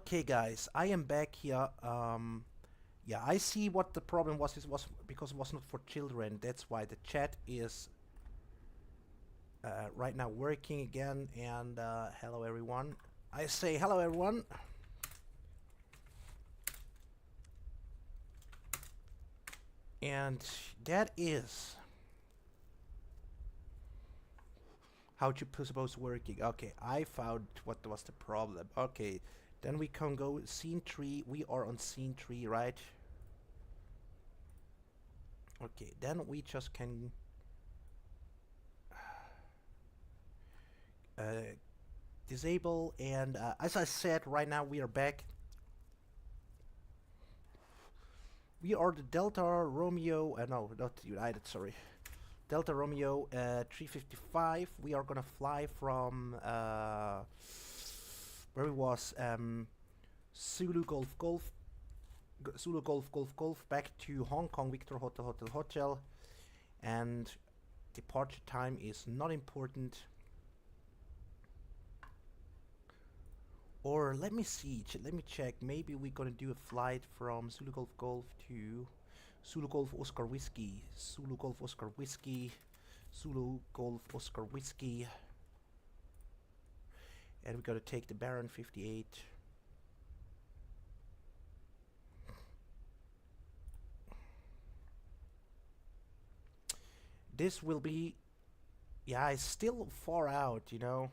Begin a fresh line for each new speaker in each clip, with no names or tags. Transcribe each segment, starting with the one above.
Okay, guys, I am back here. Yeah, I see what the problem was. It was because it was not for children. That's why the chat is right now working again. And hello, everyone. I say hello, everyone. And that is how you supposed working. Okay, I found what was the problem. Okay, then we can go scene 3. We are on scene 3, right? Okay, then we just can disable, and as I said, right now we are back. We are the Delta Romeo, no, not United, sorry. Delta Romeo 355. We are gonna fly from where it was Zulu Golf Golf, Zulu Golf Golf Golf, back to Hong Kong Victor Hotel Hotel Hotel, and departure time is not important. Or let me see, let me check. Maybe we're gonna do a flight from Zulu Golf Golf to Zulu Golf Oscar Whiskey, Zulu Golf Oscar Whiskey, Zulu Golf Oscar Whiskey, and we gotta take the Baron58. This will be, yeah, it's still far out, you know.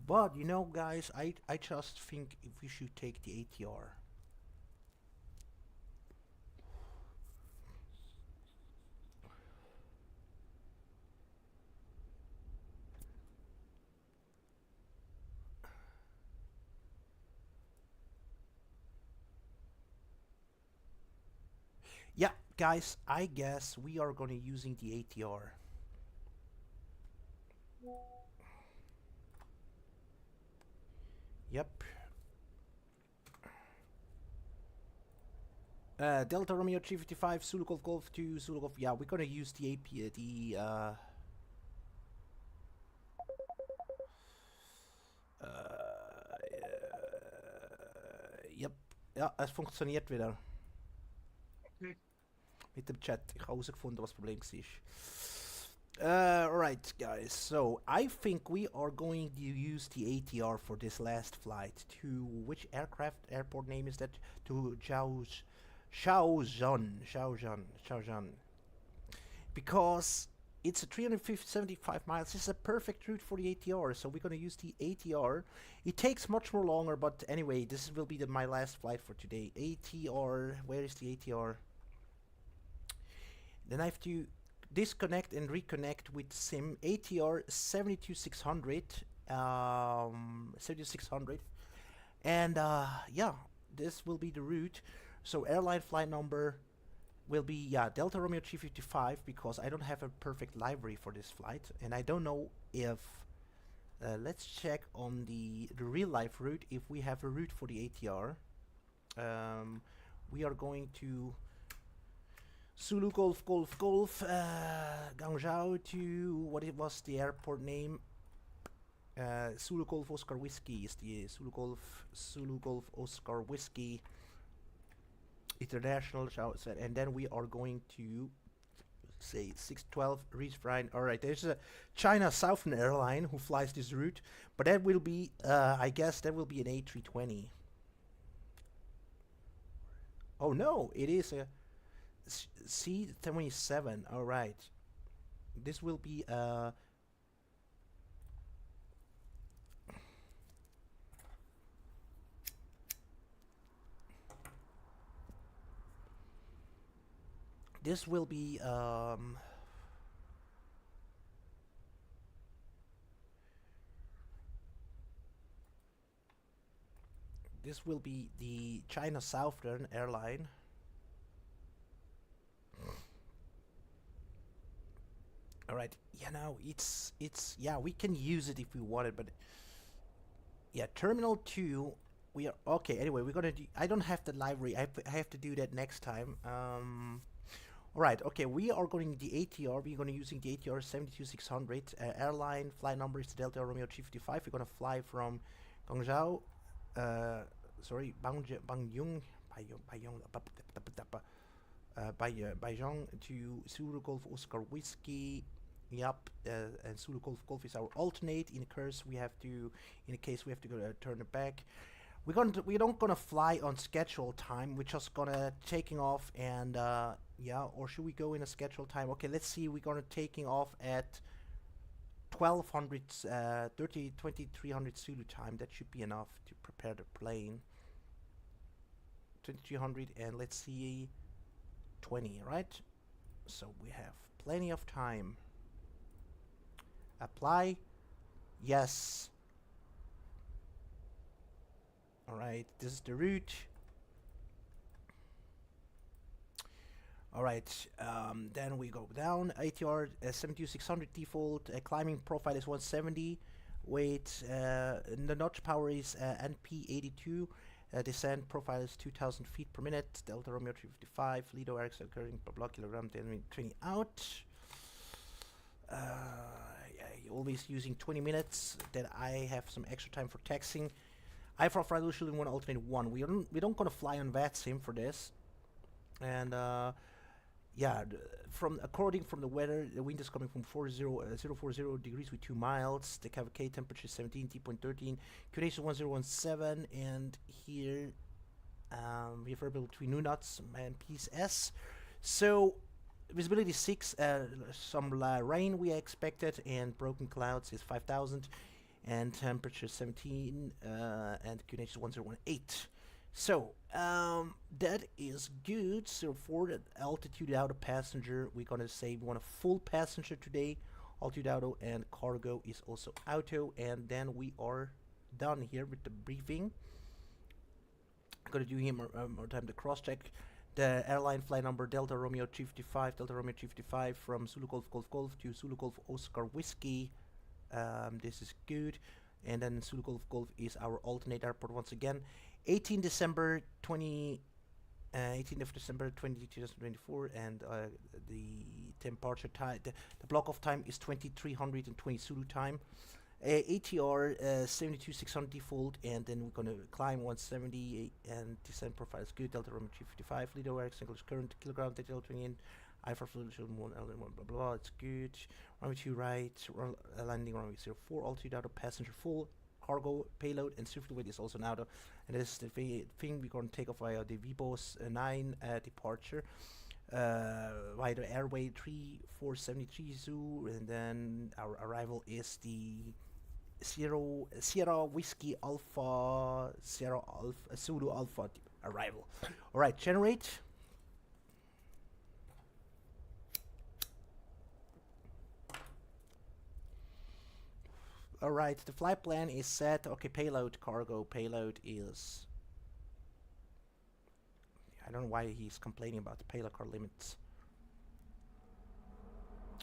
But you know, guys, I just think if we should take the ATR. Yeah, guys, I guess we are gonna using the ATR. Yep. Delta Romeo 355, Zulu Golf Golf 2, Zulu Golf. Yeah, we're gonna use the AP, yep. Ja, es funktioniert wieder.
Okay.
Mit dem Chat. Ich habe herausgefunden, was das Problem war. Right, guys. So I think we are going to use the ATR for this last flight. To which airport name is that? To Shaozhan. Because it's a 375 miles. This is a perfect route for the ATR. So we're gonna use the ATR. It takes much more longer, but anyway, this will be my last flight for today. ATR. Where is the ATR? Then I have to disconnect and reconnect with SIM ATR 72600, 7600, and yeah, this will be the route. So airline flight number will be Delta Romeo 355, because I don't have a perfect library for this flight, and I don't know if let's check on the real life route if we have a route for the ATR. We are going to Zulu Golf Golf Golf, Guangzhou to what it was the airport name. Zulu Golf Oscar Whiskey is the Zulu Golf Oscar Whiskey International, and then we are going to say 612 reach flying. All right, there's a China Southern Airline who flies this route, but that will be, I guess that will be an A320. Oh no, it is a C-27. All right, this will be this will be this will be the China Southern Airline. All right. You know, it's yeah, we can use it if we want it, but yeah, Terminal 2, we are okay. Anyway, we're gonna do. I don't have the library. I have to do that next time. All right. Okay, we are going the ATR. We're gonna using the ATR 72600. Airline flight number is Delta Romeo 355. We're gonna fly from Guangzhou. Sorry, Bangyong, Baiyang to Zulu Golf Oscar Whiskey. Yep, and Zulu Golf is our alternate. In case we have to, go turn it back. We don't gonna fly on schedule time. We're just gonna taking off and yeah, or should we go in a schedule time? Okay, let's see. We're gonna taking off at 1200, 2300 Zulu time. That should be enough to prepare the plane. 2300 and let's see, 20, right? So we have plenty of time. Apply. Yes. Alright, this is the route. Alright, then we go down. ATR 72600 default. Climbing profile is 170. Weight, the notch power is NP82. Descent profile is 2000 feet per minute. Delta Romeo 355. Lido Ericsson occurring per block kilogram 20 out. Yeah, always using 20 minutes. Then I have some extra time for taxing. I for Friday shooting 1 alternate 1. We don't gonna fly on VATSIM for this. And yeah, according from the weather, the wind is coming from 040 degrees with 2 miles. The cavalcade temperature is 17, T.13. Qnation 1017, and here we have variable between new knots and PSS. So visibility 6, some rain we expected, and broken clouds is 5,000, and temperature 17, and Qnation 1018. So that is good. So for the altitude auto passenger, we're gonna say we want a full passenger today. Altitude auto and cargo is also auto, and then we are done here with the briefing. I'm gonna do here more time the cross check. The airline flight number Delta Romeo 355, Delta Romeo 355 from Zulu Golf Golf Golf to Zulu Golf Oscar Whiskey. This is good. And then Zulu Golf Golf is our alternate airport once again. 18th December 2024, and the departure time, the block of time is 2320 Zulu time. ATR 72600 default, and then we're gonna climb 170, and descent profile is good. Delta Romeo 355, Lido Ericsson English current kilogram, Delta 28. I for fluid 1 blah blah. It's good. Runway 2 right, landing runway 04. Altitude auto, passenger full, cargo, payload, and swift weight is also an auto. And this is the thing we're going to take off via the VBOS 9 departure. Via the airway 3473 Zoo, and then our arrival is the Sierra Whiskey Alpha Sierra Alpha Zulu Alpha arrival. All right, generate. Alright, the flight plan is set. Okay, payload, cargo, payload is... I don't know why he's complaining about the payload car limits.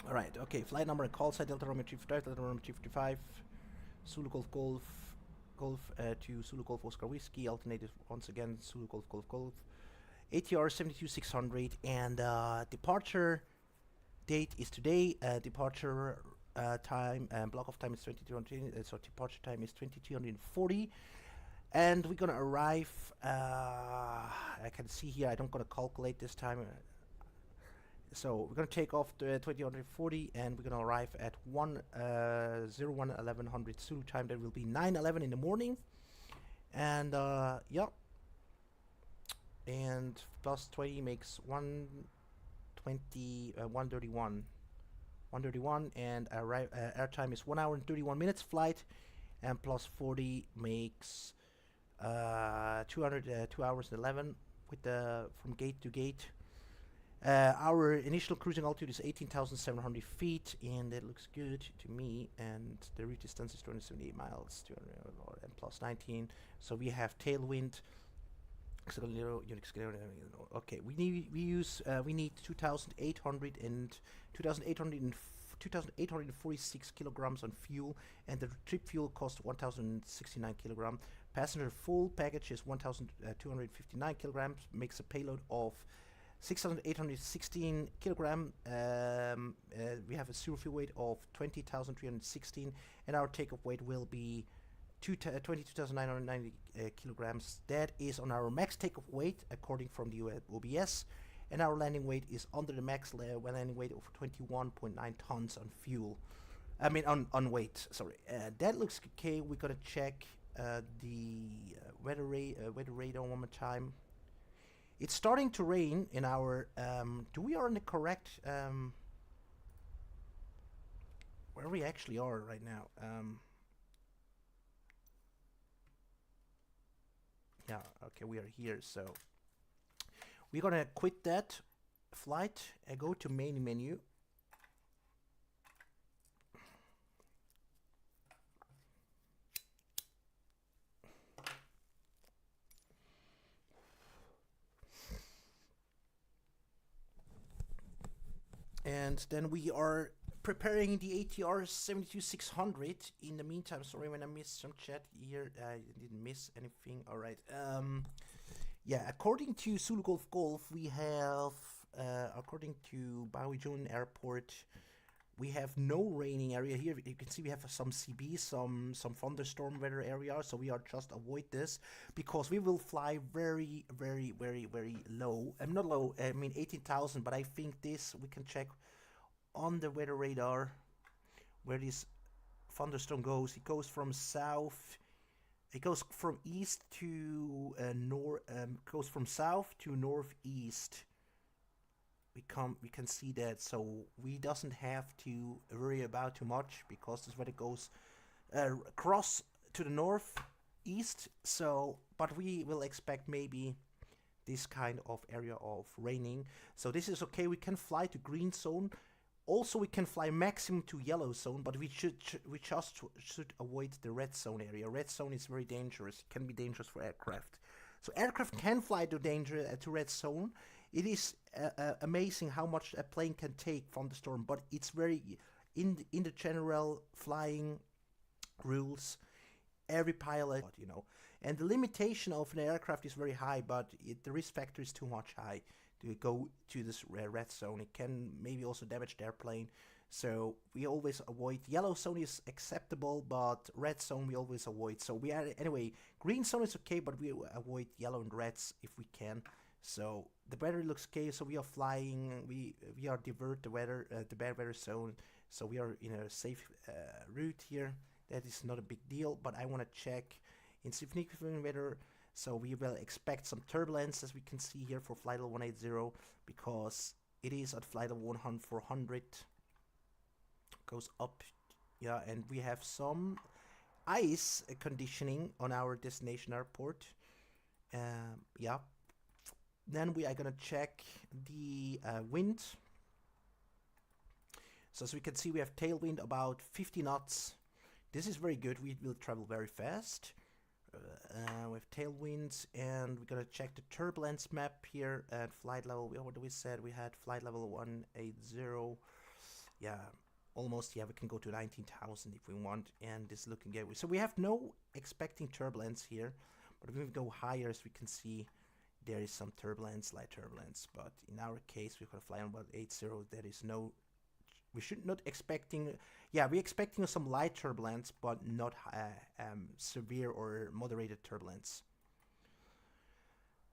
Alright, okay, flight number and call site Delta Romeo 355, Delta Romeo 355, Zulu Golf Golf to Zulu Golf Oscar Whiskey, alternated once again, Zulu Golf Golf. ATR 72600, and departure date is today, departure time and block of time is 2200, so departure time is 2340, and we're gonna arrive. I can see here I don't gonna calculate this time, so we're gonna take off the 2140, and we're gonna arrive at 1100 Zulu time. That will be 9:11 in the morning, and yeah, and plus 20 makes 120, 131. 131, and air time is 1 hour and 31 minutes flight, and plus 40 makes 2 hours and 11 with the from gate to gate. Our initial cruising altitude is 18,700 feet, and that looks good to me, and the route distance is 278 miles, 200 and plus 19, so we have tailwind. Okay, we need 2,800 2,846 kilograms on fuel, and the trip fuel cost 1,069 kilogram. Passenger full package is 1,259 kilograms, makes a payload of 6,816 kilogram. We have a zero fuel weight of 20,316, and our takeoff weight will be 22,990 kilograms. That is on our max takeoff weight according from the OBS, and our landing weight is under the max landing weight of 21.9 tons on fuel. I mean on weight. Sorry. That looks okay. We're gonna check the weather radar one more time. It's starting to rain in our. Do we are in the correct? Where we actually are right now. Yeah, okay, we are here, so we're gonna quit that flight and go to main menu. And then we are preparing the ATR 72600. In the meantime, sorry when I missed some chat here, I didn't miss anything. All right. Yeah, according to Zulu Golf Golf, we have, according to Baoijon Airport, we have no raining area here. You can see we have some CB, some thunderstorm weather area, so we are just avoid this because we will fly very, very, very, very low. I'm not low, I mean 18,000, but I think this we can check on the weather radar where this thunderstorm goes. It goes from south. It goes from east to north. Goes from south to northeast. We can see that, so we doesn't have to worry about too much because this weather goes across to the northeast. So, but we will expect maybe this kind of area of raining. So this is okay. We can fly to green zone. Also, we can fly maximum to yellow zone, but we just should avoid the red zone area. Red zone is very dangerous. It can be dangerous for aircraft. So aircraft can fly to to red zone. It is amazing how much a plane can take from the storm, but it's very in the general flying rules. Every pilot, you know, and the limitation of an aircraft is very high, but the risk factor is too much high to go to this red zone. It can maybe also damage the airplane. So we always avoid. Yellow zone is acceptable, but red zone we always avoid. So we are anyway. Green zone is okay, but we avoid yellow and reds if we can. So the weather looks okay. So we are flying. We are divert the weather, the bad weather zone. So we are in a safe route here. That is not a big deal. But I want to check in significant weather. So we will expect some turbulence, as we can see here, for flight level 180, because it is at flight level 400. Goes up, yeah, and we have some ice conditioning on our destination airport. Yeah. Then we are gonna check the wind. So as we can see, we have tailwind about 50 knots. This is very good. We will travel very fast. We have tailwinds, and we're gonna check the turbulence map here at flight level. What do we said? We had flight level 180. Yeah, almost. Yeah, we can go to 19,000 if we want, and this looking good. So we have no expecting turbulence here, but if we go higher, as we can see, there is some turbulence, light turbulence. But in our case, we're gonna fly on 180. There is no. We should not expecting. Yeah, we're expecting some light turbulence, but not severe or moderated turbulence.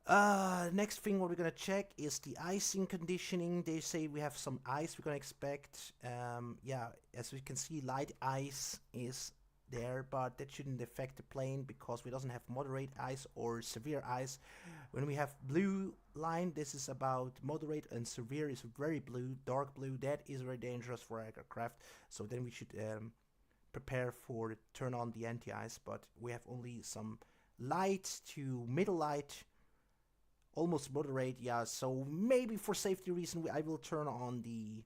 Next thing what we're gonna check is the icing conditioning. They say we have some ice we're gonna expect. Yeah, as we can see, light ice is there, but that shouldn't affect the plane because we doesn't have moderate ice or severe ice. When we have blue line, this is about moderate, and severe is very blue, dark blue. That is very dangerous for aircraft. So then we should prepare for turn on the anti-ice, but we have only some light to middle light, almost moderate. Yeah, so maybe for safety reason I will turn on the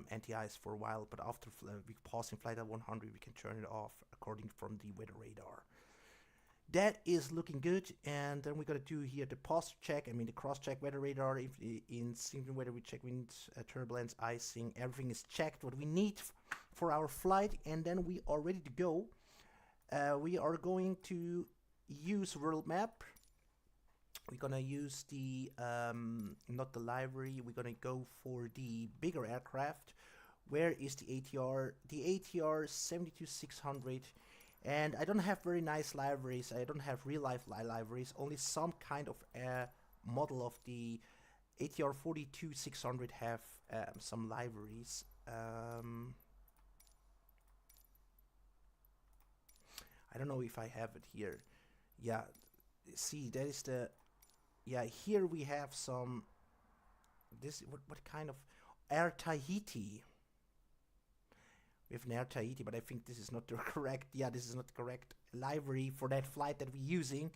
anti-ice for a while, but after we pass in flight at 100 we can turn it off according from the weather radar. that is looking good. And then we're gonna do here the posture check. I mean the cross check weather radar. If in synchron weather we check wind, turbulence, icing, everything is checked what we need for our flight, and then we are ready to go. We are going to use world map. We're gonna use the not the livery. We're gonna go for the bigger aircraft. Where is the ATR? The ATR 72600. And I don't have very nice liveries. I don't have real life liveries. Only some kind of model of the ATR 42600 have some liveries. I don't know if I have it here. Yeah, see, that is the... Yeah, here we have some... This, what kind of... Air Tahiti. We have an Air Tahiti, but I think this is not the correct... Yeah, this is not the correct livery for that flight that we're using.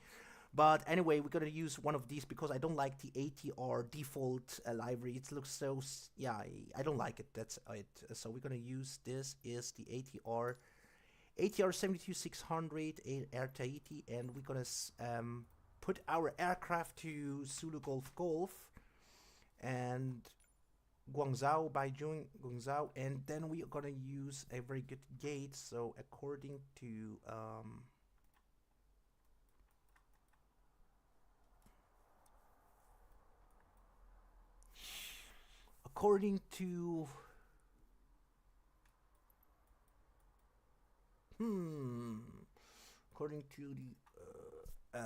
But anyway, we're gonna use one of these because I don't like the ATR default livery. It looks so... Yeah, I don't like it. That's it. So we're gonna use this is the ATR 72600 Air Tahiti, and we're gonna put our aircraft to Zulu Golf and Guangzhou by Guangzhou, and then we are gonna use a very good gate. So according to according to according to the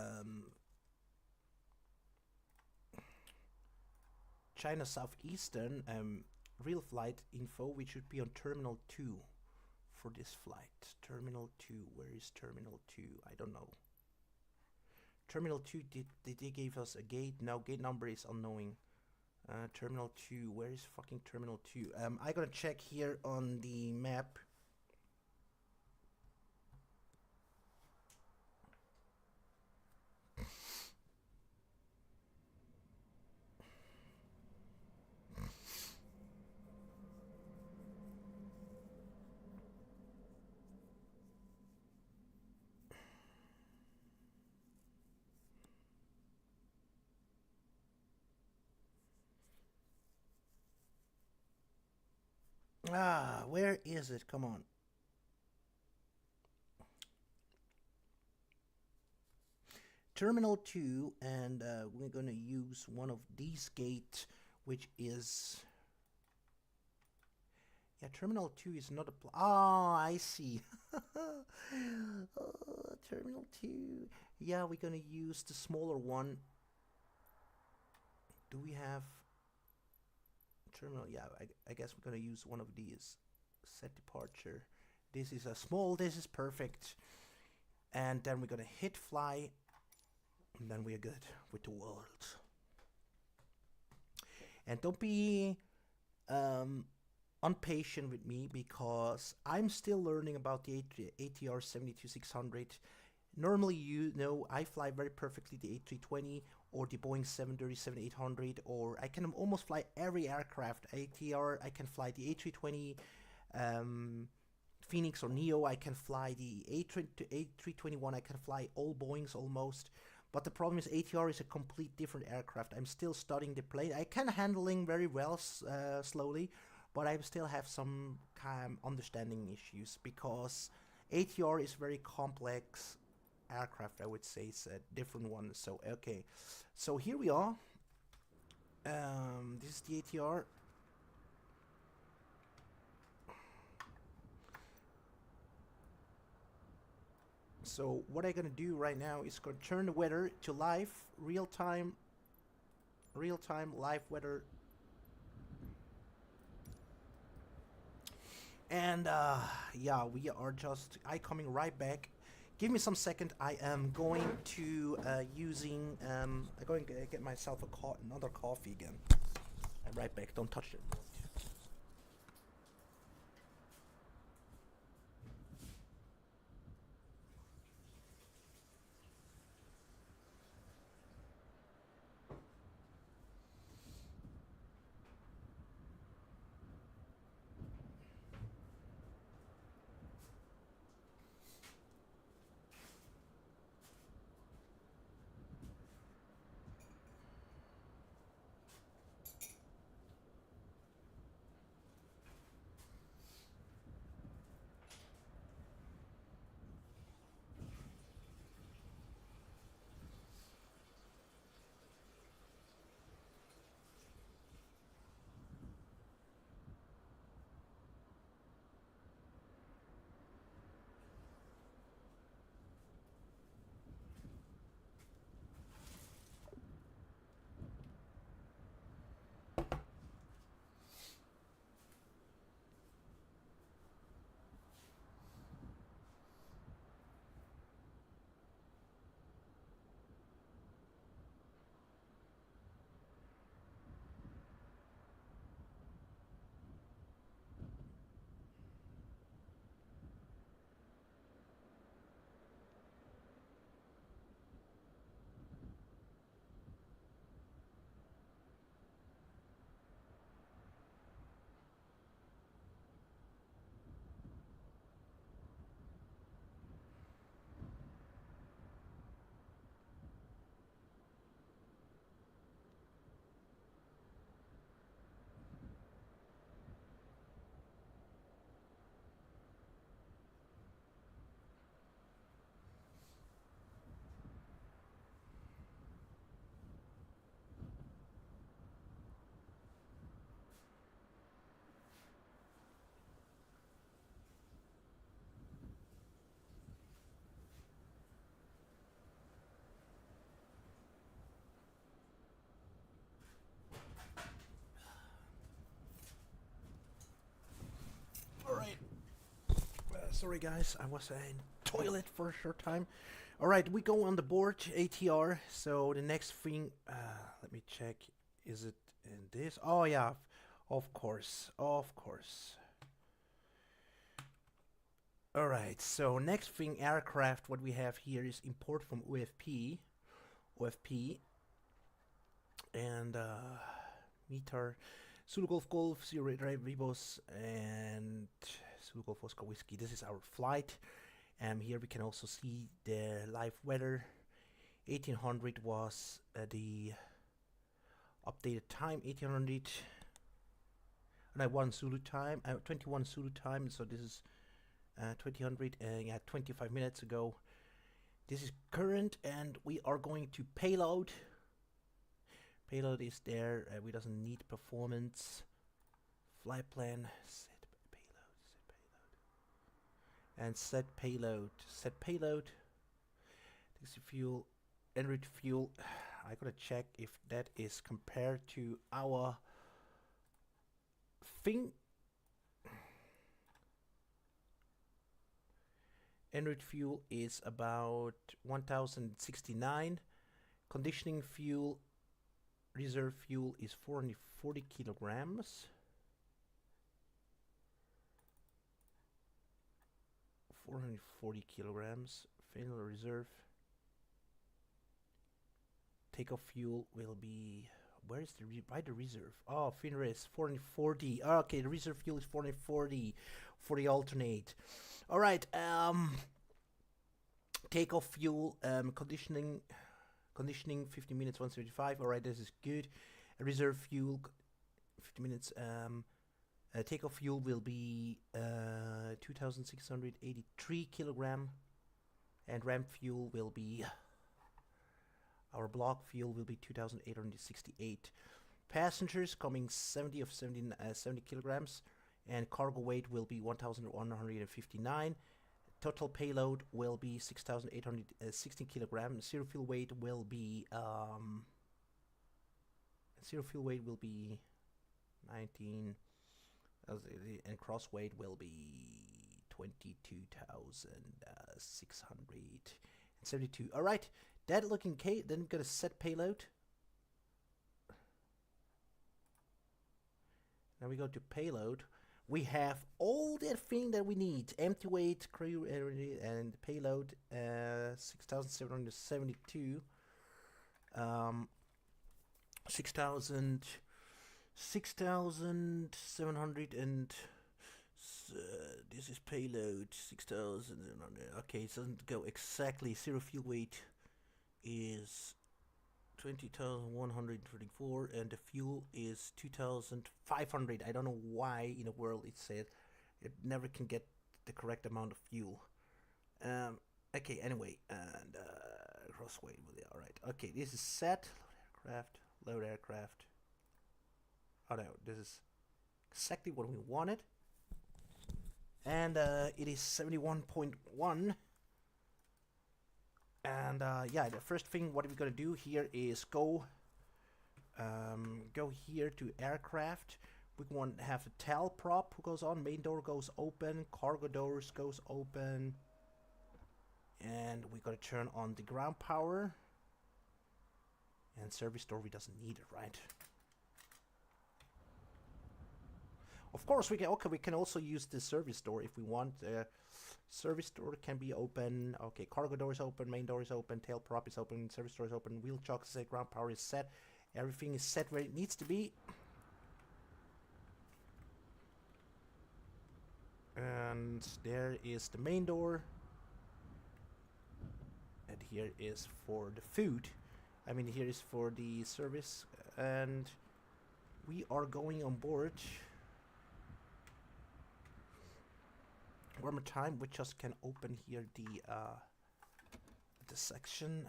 China Southeastern real flight info, we should be on Terminal 2 for this flight. Terminal 2, where is Terminal 2? I don't know. Terminal 2, did they give us a gate? No, gate number is unknowing. Terminal 2, where is fucking Terminal 2? I gotta check here on the map. Ah, where is it? Come on. Terminal 2, and we're gonna use one of these gates, which is... Yeah, Terminal 2 is not a... Oh, I see. Oh, Terminal 2. Yeah, we're gonna use the smaller one. Do we have... Terminal? Yeah, I guess we're gonna use one of these. Set departure. This is a small, this is perfect. And then we're gonna hit fly. And then we are good with the world. And don't be impatient with me, because I'm still learning about the ATR 72600. Normally, you know, I fly very perfectly the A320 or the Boeing 737-800, or I can almost fly every aircraft. ATR, I can fly the A320, Phoenix or Neo, I can fly the A321, I can fly all Boeings almost. But the problem is ATR is a complete different aircraft. I'm still studying the plane. I can handling very well slowly, but I still have some kind of understanding issues, because ATR is very complex aircraft, I would say. It's a different one. So okay, so here we are. This is the ATR. So what I'm gonna do right now is gonna turn the weather to live, real-time live weather. And yeah, we are just coming right back. Give me some second. I am going to using I'm going to get myself another coffee again. I'm right back. Don't touch it. Sorry guys, I was in toilet for a short time. Alright, we go on the board, ATR. So the next thing, let me check. Is it in this? Oh yeah, of course, of course. Alright, so next thing, aircraft, what we have here is import from OFP. And meter, Zulu Golf Golf, Zero Red Rebos, and Zulu Golf Oscar Whiskey. This is our flight. Here we can also see the live weather. 1800 was the updated time. 1800. And I 1 Zulu time, 21 Zulu time. So this is 2000. Yeah, 25 minutes ago. This is current, and we are going to payload. Payload is there. We doesn't need performance. Flight plan. Set payload. Set payload. This is fuel. En route fuel. I gotta check if that is compared to our thing. En route fuel is about 1069. Conditioning fuel, reserve fuel is 440 kilograms. 440 kilograms. Final reserve. Takeoff fuel will be, where is the by the reserve? Oh, Finra is 440. Okay, the reserve fuel is 440 for the alternate. All right. Takeoff fuel, conditioning 50 minutes 175. All right, this is good. Reserve fuel 50 minutes. Takeoff fuel will be 2683 kilogram, and ramp fuel will be, our block fuel will be 2868. Passengers coming 70 kilograms, and cargo weight will be 1159. Total payload will be 6816 kilograms. Zero fuel weight will be 19, and cross weight will be 22,672. All right, that looking okay. Then we're gonna set payload. Now we go to payload. We have all that thing that we need. Empty weight, crew, and payload. 6,772. 6,700 and this is payload 6,700. Okay, it doesn't go exactly. Zero fuel weight is 20,134, and the fuel is 2,500. I don't know why in the world it said it never can get the correct amount of fuel. Okay, anyway, and cross weight will be all right. Okay, this is set. Load aircraft. Oh no, this is exactly what we wanted. And it is 71.1. And yeah, the first thing what we're gonna do here is go here to aircraft. We want to have a tail prop who goes on. Main door goes open. Cargo doors goes open. And we gotta turn on the ground power. And service door, we doesn't need it, right? Of course, we can also use the service door if we want. Service door can be open. Okay, cargo door is open, main door is open, tail prop is open, service door is open, wheel chock is set, ground power is set. Everything is set where it needs to be. And there is the main door. And here is for the food. I mean, here is for the service. And we are going on board. One more time, we just can open here the section.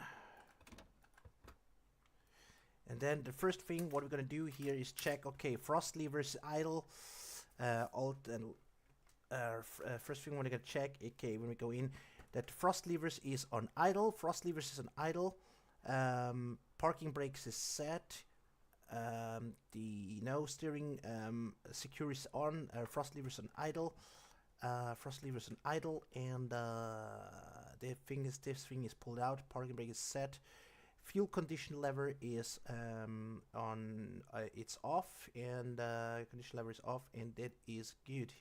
And then the first thing what we're gonna do here is check, okay, thrust levers idle. Alt and first thing we're gonna check, okay, when we go in, that thrust levers is on idle. Thrust levers is on idle. Parking brakes is set. The no steering secure is on. Thrust levers on idle. Frost lever is an idle, and the thing is, this thing is pulled out. Parking brake is set. Fuel condition lever is on. It's off, and condition lever is off, and that is good.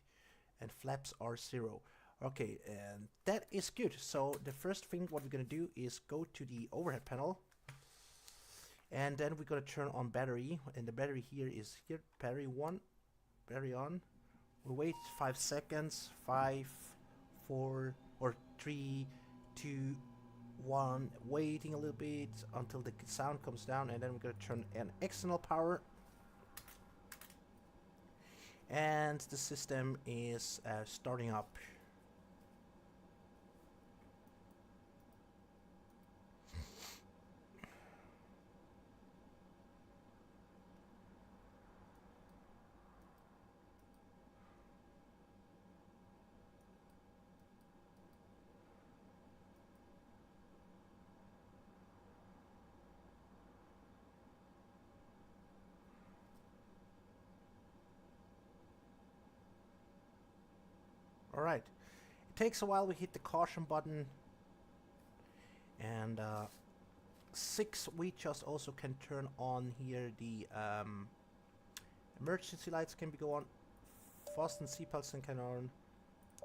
And flaps are 0. Okay, and that is good. So the first thing what we're gonna do is go to the overhead panel, and then we're gonna turn on battery, and the battery here is here. Battery 1, battery on. We wait 5 seconds. 5, 4, or 3, 2, 1. Waiting a little bit until the sound comes down, and then we're gonna turn an external power. And the system is starting up. Alright, it takes a while. We hit the caution button, and 6, we just also can turn on here the emergency lights can be go on, fasten seatbelts can on,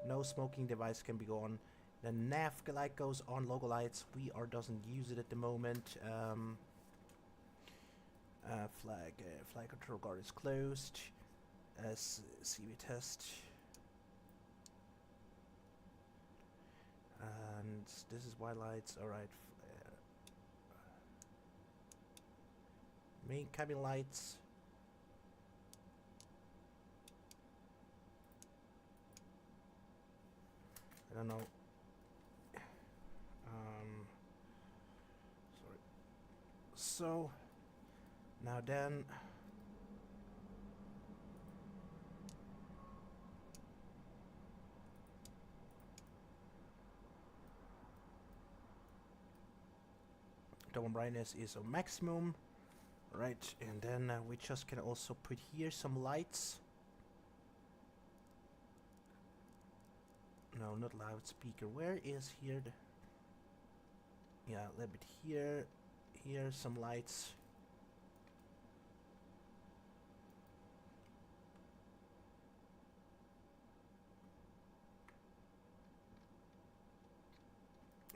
no smoking device can be go on, the nav light goes on, logo lights, we are doesn't use it at the moment, flag control guard is closed, CV test. And this is white lights. Alright. Main cabin lights. I don't know. Sorry. So now then. Dome brightness is a maximum, right? And then we just can also put here some lights. No, not loudspeaker. Where is here the? Yeah, a little bit here. Here some lights.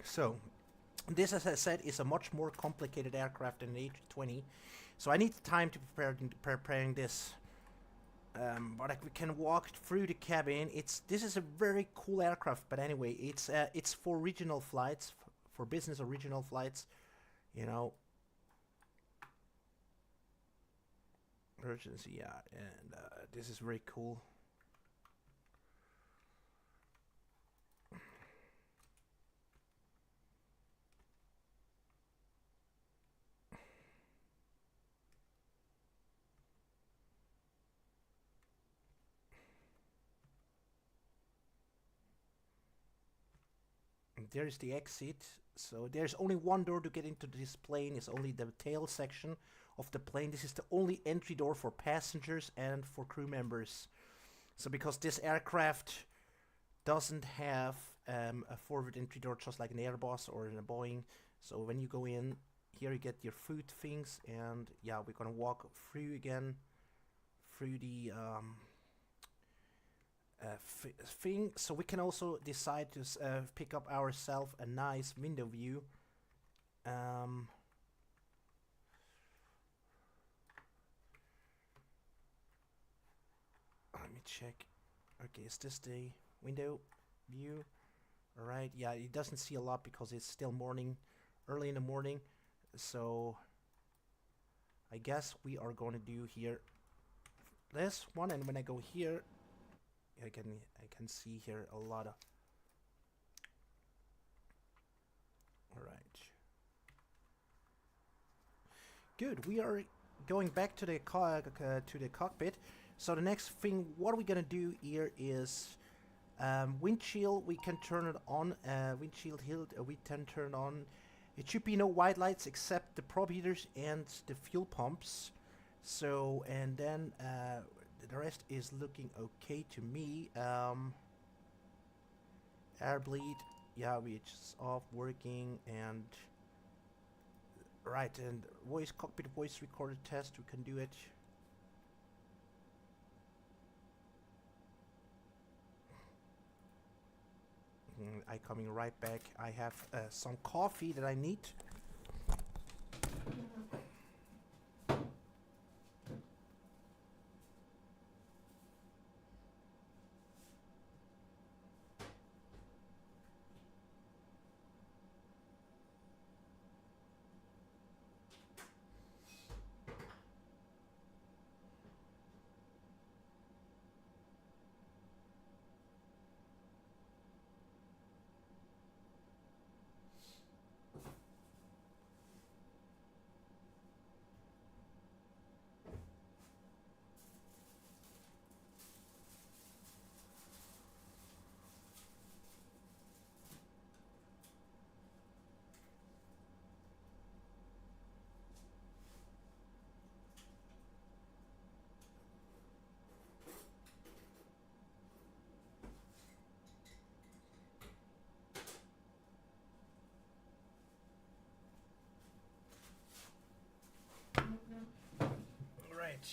So. This, as I said, is a much more complicated aircraft than the A320, so I need time to preparing this. But we can walk through the cabin. This is a very cool aircraft, but anyway, it's for regional flights, for business or regional flights, you know. Emergency, yeah, and this is very cool. There's the exit. So there's only one door to get into this plane. It's only the tail section of the plane. This is the only entry door for passengers and for crew members. So because this aircraft doesn't have a forward entry door, just like an Airbus or in a Boeing. So when you go in, here you get your food things, and yeah, we're gonna walk through again through the thing, so we can also decide to pick up ourselves a nice window view. Let me check. Okay, is this the window view? Alright, yeah, it doesn't see a lot because it's still morning, early in the morning. So I guess we are going to do here this one, and when I go here, I can see here a lot of. All right. Good. We are going back to the cockpit. So the next thing, what are we gonna do here is windshield. We can turn it on. Windshield hilt. We can turn on. It should be no white lights except the prop heaters and the fuel pumps. So, and then the rest is looking okay to me. Air bleed, yeah, which is off working, and right, and voice cockpit voice recorder test, we can do it. I coming right back. I have some coffee that I need. Right.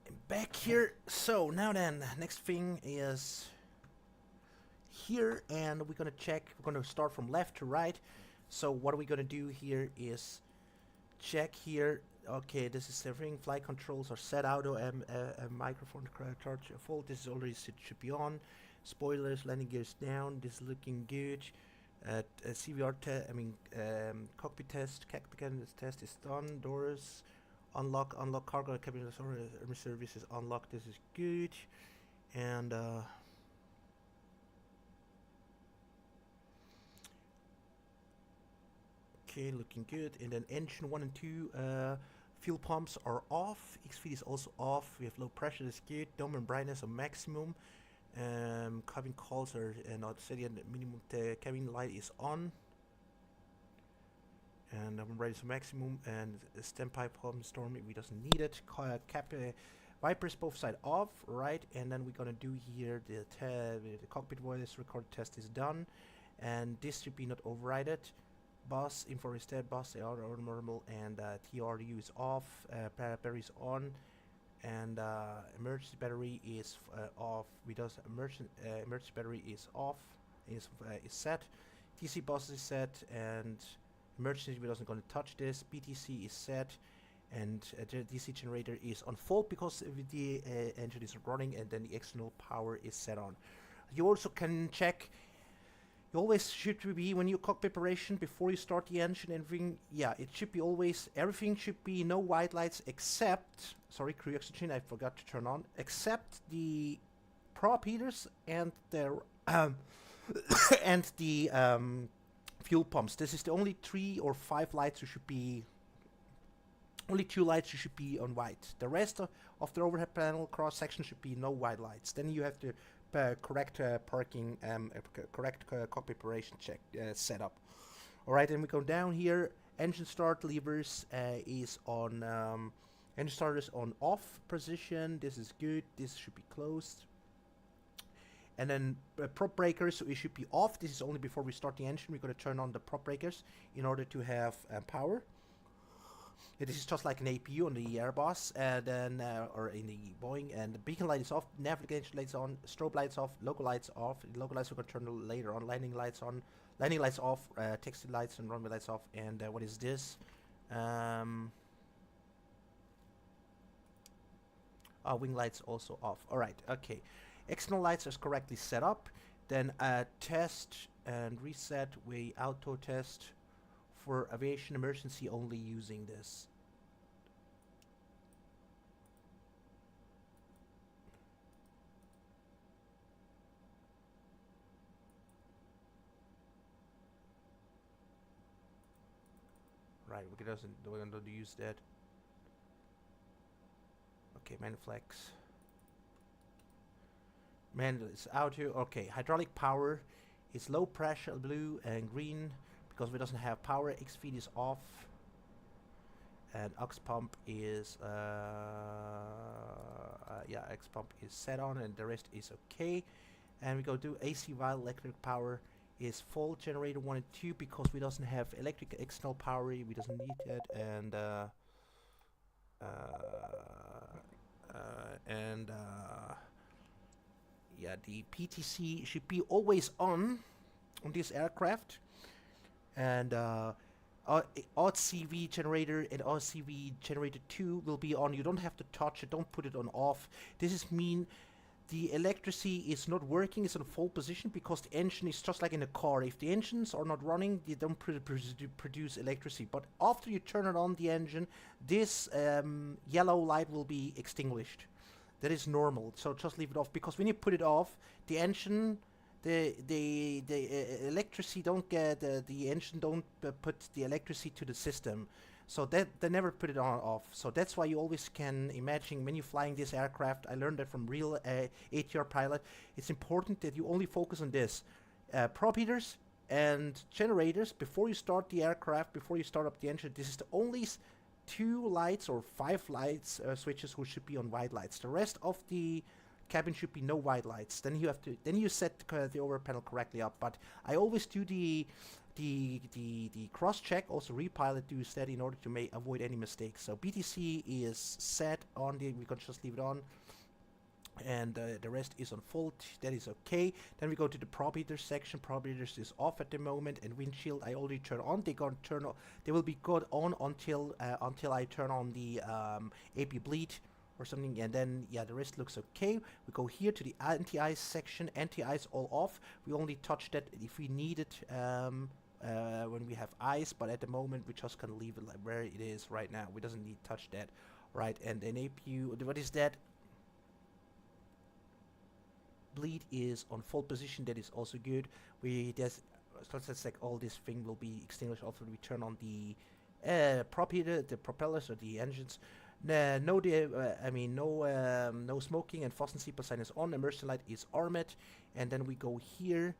I'm back here. So now then, next thing is here, and we're gonna check. We're gonna start from left to right. So what are we gonna do here is check here. Okay, this is everything. Flight controls are set. Auto microphone charge full. This is already should be on. Spoilers, landing gears down. This is looking good. CVR test. Cockpit test. Cockpit test is done. Doors unlock. Cargo cabin service is unlocked. This is good. And okay, looking good. And then engine 1 and 2 fuel pumps are off. XFeed is also off. We have low pressure, that's good. Dome and brightness are maximum. Cabin calls are not steady, and minimum cabin light is on. And I'm ready to maximum. And standpipe pump storm, we doesn't need it. Wipers both side off, right? And then we're gonna do here the cockpit voice record test is done, and this should be not overridden. Bus info is dead. Bus they are normal, and TRU is off. Battery is on, and emergency battery is off. Emergency battery is off. Is set. TC bus is set, and emergency we doesn't going to touch this. BTC is set, and the DC generator is on full because the engine is running, and then the external power is set on. You also can check. You always should be, when you cockpit preparation, before you start the engine and everything, yeah, it should be always, everything should be no white lights except, sorry, crew oxygen, I forgot to turn on, except the prop heaters and the, and the fuel pumps. This is the only 3 or 5 lights you should be, only 2 lights you should be on white. The rest of the overhead panel cross section should be no white lights. Then you have to correct parking, correct cockpit preparation check setup. All right, then we go down here. Engine start levers is on. Engine start is on off position. This is good. This should be closed. And then prop breakers, so it should be off. This is only before we start the engine. We're going to turn on the prop breakers in order to have power. This is just like an APU on the Airbus, and then or in the Boeing. And the beacon light is off, navigation lights on, strobe lights off, local lights off. Local lights we're gonna turn later on. Landing lights on, landing lights off, taxi lights and runway lights off. And what is this? Wing lights also off. All right, okay. External lights are correctly set up. Then test and reset. We auto test. For aviation emergency only using this. Right, we don't use that. Okay, Manflex. Man, it's out here. Okay, hydraulic power is low pressure, blue and green. Because we doesn't have power, XFeed is off, and aux pump is yeah, X pump is set on, and the rest is okay. and we go to AC while electric power is full. Generator 1 and 2 because we doesn't have electric external power, we doesn't need it, and yeah, the PTC should be always on this aircraft, and odd CV generator and odd CV generator 2 will be on. You don't have to touch it, don't put it on off. This is mean the electricity is not working, it's in full position because the engine is just like in a car. If the engines are not running, they don't produce electricity. But after you turn it on, the engine, this yellow light will be extinguished. That is normal, so just leave it off, because when you put it off, the engine, the electricity don't get, the engine don't put the electricity to the system. So that they never put it on off. So that's why you always can imagine when you're flying this aircraft. I learned that from real ATR pilot. It's important that you only focus on this, prop heaters and generators before you start the aircraft, before you start up the engine. This is the only 2 lights or 5 lights switches who should be on white lights. The rest of the cabin should be no white lights. Then you set the over panel correctly up. But I always do the cross check, also repilot do that in order to avoid any mistakes. So BTC is set on, we can just leave it on, and the rest is on full. That is okay. Then we go to the prop heaters section. Prop heaters is off at the moment, and windshield I already turn on. They will be good on until I turn on the AP bleed or something, and then yeah, the rest looks okay. We go here to the anti-ice section. Anti-ice all off. We only touch that if we need it when we have ice, but at the moment we just can leave it like where it is right now. We doesn't need touch that, right? And then APU, what is that? Bleed is on full position. That is also good. That's like all this thing will be extinguished after we turn on the prop heater, the propellers or the engines. No smoking, and fasten seatbelt sign is on. Emergency light is armed, and then we go here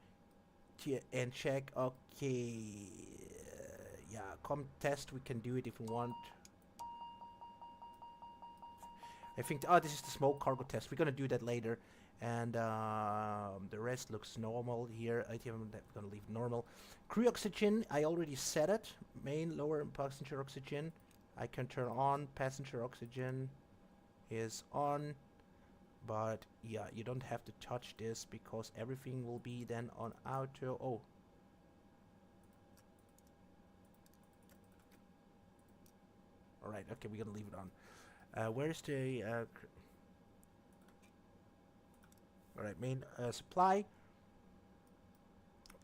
and check. Okay, yeah, com test. We can do it if we want. I think this is the smoke cargo test. We're gonna do that later, and the rest looks normal here. I think I'm gonna leave normal. Crew oxygen, I already set it. Main, lower, passenger oxygen. I can turn on. Passenger oxygen is on, but yeah, you don't have to touch this because everything will be then on auto. Oh, all right, okay, we're gonna leave it on. Where's the all right, main supply,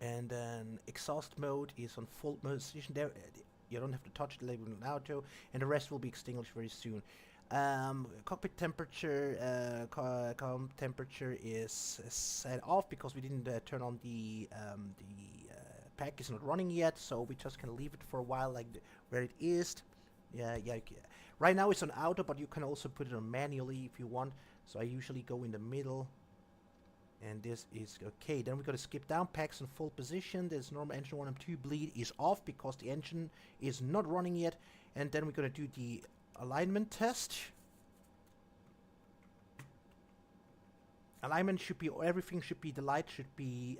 and then exhaust mode is on full position. There, you don't have to touch the label in auto, and the rest will be extinguished very soon. Cockpit temperature, temperature is set off because we didn't turn on the pack is not running yet, so we just can leave it for a while like where it is. Yeah. Right now it's on auto, but you can also put it on manually if you want. So I usually go in the middle, and this is okay. Then we're gonna skip down. Packs in full position. There's normal engine 1 and 2 bleed is off because the engine is not running yet. And then we're gonna do the alignment test. Alignment should be, everything should be, the light should be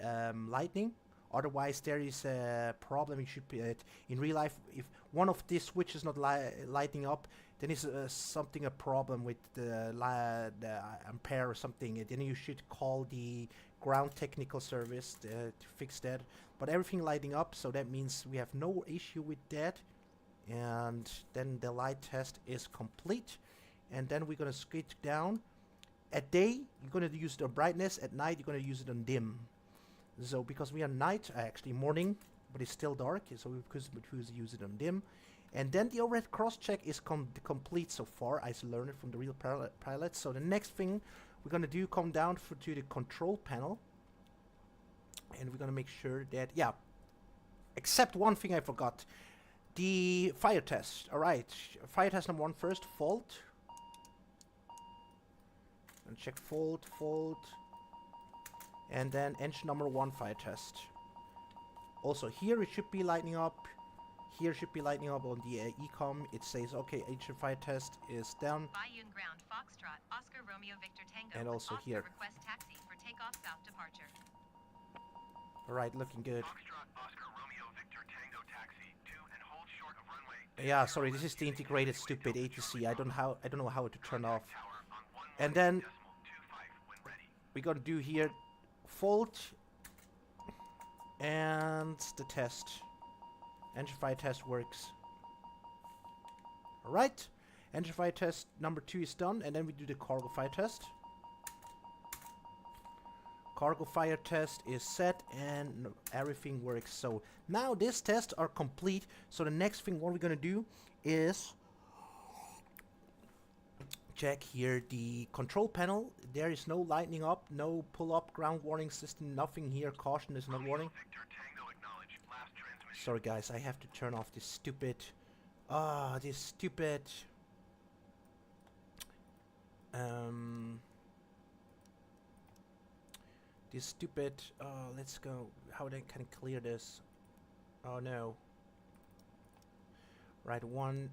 lightning. Otherwise there is a problem. It should be in real life, if one of these switches is not lighting up, then is a problem with the ampere or something. Then you should call the ground technical service to fix that. But everything lighting up, so that means we have no issue with that. And then the light test is complete. And then we're gonna skip down. At day, you're gonna use the brightness. At night, you're gonna use it on dim. So because we are night, actually morning, but it's still dark, so we could use it on dim. And then the overhead cross check is complete so far. I learned it from the real pilot. So the next thing we're gonna do, come down to the control panel, and we're gonna make sure that, yeah, except one thing I forgot, the fire test. All right, fire test number 1 first, fault. And check fault, and then engine number 1 fire test. Also here it should be lighting up. Here should be lighting up on the ecom. It says, okay, HFI test is done.
Bayern Ground Foxtrot Oscar Romeo Victor Tango.
And also
Oscar
here.
Request taxi for takeoff south departure.
Alright, looking good.
Foxtrot Oscar Romeo Victor Tango taxi 2 and hold short of runway.
Yeah, sorry, this is the integrated stupid ATC. I don't know how to turn off. And then we're gonna do here fault and the test. Engine fire test works. Alright, engine fire test number 2 is done, and then we do the cargo fire test. Cargo fire test is set and everything works. So now these tests are complete. So the next thing what we're gonna do is check here the control panel. There is no lightning up, no pull up, ground warning system, nothing here. Caution is not warning. Sorry guys, I have to turn off this stupid this stupid let's go. How can I clear this? Oh no. Right, one.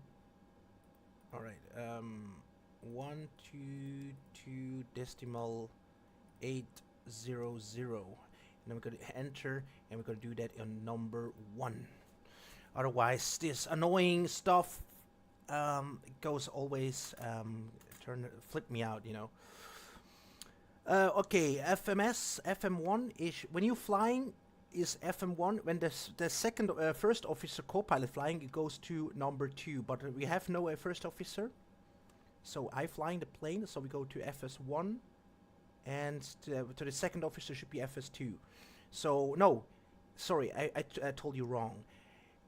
Alright, 122 decimal 800. And then we're going to enter, and we're going to do that on number 1. Otherwise, this annoying stuff goes always flip me out, you know. Okay, FMS, FM1 is when you're flying is FM1. When the second first officer co-pilot flying, it goes to number 2. But we have no first officer, so I flying the plane. So we go to FS1, and to the second officer should be FS2. So no, sorry, I told you wrong.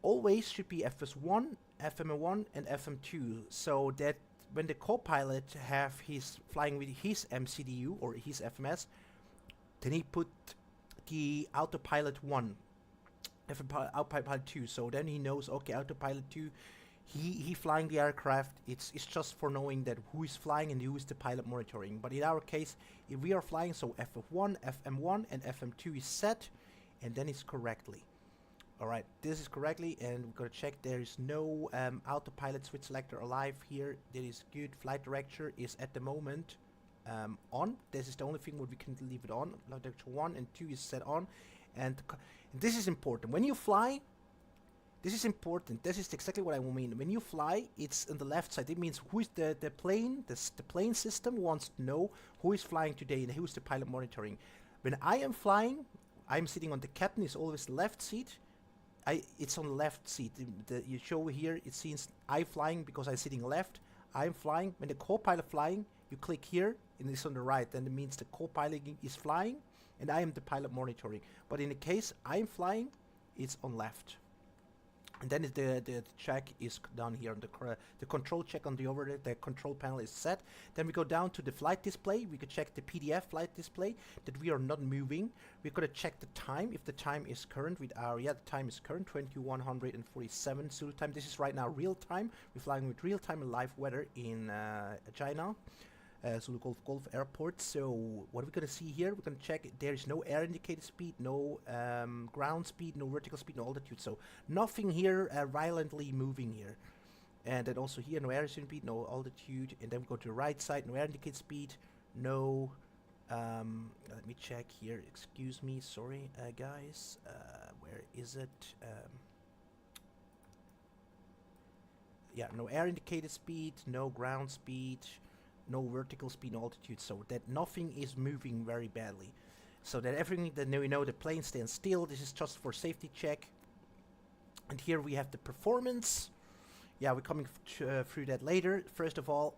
Always should be FS1, FM1, and FM2. So that when the co-pilot he's flying with his MCDU or his FMS, then he put the autopilot 1, autopilot 2. So then he knows, okay, autopilot 2, he flying the aircraft. It's just for knowing that who is flying and who is the pilot monitoring. But in our case, if we are flying, so FF1, FM1, and FM2 is set, and then it's correctly. Alright, this is correctly, and we're gonna check there is no autopilot switch selector alive here. That is good. Flight director is at the moment on. This is the only thing where we can leave it on. Flight director 1 and 2 is set on, and this is important. When you fly, this is important. This is exactly what I mean. When you fly, it's on the left side. It means who is the plane. The plane system wants to know who is flying today and who is the pilot monitoring. When I am flying, I'm sitting on the captain. Is always the left seat. It's on the left seat. You show here, it seems I flying because I'm sitting left. I'm flying. When the co-pilot flying, you click here and it's on the right. Then it means the co-pilot is flying and I am the pilot monitoring. But in the case I'm flying, it's on left. And then the check is done here on the control check on the control panel is set. Then we go down to the flight display. We could check the PDF flight display that we are not moving. We're gonna check the time if the time is current with our the time is current 2147 Zulu time. This is right now real time. We're flying with real time and live weather in China. Zulu Golf Airport. So what we're gonna see here, we're gonna check there is no air indicated speed, no ground speed, no vertical speed, no altitude. So nothing here violently moving here. And then also here, no air speed, no altitude. And then we go to the right side, no air indicated speed, no. Let me check here. Excuse me, sorry, guys. Where is it? Yeah, no air indicated speed, no ground speed. No vertical speed, no altitude, so that nothing is moving very badly. So that everything that we know the plane stands still. This is just for safety check. And here we have the performance. Yeah, we're coming through that later. First of all,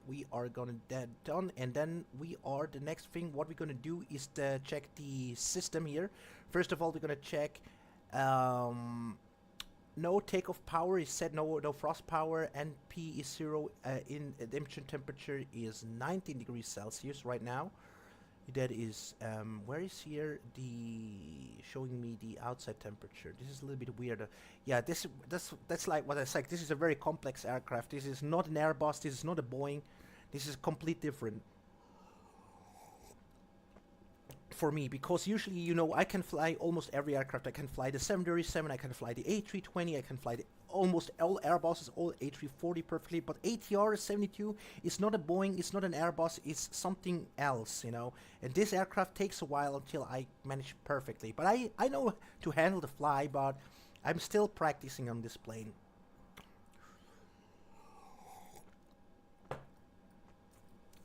we are gonna that done, and then the next thing what we're gonna do is to check the system here. First of all, we're gonna check no takeoff power is set, no frost power, NP is 0, in the emission temperature is 19 degrees Celsius right now. That is, where is here showing me the outside temperature? This is a little bit weird. Yeah, that's like what I said. This is a very complex aircraft. This is not an Airbus. This is not a Boeing. This is complete different. for me, because usually, I can fly almost every aircraft. I can fly the 737, I can fly the A320, I can fly almost all Airbus's, all A340 perfectly, but ATR 72 is not a Boeing, it's not an Airbus, it's something else, and this aircraft takes a while until I manage perfectly. But I know to handle the fly, but I'm still practicing on this plane.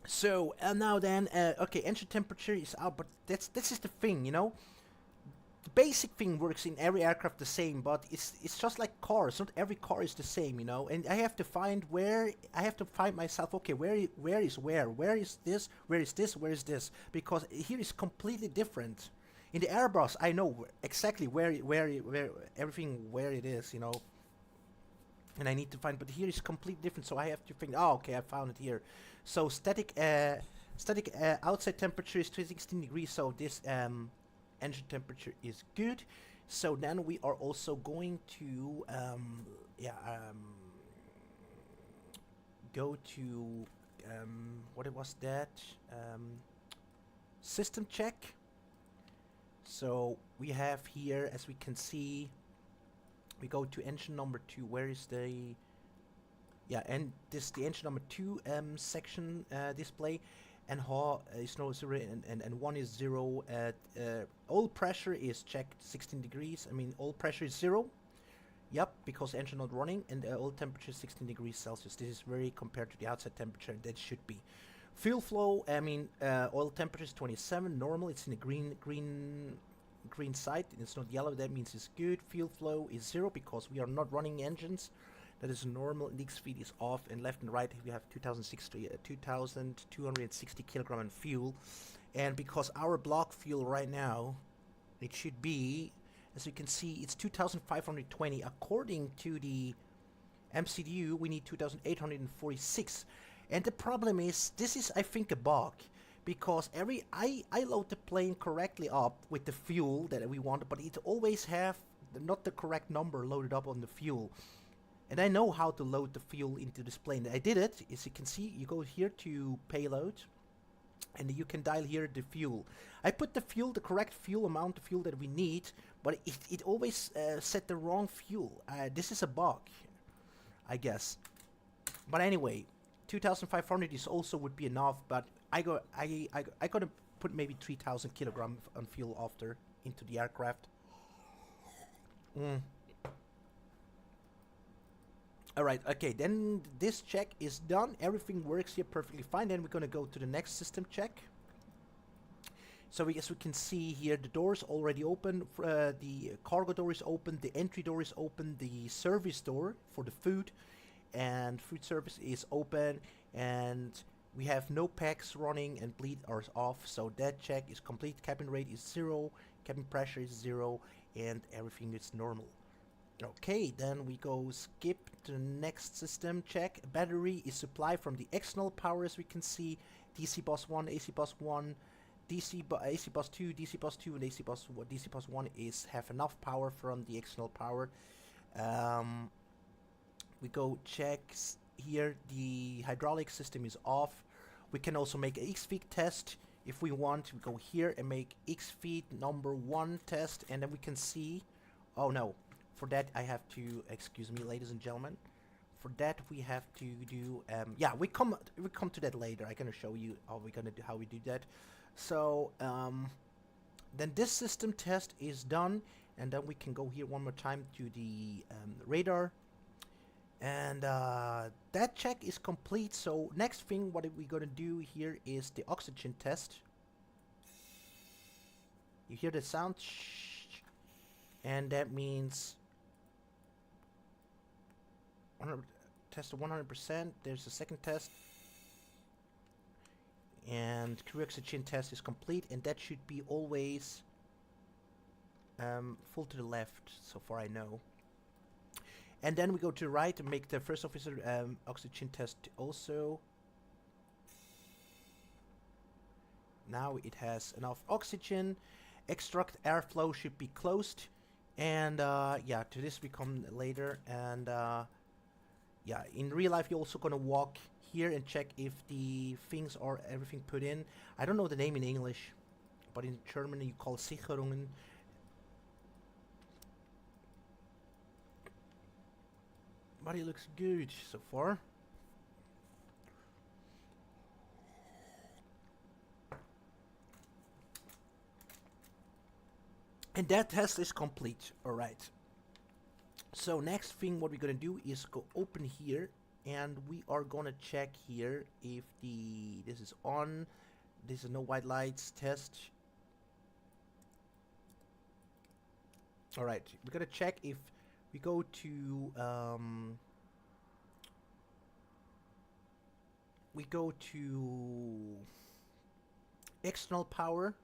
So now then, okay, engine temperature is out, but this is the thing, The basic thing works in every aircraft the same, but it's just like cars. Not every car is the same, And I have to find myself. Okay, where is where? Where is this? Where is this? Where is this? Because here is completely different. In the Airbus, I know exactly where everything where it is, And I need to find, but here is completely different. So I have to think. Oh, okay, I found it here. So static outside temperature is 16 degrees. So this engine temperature is good. So then we are also going to go to what was that, system check. So we have here, as we can see, we go to engine number 2. Where is the and this the engine number 2 section display, and is no 0 and 1 is 0. All pressure is checked 16 degrees. I mean, all pressure is 0. Yep, because engine not running, and all temperature is 16 degrees Celsius. This is very compared to the outside temperature. That should be. Fuel flow. I mean, oil temperature is 27 normal. It's in the green side. It's not yellow. That means it's good. Fuel flow is 0 because we are not running engines. That is normal. Leak speed is off, and left and right we have 2,260 kilogram in fuel, and because our block fuel right now, it should be, as you can see, it's 2,520. According to the MCDU, we need 2,846, and the problem is, this is, I think, a bug, because I load the plane correctly up with the fuel that we want, but it always have not the correct number loaded up on the fuel. And I know how to load the fuel into this plane. I did it. As you can see, you go here to payload, and you can dial here the fuel. I put the correct fuel amount of fuel that we need, but it always set the wrong fuel. This is a bug, I guess. But anyway, 2,500 is also would be enough. But I gotta put maybe 3,000 kilograms on fuel after into the aircraft. Alright, okay, then this check is done. Everything works here perfectly fine. Then we're going to go to the next system check. So as we can see here, the door's already open. The cargo door is open. The entry door is open. The service door for the food and food service is open. And we have no packs running, and bleed are off. So that check is complete. Cabin rate is 0. Cabin pressure is 0. And everything is normal. Okay, then we go skip to the next system check. Battery is supplied from the external power, as we can see. DC bus 1, AC bus 1, AC bus 2, DC bus 2, and DC bus 1 have enough power from the external power. We go check here. The hydraulic system is off. We can also make an X-feed test if we want. We go here and make X-feed number 1 test, and then we can see. Oh no. For that I have to, excuse me, ladies and gentlemen. For that we have to do, yeah, we come to that later. I'm gonna show you how we do that. So then this system test is done, and then we can go here one more time to the radar, and that check is complete. So next thing, what are we gonna do here is the oxygen test. You hear the sound, shh, and that means test 100%. There's a second test, and crew oxygen test is complete, and that should be always full to the left, so far I know. And then we go to the right and make the first officer oxygen test also. Now it has enough oxygen. Extract airflow should be closed, and yeah, to this we come later. And yeah, in real life you're also gonna walk here and check if the things are everything put in. I don't know the name in English, but in Germany you call Sicherungen. But it looks good so far. And that test is complete. Alright. So next thing what we're gonna do is go open here, and we are gonna check here if this is on. This is no white lights test. Alright, we're gonna check if we go to external power,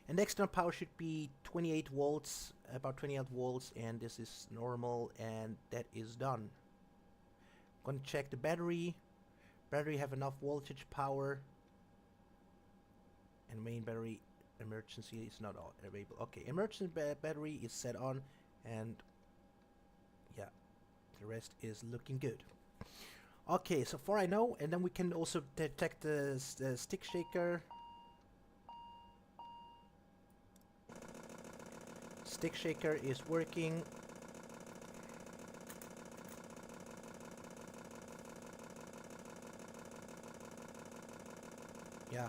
and the external power should be 28 volts, about 28 volts, and this is normal, and that is done. I'm gonna check the battery. Battery have enough voltage power, and main battery emergency is not available. Okay, emergency battery is set on, and yeah, the rest is looking good. Okay, so far I know, and then we can also detect the stick shaker. Stick shaker is working. Yeah.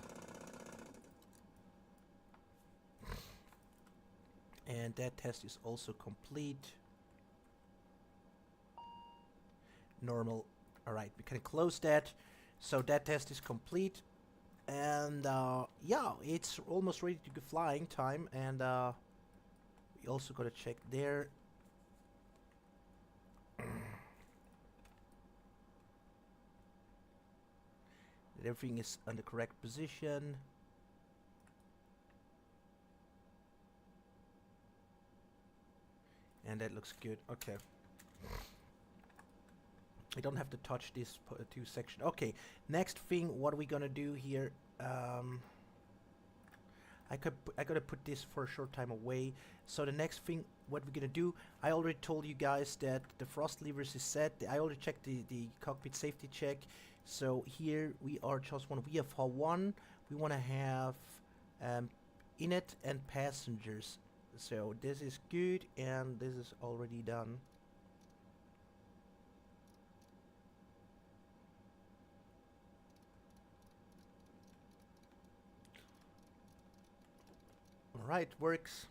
And that test is also complete. Normal. Alright, we can close that. So that test is complete. And yeah, it's almost ready to go flying time. And we also gotta check there. That everything is on the correct position. And that looks good. Okay. I don't have to touch this two section. Okay, next thing, what are we gonna do here? I gotta put this for a short time away. So the next thing, what we're gonna do, I already told you guys that the thrust levers is set. I already checked the cockpit safety check. So here we are just on VFR1. We wanna have init and passengers. So this is good, and this is already done. Alright, works.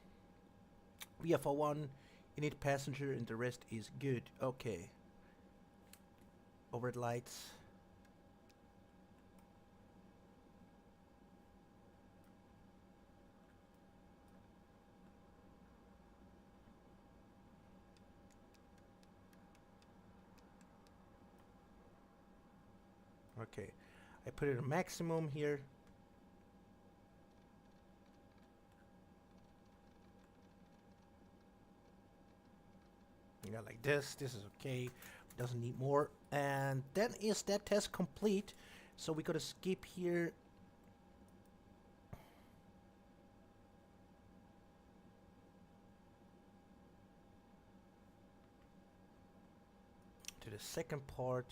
VFR1, init passenger, and the rest is good. Okay. Overhead lights. Okay, I put it at maximum here. Yeah, like this. This is okay. Doesn't need more. And then is that test complete. So we gotta skip here. To the second part.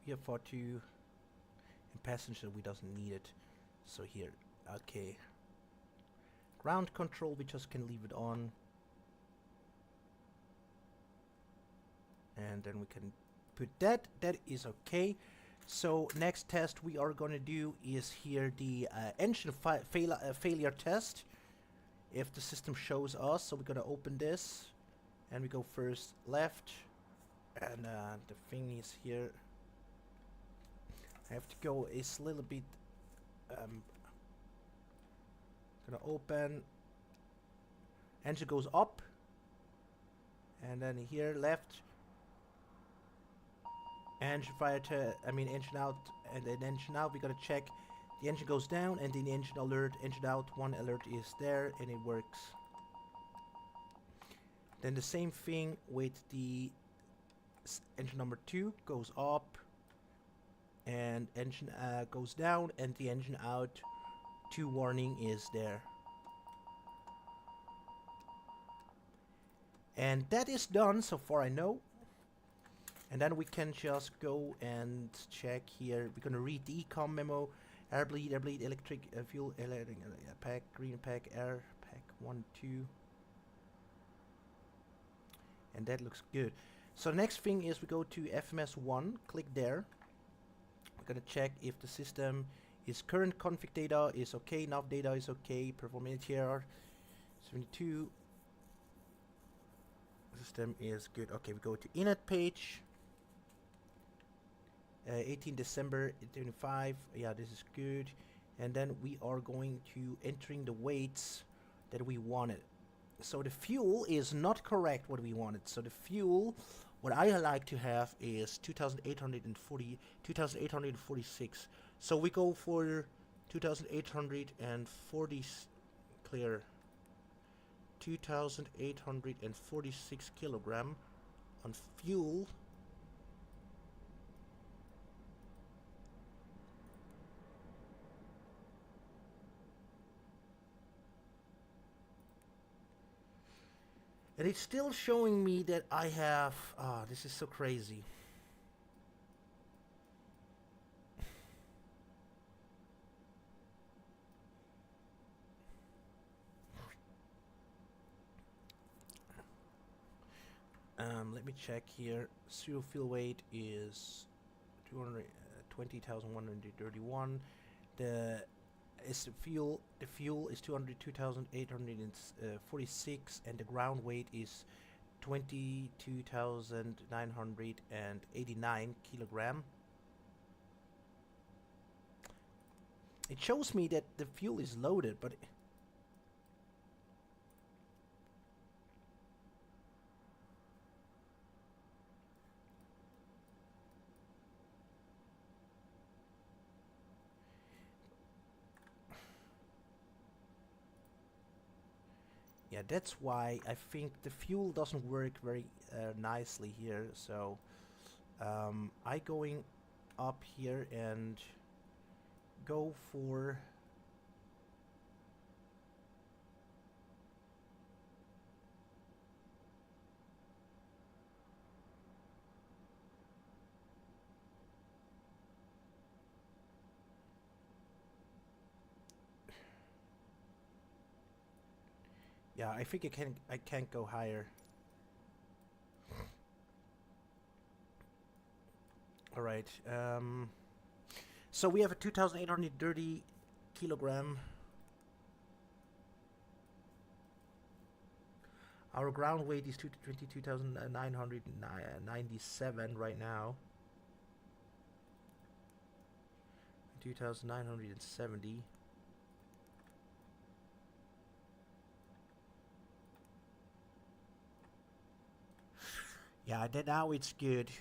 VFR2 and passenger, we doesn't need it. So here, okay. Ground control, we just can leave it on. And then we can put that. That is okay. So next test we are gonna do is here the engine failure test. If the system shows us, so we're gonna open this, and we go first left, and the thing is here. I have to go a little bit. Gonna open. Engine goes up, and then here left. Engine fire to, engine out, and then engine out. We gotta check. The engine goes down, and then the engine alert, engine out. One alert is there, and it works. Then the same thing with the engine number 2 goes up, and engine goes down, and the engine out. 2 warning is there. And that is done so far I know. And then we can just go and check here. We're gonna read the ecom memo, Air bleed, electric fuel, pack, green pack, air pack 1, 2. And that looks good. So the next thing is we go to FMS 1, click there. We're gonna check if the system is current config data is okay, nav data is okay, performance here 72. System is good. Okay, we go to init page. 18 December 25. Yeah, this is good. And then we are going to entering the weights that we wanted. So the fuel is not correct what we wanted. So the fuel, what I like to have is 2,846. So we go for 2,840 clear. 2,846 kilogram on fuel. And it's still showing me that I have, this is so crazy. Let me check here. Zero fuel weight is 20,131. The fuel is 202,846, and the ground weight is 22,989 kilogram. It shows me that the fuel is loaded, but yeah, that's why I think the fuel doesn't work very nicely here. So I going up here and go for yeah, I think I can't go higher. All right. So we have a 2,830 kilogram. Our ground weight is 22,997 right now. 2,970. Yeah, then now it's good.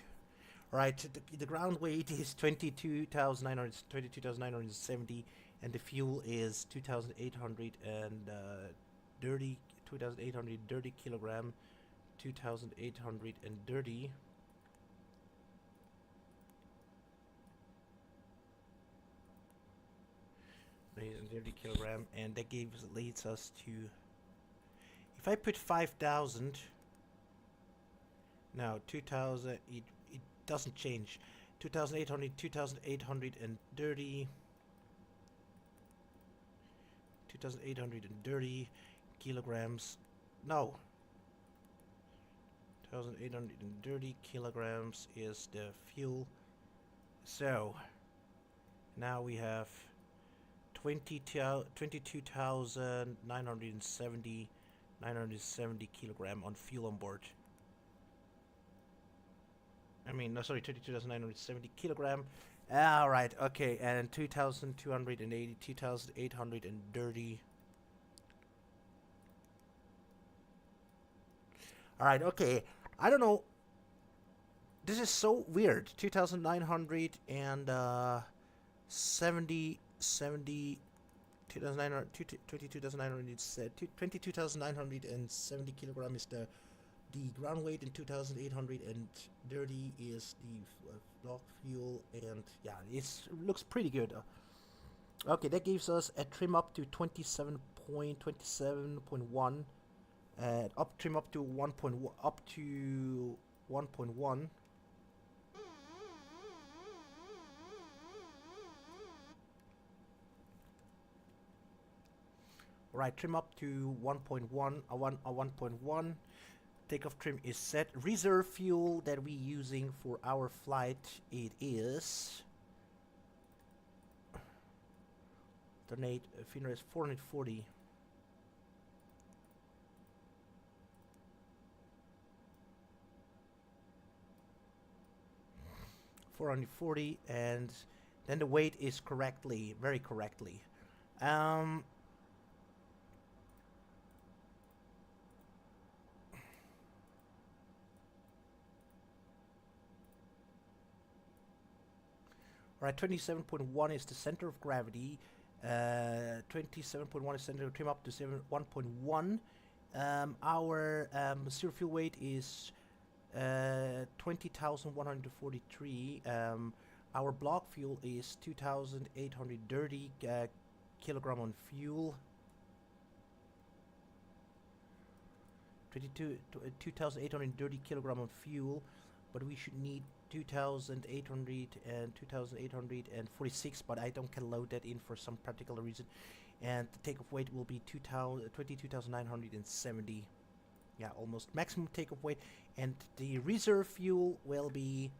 Right, the ground weight is 22,970, and the fuel is 2,830 kilogram, 2,830. Kilogram, and that leads us to. If I put 5,000. Now 2,000. It doesn't change. 2,800, 2,830. 2,830 kilograms. No. 2,830 kilograms is the fuel. So now we have 22,970 kilogram on fuel on board. I mean, no, sorry, 22,970 kilogram. All right, okay, and 2,280, 2,830. All right, okay. I don't know. This is so weird. 2,970, 22,970 kilogram is the ground weight, and 2,830 is the block fuel, and yeah, it looks pretty good. Okay, that gives us a trim up to 27.1, trim up to 1.1, up to 1.1. Right, trim up to 1.1, 1.1. Takeoff trim is set. Reserve fuel that we're using for our flight, it is... Donate, Finra is 440. $440, and then the weight is correctly, very correctly. Alright, 27.1 is the center of gravity. 27.1 is center of trim up to 1.1. Our zero fuel weight is 20,143. Our block fuel is 2,830 kilogram on fuel. 2,830 kilogram on fuel, but we should need 2,800 and 2,846, but I don't can load that in for some particular reason. And the takeoff weight will be 22,970. Yeah, almost maximum takeoff weight. And the reserve fuel will be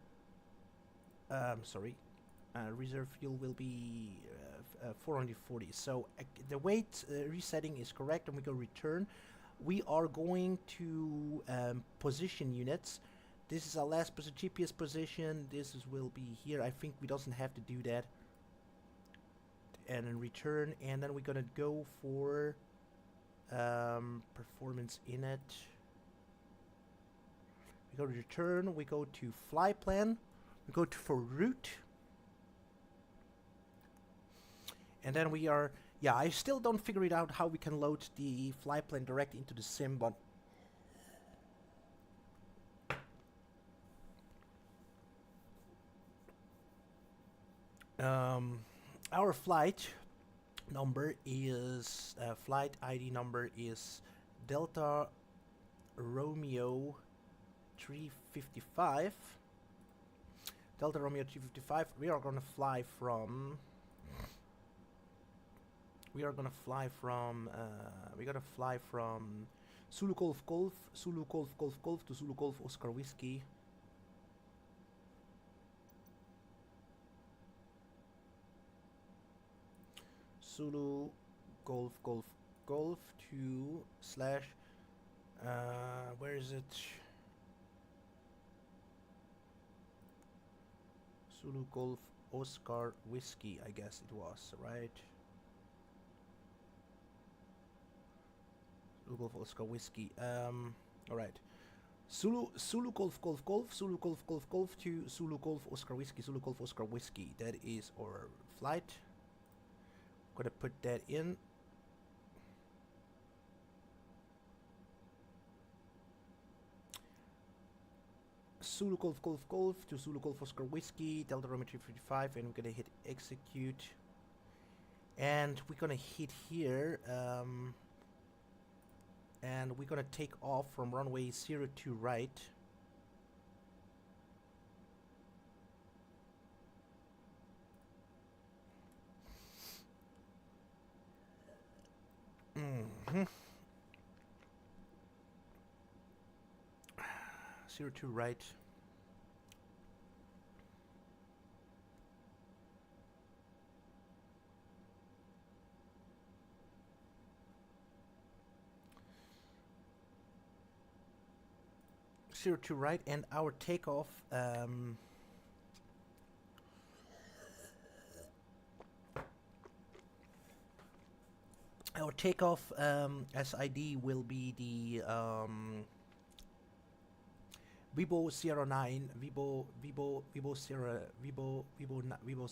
reserve fuel will be 440. So the weight resetting is correct, and we go return. We are going to position units. This is our last GPS position. This will be here. I think we doesn't have to do that. And then return, and then we're gonna go for performance in it. We go to return. We go to fly plan. We go to for route, and then we are. Yeah, I still don't figure it out how we can load the fly plan direct into the sim, but our flight number is flight ID number is Delta Romeo 355. Delta Romeo 355. We are gonna fly from. We're gonna fly from Zulu Golf Golf, Zulu Golf Golf Golf to Zulu Golf Oscar Whiskey. Zulu Golf Golf Golf to slash where is it? Zulu Golf Oscar Whiskey, I guess it was, right? Zulu Golf Oscar Whiskey. Alright. Zulu Golf Golf Golf, Zulu Golf Golf Golf to Zulu Golf Oscar Whiskey, Zulu Golf Oscar Whiskey. That is our flight. Gonna put that in. Zulu Golf Golf Golf to Zulu Golf Oscar Whiskey, Delta Romeo 355, and we're gonna hit execute. And we're gonna hit here, and we're gonna take off from runway 02 right. Mm-hmm. 02 right. To right, and our takeoff SID will be the Vibo Sierra 9, Vibo's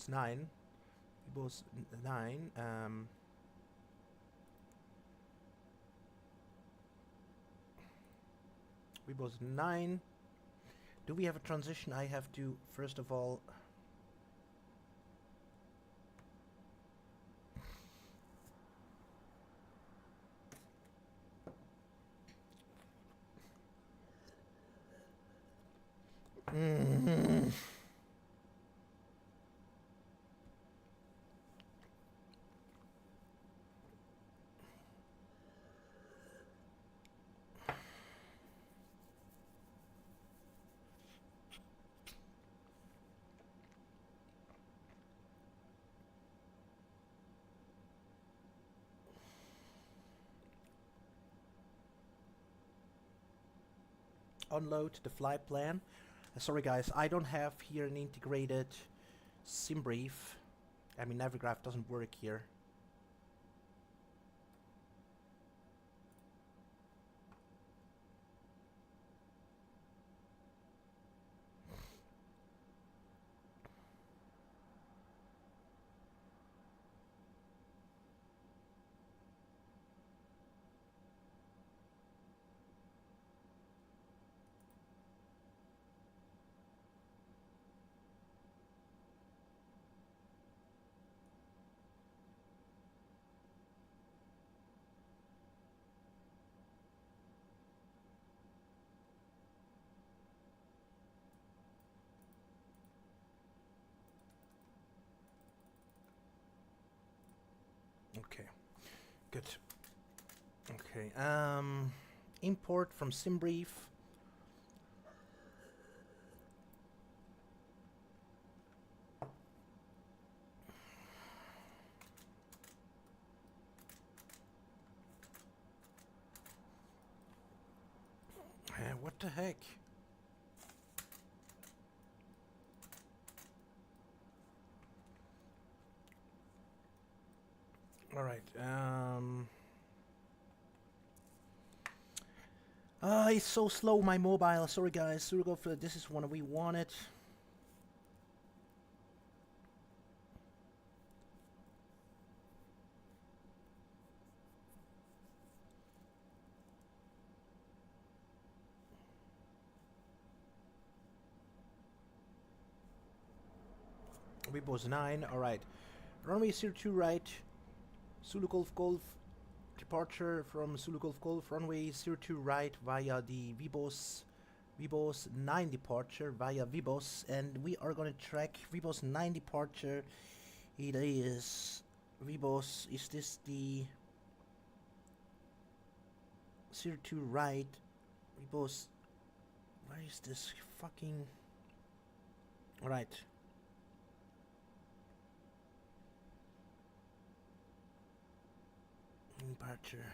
9, Vibo's 9. Vibo's 9. Do we have a transition? I have to, first of all... unload the flight plan. Sorry guys, I don't have here an integrated sim brief. I mean, Navigraph doesn't work here. Okay, good. Okay, import from SimBrief. What the heck? All right. It's so slow, my mobile. Sorry, guys. This is one we wanted. Webos 9. All right. Runway 02 right. Zulu Golf Golf. Departure from Zulu Golf Golf. Runway 02 right via the Vibos 9 departure via Vibos, and we are going to track Vibos 9 departure. It is Vibos. Is this the 02 right? Vibos. Where is this fucking? All right. Departure.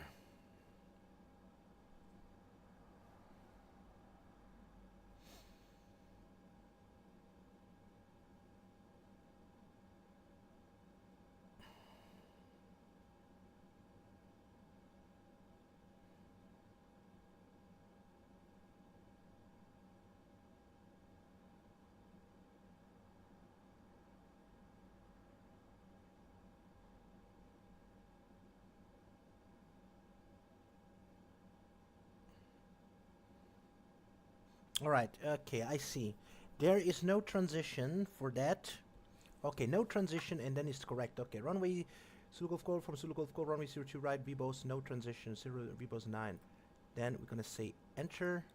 Alright, okay, I see. There is no transition for that. Okay, no transition, and then it's correct. Okay, runway Zulu Golf Golf from Zulu Golf Golf, runway 02 right, Vibos, no transition, Vibos 9. Then we're gonna say enter.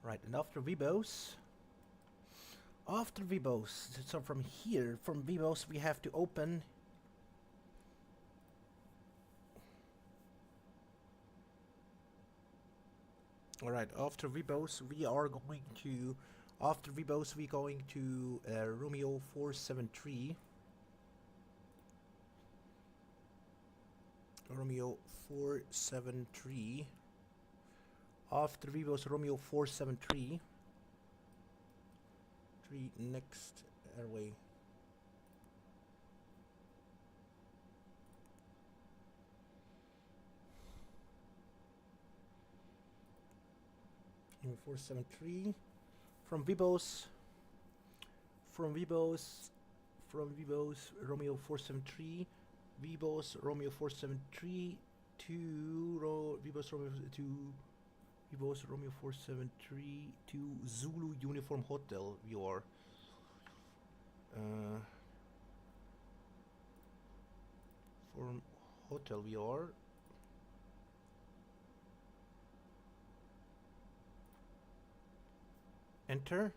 Right, and after Vibos, so from here, from Vibos, we have to open. Alright, after Vibos, we're going to Romeo 473. Romeo 473. After Vibos, Romeo 473. Next airway. Romeo 473. From Vibos, Romeo 473. Vibos, Romeo 473 to Vibos, Romeo 473 to Zulu Uniform Hotel. We are from hotel. We are enter,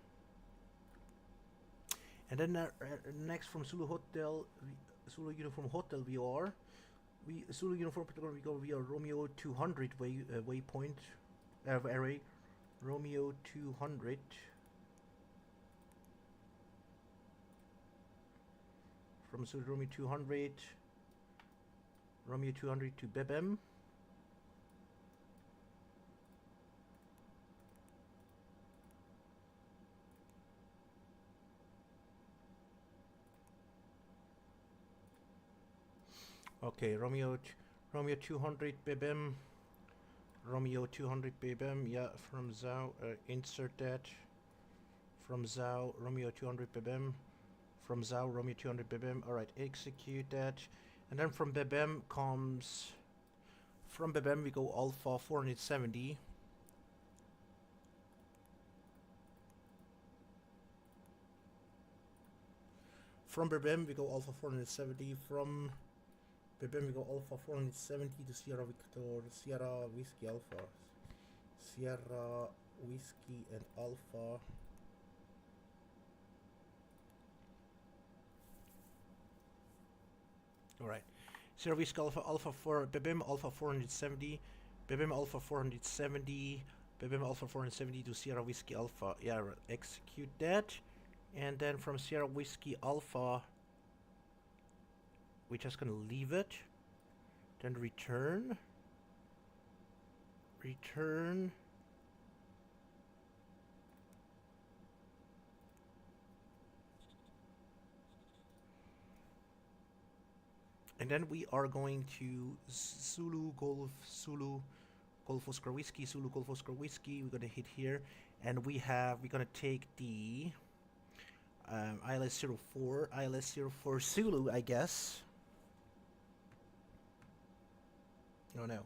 and then next from Zulu Hotel, Zulu Uniform Hotel. Zulu Uniform Hotel. We are Romeo 200 waypoint. Array Romeo 200 from Romeo 200 Romeo 200 to Bebem. Okay, Romeo 200 Bebem. Romeo 200 Bebem, yeah, from Zhao, insert that. From Zhao, Romeo 200 Bebem. From Zhao, Romeo 200 Bebem. Alright, execute that. And then from Bebem comes... From Bebem we go Alpha 470. From Bebem we go Alpha 470. From Bebem we go Alpha 470 to Sierra Victor, Sierra Whiskey Alpha. Sierra Whiskey and Alpha. Alright. Sierra Whiskey Alpha for Bebem Alpha 470. Bebem Alpha 470. Bebem Alpha 470 to Sierra Whiskey Alpha. Yeah, execute that. And then from Sierra Whiskey Alpha, we're just gonna leave it. Then return. Return. And then we are going to Zulu Golf Oscar Whiskey, Zulu Golf Oscar Whiskey. We're gonna hit here, and we're gonna take the ILS 04, ILS 04 Zulu, I guess. Oh no.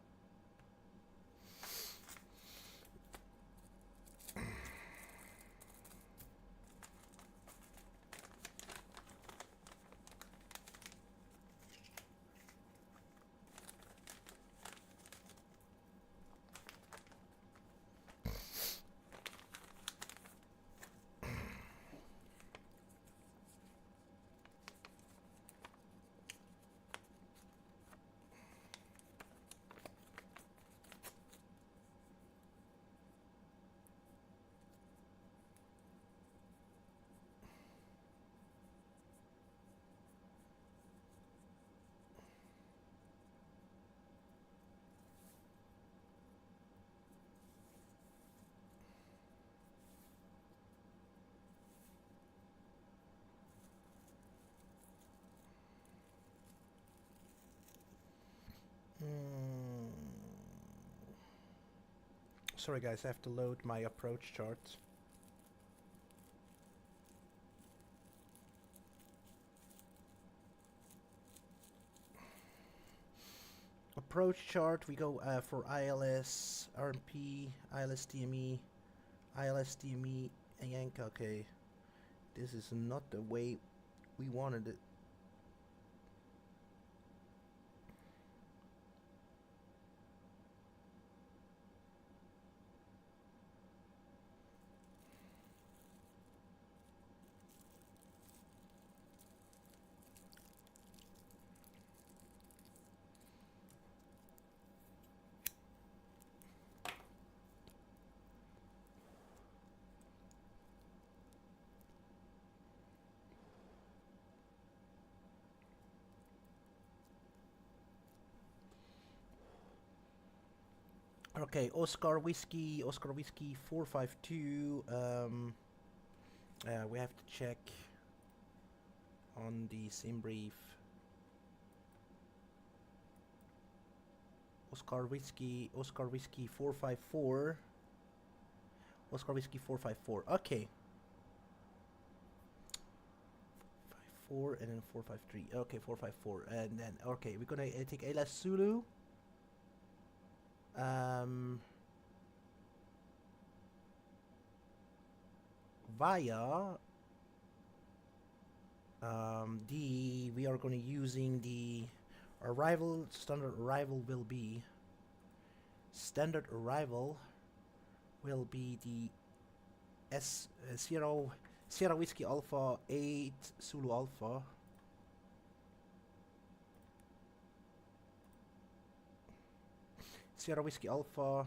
Sorry guys, I have to load my approach charts. Approach chart, we go for ILS, RMP, ILS DME, ILS DME, and Yank. Okay, this is not the way we wanted it. Okay, Oscar Whiskey 452. We have to check on the sim brief. Oscar Whiskey 454. Oscar Whiskey 454. Okay. 4 and then 453. Okay, 454. And then okay, we're gonna take ALS Zulu. Via we are going to using the arrival. Standard arrival will be the Sierra Whiskey Alpha 8 Zulu Alpha. Sierra Whiskey Alpha.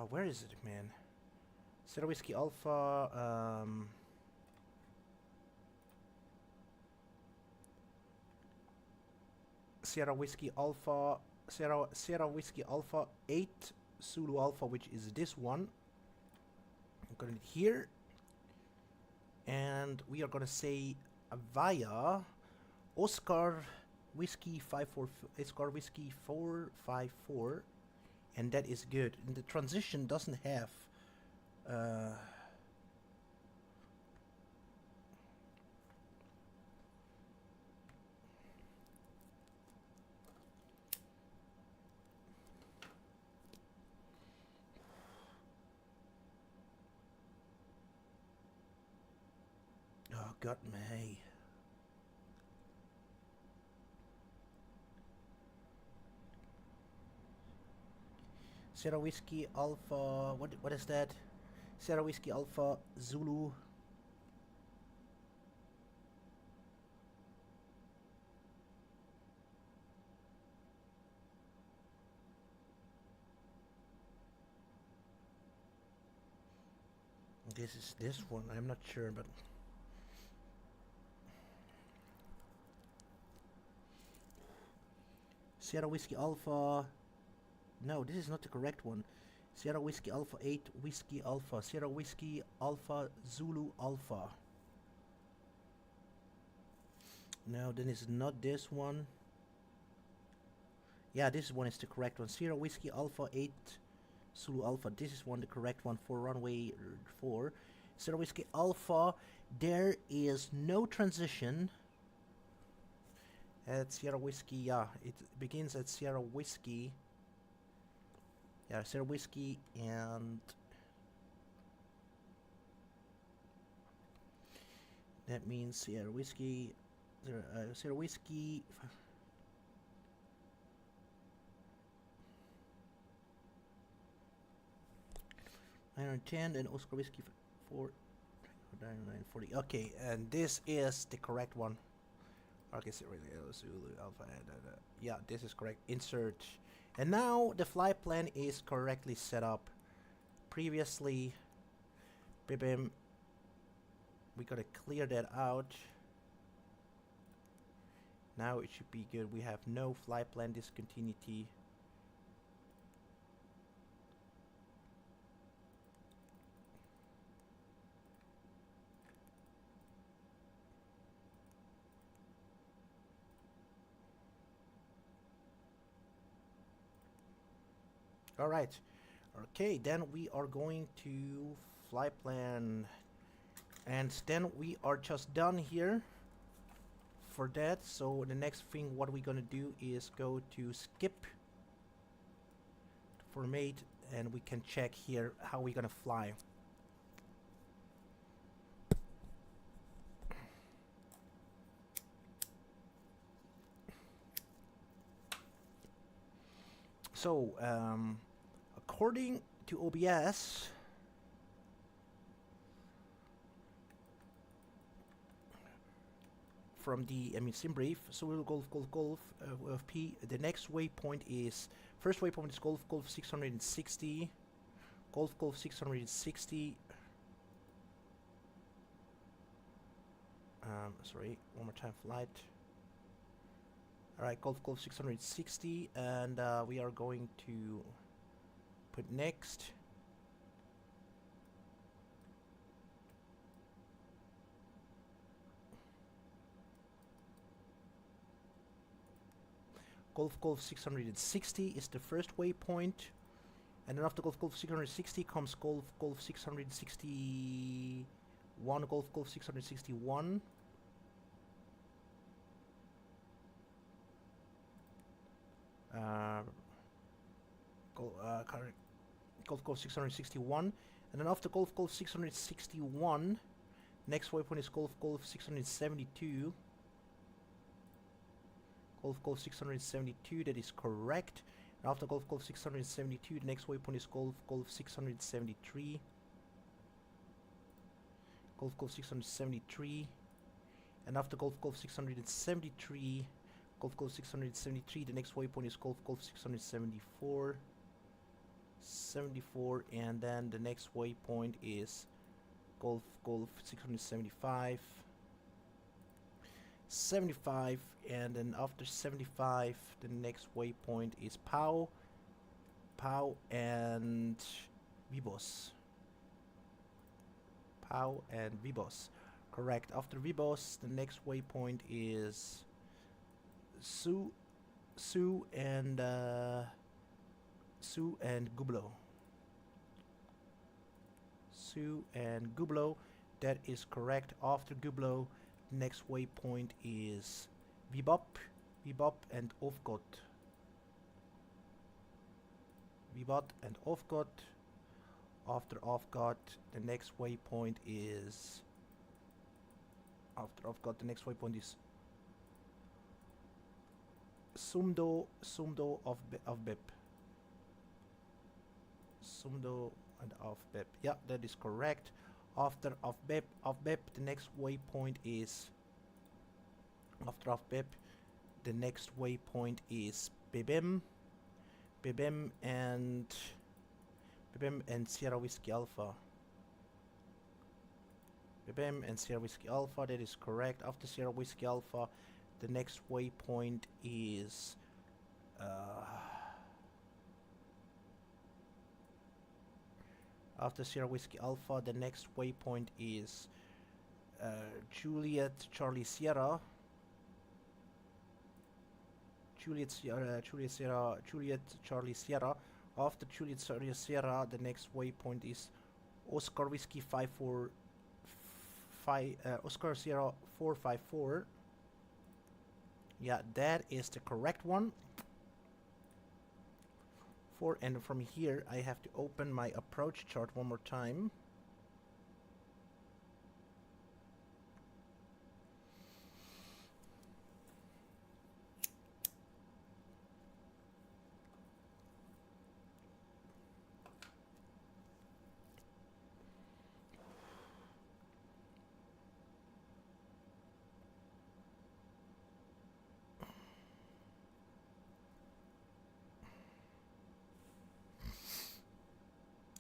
Where is it, man? Sierra Whiskey Alpha. Sierra Whiskey Alpha, Sierra Whiskey Alpha 8 Zulu Alpha, which is this one. I'm gonna here, and we are gonna say via Oscar Whiskey 454, and that is good. And the transition doesn't have oh god me. Sierra Whiskey Alpha, what is that? Sierra Whiskey Alpha Zulu. This is this one, I'm not sure, but Sierra Whiskey Alpha. No, this is not the correct one. Sierra Whiskey Alpha 8 Whiskey Alpha. Sierra Whiskey Alpha Zulu Alpha. No, then it's not this one. Yeah, this one is the correct one. Sierra Whiskey Alpha 8 Zulu Alpha. This is one the correct one for runway 4. Sierra Whiskey Alpha. There is no transition. At Sierra Whiskey, yeah, it begins at Sierra Whiskey. Yeah, Sierra Whiskey and that means Sierra Whiskey, Sierra Whiskey. 910 and Oscar Whiskey 940. Okay, and this is the correct one. Okay, so Zulu Alpha. Yeah, this is correct. Insert. And now the flight plan is correctly set up. Previously, bim, we gotta clear that out. Now it should be good. We have no flight plan discontinuity. Alright, okay, then we are going to flight plan, and then we are just done here for that. So the next thing what we're gonna do is go to skip formate, and we can check here how we're gonna fly. So according to OBS, from the sim brief, so we'll golf of P. The next waypoint is, first waypoint is golf 660, golf 660. Sorry, one more time, flight. Alright, golf 660, and we are going to put next. Golf 660 is the first waypoint, and then after golf 660 comes golf 661, golf 661. Golf 661, and then after golf 661, next waypoint is golf 672. Golf 672, that is correct. And after golf 672, the next waypoint is golf 673. Golf 673, and after golf 673. Golf 673, the next waypoint is golf 674, 74, and then the next waypoint is golf 675, 75, and then after 75 the next waypoint is Pau and Vibos. Pau and Vibos. Correct. After Vibos the next waypoint is Su and Gublo. Su and Gublo. That is correct. After Gublo, the next waypoint is Vibop and Ofgot. Vibot and Ofgot. After Ofgot, the next waypoint is Sumdo of Bip. Sumdo and of Bip. Yeah, that is correct. After of Bip, the next waypoint is Bibim. Bibim and Sierra Whiskey Alpha. Bibim and Sierra Whiskey Alpha, that is correct. After Sierra Whiskey Alpha, the next waypoint is after Sierra Whiskey Alpha, the next waypoint is Juliet Charlie Sierra. Juliet Charlie Sierra. After Juliet Charlie Sierra, the next waypoint is Oscar Whiskey 545. Oscar Sierra 454. Yeah, that is the correct one. And from here I have to open my approach chart one more time.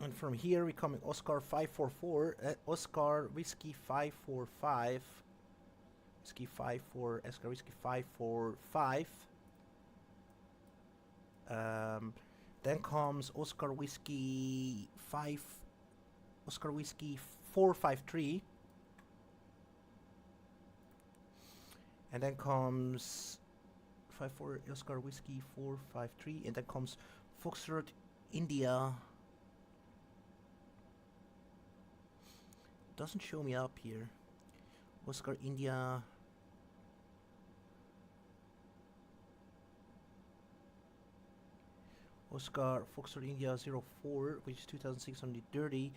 And from here we come in Oscar 544, Oscar Whiskey 545, Oscar Whiskey 545. Then comes Oscar Whiskey 453. And then comes 54 Oscar Whiskey 453, and then comes Foxtrot India. Doesn't show me up here. Oscar India. Oscar Foxtrot India 04, which is 2630,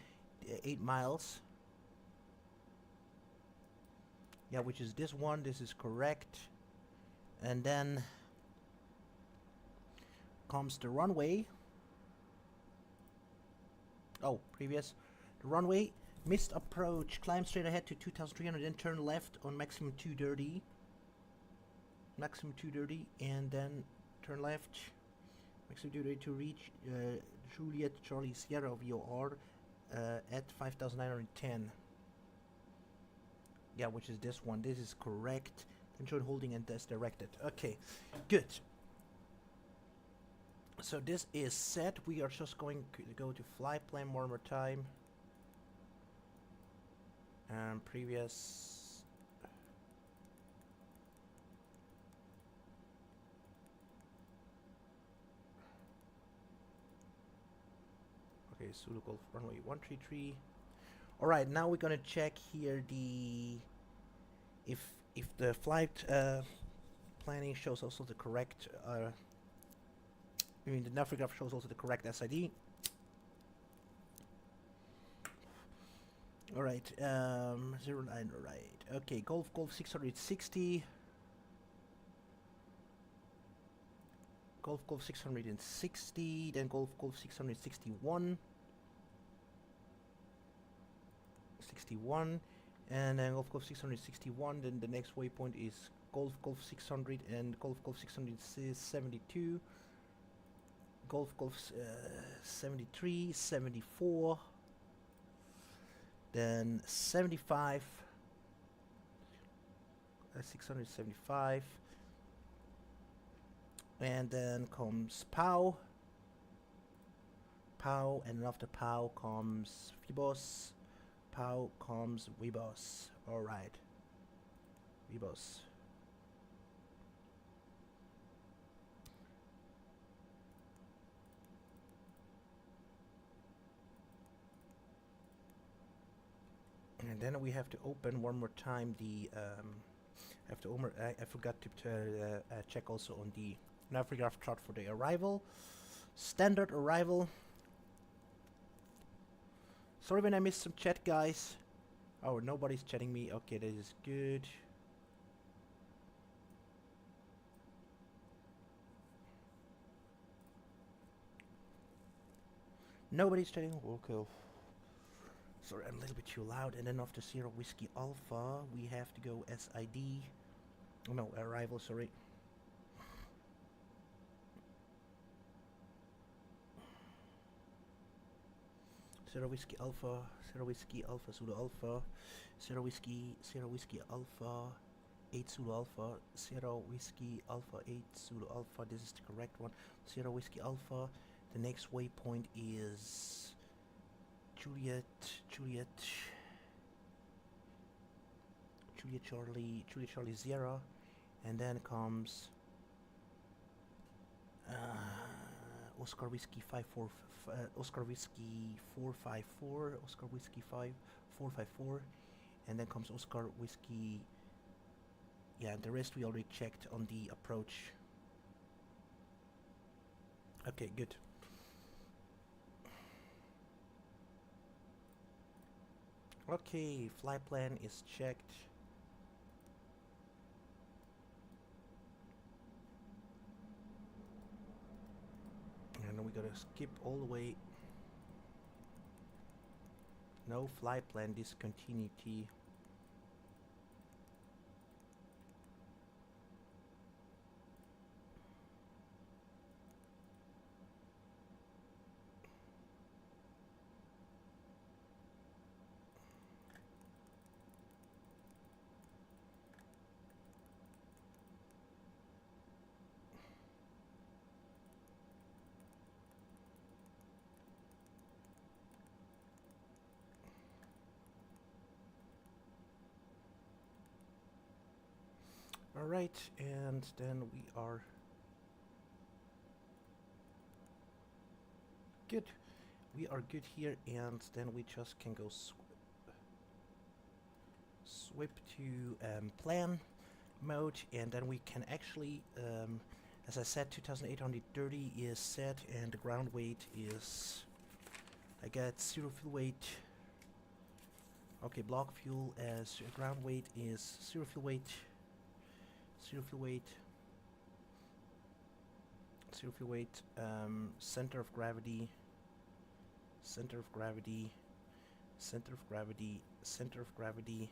8 miles. Yeah, which is this one. This is correct. And then comes the runway. Oh, previous. The runway. Missed approach, climb straight ahead to 2300, then turn left on maximum 230. Maximum 230, and then turn left. Maximum 230 to reach Juliet Charlie Sierra VOR at 5910. Yeah, which is this one. This is correct. Control holding and that's directed. Okay, good. So this is set. We are just going to go to flight plan one more time. Previous. Okay, Zulu Golf runway 133. All right, now we're gonna check here the if the flight planning shows also the correct. I mean the Navigraph shows also the correct SID. Alright, 09, alright. Okay, Golf 660. Golf 660, then Golf 661. 61, and then Golf 661, then the next waypoint is Golf 600 and Golf 672. Golf 73, 74. Then 75, 675. And then comes POW. POW, and after POW comes VBOS. POW comes VBOS. Alright. VBOS. And then we have to open one more time the I forgot to check also on the Navigraph chart for the arrival. Standard arrival. Sorry when I missed some chat, guys. Oh, nobody's chatting me. Okay, this is good. Nobody's chatting. Okay. Sorry, I'm a little bit too loud. And then after Sierra Whiskey Alpha, we have to go SID. Oh, no, arrival, sorry. Sierra Whiskey Alpha, Sierra Whiskey Alpha, Zulu Alpha, Sierra Whiskey Alpha, 8 Zulu Alpha, Sierra Whiskey Alpha, 8 Zulu Alpha, this is the correct one. Sierra Whiskey Alpha, the next waypoint is Juliet Charlie Sierra, and then comes Oscar Whiskey 54, Oscar Whiskey 454, Oscar Whiskey 454, and then comes Oscar Whiskey. Yeah, the rest we already checked on the approach. Okay, good. Okay, flight plan is checked. And we gotta skip all the way. No flight plan discontinuity. Alright, and then we are good. We are good here, and then we just can go swip to plan mode, and then we can actually, as I said, 2830 is set, and the ground weight is, I got 0 fuel weight. Okay, block fuel as ground weight is 0 fuel weight. 0 fuel weight, 0 fuel weight, center of gravity, center of gravity, center of gravity, center of gravity,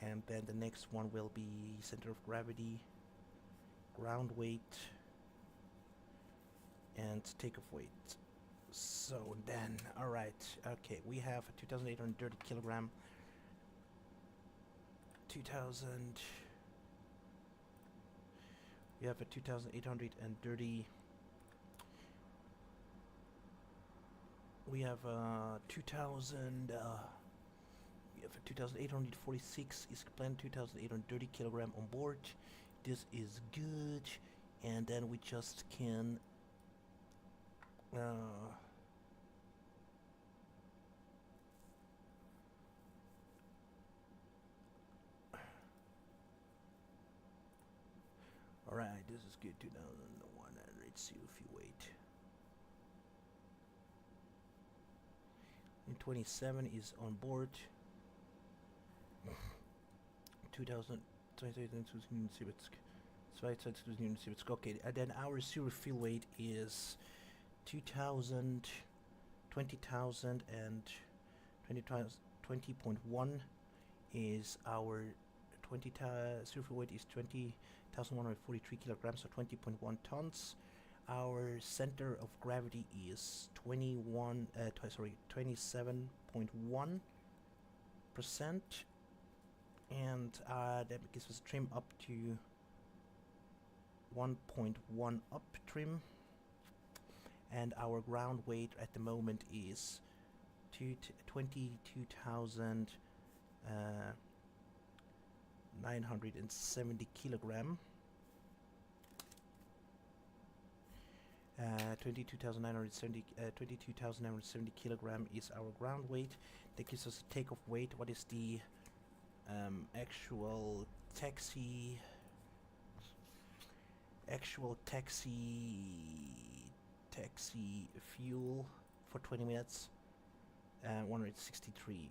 and then the next one will be center of gravity, ground weight, and takeoff weight. So then, alright, okay, we have a 2830 kilogram, 2000. We have a 2830. We have a 2000. We have a 2846 is planned 2830 kilogram on board. This is good, and then we just can. Alright, this is good. 2100 fuel weight. And 27 is on board. 2000. Okay, and then our zero fuel weight is 2000, 20,000, and 20.1 is our zero fuel weight is 20,143 kilograms, so 20.1 tons. Our center of gravity is 27.1%, and that gives us trim up to 1.1 up trim, and our ground weight at the moment is 22,970 kilogram. 22,970 kilogram is our ground weight. That gives us a takeoff weight. What is the actual taxi fuel for 20 minutes? 163.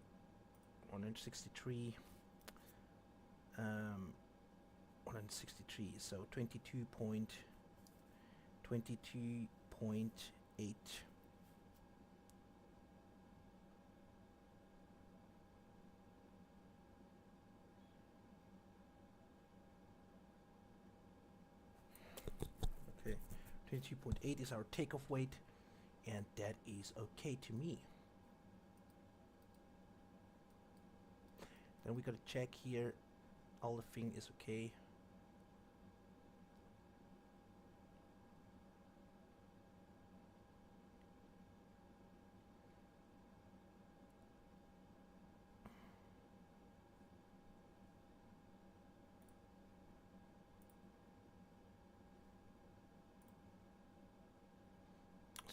163. 163. So 22.8. Okay, 22.8 is our takeoff weight, and that is okay to me. Then we gotta check here, all the thing is okay.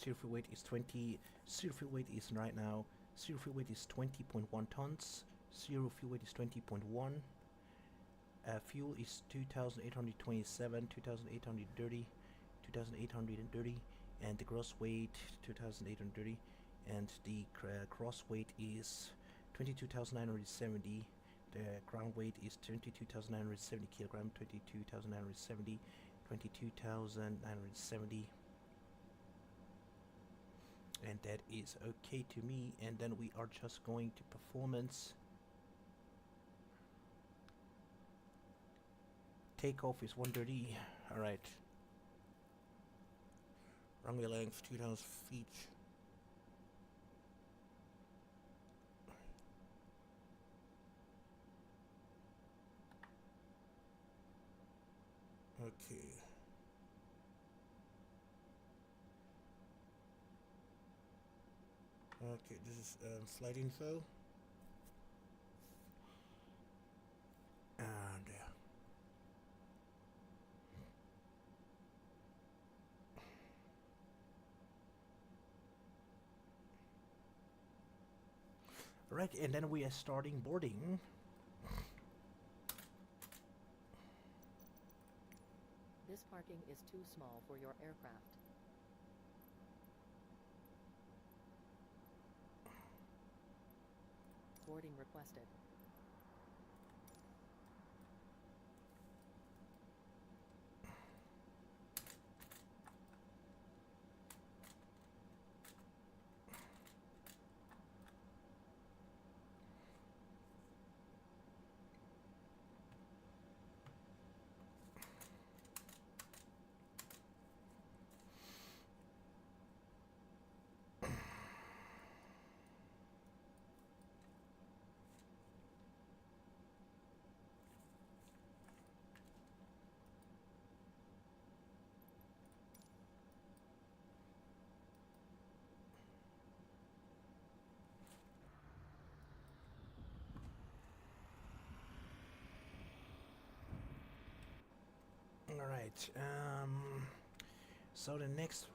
Zero fuel weight is 20. Zero fuel weight is right now. Zero fuel weight is 20.1 tons. Zero fuel weight is 20.1. Fuel is 2,827, 2,830, 2,830, and the gross weight 2,830, and the cross weight is 22,970. The ground weight is 22,970 kilogram. 22,970, 22,970. And that is okay to me. And then we are just going to performance. Takeoff is 130. Alright. Runway length 2,000 feet. Okay. Okay, this is flight info. And right, and then we are starting boarding.
This parking is too small for your aircraft. Boarding requested.
All right. So the next.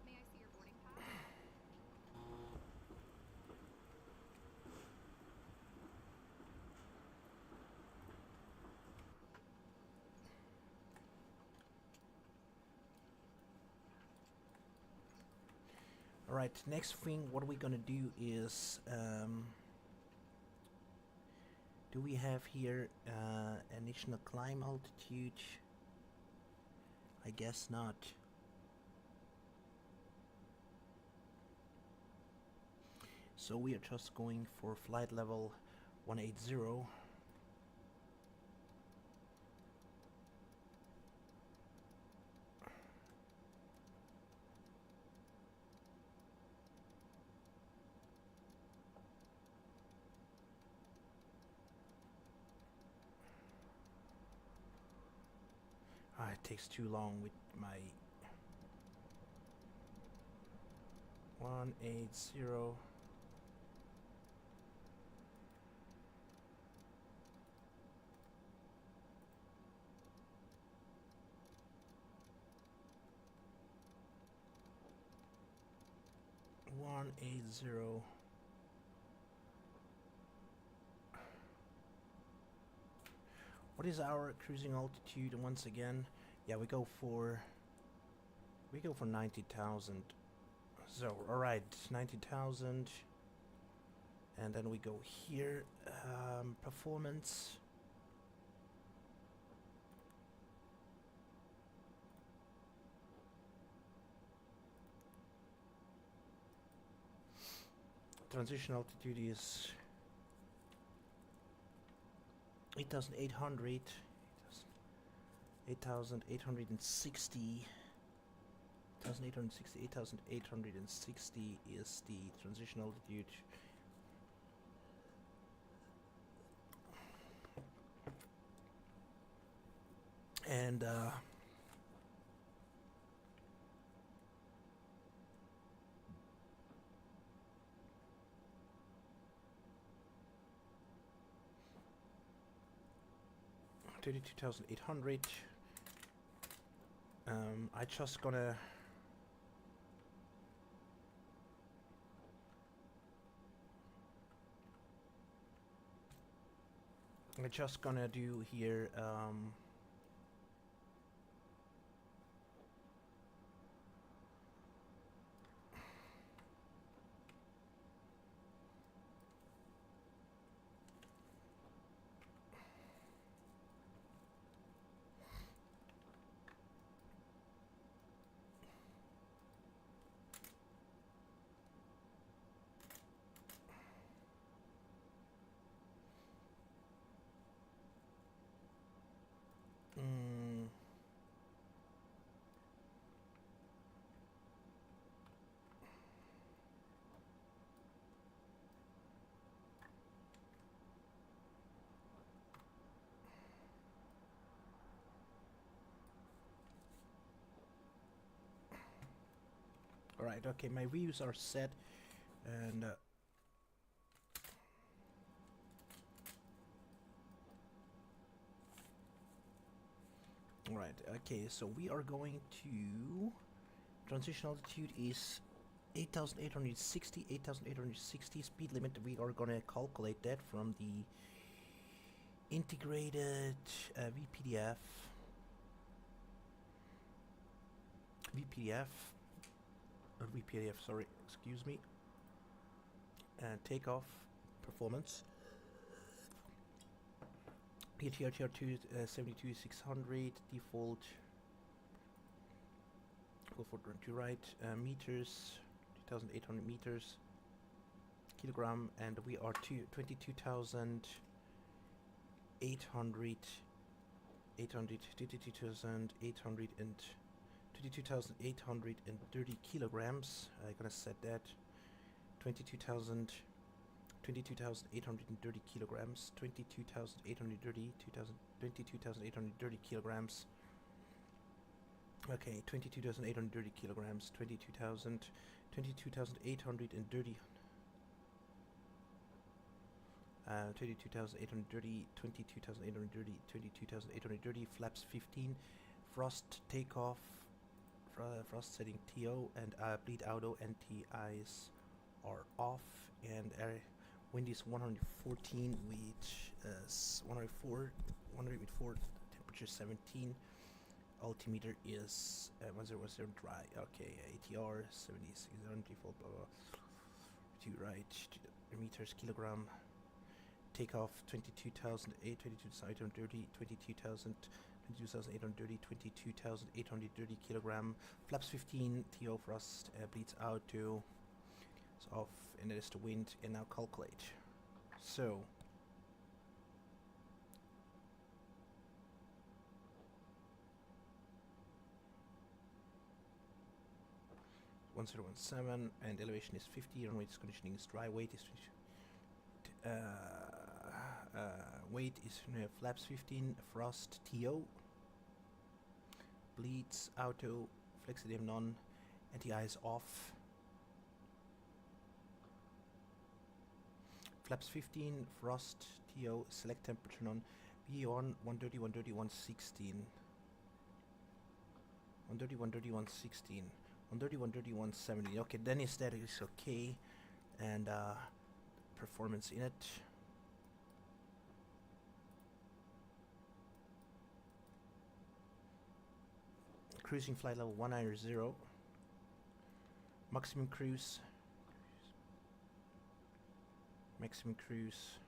May I see your boarding pass?
All right. Next thing, what we're gonna do is, do we have here initial climb altitude? I guess not. So we are just going for flight level 180. takes too long with my 180. What is our cruising altitude once again? Yeah, we go for 90,000. So alright, 90,000, and then we go here, performance. Transition altitude is 8,800, 8,860. 8,860 is the transition altitude. And 32,800. I just gonna do here alright, okay, my views are set, and alright, okay, so we are going to transition altitude is 8,860, 8,860 speed limit. We are gonna calculate that from the integrated VPDF sorry, excuse me, and takeoff performance. PTR 72,600 default. Go for to right, meters, 2,800 meters, kilogram, and we are 22,800 22,830 kilograms. I'm gonna set that 22,830 kilograms, 22,830 kilograms. Okay, 22,830 kilograms, 22,830, 22,830, 22,830, 22,830, flaps 15, frost takeoff, frost setting TO, and bleed auto and TIs are off, and wind is 114, which is 104, temperature 17. Altimeter is 1010 dry. Okay, ATR 76 default, blah blah. To right, meters, kilogram. Takeoff 22,830, 22,830, 22,830 kilogram. Flaps 15, TO frost, bleeds out to. It's off, and that is the wind. And now calculate. So. 1017, and elevation is 50, runway conditioning is dry, weight is flaps 15, frost TO, bleeds, auto, flexitive none, anti-eyes off. Flaps 15, frost, TO, select temperature none, VA on 130, 130, 116. 130, 130, 116. 130, 130, 170. Okay, then aesthetic is okay. And performance in it. Cruising flight level 190. Maximum cruise. Maximum cruise.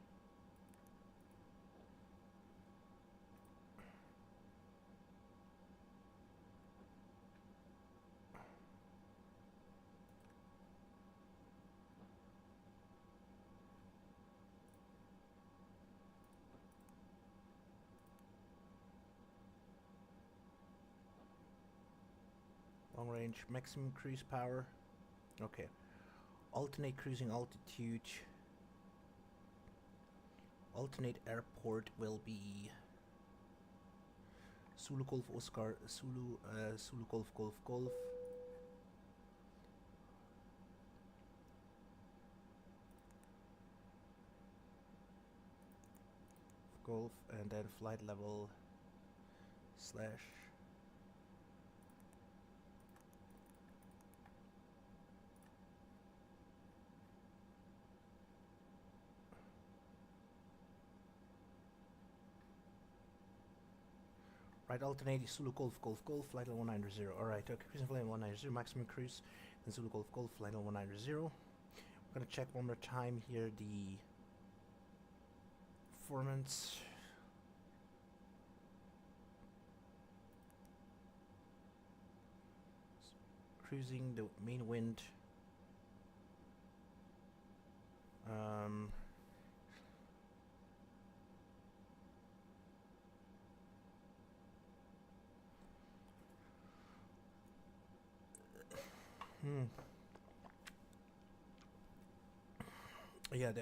Long range, maximum cruise power. Okay. Alternate cruising altitude. Alternate airport will be Zulu Golf Oscar, Zulu Golf Golf Golf. Golf, and then flight level slash right, alternate Zulu Golf Golf Golf, flight level 190. Alright, okay, cruising flight level 190, maximum cruise, then Zulu Golf Golf, flight level 190. We're gonna check one more time here the performance. Cruising the main wind. Yeah,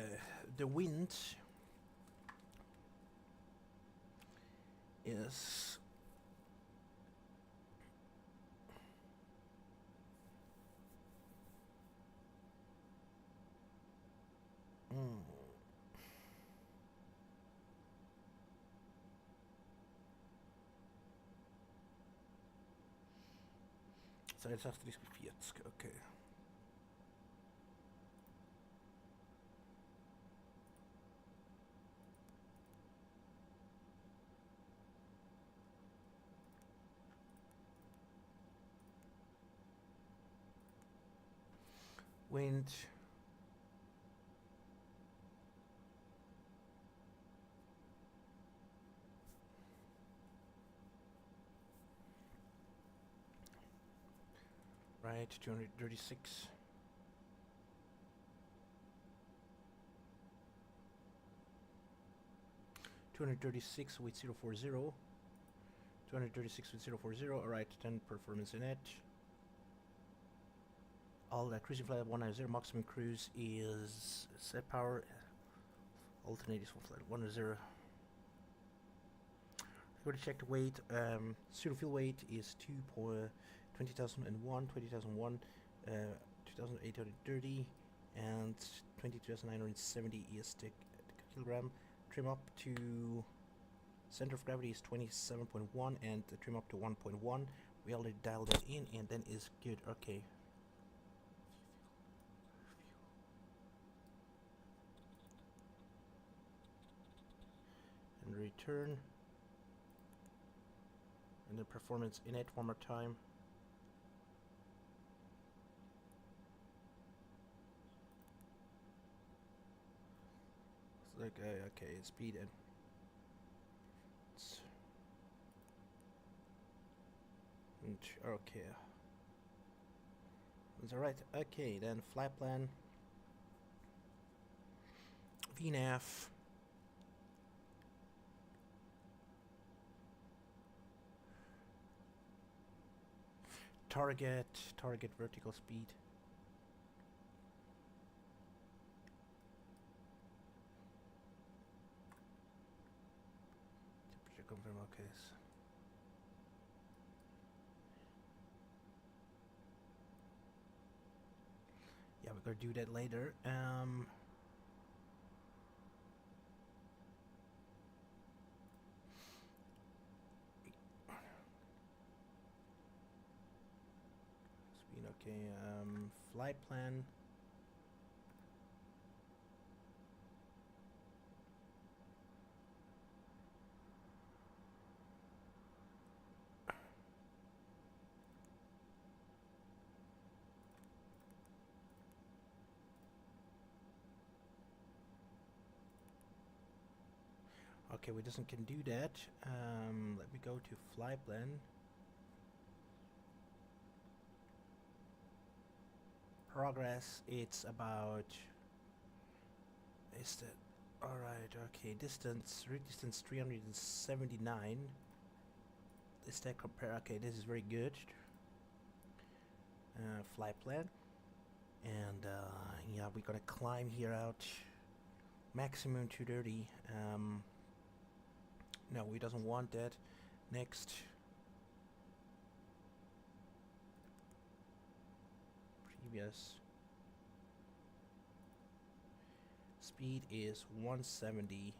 the wind is Seilschaftlich geviert, okay. Wind. Right, 236. 236 with 040. 236 with 040. Alright, 10 performance in it. All cruising flight 190, maximum cruise is set power. Alternate is flight 190. We're going to check the weight. Zero fuel weight is 20,001, 20,001, 2,830, and 22,970 is the kilogram. Trim up to center of gravity is 27.1, and the trim up to 1.1. We already dialed it in, and then is good. Okay. And return. And the performance in it one more time. It's like okay, speed and okay. It's alright. Okay, then flight plan. VNAV. Target vertical speed. Temperature confirm, okay. gonna do that later. Speed, okay. Flight plan. Okay, we doesn't can do that. Let me go to flight plan. Progress, it's about... Is that... Alright, okay, distance, route distance 379. Is that compare? Okay, this is very good. Flight plan. And yeah, we're gonna climb here out. Maximum 230. No, we doesn't want that. Next. Previous. Speed is 170.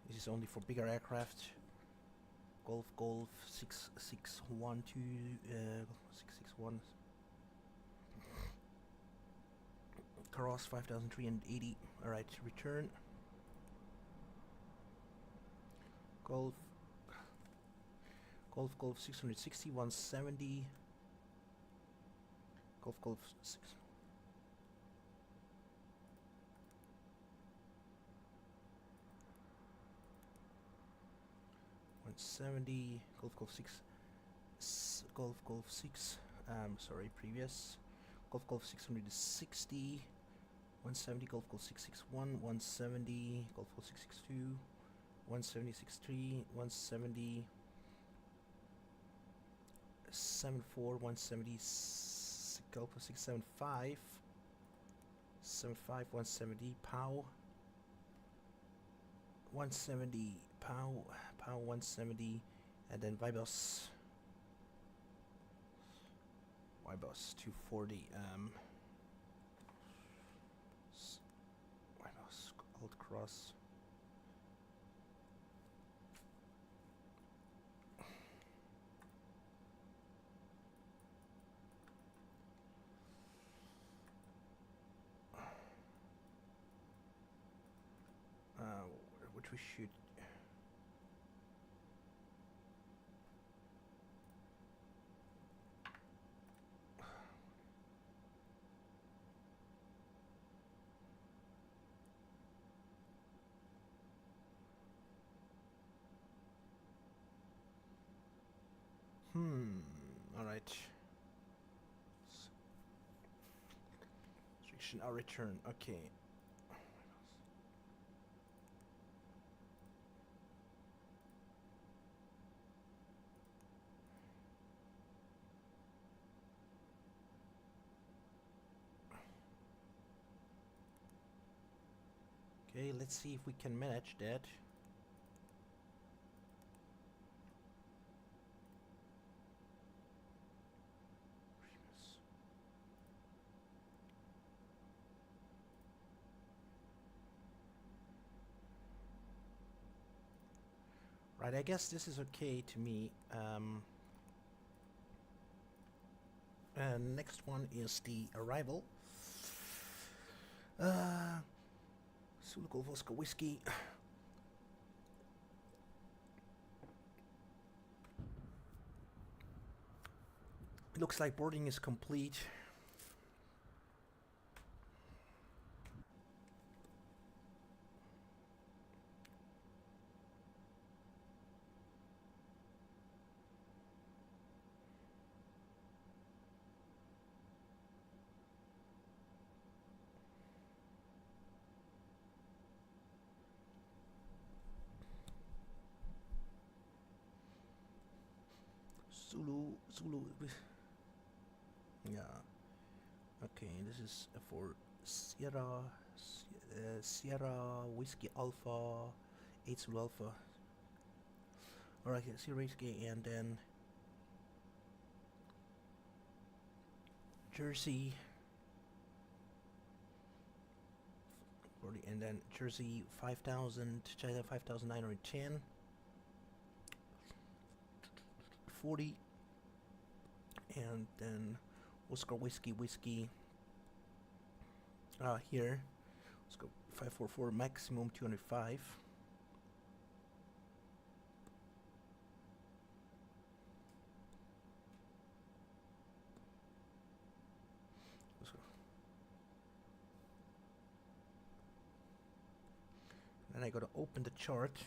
This is only for bigger aircraft. Golf 6612 661 cross 5380. Alright, return. Golf 660 170. Golf 6. Golf 6 Golf 6 sorry, previous Golf 660 170 Golf 661 170 Golf 662 170 170 74 170 Golf 675 170 POW 170 POW 170, and then Vibos 240. Vibos Old Cross. Which we should. Alright. Restriction our return. Okay. Okay, let's see if we can manage that. Right, I guess this is okay to me. And next one is the arrival. Zulu Golf Oscar Whiskey. It looks like boarding is complete. Zulu. Yeah. Okay, this is for Sierra Whiskey Alpha, 8 Zulu Alpha. Alright, Sierra Whiskey, and then Jersey. And then Jersey 5,000, China 5,910. 40. And then Oscar Whiskey here. Let's go 544 maximum 205. And I gotta open the chart.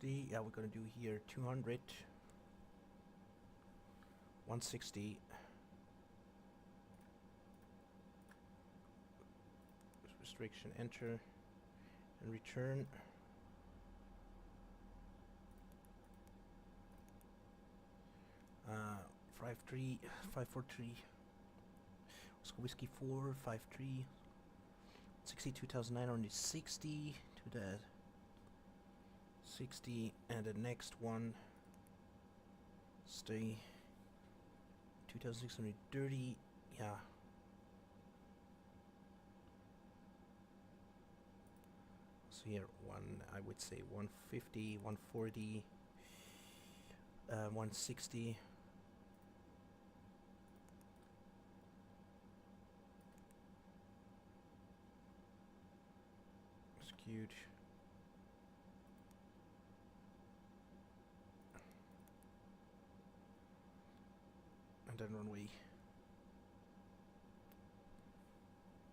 Yeah, we're gonna do here 200, 160. Restriction, enter, and return. Uh, 5-3, 5-4-3. Let's go whiskey 4, 5-3. 62,960 to that. 60, and the next one stay 2,630. Yeah. So here I would say 150, 140, 160. Skewed. And then runway.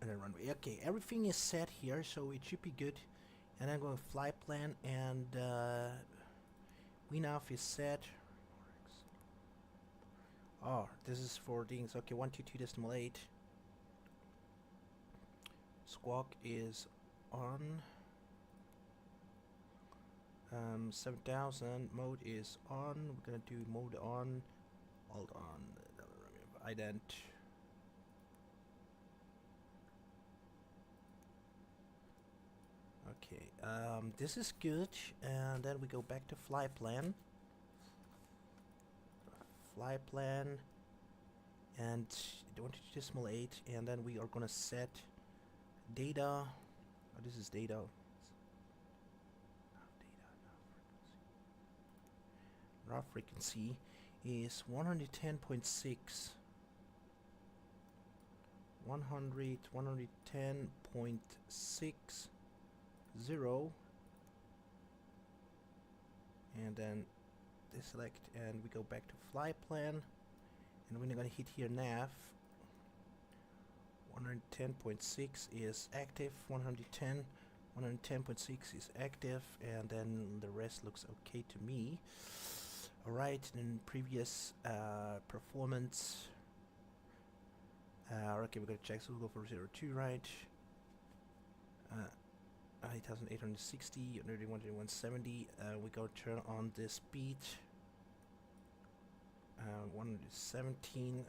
And then runway. Okay, everything is set here, so it should be good. And I'm going to fly plan, and WinAV is set. Oh, this is for things. Okay, 122.8. Squawk is on. 7,000 mode is on. We're gonna do mode on. Hold on. Ident. Okay, this is good, and then we go back to fly plan. Fly plan, and 22.8, and then we are gonna set data. Oh, this is data. Raw frequency is 110.6. 110.60, and then deselect, and we go back to fly plan, and we're gonna hit here nav. 110.6 is active, 110.6 is active, and then the rest looks okay to me. Alright, then previous performance. Okay, we're gonna check, so we'll go for 02, right? 8,860, 170. We go turn on the speed. 117.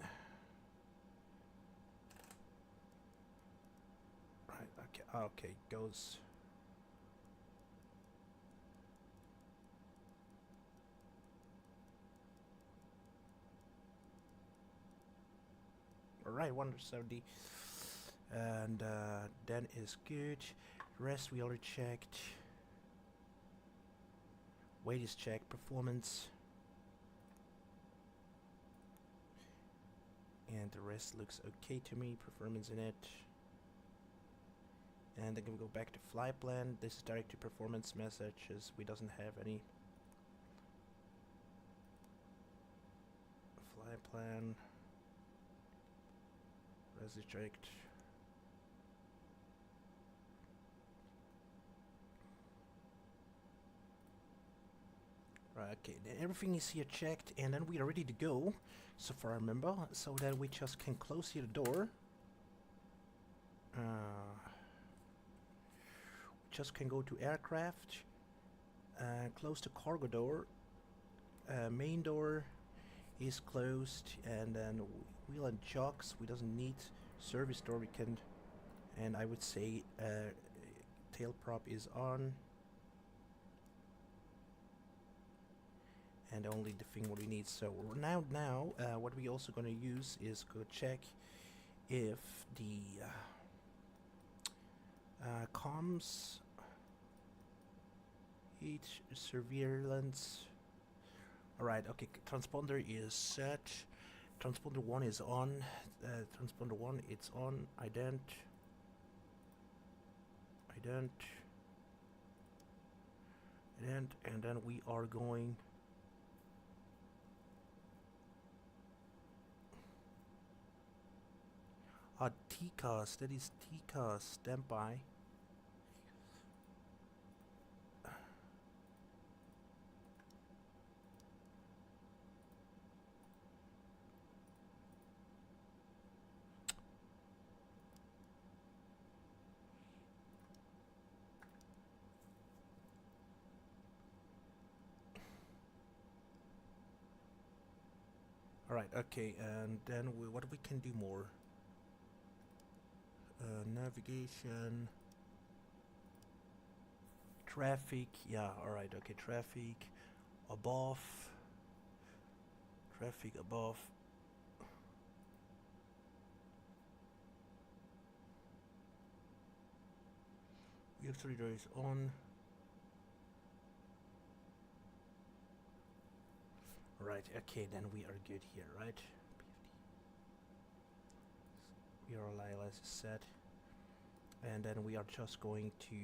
Right, okay, okay, goes. Alright, 170, and then is good. Rest we already checked. Weight is checked. Performance, and the rest looks okay to me. Performance in it, and then we go back to fly plan. This is direct to performance messages. We doesn't have any fly plan. Restrict. Right, okay, then everything is here checked, and then we are ready to go, so far I remember, so that we just can close here the door. Just can go to aircraft, close the cargo door, main door, is closed, and then wheel and chocks. We doesn't need service door. We can, and I would say tail prop is on, and only the thing what we need. So now what we also gonna use is go check if the comms heat surveillance. Alright, okay, transponder is set. Transponder 1 is on. Transponder 1, it's on. Ident. And then we are going. TCAS, that is TCAS, standby. Alright, okay, and then what we can do more? Navigation, traffic, yeah, alright, okay, traffic above, vehicle radar is on. Right, okay, then we are good here, right? Your Lilas is set, and then we are just going to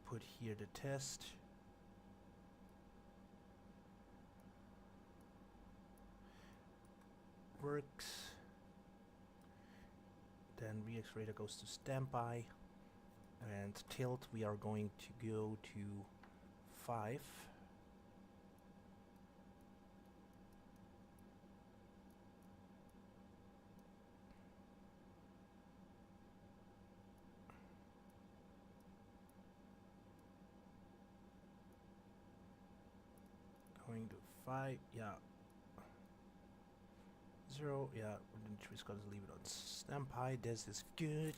put here the test. Works. Then VX radar goes to standby, and tilt we are going to go to 5. Going to 5, yeah. 0, yeah, we're just gonna leave it on standby. This is good.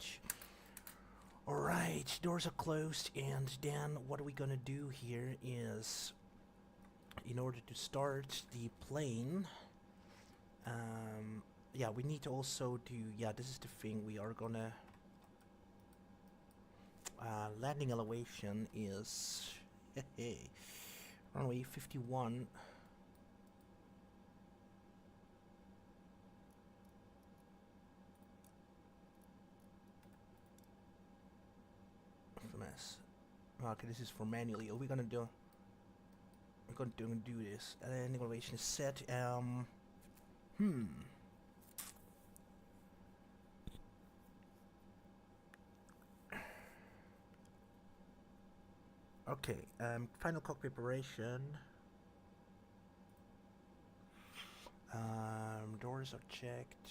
Alright, doors are closed, and then what are we gonna do here is, in order to start the plane, yeah, we need to also do, yeah, this is the thing, we are gonna, landing elevation is, runway 51. Mess. Okay, this is for manually. Are we gonna do? We're gonna do this. Landing elevation is set. Okay. Final cockpit preparation. Doors are checked.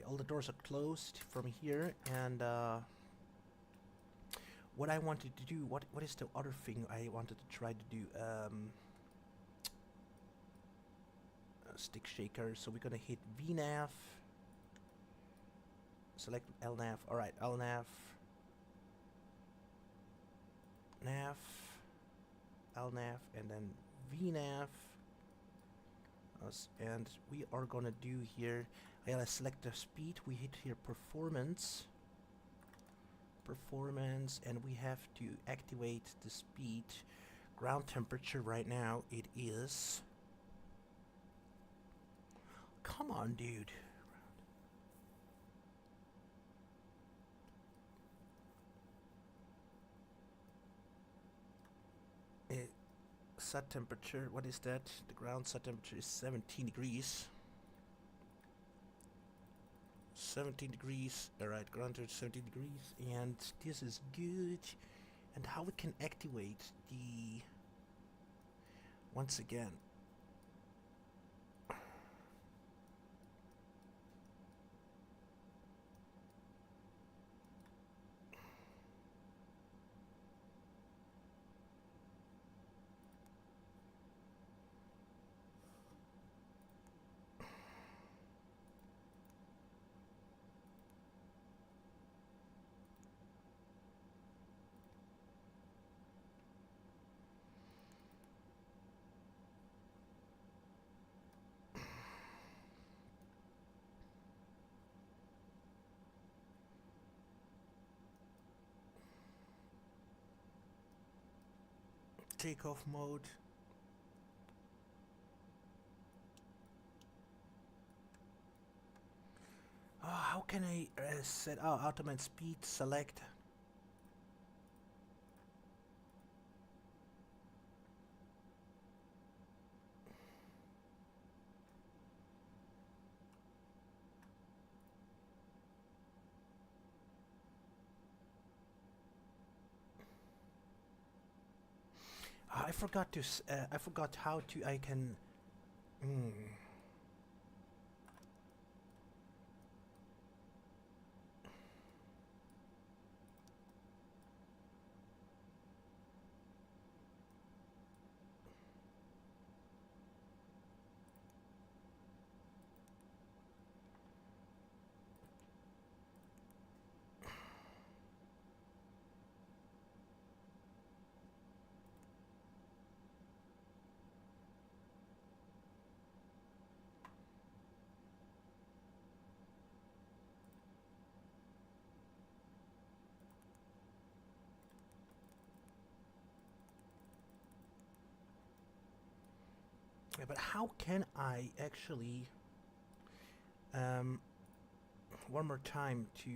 All the doors are closed from here, and what I wanted to do, what is the other thing I wanted to try to do? Stick shaker. So we're gonna hit VNAV, select LNAV. All right, LNAV, nav, LNAV, and then VNAV. And we are gonna do here. I gotta select the speed. We hit here performance, and we have to activate the speed. Ground temperature right now it is. Come on, dude. Set temperature, what is that? The ground set temperature is 17 degrees. 17 degrees, alright, ground temperature 17 degrees, and this is good. And how we can activate the, once again, takeoff mode. Oh, how can I set automatic speed select? I forgot to. I forgot how to. I can. Mm. Yeah, but how can I actually one more time to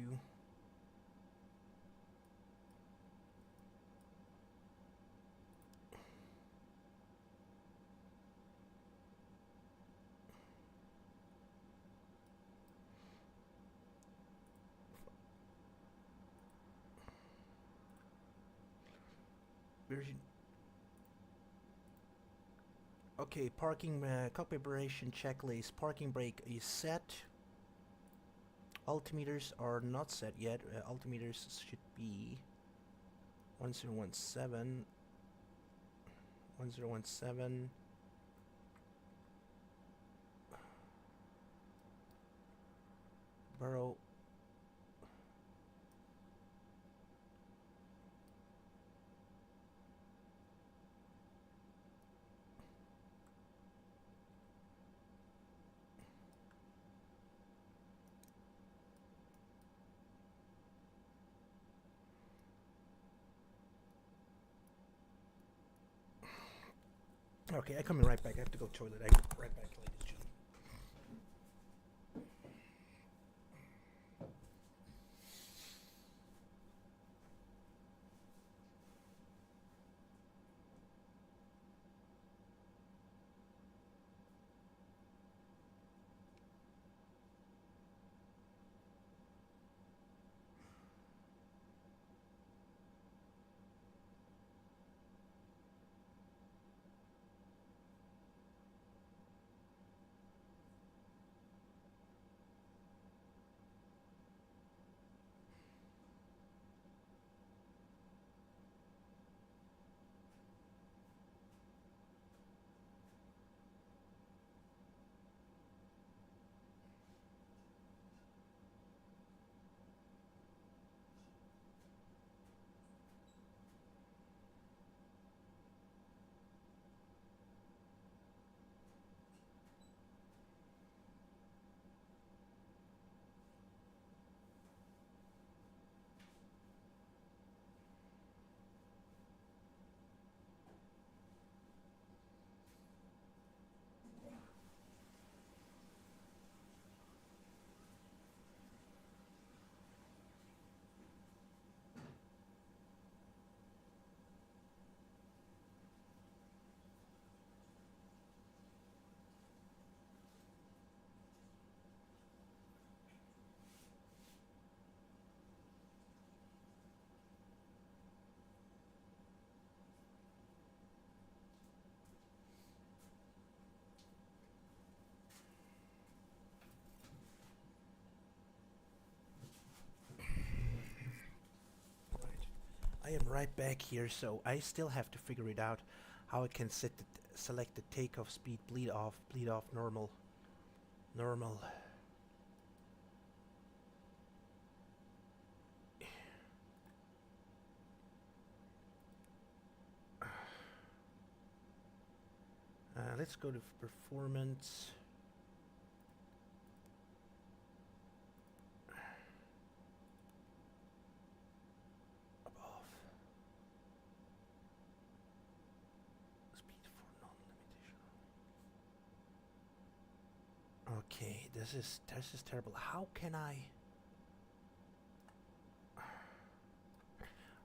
version. Okay, parking cockpit preparation checklist. Parking brake is set. Altimeters are not set yet. Altimeters should be 1017. 1017. Burrow. Okay, I'm coming right back. I have to go toilet. I'm right back, ladies and gentlemen. I am right back here, so I still have to figure it out how I can select the takeoff speed, bleed off, normal, normal. Let's go to performance. Above. Okay, this is terrible. How can I?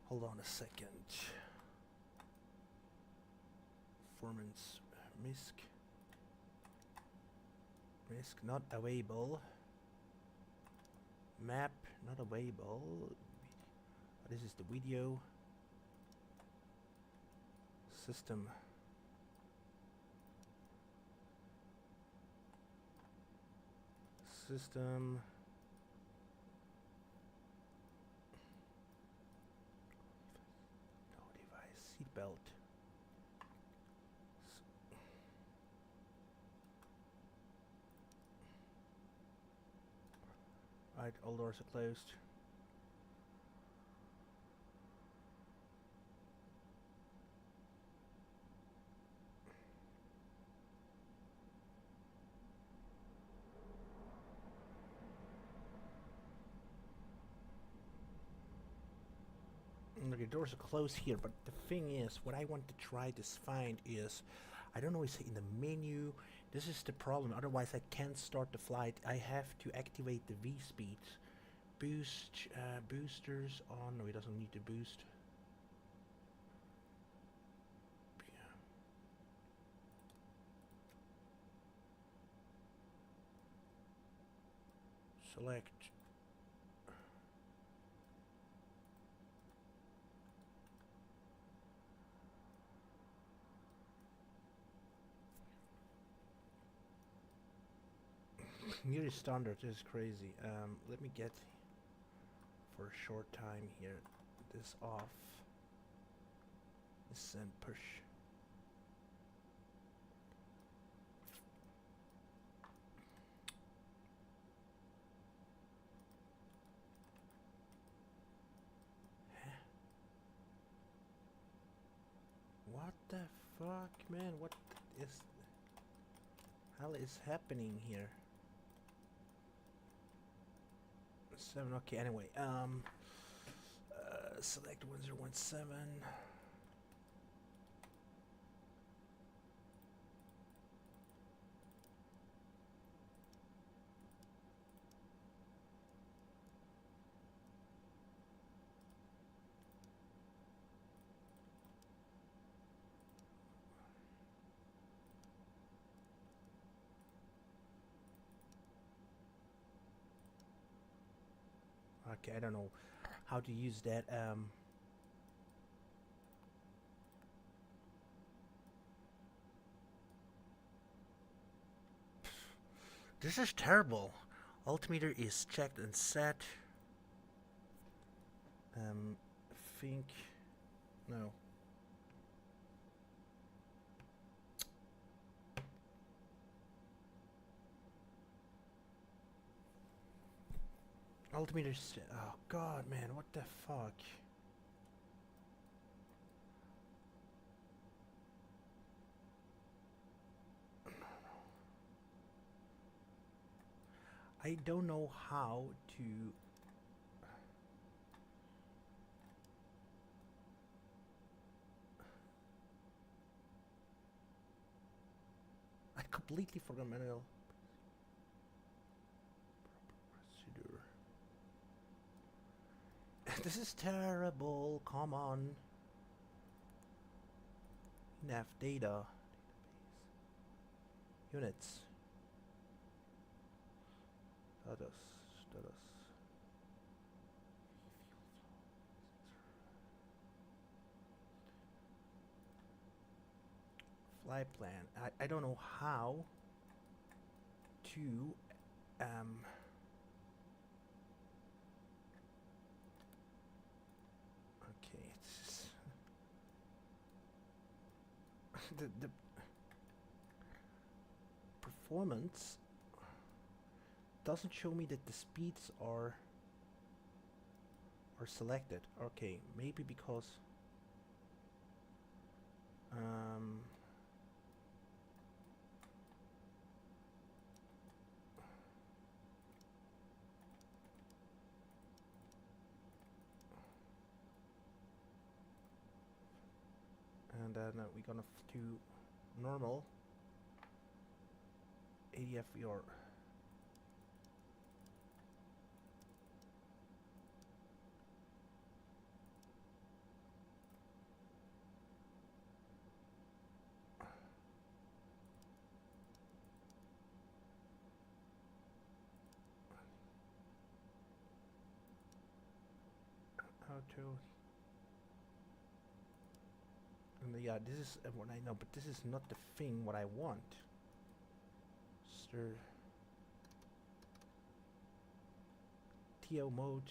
Hold on a second. Performance MISC not available. Map not available. This is the video system. System. No device. Seatbelt. Right, all doors are closed. The doors are closed here, but the thing is, what I want to try to find is, I don't know, it's in the menu. This is the problem, otherwise I can't start the flight. I have to activate the V-speed. Boost, boosters on, no, it doesn't need to boost. Select. Nearly standard is crazy. Let me get for a short time here this off. This and push. What the fuck, man? What is hell is happening here? 7, okay, anyway, select 1017. Okay, I don't know how to use that. This is terrible. Altimeter is checked and set. Think no. Altimeter. Oh God, man, what the fuck? I don't know how to. I completely forgot manual procedure. This is terrible. Come on. Nav data. Database. Units. Status. Flight plan. I don't know how to okay, it's the performance doesn't show me that the speeds are selected. Okay, maybe because and then we're gonna do normal ADF. We are auto. And yeah, this is what I know, but this is not the thing what I want. Sir. TO mode.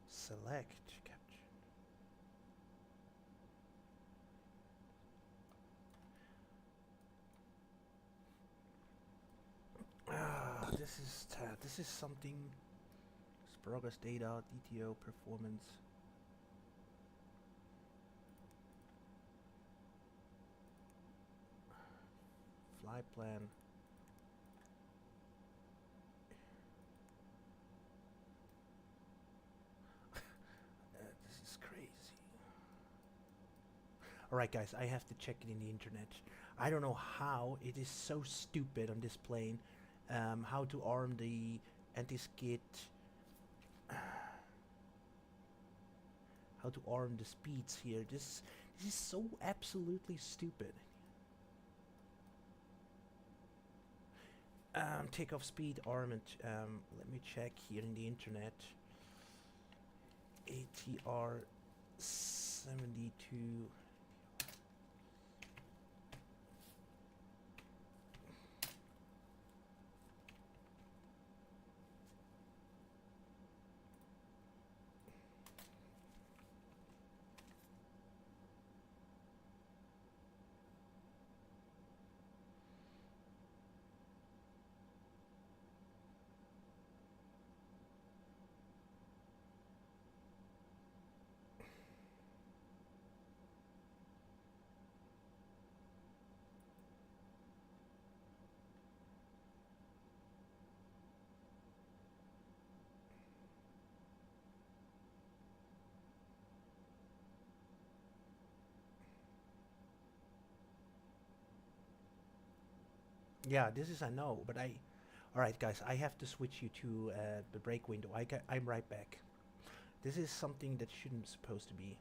Select capture. This is something. Progress data, DTO performance. Flight plan. This is crazy. Alright guys, I have to check it in the internet. I don't know how it is so stupid on this plane. How to arm the anti-skid. How to arm the speeds here. This is so absolutely stupid. Takeoff speed armament. Let me check here in the internet. ATR 72. Yeah, this is I know, but alright guys, I have to switch you to the break window. I'm right back. This is something that shouldn't supposed to be.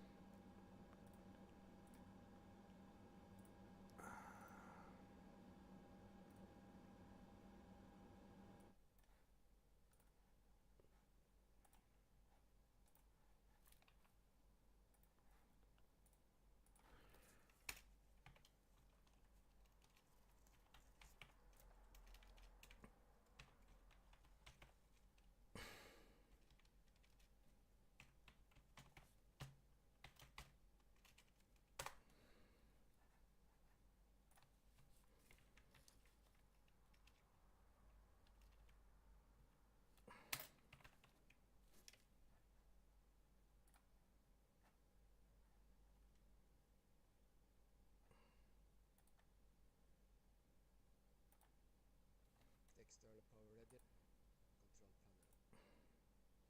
External power ready. Control panel.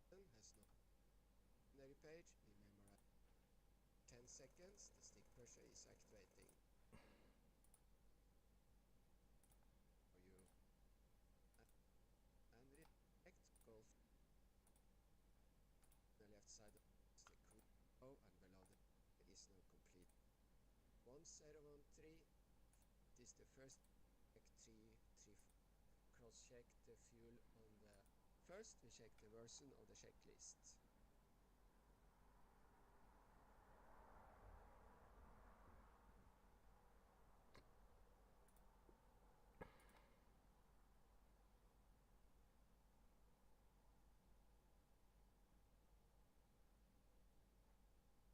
Has no binary page. We memorize 10 seconds. The stick pressure is activating. For you and react golf the left side of the stick and below the is now complete. 1013. This is the first check 3 cross check the fuel on the first. We check the version of the checklist.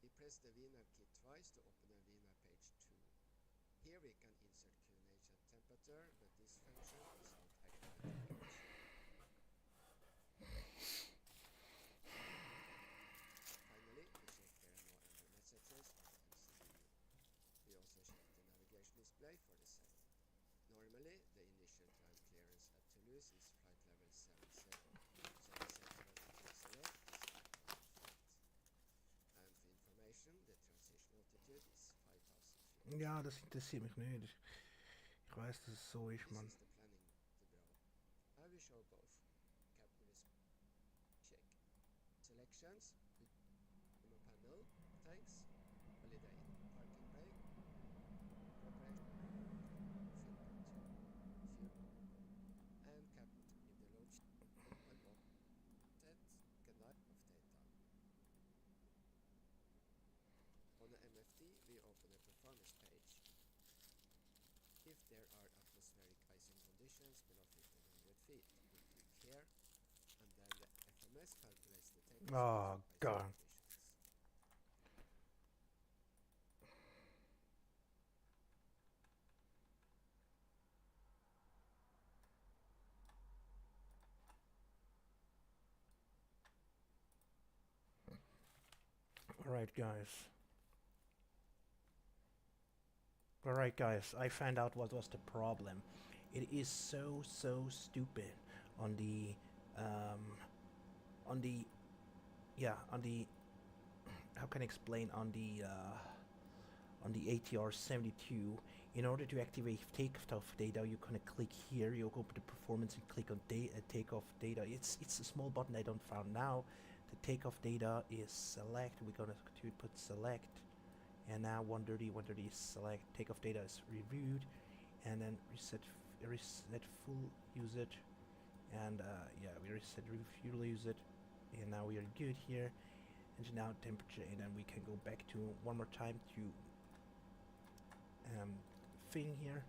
We press the VNAV key twice to open the VNAV page 2. Here we can insert QNH and temperature, but this function is not activated. Finally, we check there are no error messages on the MCU. We also check the navigation display for the same. Normally, the initial climb clearance at Toulouse is flight level 70, so the set vertical 0 is 5,000 feet. And for information, the transition altitude is 5,000 feet.
Ja, das interessiert mich nicht. Ich weiß, dass es so ist, Mann.
This is the planning to draw. I will show both. Captain check. Selections. Panel. Thanks. Holiday. Parking brake. there are atmospheric icing conditions below 1500 feet. You click here, and then the FMS calculates the takeoff
Oh,
speed through
God.
icing conditions.
Alright, guys. Alright, guys, I found out what was the problem. It is so stupid on the, how can I explain, on the ATR 72. In order to activate takeoff data, you're gonna click here, you go to the performance and click on takeoff data. It's a small button I don't found now. The takeoff data is select, we're gonna put select, and now 130 is select, takeoff data is reviewed, and then reset full usage, and yeah, we reset fuel usage, and now we are good here. And now temperature, and then we can go back to one more time to thing here.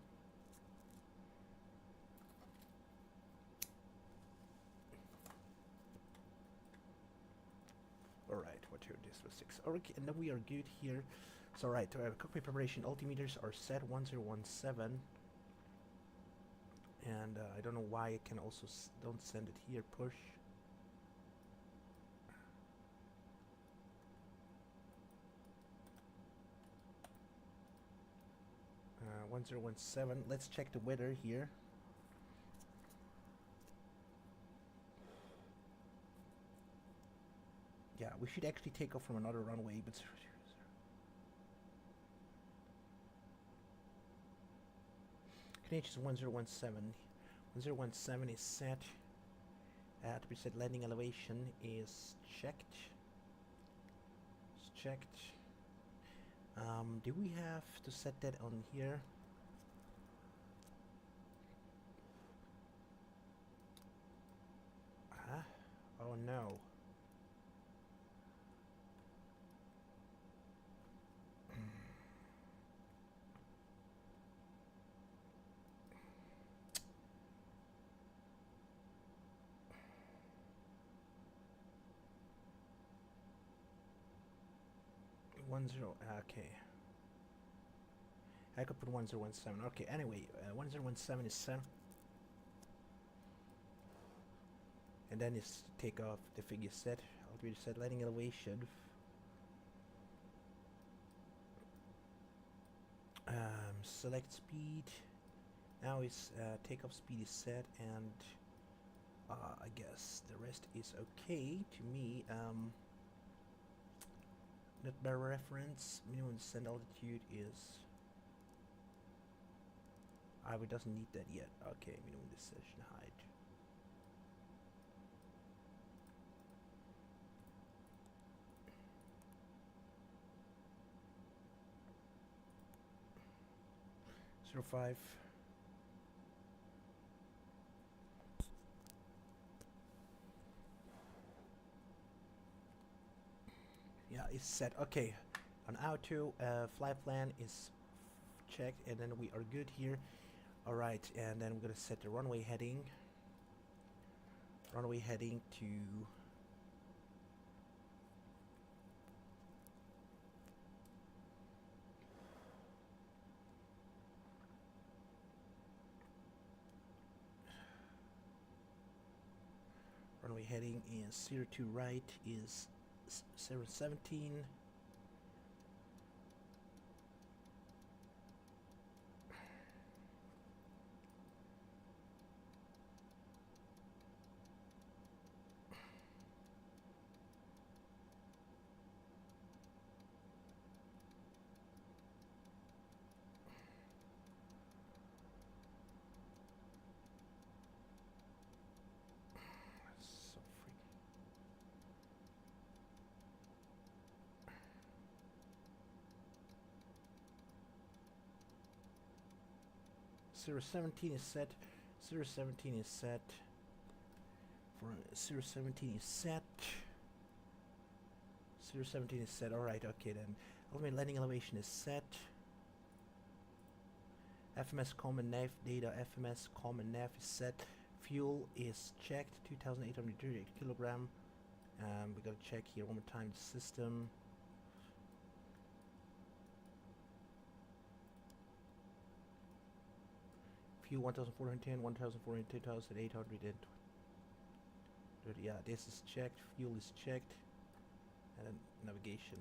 Alright, what here? This was 6. Okay, and then we are good here. So right, cockpit preparation altimeters are set 1017. And I don't know why I can also don't send it here. Push. 1017. Let's check the weather here. Yeah, we should actually take off from another runway, but KNH is 1017. 1017 is set. To be set, landing elevation is checked. It's checked. Do we have to set that on here? Huh? Oh no. Okay. I could put 1017. Okay, anyway, 1017 is set. And then it's take off the figure set. Altimeter set, landing elevation. Select speed. Now it's takeoff speed is set, and I guess the rest is okay to me. Net bar reference, minimum descent altitude is. It doesn't need that yet. Okay, minimum descent height. Zero 05. Yeah, it's set. Okay, on auto, flight plan is checked, and then we are good here. All right, and then we're gonna set the runway heading. Runway heading to. Runway heading is 02 right is 017. So freaking. 017 is set. 017 is set. For 017 is set. 017 is set. Alright, okay then. Ultimate landing elevation is set. FMS common nav data. FMS common nav is set. Fuel is checked. 2,838 kilogram. We gotta check here one more time the system. Fuel 1,410, 1,410, 2,800. Yeah, this is checked. Fuel is checked. And then navigation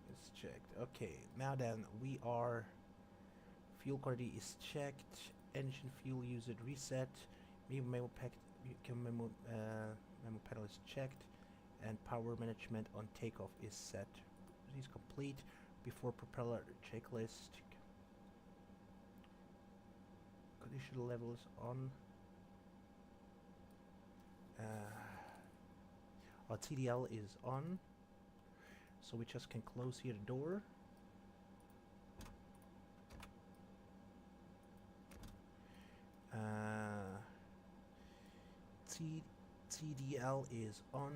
is checked. Okay, now then we are. Fuel quality is checked. Engine fuel usage reset. Memo panel is checked, and power management on takeoff is set. This is complete. Before propeller checklist. Condition level is on. Our TDL is on, so we just can close here the door. TDL is on.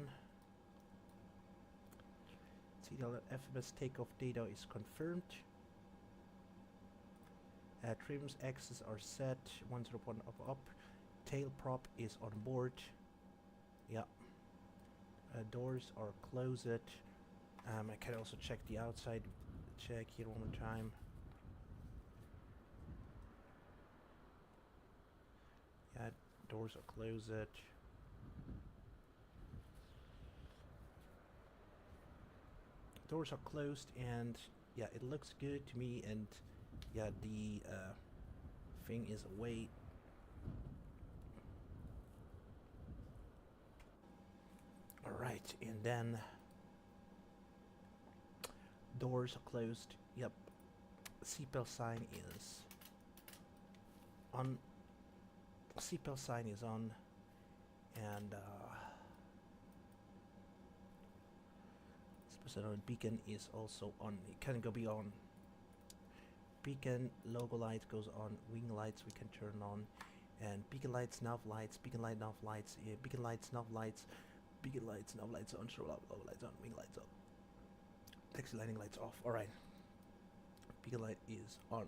TDL FMS takeoff data is confirmed. Trims axes are set. 101 up. Tail prop is on board. Yeah. Doors are closed. I can also check the outside. Check here one more time. Yeah, doors are closed. Doors are closed, and yeah, it looks good to me. And yeah, the thing is away. Alright, and then doors are closed. Yep. Seatbelt sign is on. Seatbelt sign is on, and beacon is also on. It can go beyond. Beacon logo light goes on. Wing lights we can turn on, and beacon lights, nav lights, beacon light, nav lights, beacon lights, nav lights, beacon lights, nav lights on, show up, logo lights on, wing lights up, taxi landing lights off. All right, beacon light is on.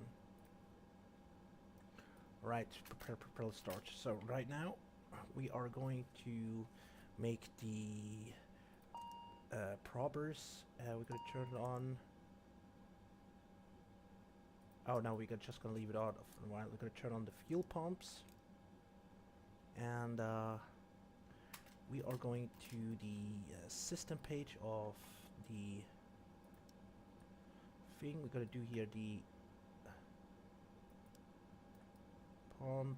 All right, prepare propeller start. So right now we are going to make the probbers. We're gonna turn it on. Oh no, we're just gonna leave it on for a while. We're gonna turn on the fuel pumps, and we are going to the system page of the thing. We're gonna do here the pump,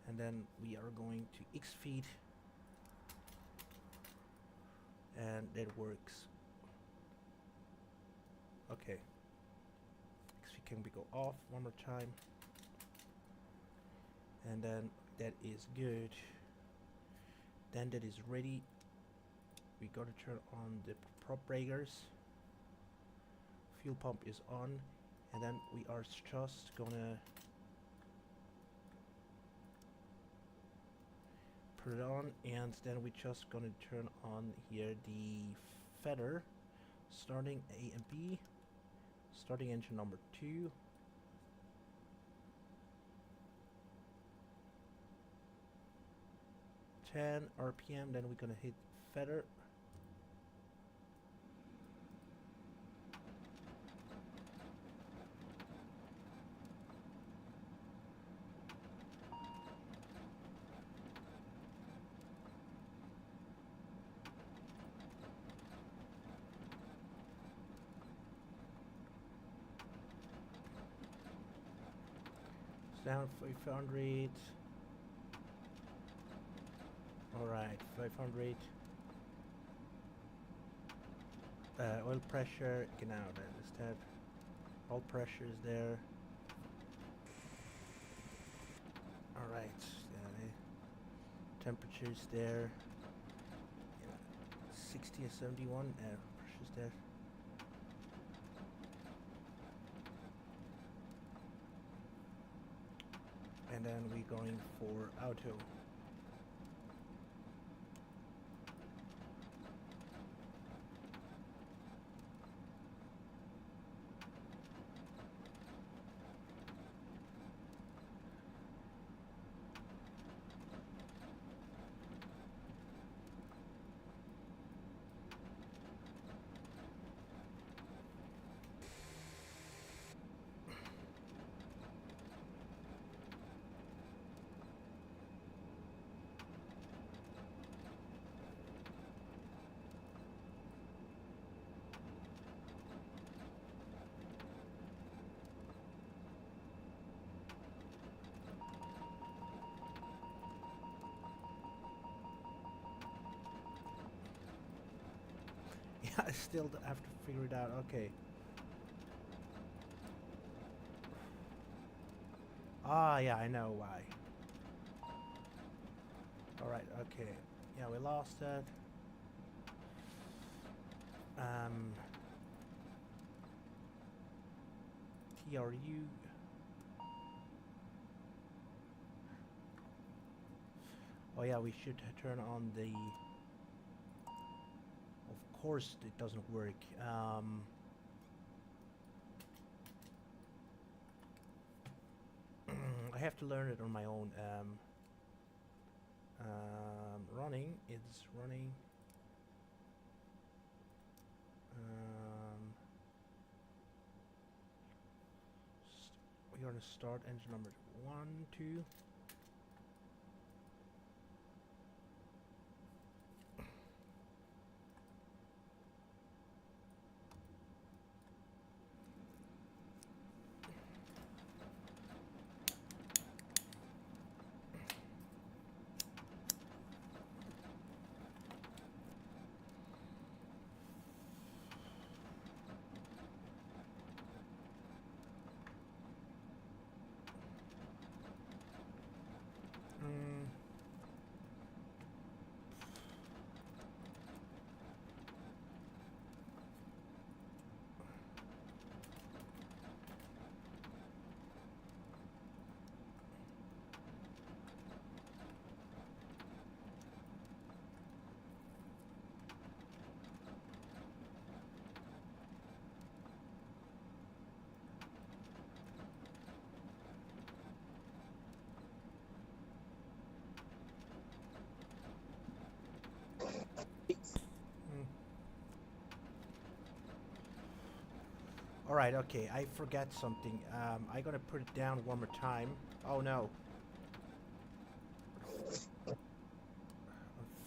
and then we are going to X-feed, and that works. Okay. Can we go off one more time, and then that is good. Then that is ready. We gotta turn on the prop breakers. Fuel pump is on, and then we are just gonna put it on, and then we just gonna turn on here the feather, starting A and B. Starting engine number 2. (10 RPM). Then we're gonna hit feather. Down 500. Alright, 500. Oil pressure, genau, that is that. Oil pressure is there. Alright, temperature is there. Yeah, 60 or 71, pressure's there. And then we're going for auto. I still have to figure it out. Okay. Ah, yeah, I know why. Alright, okay. Yeah, we lost that. TRU. Oh yeah, we should turn on the... Of course it doesn't work. I have to learn it on my own. Running, it's running. We're gonna start engine number 1, 2. Alright, okay, I forgot something. I gotta put it down one more time. Oh no.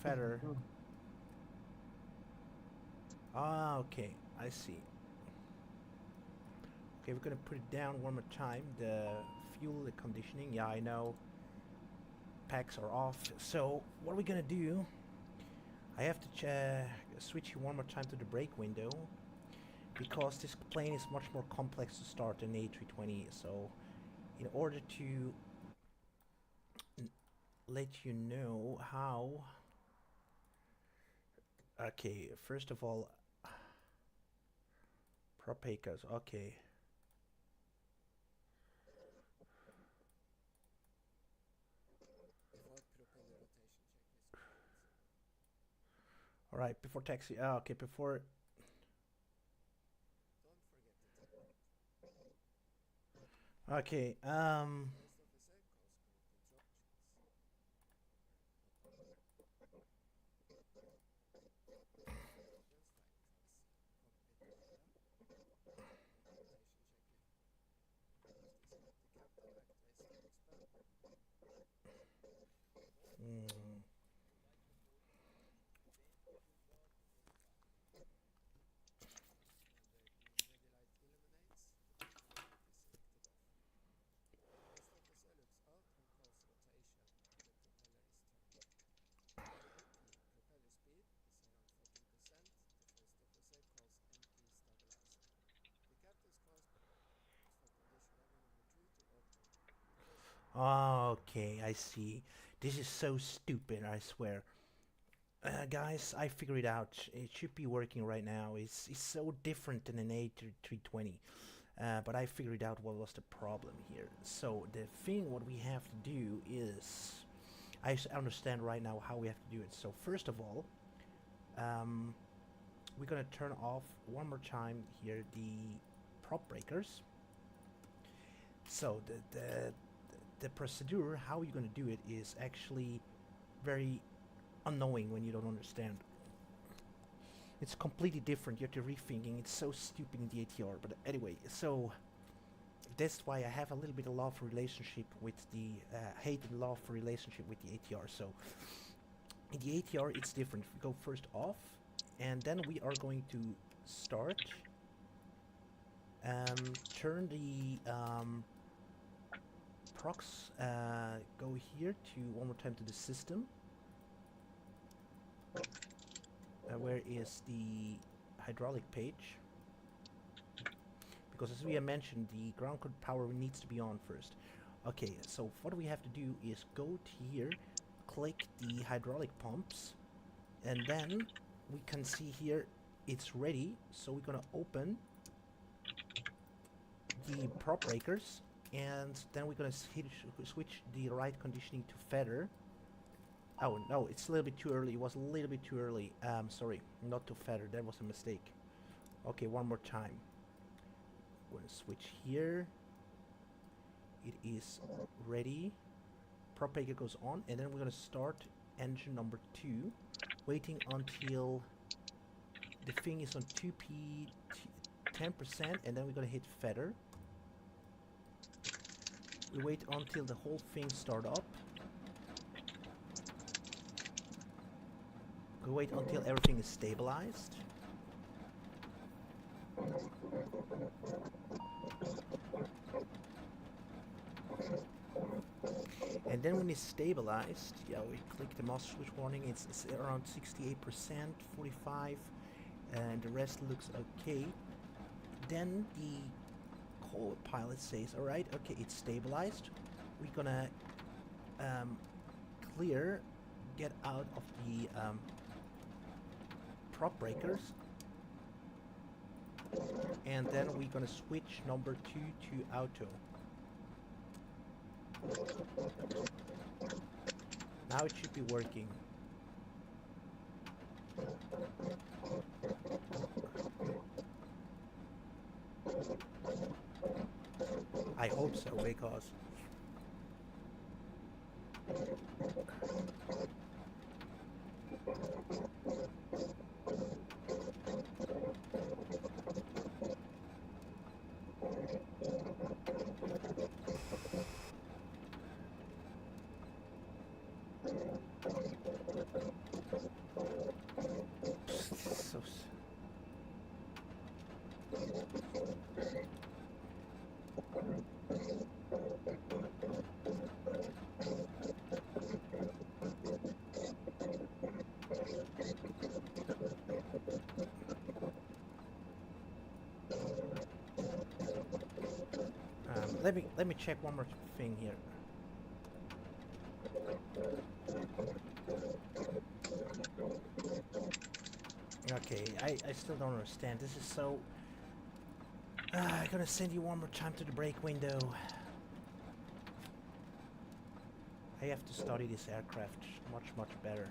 Feather. Ah, okay, I see. Okay, we're gonna put it down one more time. The fuel, the conditioning, yeah, I know. Packs are off. So, what are we gonna do? I have to switch you one more time to the brake window, because this plane is much more complex to start than A320. So, in order to let you know how... Okay, first of all, Propacas, okay. Alright, before taxi, okay, before... Okay, okay, I see. This is so stupid, I swear. Guys, I figured it out. It should be working right now. It's so different than an A320. But I figured out what was the problem here. So the thing what we have to do is... I understand right now how we have to do it. So first of all, we're gonna turn off one more time here the prop breakers. So the procedure, how you're gonna do it, is actually very unknowing when you don't understand. It's completely different. You have to rethinking. It's so stupid in the ATR. But anyway, so that's why I have a little bit of love relationship with the hate and love relationship with the ATR. So in the ATR, it's different. We go first off, and then we are going to start. Turn the procs. Go here to one more time to the system. Where is the hydraulic page. Because as we have mentioned, the ground power needs to be on first. Okay, so what we have to do is go to here, click the hydraulic pumps, and then we can see here it's ready. So we're gonna open the prop breakers, and then we're gonna switch the right conditioning to feather. Oh no, it's a little bit too early. It was a little bit too early. Sorry, not to feather. That was a mistake. Okay, one more time. We're gonna switch here. It is ready. Prop breaker goes on, and then we're gonna start engine number 2, waiting until the thing is on 2p 10%, and then we're gonna hit feather. We wait until the whole thing start up. We wait until everything is stabilized. And then when it's stabilized, yeah, we click the master switch warning. It's around 68%, 45, and the rest looks okay. Then the co-pilot says, all right, okay, it's stabilized. We're gonna get out of the prop breakers, and then we're gonna switch number 2 to auto. Now it should be working. I hope so, because let me check one more thing here. Okay, I still don't understand. This is so... I'm gonna send you one more time to the brake window. I have to study this aircraft much better.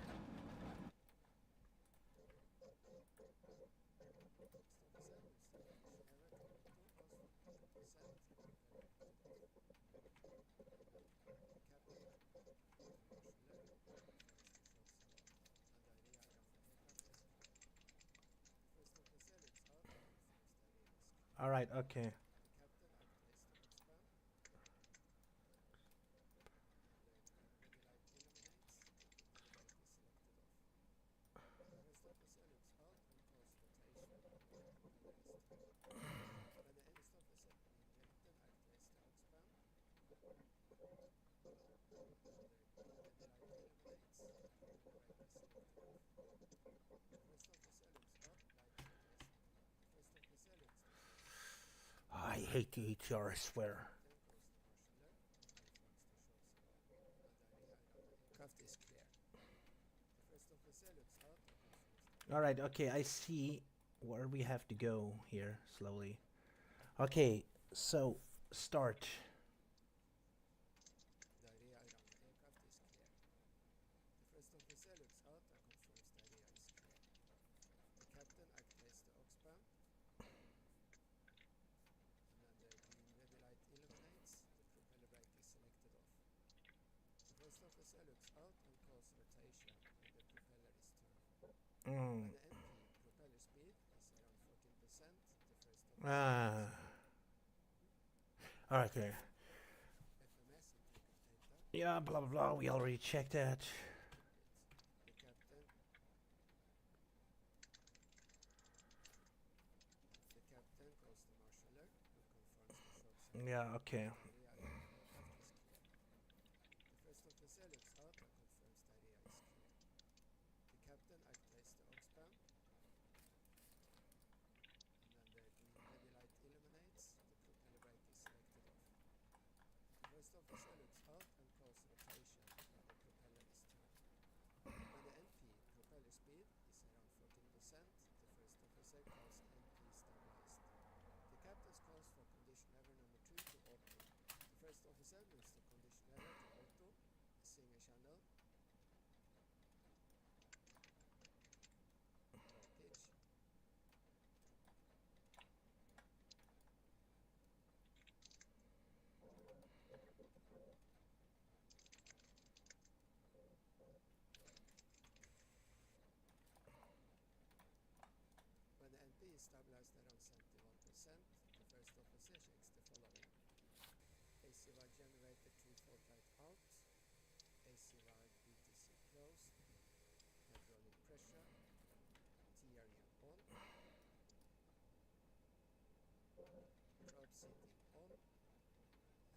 Alright, okay. I hate the ETR, I swear. Alright, okay, I see where we have to go here, slowly. Okay, so, start. Okay. Yeah, blah blah blah, we already checked that. Yeah, okay.
first officer moves the condition error to auto, single channel, low pitch. When the NP is stabilized around 71%, the first officer checks the following. AC wire generator 2 fault light out, AC wire VTC closed, hydraulic pressure, TRU on, probe seating on,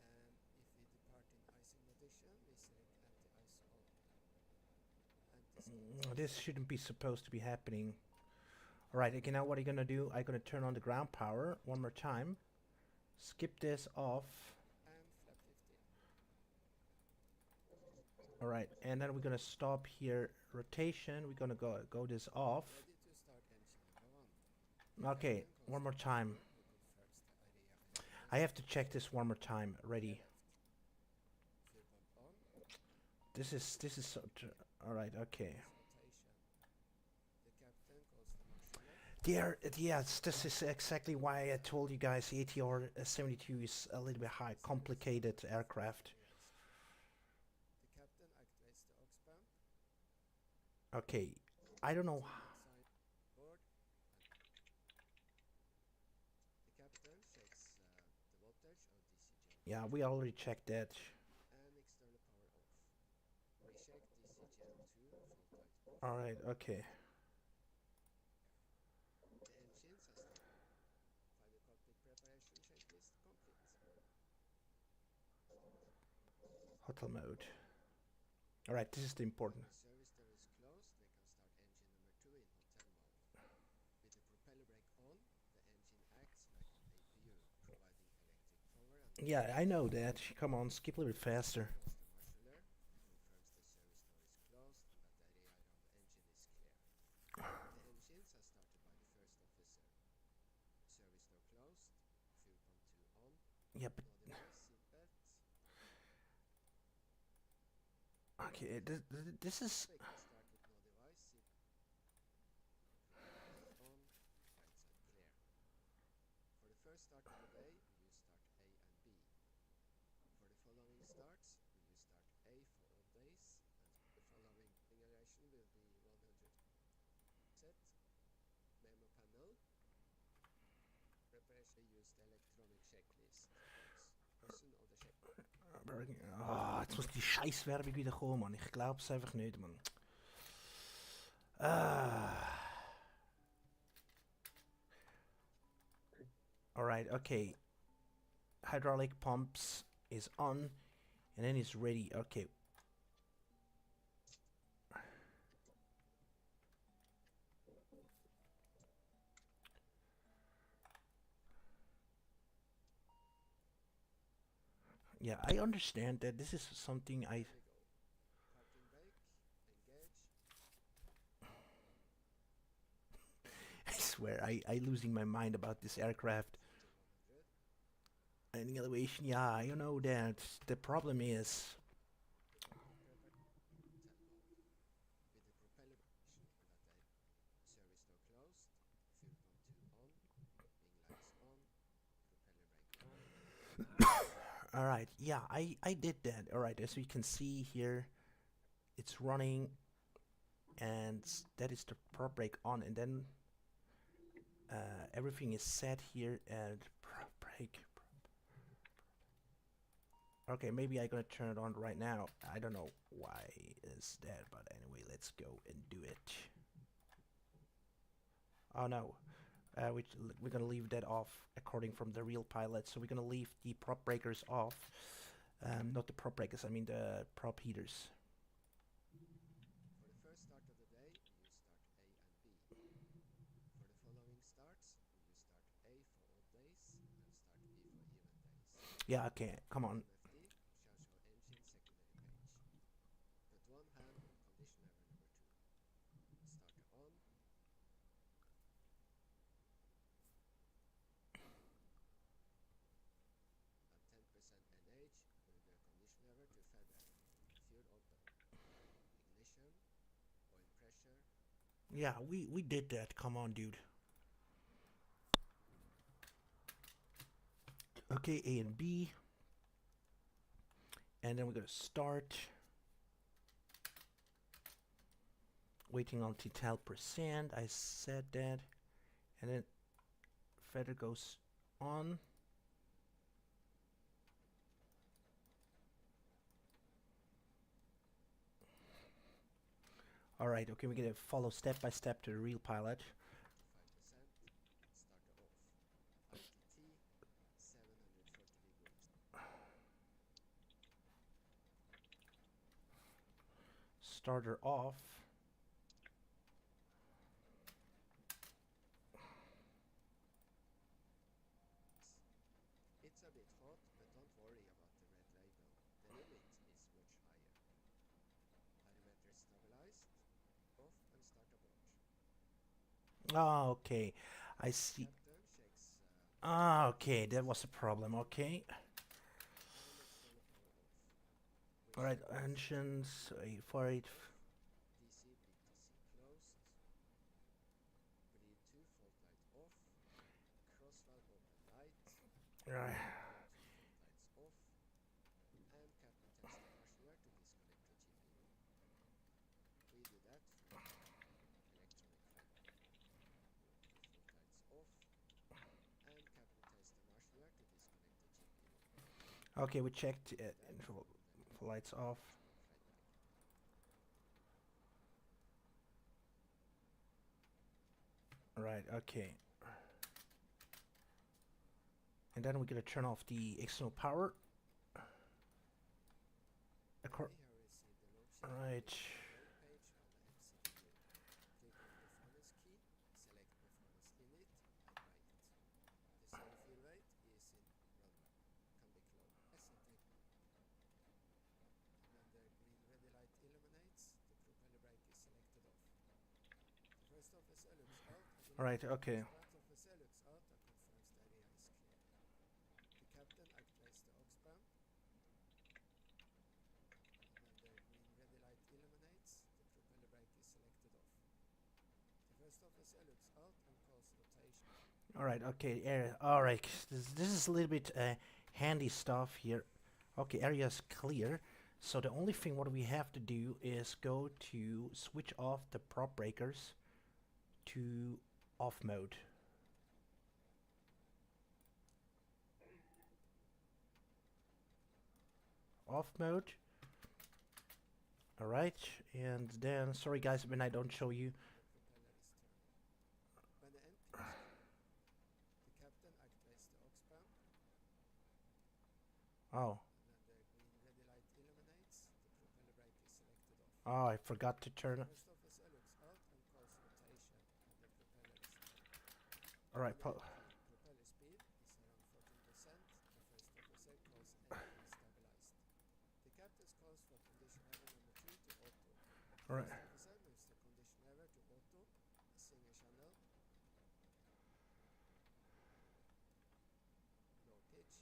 and if we depart in icing condition, we select anti-ice on.
This shouldn't be supposed to be happening. Alright, okay, now what I'm gonna do, I'm gonna turn on the ground power one more time. Skip this off.
And flap 15.
Alright, and then we're gonna stop here. Rotation, we're gonna go this off.
Ready to start engine number 1.
Okay, one more time.
Who confirms the area
I have to check this one more time. Ready.
fuel pump on,
This is so alright, okay.
rotation. The captain calls the marshaller.
Yes, this is exactly why I told you guys ATR 72 is a little bit high, complicated aircraft.
The captain activates the aux pump.
Okay, I don't know.
Sign board. The captain checks the voltage of DC gen
Yeah, we already checked that.
and external power off. We check DC gen 2 fault light off.
Alright, okay.
The engines are started. Final cockpit preparation checklist complete.
Hotel mode. Alright, this is the important.
The service door is closed. We can start engine number 2 in hotel mode. With the propeller brake on, the engine acts like an APU, providing electric power and
Yeah, I know that. Come on, skip a little bit faster.
calls the marshaller, confirms the service door is closed and that the area around the engine is clear. The engines are started by the first officer. Service door closed, fuel pump 2 on,
Yeah, but
no device, seatbelt.
okay, this is
We can start with no device, seat on, right side clear. For the first start of the day, we use start A and B. For the following starts, we use start A for all days, and the following configuration will be 100 set, memo panel, preparation use the electronic checklist, person of the check.
Ah, jetzt muss die Scheißwerbung wieder kommen, Mann. Ich glaub's einfach nicht, Mann. Alright, okay. Hydraulic pumps is on, and then it's ready. Okay. Yeah, I understand that this is something I...
Here we go. Parking brake, engage,
I swear, I losing my mind about this aircraft.
to 100.
And elevation, yeah, you know that. The problem is...
Hotel mode. With the propeller action that the service door closed, fuel pump 2 on, wing lights on, propeller brake on.
Alright, yeah, I did that. Alright, as we can see here, it's running, and that is the prop brake on, and then everything is set here, and prop brake. Okay, maybe I'm gonna turn it on right now. I don't know why is that, but anyway, let's go and do it. Oh no. We're gonna leave that off according from the real pilot, so we're gonna leave the prop breakers off. Not the prop breakers, I mean the prop heaters.
For the first start of the day, we use start A and B. For the following starts, we use start A for odd days and start B for even days.
Yeah, okay, come on.
MFD shall show engine secondary page. Put one hand on condition error number 2. Starter on. At 10% NH,
Yeah, we did that. Come on, dude. Okay, A and B. And then we're gonna start. Waiting until 10%. I said that. And then feather goes on. Alright, okay, we're gonna follow step by step to the real pilot.
25%. Starter off. ITT 740 degrees.
Starter off.
It's a bit hot, but don't worry about the red label. The limit is much higher. Parameter stabilized. Off and start abort.
Ah, okay. I see.
Captain checks
Ah, okay, that was a problem, okay.
and external power off.
Alright,
Restart
engines, 848.
DC, bleed DC closed. Bleed 2, fault light off. Cross valve open light.
Right.
Blow 2 fault lights off. And captain test the marshalware to disconnect the GPU. We do that for electronic fan. 2 fault lights off. And captain test the marshalware to disconnect the GPU.
Okay, we checked it.
That
Lights off.
flight back.
Right, okay. And then we're gonna turn off the external power.
We have received the load sheet
Right.
load page on the MCU. Click on performance key, select performance init, and write. The zero fuel rate is in runway, can be closed. Setting. When the green ready light illuminates, the propeller brake is selected off. The first officer looks out and
Alright, okay.
second officer looks out and confirms the area is clear. The captain activates the aux pump. And when the green ready light illuminates, the propeller brake is selected off. The first officer looks out and calls rotation.
Alright, okay. Alright, this is a little bit handy stuff here. Okay, area's clear. So the only thing what we have to do is go to switch off the prop breakers to off mode. Off mode. Alright, and then, sorry guys when I don't show you.
The propeller is turning. When the NP is clear, the captain activates the aux pump.
Oh,
And when the green ready light illuminates, the propeller brake is selected off.
oh, I forgot to turn.
First officer looks out and calls rotation, and the propeller is turning.
Alright,
When the NP propeller speed is around 14%, the first officer calls NP stabilized. The captain calls for condition error number 2 to auto.
alright.
First officer moves the condition error to auto, a single channel, low pitch.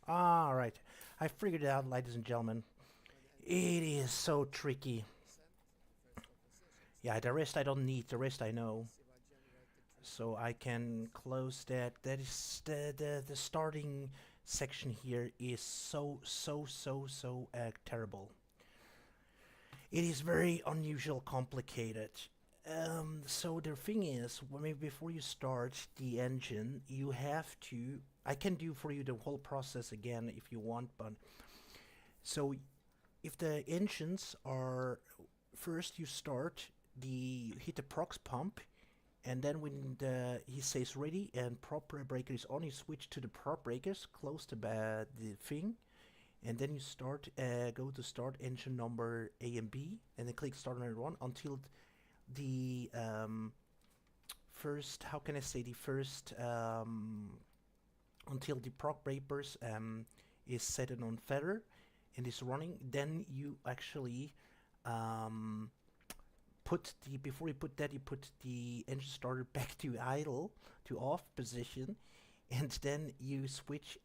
Alright, I figured it out, ladies and gentlemen.
When the NP
It is so tricky.
the first officer checks
Yeah, the rest I don't need, the rest I know.
CY generated
So I can close that. That is the starting section here is so terrible. It is very unusual, complicated. So the thing is, before you start the engine, you have to. I can do for you the whole process again if you want, but so if the engines are first, you start you hit the prox pump, and then when he says ready and prop breaker is on, you switch to the prop breakers, close the thing, and then you start go to start engine number A and B, and then click start on one until the first, how can I say, the first until the prop breakers is set on feather and is running. Then you actually put the before you put that, you put the engine starter back to idle, to off position, and then you switch.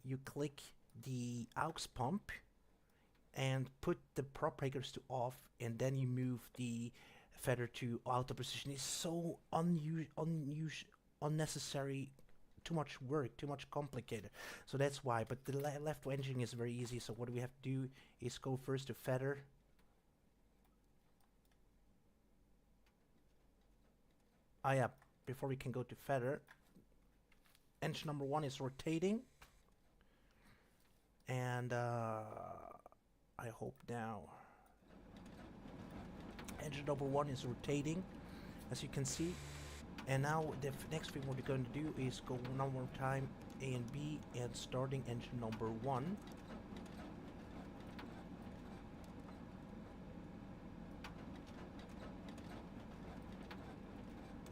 You click the aux pump and put the prop breakers to off, and then you move the feather to auto position. It's so unnecessary, too much work, too much complicated. So that's why. But the left engine is very easy. So what we have to do is go first to feather. Ah yeah, before we can go to feather, engine number 1 is rotating, and I hope now engine number 1 is rotating, as you can see. And now the next thing what we're going to do is go one more time A and B and starting engine number 1.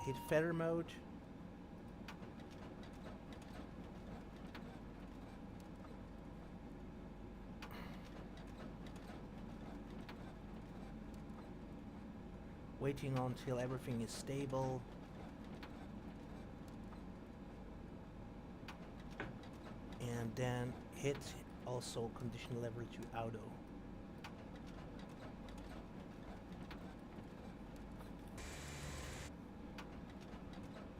Hit feather mode. Waiting until everything is stable. And then hit also condition lever to auto.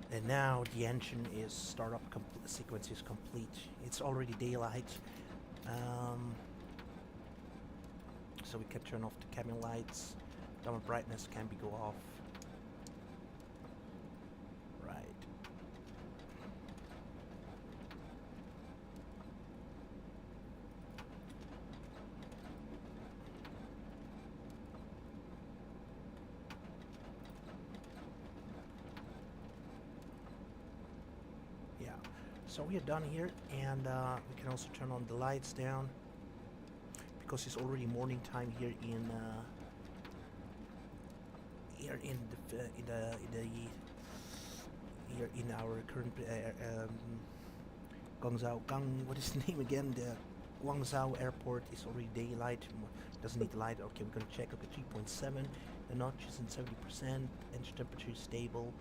And now the engine is startup sequence is complete. It's already daylight, so we can turn off the cabin lights. Downward brightness can be go off. Right. Yeah. So we are done here, and we can also turn on the lights down because it's already morning time here in. Here in our current what is the name again? The Guangzhou airport is already daylight. Doesn't need the light. Okay, we're gonna check. Okay, 3.7. The notch is in 70%. Engine temperature is stable,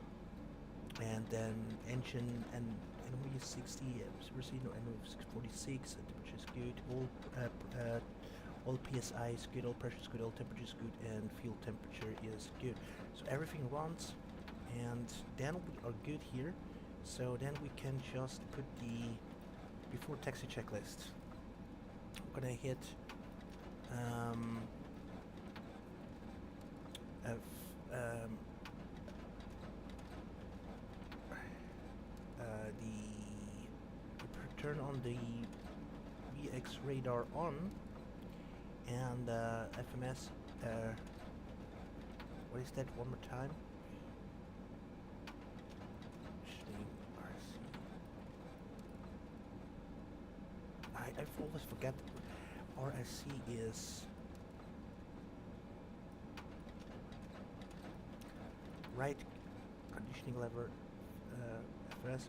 and then engine and NOE is 60. Reciprocal NOE is 46. Temperature is good. All PSI is good, all pressure is good, all temperature is good, and fuel temperature is good. So everything runs, and then we are good here. So then we can just put the before taxi checklist. I'm gonna hit turn on the VX radar on. And FMS, what is that one more time? I always forget. RSC is right conditioning lever. FMS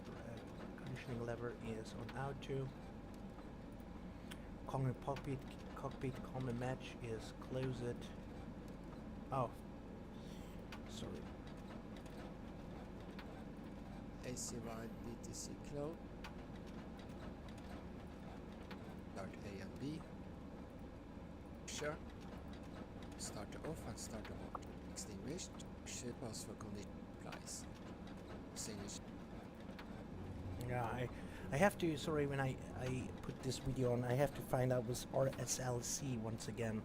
conditioning lever is on auto. Cockpit common match is close it. Oh, sorry.
AC ride BTC clone. Start A and B. Sure. Starter off and starter on. Extinguished. Should pass for condition applies. Extinguished.
Yeah, I have to, sorry, when I put this video on, I have to find out was RSLC once again.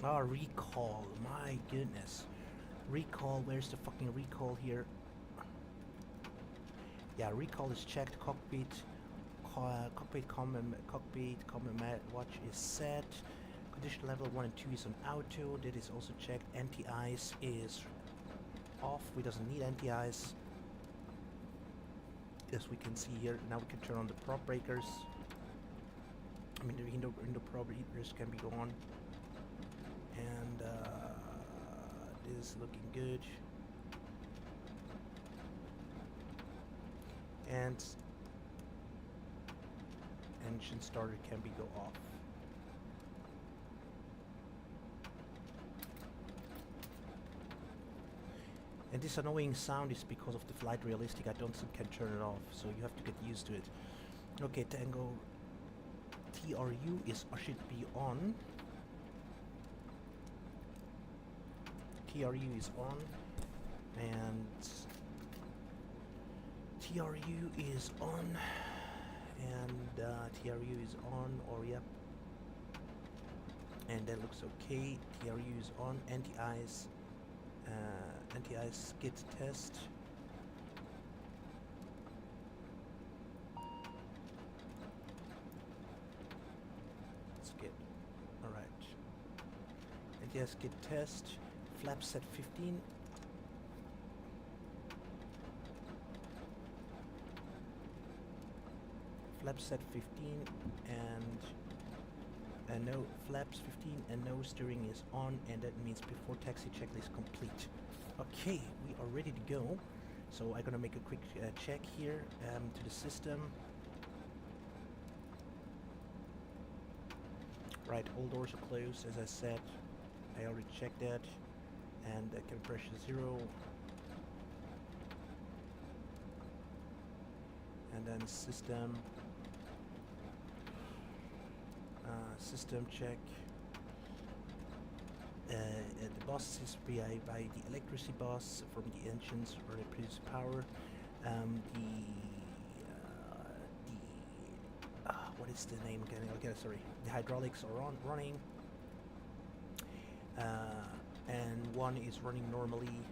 Oh, recall, my goodness. Recall, where's the fucking recall here? Yeah, recall is checked, cockpit common watch is set. Condition level 1 and 2 is on auto. That is also checked. Anti-ice is off. We doesn't need anti-ice. As we can see here, now we can turn on the prop breakers. I mean, the window prop breakers can be on. And this is looking good. and engine starter can be go off. And this annoying sound is because of the flight realistic. I don't think can turn it off, so you have to get used to it. Okay, Tango TRU is should be on. TRU is on, and TRU is on, and TRU is on, or yep, and that looks okay. TRU is on. Anti-ice skid test. Skid. All right. Anti-ice skid test. Flap set 15. Flap set 15 and no flaps 15 and no steering is on, and that means before taxi checklist complete. Okay, we are ready to go. So I'm gonna make a quick check here to the system. Right, all doors are closed as I said. I already checked that, and compression 0. And then system check. The boss is by the electricity boss from the engines where they produce power. What is the name again? Okay, sorry. The hydraulics are running, and 1 is running normally,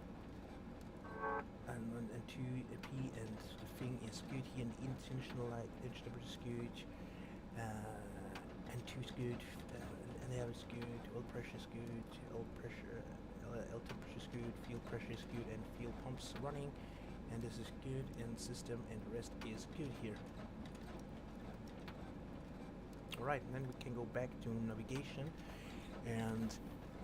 and 2 P, and the thing is good here. And intentional light edge temperature is good, and 2 is good, and air is good, oil pressure is good, oil temperature is good, fuel pressure is good, and fuel pumps running, and this is good, and system and the rest is good here. Alright, and then we can go back to navigation, and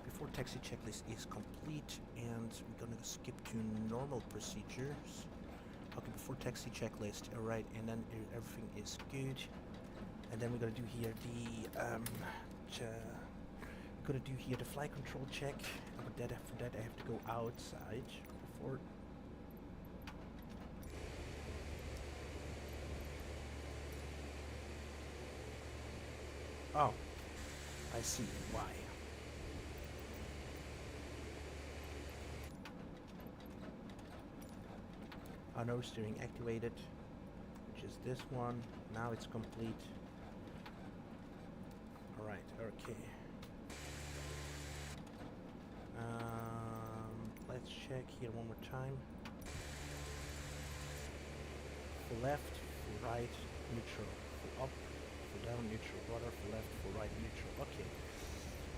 before taxi checklist is complete, and we're gonna skip to normal procedures. Okay, before taxi checklist, alright, and then everything is good. And then we're gonna do here the flight control check. But for that I have to go outside before. Oh, I see why. No steering activated, which is this one. Now it's complete. Alright, okay. Let's check here one more time. Full left, full right, neutral. Full up, full down, neutral. Rudder, full left, full right, neutral. Okay.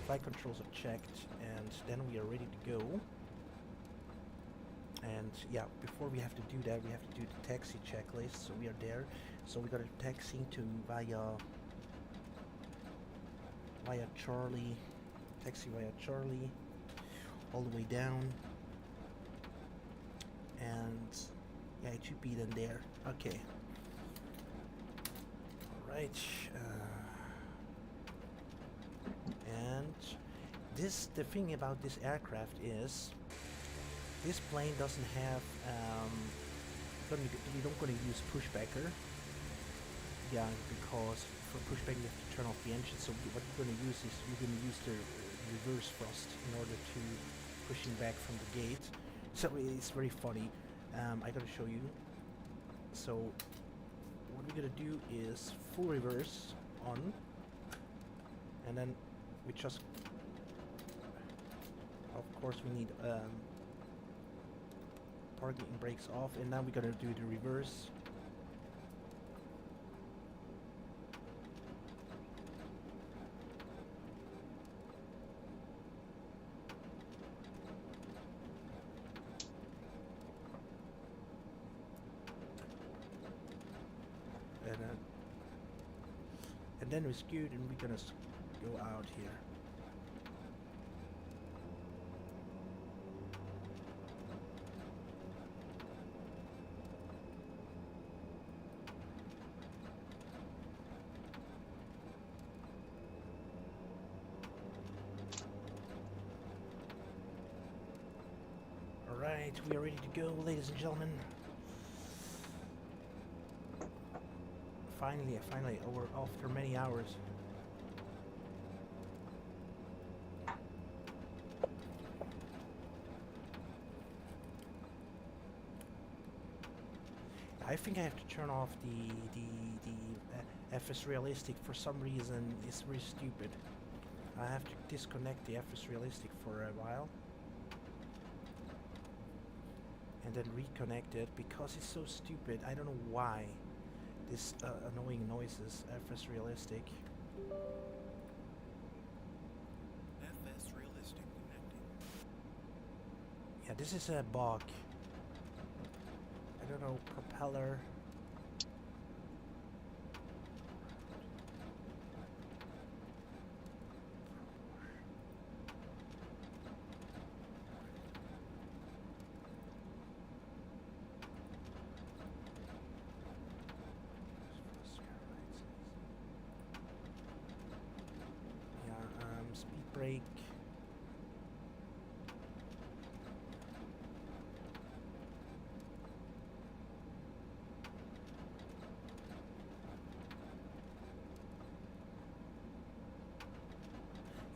Flight controls are checked, and then we are ready to go. And yeah, before we have to do that, we have to do the taxi checklist. So we are there. So we got a taxi to via Charlie, taxi via Charlie, all the way down. And yeah, it should be then there. Okay. All right. And the thing about this aircraft is, this plane doesn't have, you don't gonna use pushbacker. Yeah, because for pushback you have to turn off the engine. So what you're gonna use is you're gonna use the reverse thrust in order to pushing back from the gate. So it's very funny. I gotta show you. So what we're gonna do is full reverse on, and then we just, of course, we need parking brakes off, and now we're gonna do the reverse. And then we scoot, and we're gonna go out here. Alright, we are ready to go, ladies and gentlemen. Finally, after many hours. I think I have to turn off the FS Realistic for some reason. It's really stupid. I have to disconnect the FS Realistic for a while. And then reconnect it because it's so stupid. I don't know why. This annoying noises, FS Realistic.
FS Realistic connecting.
Yeah, this is a bug. I don't know, propeller. Speed brake.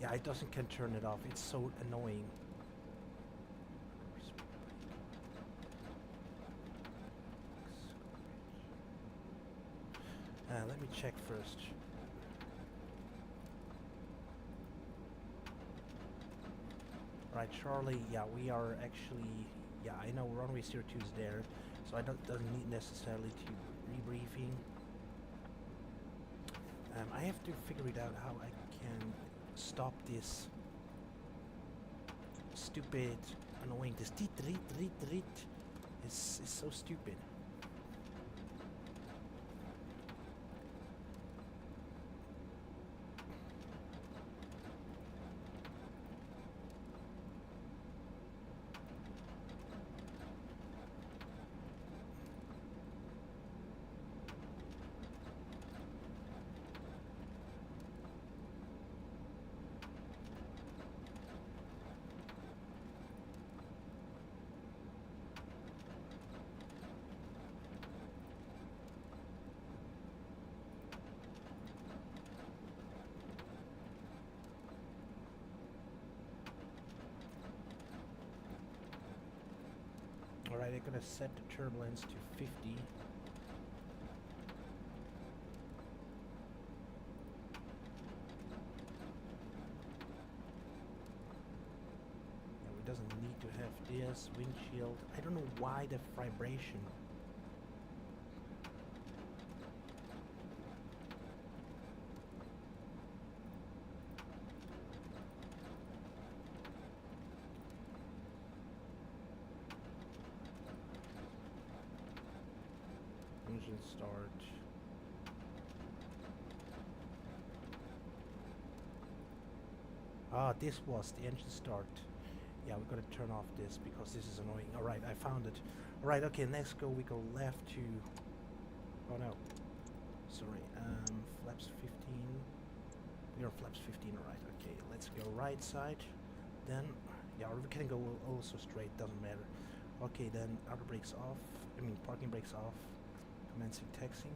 Yeah, it doesn't can turn it off. It's so annoying. Let me check first. Right, Charlie, yeah, we are actually, yeah, I know runway 02 is there, so I doesn't need necessarily to rebriefing. I have to figure it out how I can stop this stupid, annoying, this is so stupid. Alright, I'm gonna set the turbulence to 50. Now it doesn't need to have this windshield. I don't know why the vibration. Engine start. Ah, this was the engine start. Yeah, we're gonna turn off this because this is annoying. Alright, I found it. Alright, okay, next go we go left to... Oh no. Sorry, flaps 15. We're on flaps 15, alright, okay. Let's go right side. Then, yeah, or we can go also straight, doesn't matter. Okay, then outer brakes off. I mean, parking brakes off. Commencing taxiing.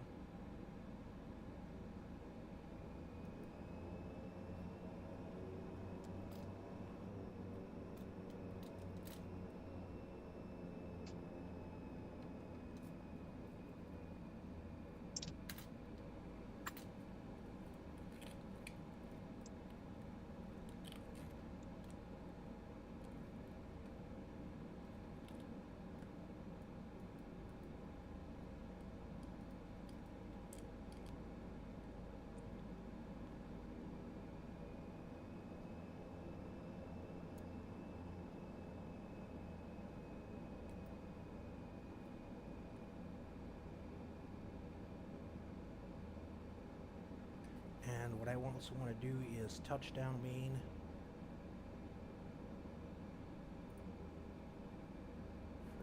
And what I also want to do is touchdown main.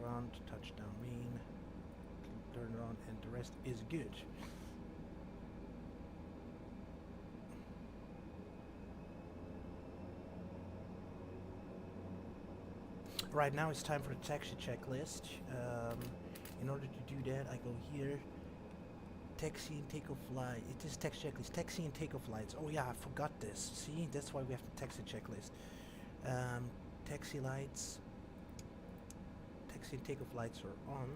Front, touchdown main. Turn it on and the rest is good. Right now it's time for the taxi checklist. In order to do that, I go here. Taxi and takeoff flight. It is taxi checklist. Taxi and takeoff lights. Oh yeah, I forgot this. See, that's why we have the taxi checklist. Taxi lights. Taxi and takeoff lights are on.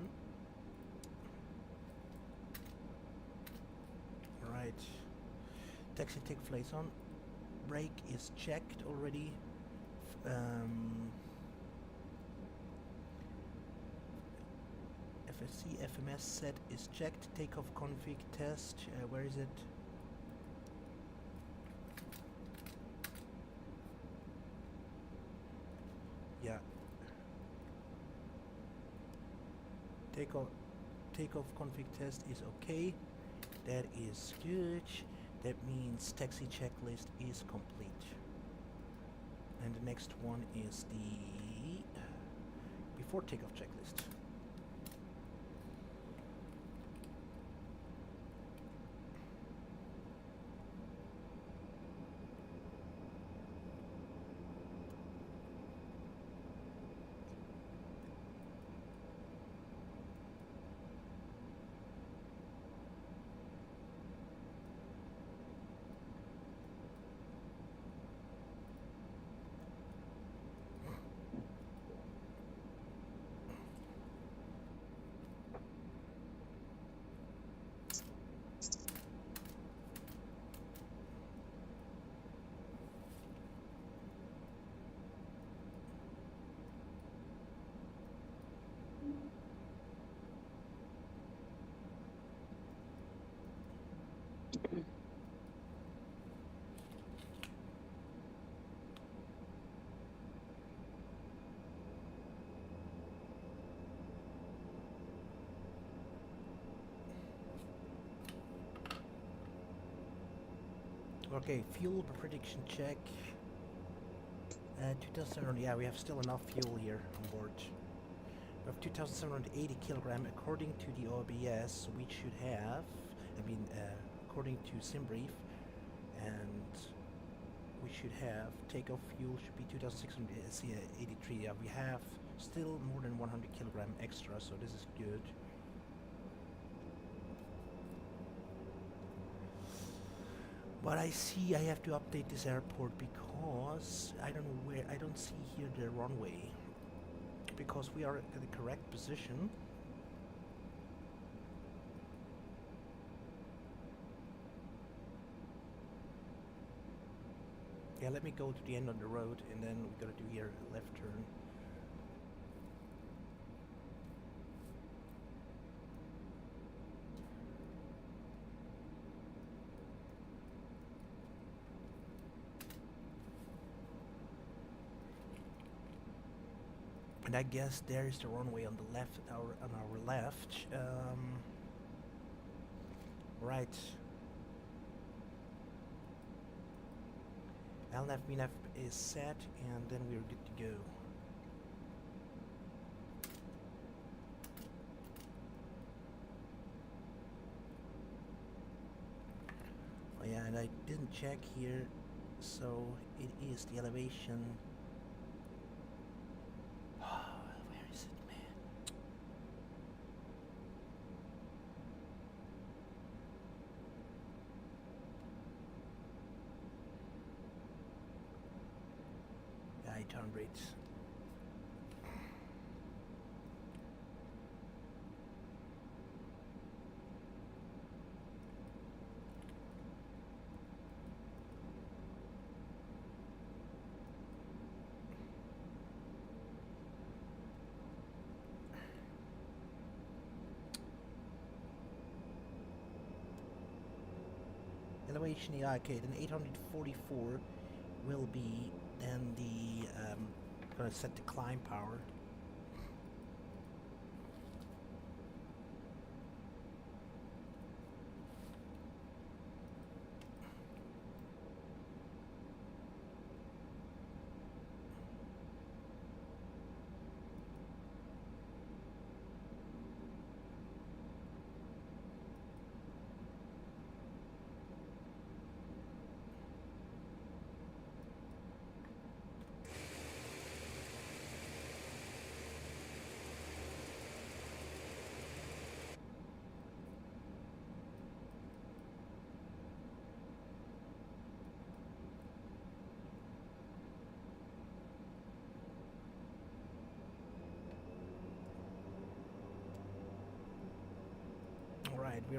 Right. Taxi and takeoff lights on. Brake is checked already. FSC FMS set is checked. Takeoff config test. Where is it? Yeah. Takeoff config test is okay. That is good. That means taxi checklist is complete. And the next one is the before takeoff checklist. Okay, fuel prediction check. 2,700. Yeah, we have still enough fuel here on board. We have 2,780 kilogram according to the OBS. We should have, according to SimBrief, and we should have takeoff fuel should be 2,683. Yeah, we have still more than 100 kilogram extra, so this is good. But I see I have to update this airport because I don't know where, I don't see here the runway. Because we are at the correct position. Yeah, let me go to the end of the road and then we gotta do here a left turn. And I guess there is the runway on the left, on our left. Right. LNAV VNAV is set, and then we're good to go. Oh yeah, and I didn't check here, so it is the elevation. Where is it, man? Yeah, I turn rates. Elevation, yeah, okay, then 844 will be then the, gonna set the climb power.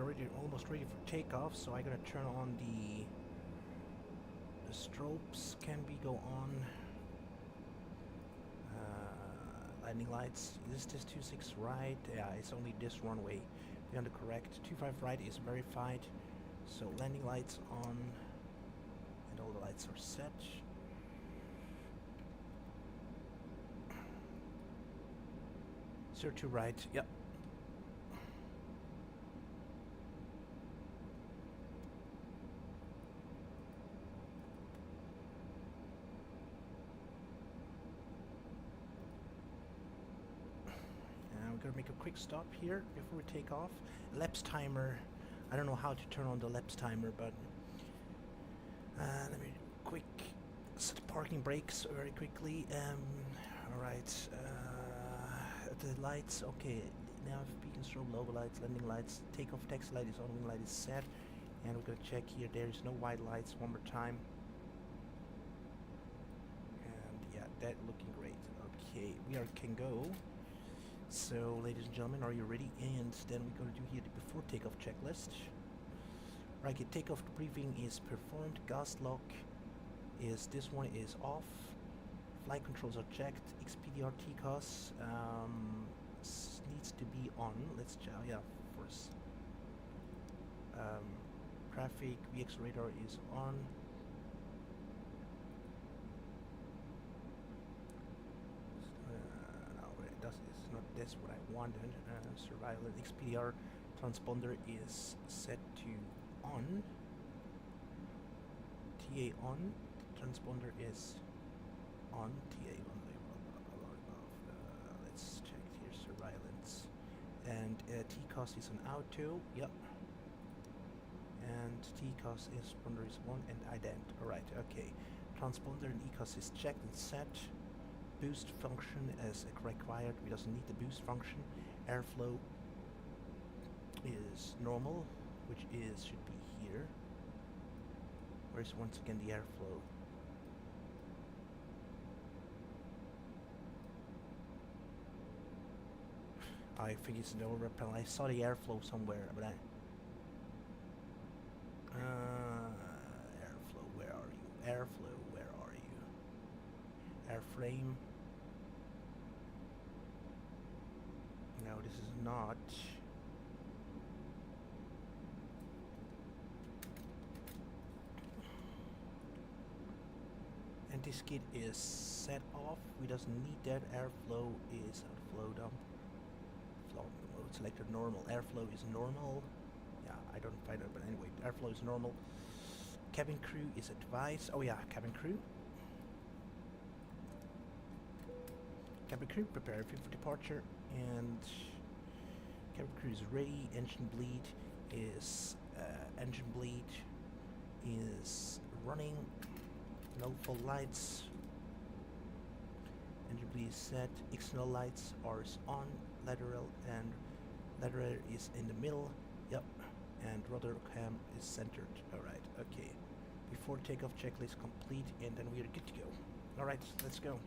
we're almost ready for takeoff, so I'm gonna turn on the strobes. Can we go on? Landing lights. Is this 26 right? Yeah, it's only this runway. We're on the correct. 25 right is verified. So landing lights on, and all the lights are set. Zero to right. Yep. We're gonna make a quick stop here before we take off. Laps timer. I don't know how to turn on the laps timer, but let me quick set parking brakes very quickly. All right. The lights. Okay. Now beacon strobe, logo lights, landing lights, takeoff taxi light is on, wing light is set, and we're gonna check here. There is no white lights. One more time. And yeah, that looking great. Okay, we can go. So, ladies and gentlemen, are you ready? And then we're going to do here the before takeoff checklist. Right, the takeoff briefing is performed. Gas lock is, this one is off. Flight controls are checked. XPDR TCOS needs to be on. Let's check, yeah, first. Traffic, VX radar is on. It's not this what I wanted. Surveillance XPDR transponder is set to on. TA on. Transponder is on. TA on. Let's check here. Surveillance. And TCOS is on auto. Yep. And TCOS transponder is on and ident. Alright, okay. Transponder and ECOS is checked and set. Boost function as required. We doesn't need the boost function. Airflow is normal, which is should be here. Where's once again the airflow? I think it's no repel. I saw the airflow somewhere, but airflow, where are you? Airflow, where are you? Airframe. No, this is not. And this kit is set off. We doesn't need that. Airflow is flow down. Flow mode selected normal. Airflow is normal. Yeah, I don't find it, but anyway, airflow is normal. Cabin crew is advised. Oh yeah, cabin crew. Cabin crew, prepare everything for departure, and cabin crew is ready. Engine bleed is running. No full lights. Engine bleed is set. External lights are on. Lateral is in the middle. Yep. And rudder cam is centered. All right. Okay. Before takeoff checklist complete, and then we are good to go. All right. Let's go.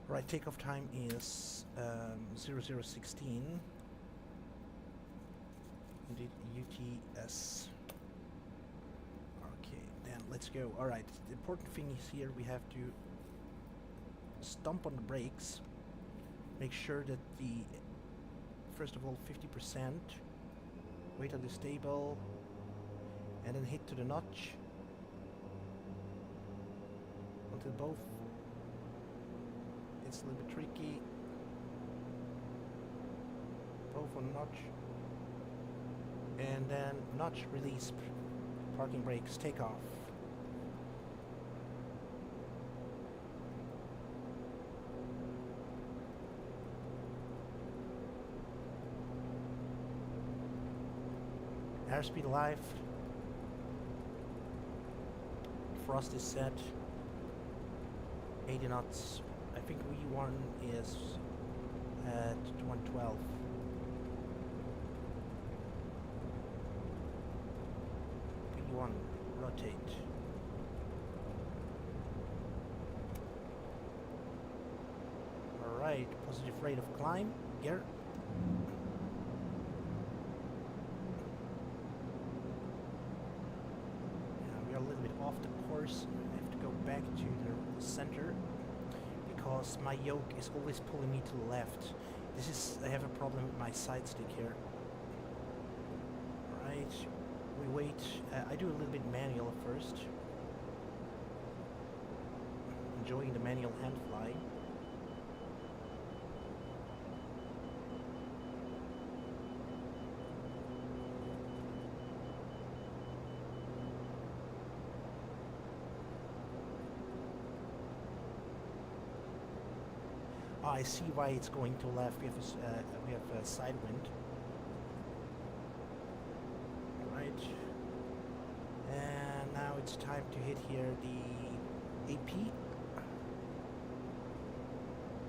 Right, takeoff time is 0016. Indeed, UTS. Okay, then let's go. Alright, the important thing is here we have to stomp on the brakes. Make sure that first of all, 50%. Wait on the stable. And then hit to the notch. Until both. It's a little bit tricky. Both on notch. And then notch, release, parking brakes, take off. Airspeed alive. Frost is set. 80 knots. I think V1 is at 112. V1, rotate. Alright, positive rate of climb, gear. off the course. I have to go back to the center because my yoke is always pulling me to the left. I have a problem with my side stick here. Alright, we wait. I do a little bit manual at first. Enjoying the manual hand fly. I see why it's going to left. We have a side wind. Right. And now it's time to hit here the AP.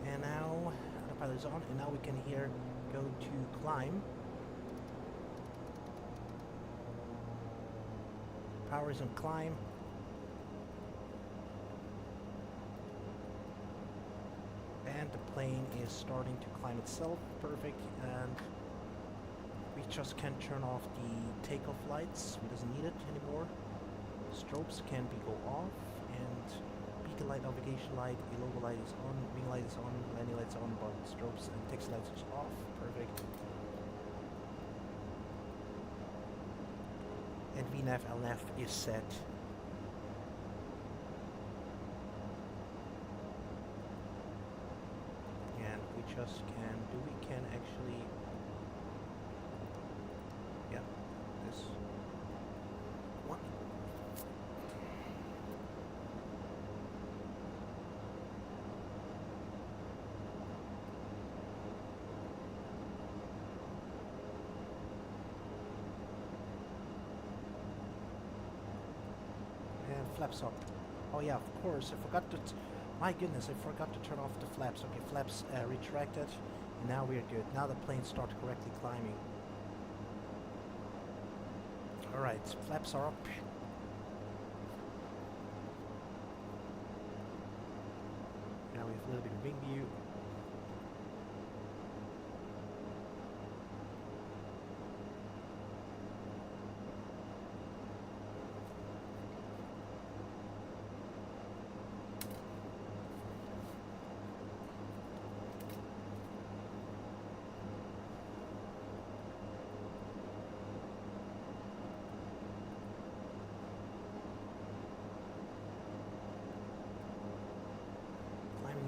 And now autopilot is on, and now we can here go to climb. Power is on climb. And the plane is starting to climb itself. Perfect. And we just can turn off the takeoff lights. We doesn't need it anymore. Strobes can be go off, and beacon light, navigation light, logo light is on, wing light is on, landing lights on, but strobes and taxi lights is off. Perfect. And VNAV LNAV is set. And we just we can actually, yeah, this one. And flaps up. Oh yeah, of course, I forgot to, my goodness, I forgot to turn off the flaps. Okay, flaps retracted, and now we're good. Now the plane starts correctly climbing. Alright, flaps are up. Now we have a little bit of wing view.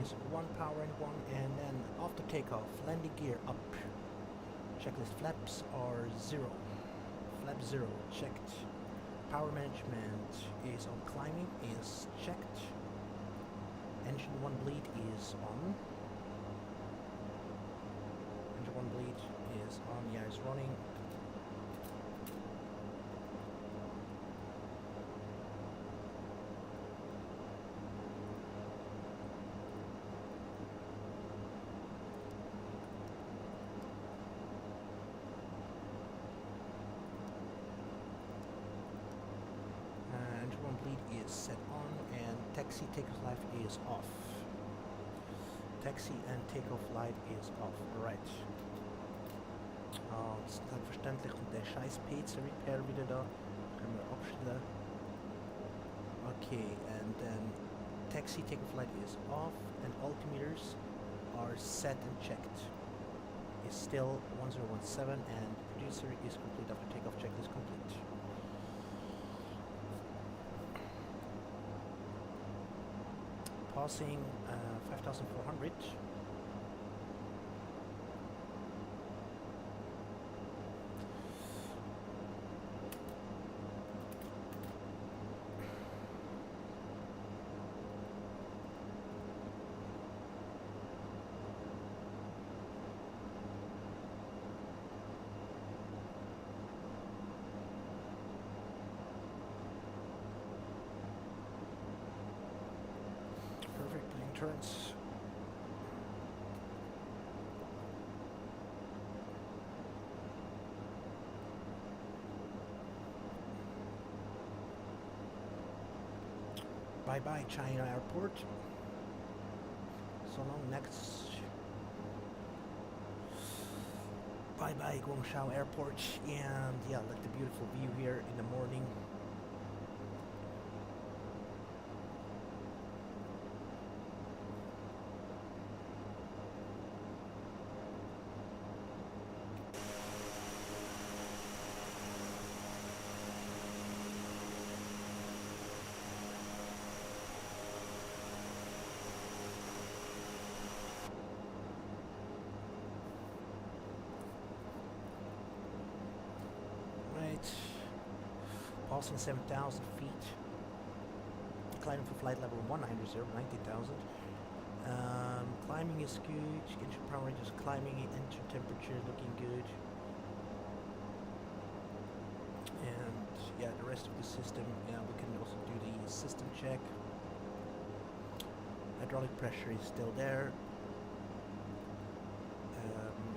Is one power and one, and then after takeoff, landing gear up. Checklist flaps are 0. Flap 0 checked. Power management is on climbing, is checked. Engine 1 bleed is on. Engine 1 bleed is on, yeah, it's running. Set on, and taxi takeoff light is off. Taxi and takeoff light is off. Right. Selbstverständlich kommt der scheiß PC Repair wieder da. Können wir abstellen. Okay, and then taxi takeoff light is off, and altimeters are set and checked. Is still 1017, and producer is complete after takeoff. Checklist complete. Passing 5,400. Turns. Bye bye China Airport. So long, next. Bye bye Guangzhou Airport, and yeah, like the beautiful view here in the morning. passing 7,000 feet. Climbing for flight level 190, 90,000. Climbing is good. Engine power rate is climbing. Engine temperature looking good. And yeah, the rest of the system. Yeah, we can also do the system check. Hydraulic pressure is still there.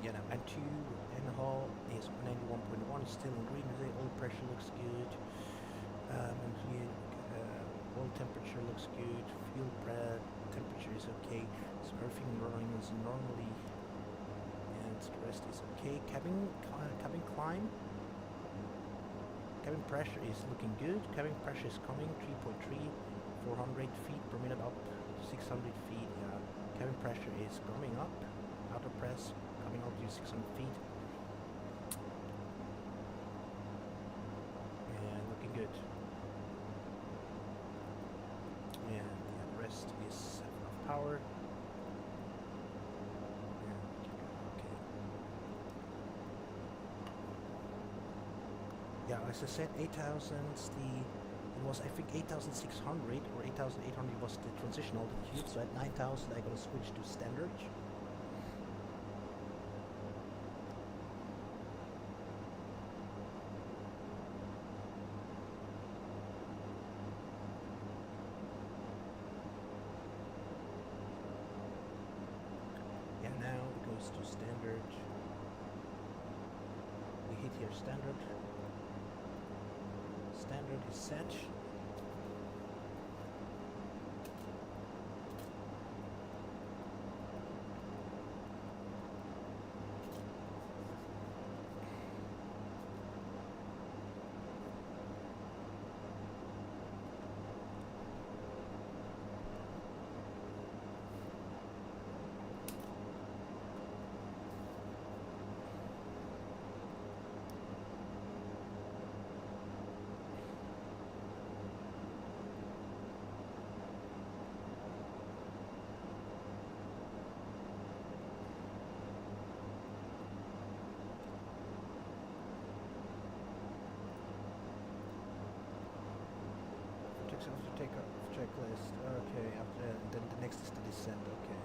Yeah, no, and 2 in the hull is 91.1. Is still in green. The oil pressure looks good. And here, oil temperature looks good. Fuel temperature is okay. So everything running is normally, and the rest is okay. Cabin climb. Cabin pressure is looking good. Cabin pressure is coming 3.3, 400 feet per minute up, 600 feet. Yeah, cabin pressure is coming up. Outer press coming up to 600 feet. And looking good. And yeah, the rest is enough power. Okay. Yeah, as I said, 8,000. It was I think 8,600 or 8,800 was the transition altitude. So at 9,000, I'm gonna switch to standard. To standard. We hit here standard. Standard is set. After takeoff checklist. Okay, after then the next is the descent. Okay.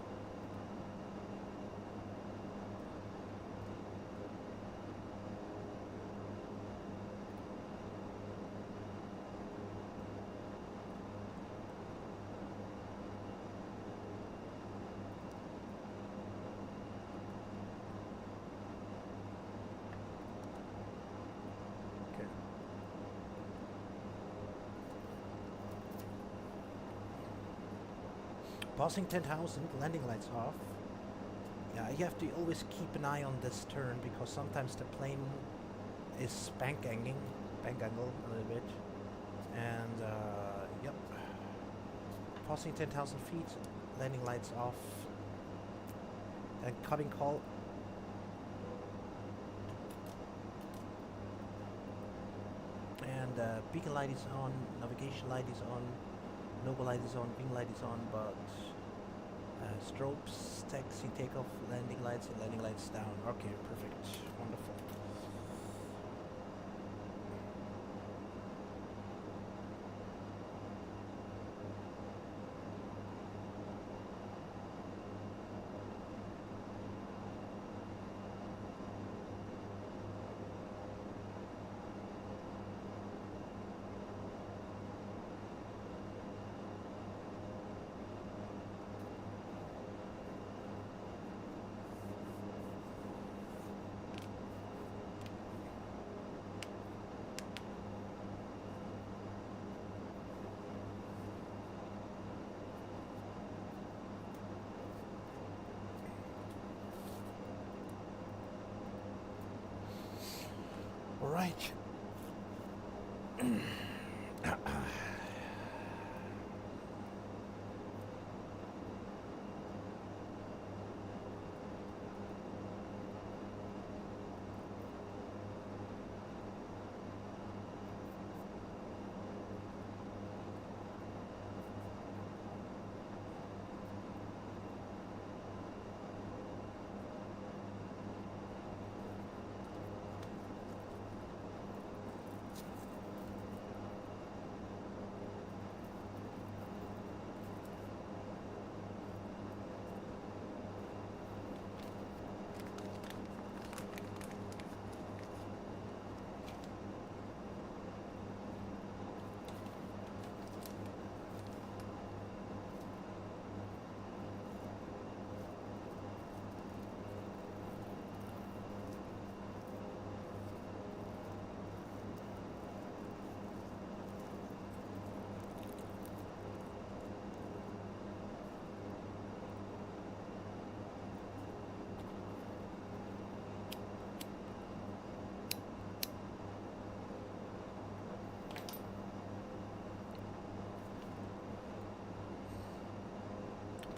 Passing 10,000, landing lights off. Yeah, you have to always keep an eye on this turn because sometimes the plane is bank angle a little bit. And yep. Passing 10,000 feet, landing lights off. And cutting call. And beacon light is on, navigation light is on. Noble light is on, wing light is on, but strobes, taxi, takeoff, landing lights, and landing lights down. Okay, perfect, wonderful. All right.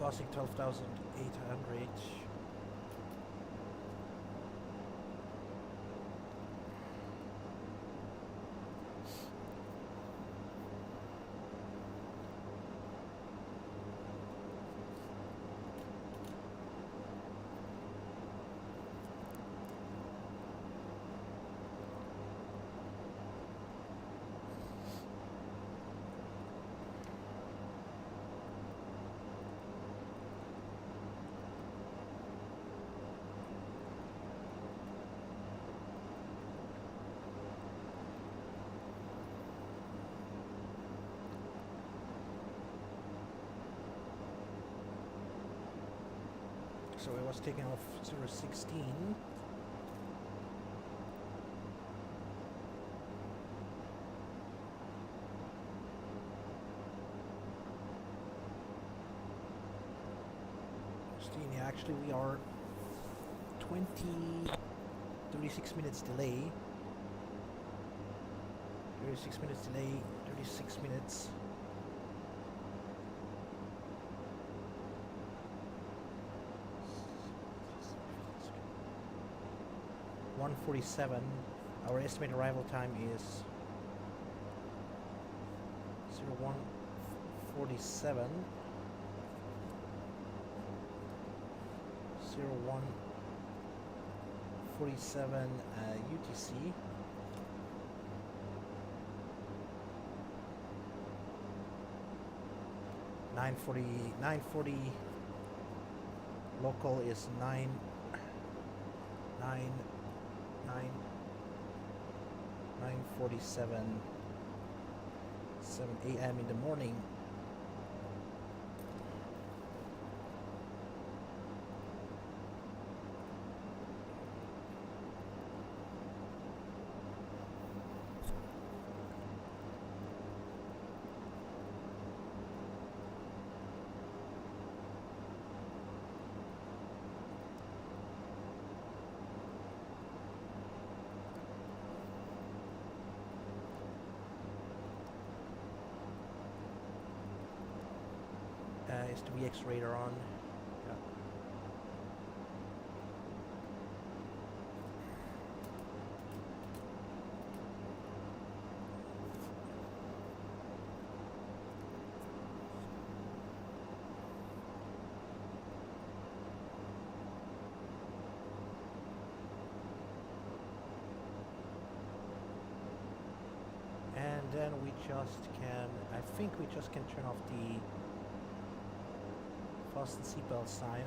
passing 12,800. So it was taking off 016. Yeah, actually we are 36 minutes delay. 36 minutes delay, 36 minutes. .147. Our estimated arrival time is 0147. 0147 UTC. Nine forty local is 9:47 7 a.m. in the morning. Is the VX radar on? Yeah. And then we just can, I think we just can turn off the fasten seatbelt sign.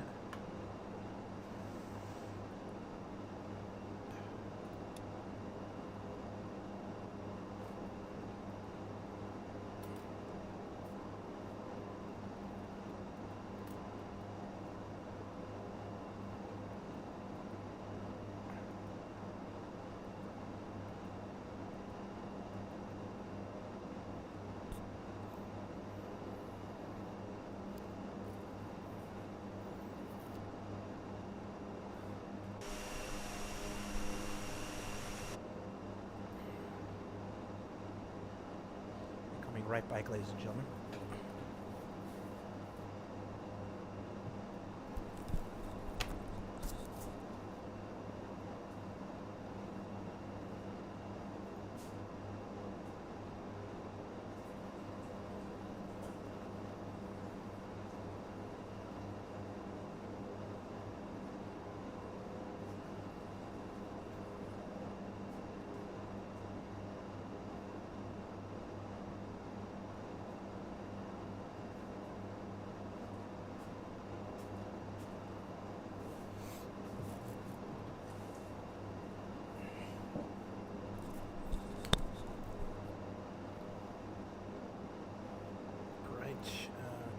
Right back, ladies and gentlemen.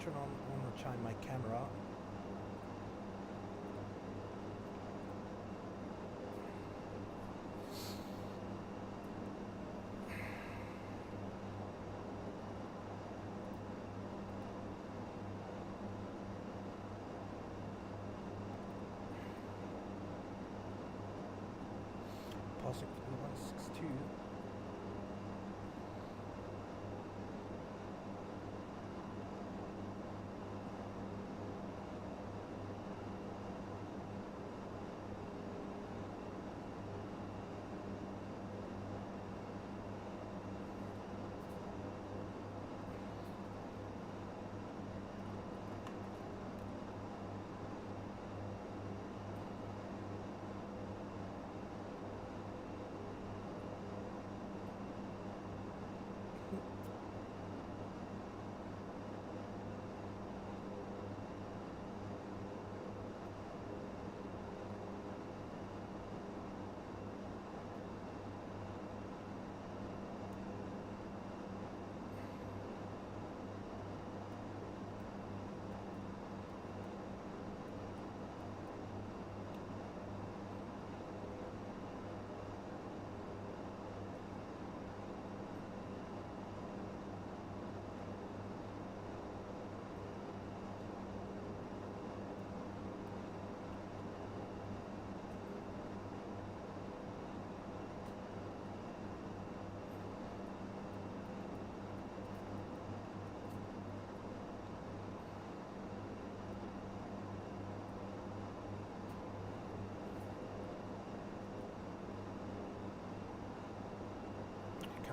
Turn on one more time my camera. Passing 162.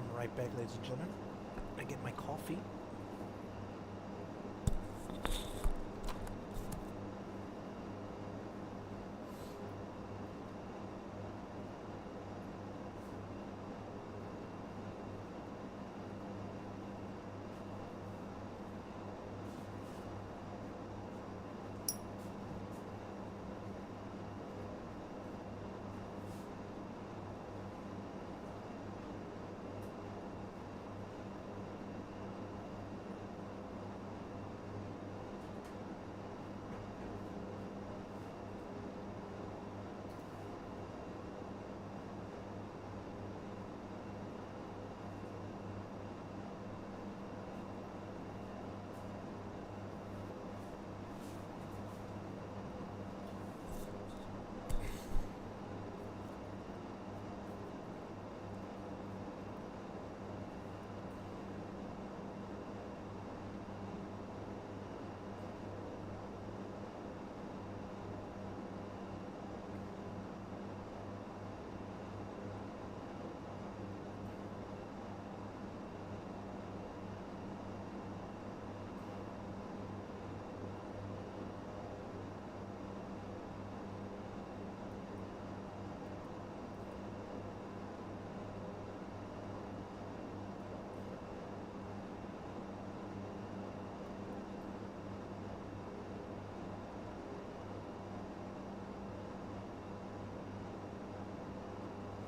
I'm right back, ladies and gentlemen. I get my coffee.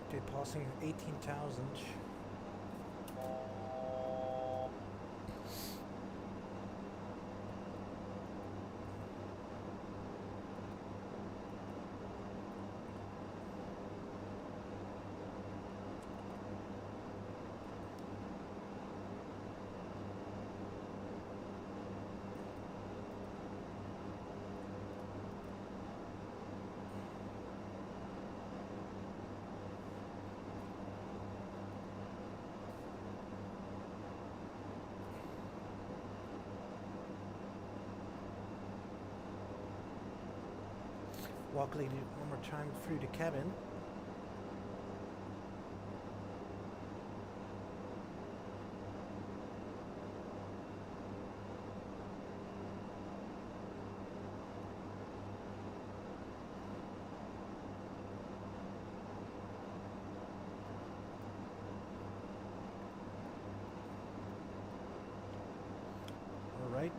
Okay, passing 18,000. Walk lady one more time through the cabin. All right.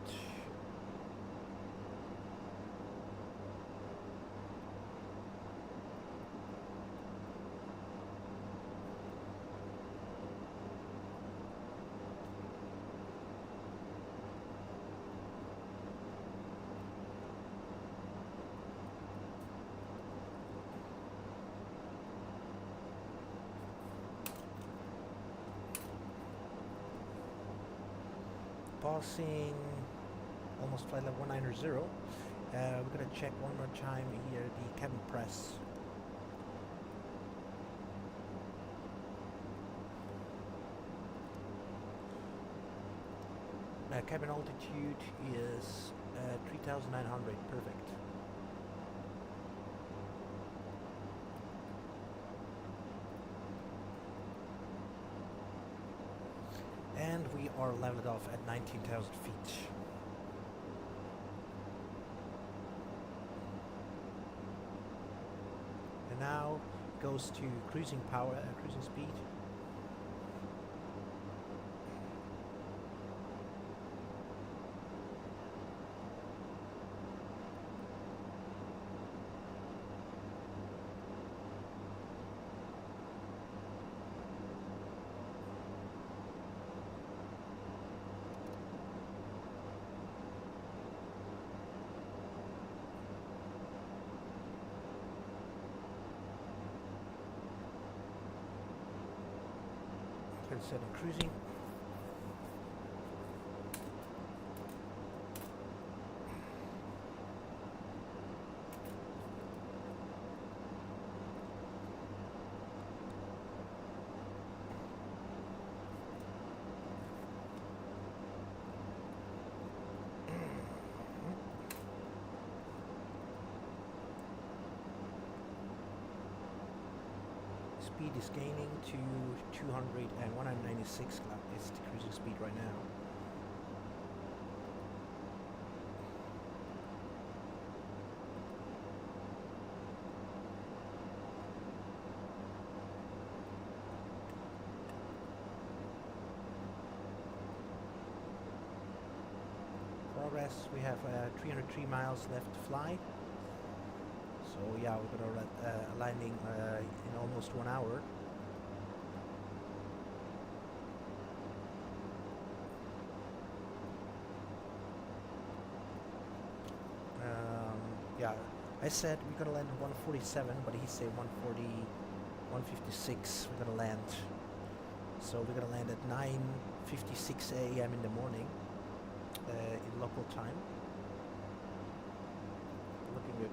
Passing almost flight level 190. We're gonna check one more time here the cabin press. Cabin altitude is 3,900. Perfect. And we are leveled off at 19,000 feet. And now goes to cruising power, cruising speed. Set on cruising. speed is gaining to 200 and 196 is the cruising speed right now. Progress, we have 303 miles left to fly. So yeah, we're gonna landing in almost 1 hour. Yeah, I said we're gonna land at 147, but he said 140, 156. We're gonna land. So we're gonna land at 9:56 a.m. in the morning in local time. Looking at.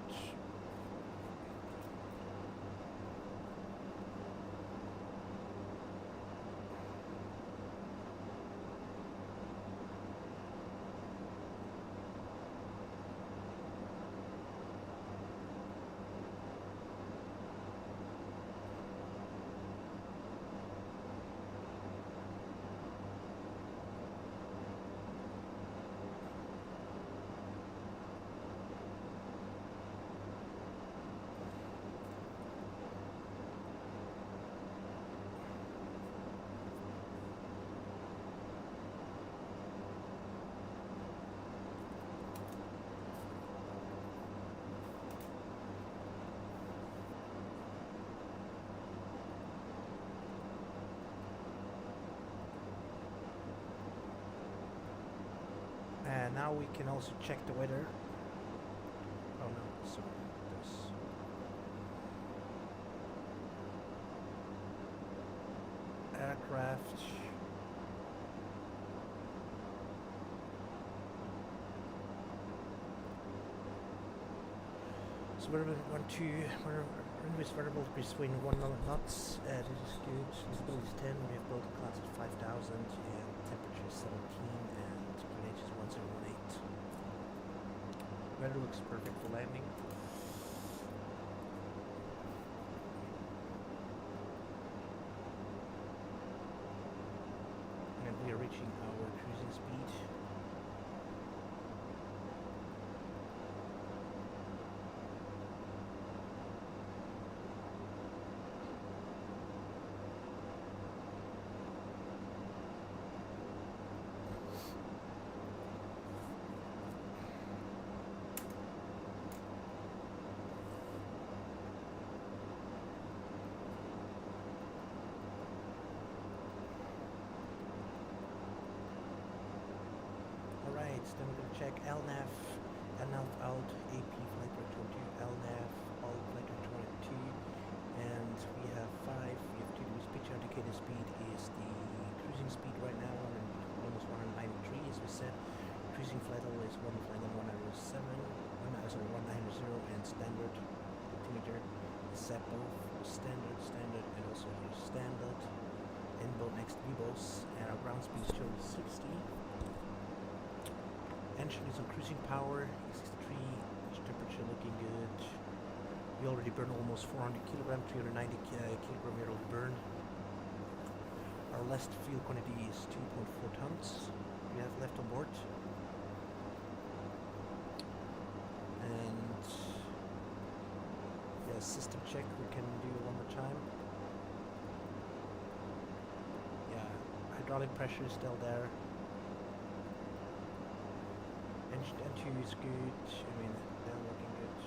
And now we can also check the weather. Oh no, sorry, this. Aircraft. So we're wind is variable between 1 knots. This is good. Visibility is 10. We have both clouds at 5,000 and temperature is 17 and QNH is 1018. Weather looks perfect for landing. And we are reaching our cruising speed. Then we're going to check LNAV, NAV out, AP flight director 2, LNAV, all flight director 2, and we have 5, we have 2 degrees picture indicator speed is the cruising speed right now, almost 193 as we said. Cruising flight level is 1 flight level 107, 190 and standard altimeter is set both standard, and also here standard. Inbound next VBOS, and our ground speed shows 60. Engine is on cruising power, 63, temperature looking good. We already burned almost 400 kilogram, 390 kilogram we already burned. Our last fuel quantity is 2.4 tons we have left on board. And yeah, system check we can do one more time. Yeah, hydraulic pressure is still there. Engine N2 is good, I mean, they're looking good.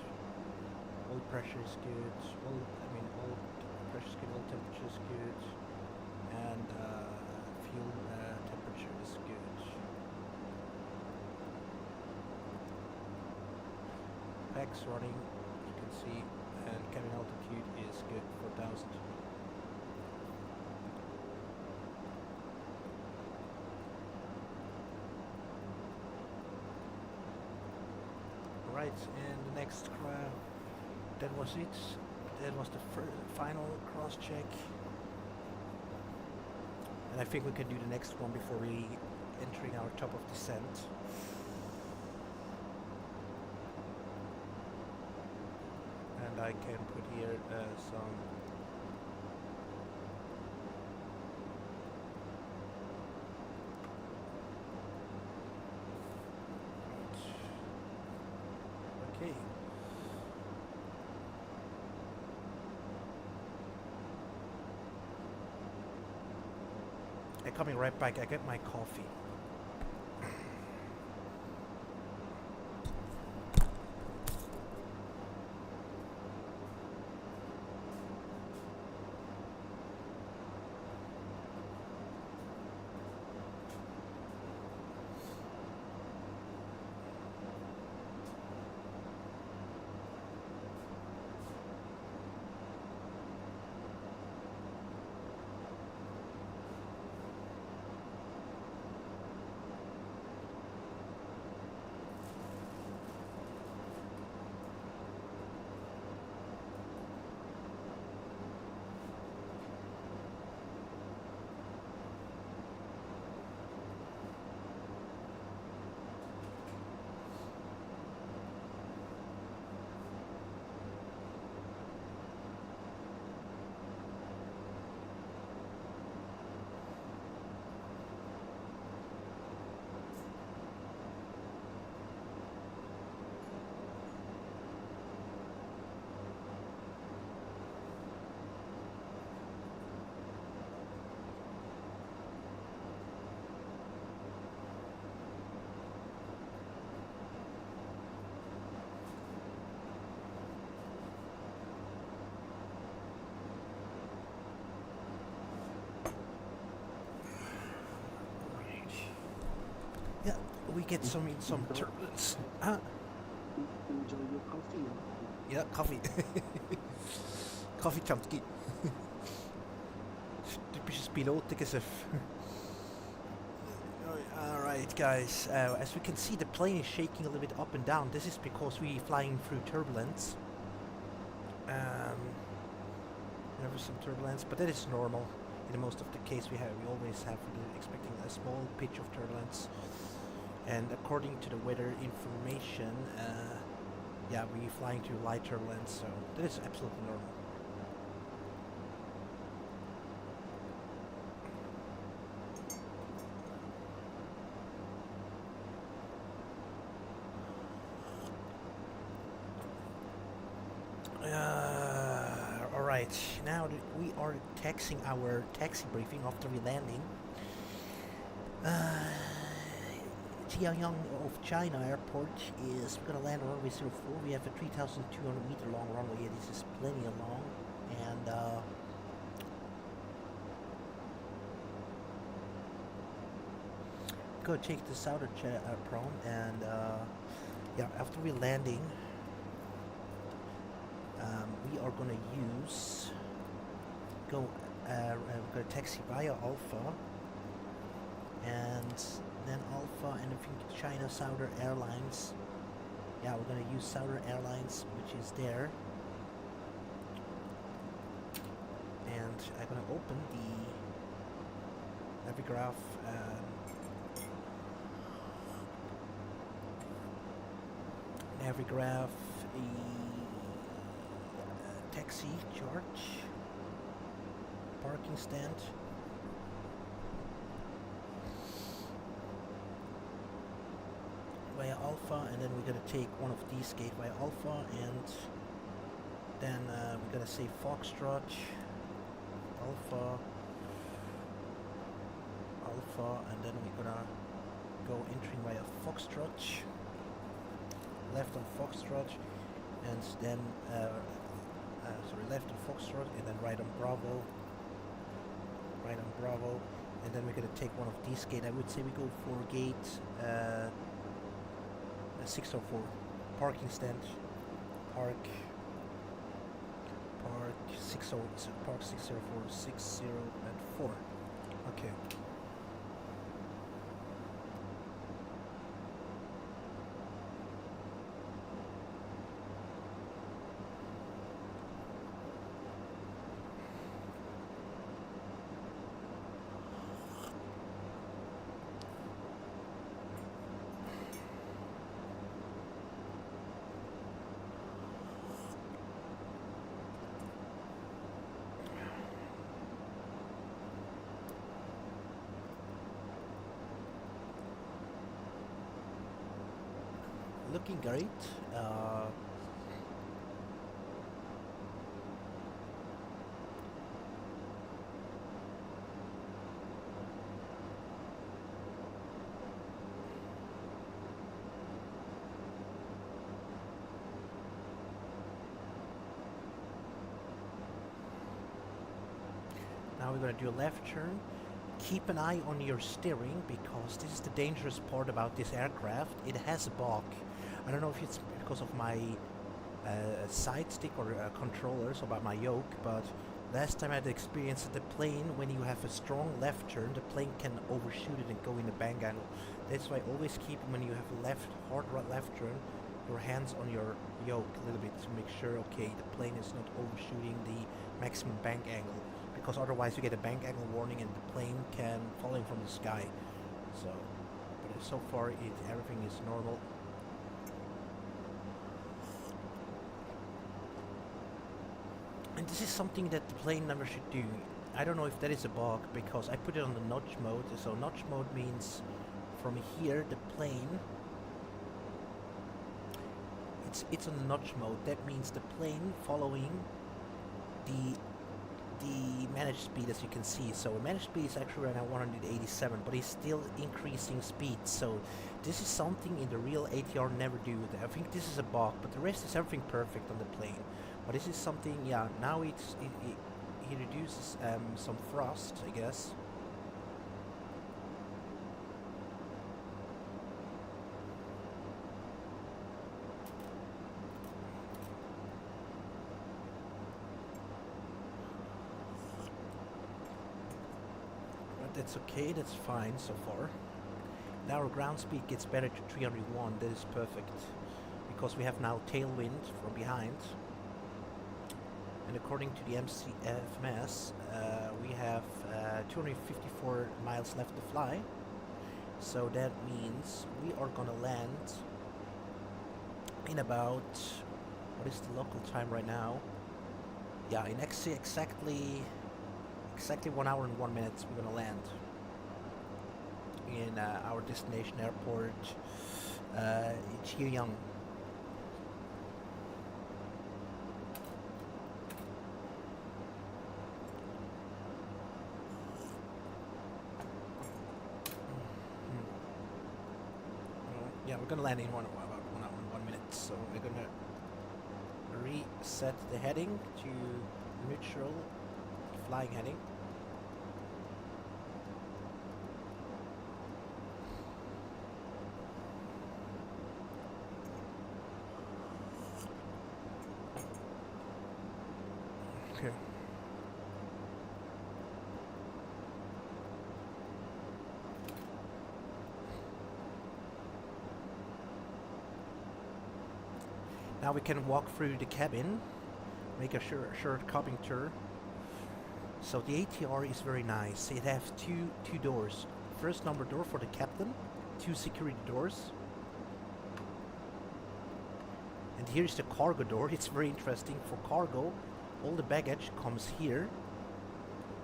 Oil pressure is good, all pressure is good, oil temperature is good, and fuel temperature is good. PAC's running, you can see, and cabin altitude is good, 4,000. Right, and the next that was it. That was the final cross check, and I think we can do the next one before we entering our top of descent. And I can put here some coming right back. I get my coffee. Yeah, we get some turbulence. Huh?
Enjoy your coffee.
Yeah, coffee. Kaffeetjantki. Typisches pilotengesuff. Alright guys, as we can see the plane is shaking a little bit up and down. This is because we're flying through turbulence. There was some turbulence, but that is normal. In most of the case we always have expecting a small pitch of turbulence. And according to the weather information, yeah, we're flying through light turbulence, so that is absolutely normal. Alright, now we are taxing our taxi briefing after we landing. Jianyang of China Airport is, we're gonna land on runway 04. We have a 3,200 meter long runway. Yeah, this is plenty long, and go take the southern prone, and yeah, after we're landing, we are gonna use we're gonna taxi via Alpha, and then Alpha, and I think China Southern Airlines. Yeah, we're gonna use Southern Airlines, which is there. And I'm gonna open the Navigraph taxi charge parking stand. Via Alpha, and then we're gonna take one of these gates via Alpha, and then we're gonna say Foxtrot, Alpha, and then we're gonna go entering via Foxtrot, left on Foxtrot, and then left on Foxtrot, and then right on Bravo, and then we're gonna take one of these gates. I would say we go for gate 604, parking stand, park 604, park 604, 60 and 4. Okay. Looking great. we're gonna do a left turn. Keep an eye on your steering, because this is the dangerous part about this aircraft. It has a balk. I don't know if it's because of my side stick or controllers, or by my yoke, but last time I had experience that the plane, when you have a strong left turn, the plane can overshoot it and go in a bang angle. That's why always keep, when you have a hard left turn, your hands on your yoke a little bit to make sure, okay, the plane is not overshooting the maximum bank angle, because otherwise you get a bank angle warning and the plane can fall in from the sky. So, but so far everything is normal. And this is something that the plane never should do. I don't know if that is a bug, because I put it on the notch mode. So notch mode means from here the plane, it's on the notch mode. That means the plane following the managed speed, as you can see. So managed speed is actually right now 187, but it's still increasing speed. So this is something in the real ATR never do. I think this is a bug, but the rest is everything perfect on the plane. But this is something, yeah, now it reduces some thrust, I guess. But that's okay, that's fine so far. Now our ground speed gets better to 301, that is perfect. Because we have now tailwind from behind. And according to the MSFS, we have 254 miles left to fly. So that means we are gonna land in about, what is the local time right now? Yeah, in exactly 1 hour and 1 minute we're gonna land in our destination airport, Chiyoung. Yeah, we're gonna land in about 1 hour and 1 minute, so we're gonna reset the heading to neutral flying heading. Okay. Now we can walk through the cabin, make a short cabin tour. So the ATR is very nice. It has two doors. First number door for the captain, 2 security doors. And here's the cargo door. It's very interesting. For cargo, all the baggage comes here.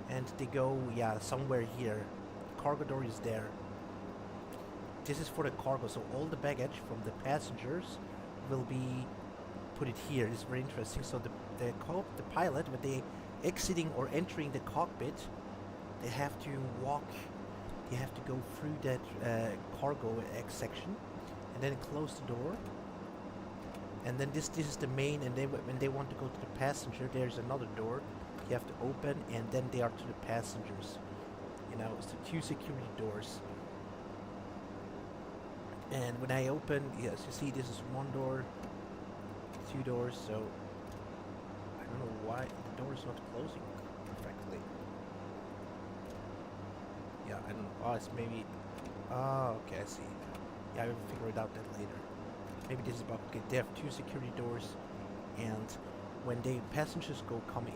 And they go, yeah, somewhere here. The cargo door is there. This is for the cargo, so all the baggage from the passengers will be put it here. It's very interesting. So the pilot, when they exiting or entering the cockpit, they have to walk, they have to go through that cargo section, and then close the door. And then this is the main, and when they want to go to the passenger, there's another door you have to open, and then they are to the passengers. You know, it's the 2 security doors. And when I open, yes, you see this is 1 door, 2 doors, so I don't know why the door is not closing perfectly. Yeah, I don't know. Oh, it's maybe... Oh, okay, I see. Yeah, I will figure it out that later. Maybe this is about... Okay, they have 2 security doors, and when the passengers come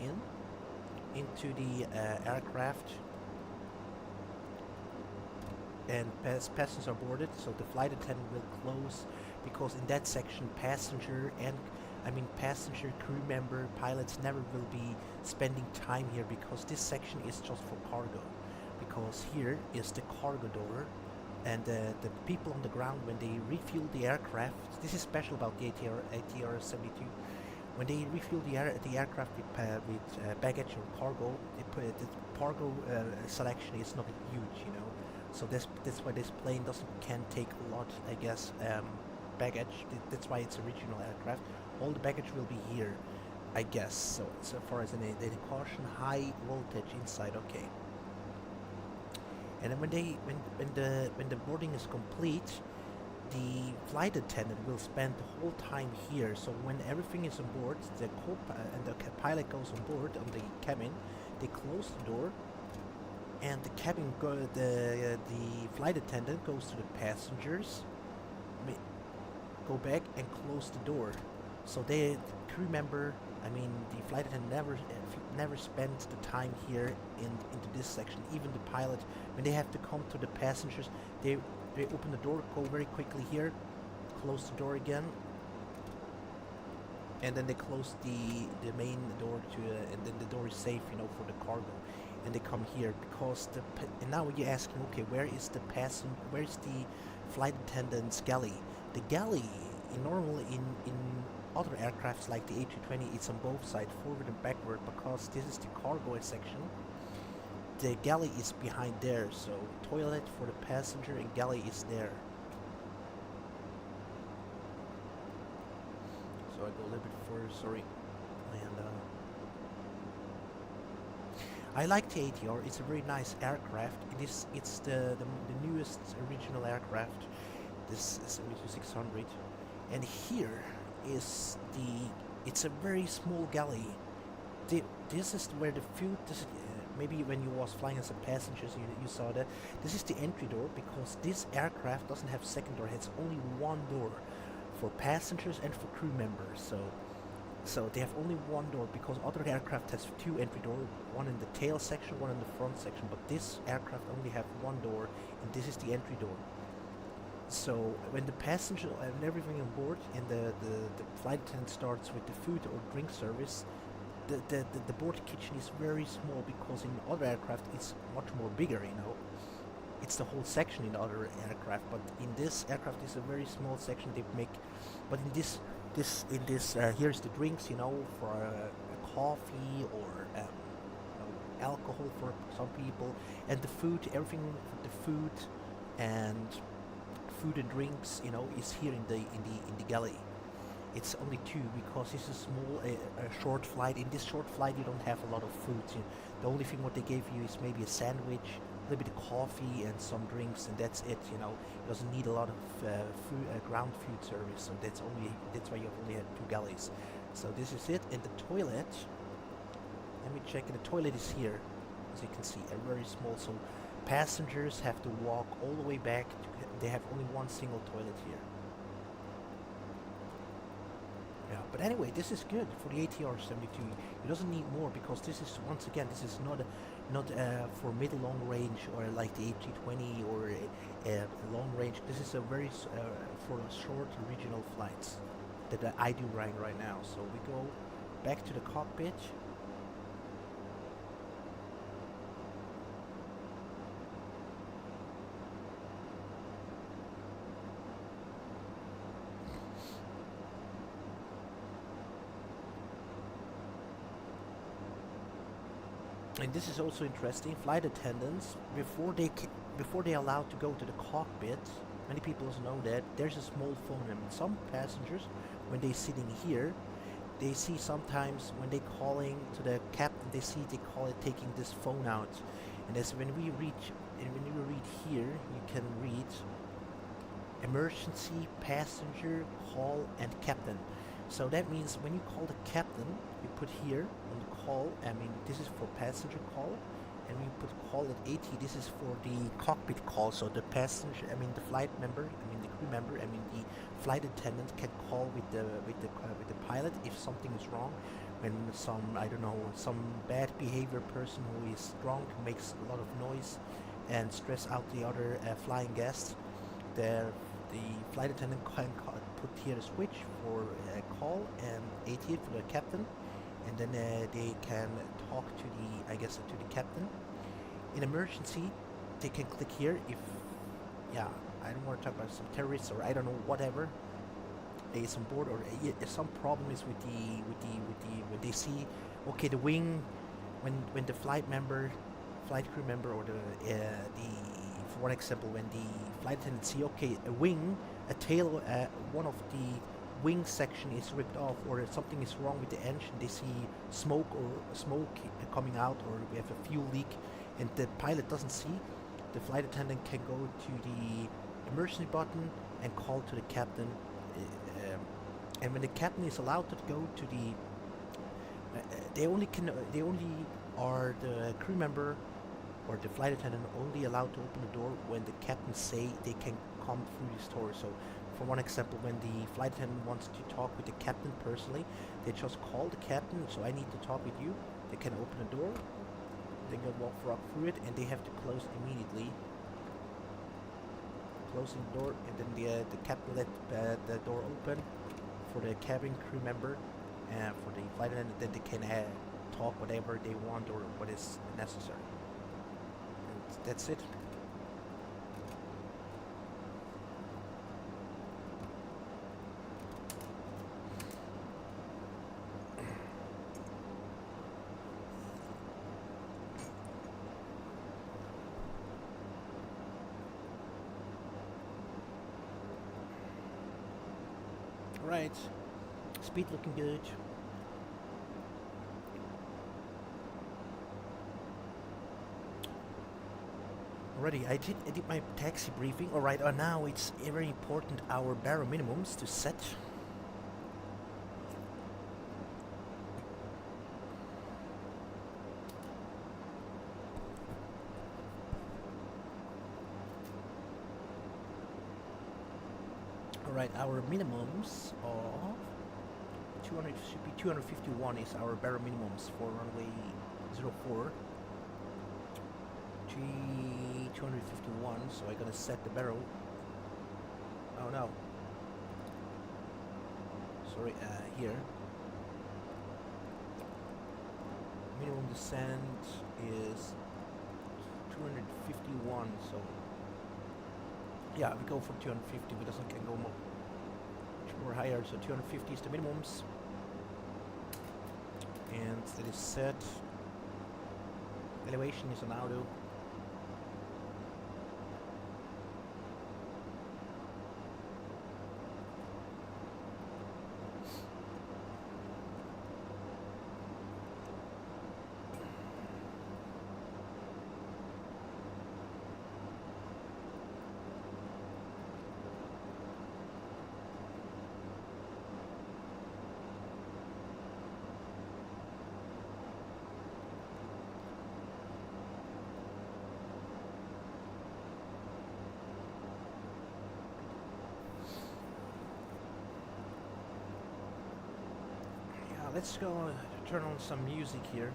into the aircraft, and passengers are boarded, so the flight attendant will close, because in that section passenger, crew member, pilots never will be spending time here, because this section is just for cargo. Because here is the cargo door, and the people on the ground, when they refuel the aircraft, this is special about the ATR 72. When they refuel the aircraft with baggage or cargo, the cargo selection is not huge, you know. So that's why this plane can take a lot, I guess, baggage. That's why it's a regional aircraft. All the baggage will be here. I guess. So far as they caution high voltage inside, okay. And then when the boarding is complete, the flight attendant will spend the whole time here. So when everything is on board, the pilot goes on board on the cabin. They close the door, and the flight attendant goes to the passengers, go back and close the door. So the crew member, I mean the flight attendant never spends the time here into this section. Even the pilot, when they have to come to the passengers, they open the door, go very quickly here, close the door again, and then they close the main door and then the door is safe, you know, for the cargo. And they come here because and now you're asking, okay, where is the flight attendant's galley? The galley, normally in other aircrafts like the A320, it's on both sides, forward and backward, because this is the cargo section. The galley is behind there, so toilet for the passenger and galley is there. So I go a little bit further, sorry. And I like the ATR. It's a very nice aircraft. It's the newest original aircraft. This is a 600, and here is it's a very small galley. This is where the food. Maybe when you was flying as a passenger, you saw that. This is the entry door, because this aircraft doesn't have second door. It's only one door for passengers and for crew members. So they have only one door, because other aircraft has two entry doors, one in the tail section, one in the front section. But this aircraft only have one door, and this is the entry door. So when the passenger and everything on board, and the flight attendant starts with the food or drink service, the board kitchen is very small, because in other aircraft it's much more bigger, you know. It's the whole section in other aircraft, but in this aircraft it's a very small section they make. But in this here's the drinks, you know, for a coffee or you know, alcohol for some people, and the food, everything for the food and drinks, you know, is here in the galley. It's only two, because this is a short flight. In this short flight you don't have a lot of food. The only thing what they gave you is maybe a sandwich, a little bit of coffee and some drinks, and that's it, you know. It doesn't need a lot of ground food service, so that's why you only had two galleys. So this is it. And the toilet, let me check, the toilet is here, as you can see, a very small, so passengers have to walk all the way back. They have only one single toilet here. Yeah, but anyway, this is good for the ATR 72. It doesn't need more, because this is, once again, this is not for mid-long range or like the A320 or long range. This is a very for short regional flights that I do right now. So we go back to the cockpit. And this is also interesting. Flight attendants, before they allowed to go to the cockpit, many people know that there's a small phone. And some passengers, when they sitting here, they see sometimes when they calling to the captain, they call it taking this phone out. And as when you read here, you can read emergency passenger call and captain. So that means when you call the captain, you put here on the call, I mean this is for passenger call, and when you put call at 80, this is for the cockpit call. So the passenger, I mean the flight member, I mean the crew member, I mean the flight attendant can call with the pilot if something is wrong. When some, I don't know, some bad behavior person who is drunk, makes a lot of noise and stress out the other flying guests, the flight attendant can put here a switch for a call and 88 for the captain, and then they can talk to the captain. In emergency, they can click here if, yeah, I don't want to talk about some terrorists or I don't know, whatever is on board, or some problem is with the when they see, okay, the wing, when the flight crew member, or for example, when the flight attendant see, okay, a wing, a tail, one of the wing section is ripped off or if something is wrong with the engine, they see smoke coming out, or we have a fuel leak, and the pilot doesn't see, the flight attendant can go to the emergency button and call to the captain. And when the captain is allowed to go to the, they only are the crew member or the flight attendant only allowed to open the door when the captain say they can come through this door. So, for one example, when the flight attendant wants to talk with the captain personally, they just call the captain. So I need to talk with you. They can open the door. They can walk through it, and they have to close immediately. Closing the door, and then the captain let the door open for the cabin crew member and for the flight attendant. Then they can talk whatever they want or what is necessary. And that's it. Right, speed looking good. Alrighty, I did my taxi briefing. Alright, now it's very important our barrel minimums to set. Alright, our minimums are 200, should be 251 is our barrel minimums for runway 04. 251, so I'm gonna set the barrel. Oh no. Sorry, here. Minimum descent is 251, so yeah, we go for 250. We doesn't can go much more higher, so 250 is the minimums, and that is set. Elevation is on auto. Let's go turn on some music here.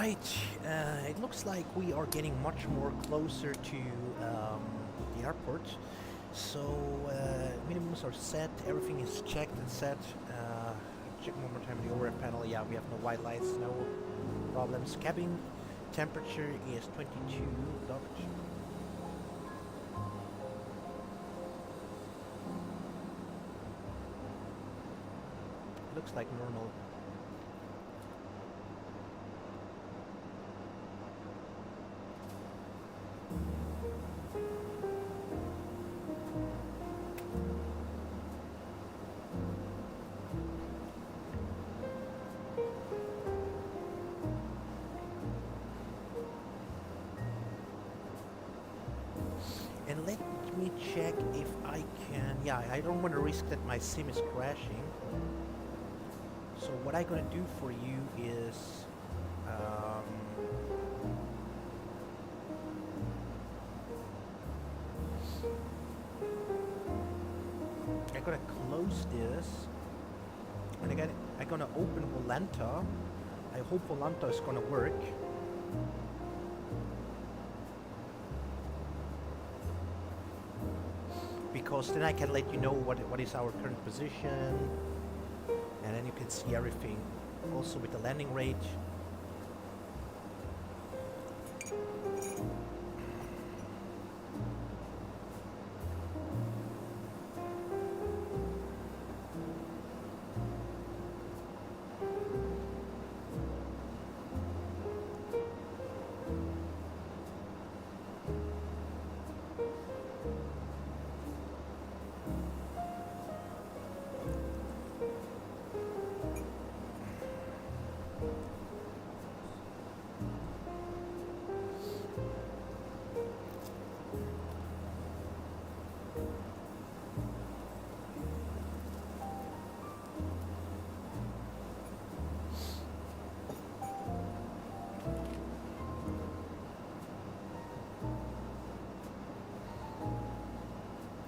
Right, it looks like we are getting much more closer to the airport. So minimums are set, everything is checked and set. Check one more time the overhead panel. Yeah, we have no white lights, no problems. Cabin temperature is 22 dot. Looks like normal. And let me check if I can. Yeah, I don't want to risk that my sim is crashing. So what I'm gonna do for you is I'm gonna close this, and again I'm gonna open Volanta. I hope Volanta is gonna work. Because then I can let you know what is our current position, and then you can see everything. Also with the landing rate.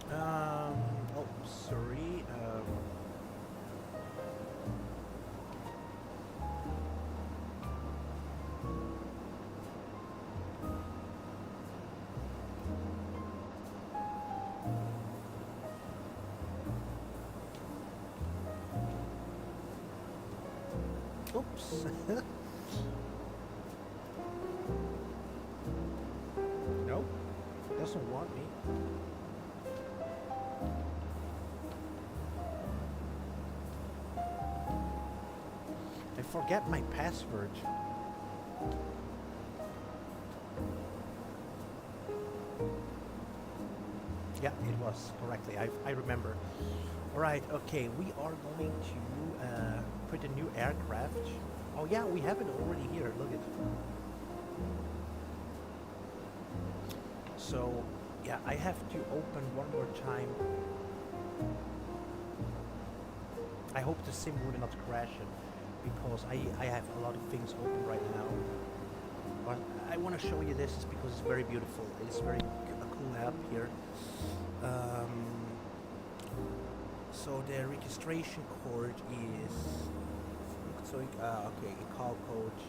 Oh, sorry. Oops. Nope. Doesn't want me. I forget my password. Yeah, it was correctly. I remember. Alright, okay, we are going to put a new aircraft. Oh yeah, we have it already here, look at. So, yeah, I have to open one more time. I hope the sim will not crash it, because I have a lot of things open right now. But I want to show you this is because it's very beautiful. It's very a cool app here. So the registration code is okay, call code.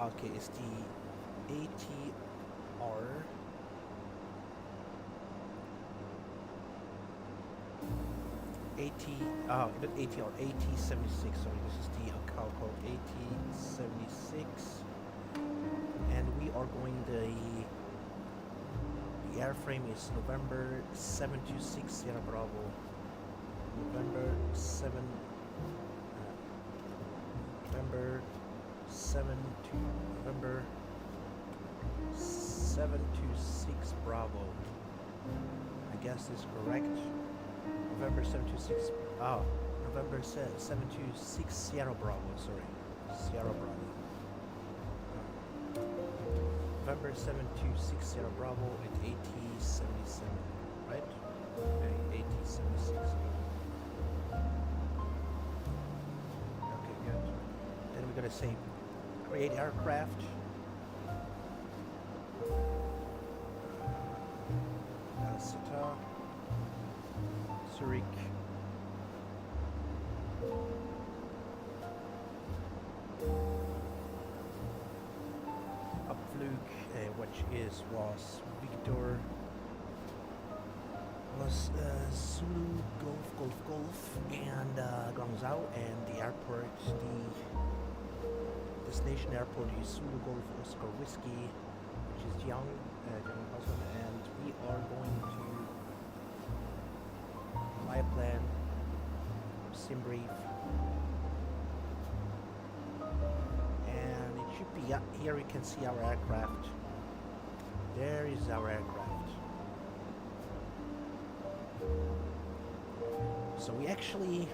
Okay, it's the ATR 80 not ATR 8076. Sorry, this is the call code 8076, and we are going the airframe is November 726 Sierra Bravo. November 7 November 7 to November 726 Bravo. I guess this is correct. November 726. Oh, November 726 Sierra Bravo. Sorry, Sierra Bravo. November 726 Sierra Bravo at 8077, right? Okay, 8076. Okay, good. Then we're gonna say create aircraft. Sata, Zurich. this was Victor, was Zulu Golf, and Guangzhou, and the airport, the destination airport is Zulu Golf Oscar Whiskey, which is Jiang, and we are going to fly plan, sim brief, and it should be, yeah, here you can see our aircraft. There is our aircraft. So we actually,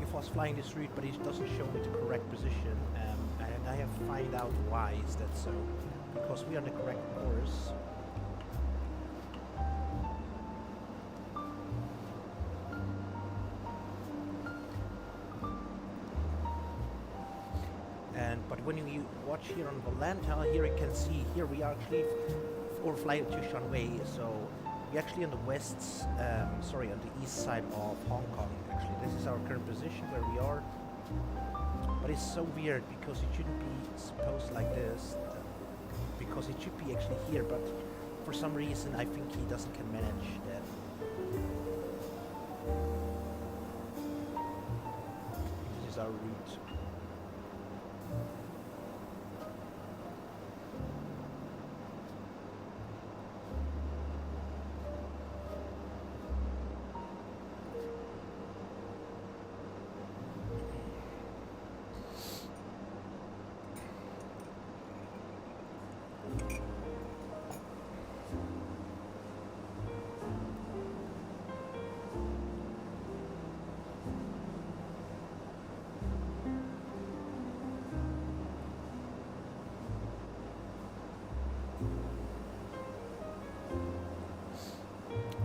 if I was flying this route, but it doesn't show me the correct position, and I have to find out why is that so, because we are on the correct course. But when you watch here on Volanta, here you can see, here we are actually flying to Shanwei, so we're actually on the on the east side of Hong Kong. Actually, this is our current position where we are, but it's so weird because it shouldn't be supposed like this, because it should be actually here, but for some reason I think he can manage that. This is our route.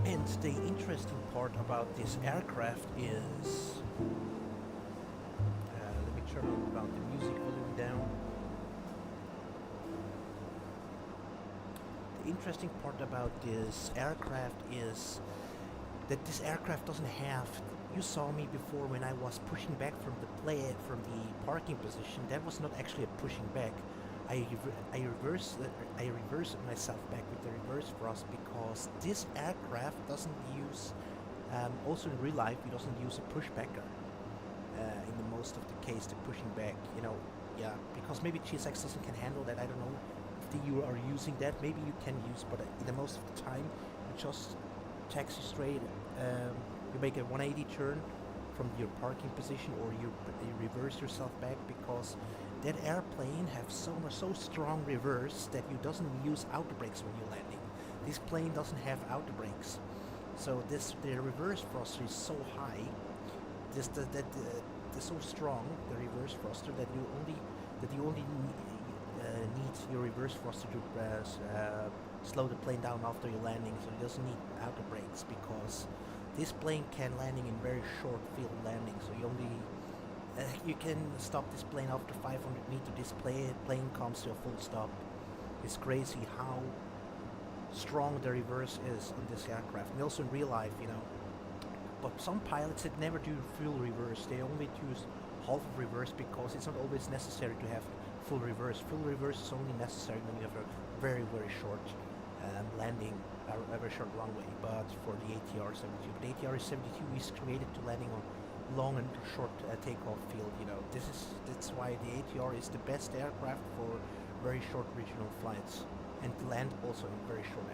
And the interesting part about this aircraft is, let me turn about the music volume down. The interesting part about this aircraft is that this aircraft doesn't have, you saw me before when I was pushing back from the parking position, that was not actually a pushing back. I reversed myself back with the reverse thrust because this aircraft doesn't use, also in real life, it doesn't use a pushbacker. In the most of the case, the pushing back, yeah, because maybe GSX can handle that. I don't know if you are using that. Maybe you can use, but in the most of the time, you just taxi straight. You make a 180 turn from your parking position, or you reverse yourself back because that airplane have so strong reverse that you doesn't use outer brakes when you're landing. This plane doesn't have outer brakes, so the reverse thruster is so high, they're so strong, the reverse thruster, that you only need your reverse thruster to slow the plane down after you're landing, so it doesn't need outer brakes because this plane can landing in very short field landing, so you can stop this plane after 500 meters. This plane comes to a full stop. It's crazy how strong the reverse is on this aircraft, and also in real life, But some pilots that never do full reverse. They only use half of reverse because it's not always necessary to have full reverse. Full reverse is only necessary when you have a very, very short landing, a very short runway. But for the ATR 72, but ATR 72 is created to landing on long and short takeoff field. That's why the ATR is the best aircraft for very short regional flights, and to land also in very short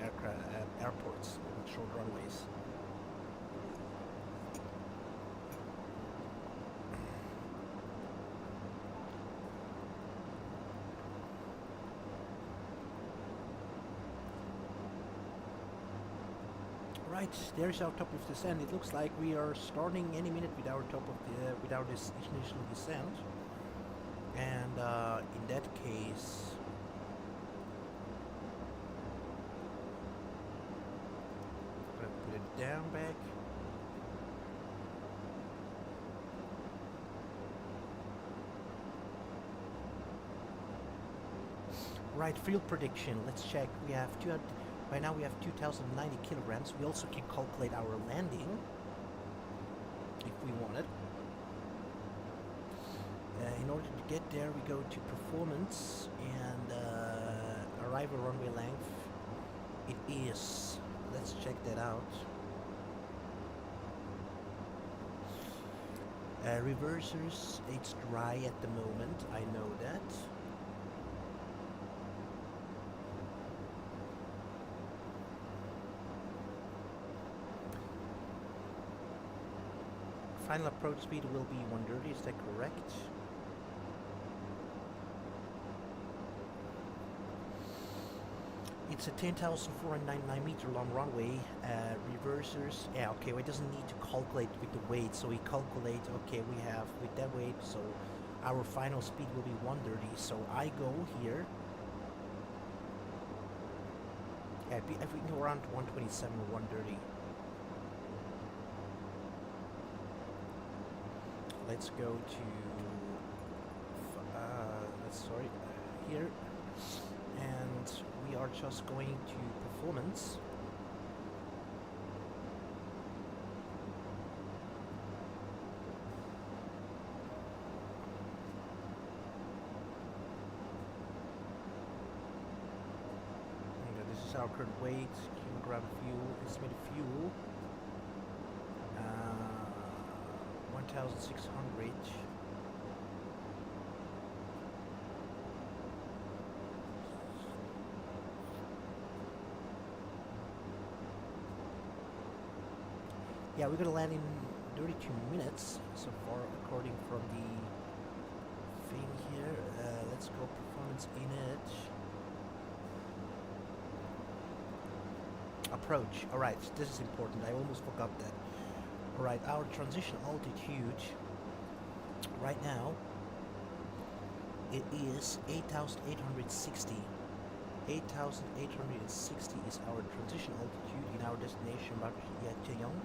airports with short runways. Right, there's our top of descent. It looks like we are starting any minute with our this initial descent, and in that case, I'm gonna put it down back. Right, field prediction. Let's check. We have right now we have 2,090 kilograms. We also can calculate our landing if we want it. in order to get there, we go to performance and arrival runway length. It is. Let's check that out. Reversers, it's dry at the moment. I know that. Final approach speed will be 130, is that correct? It's a 10,499 meter long runway. Reversers, yeah, okay, well, it doesn't need to calculate with the weight, so we calculate, okay, we have with that weight, so our final speed will be 130, so I go here. Yeah, if we can go around 127 or 130. Let's go to here, and we are just going to performance. And this is our current weight, kilogram fuel, estimated fuel. 1,600. Yeah, we're gonna land in 32 minutes so far, according from the thing here. Let's go performance in it. Approach. Alright, this is important. I almost forgot that. Alright, our transition altitude right now, it is 8,860. 8,860 is our transition altitude in our destination, Yateyong.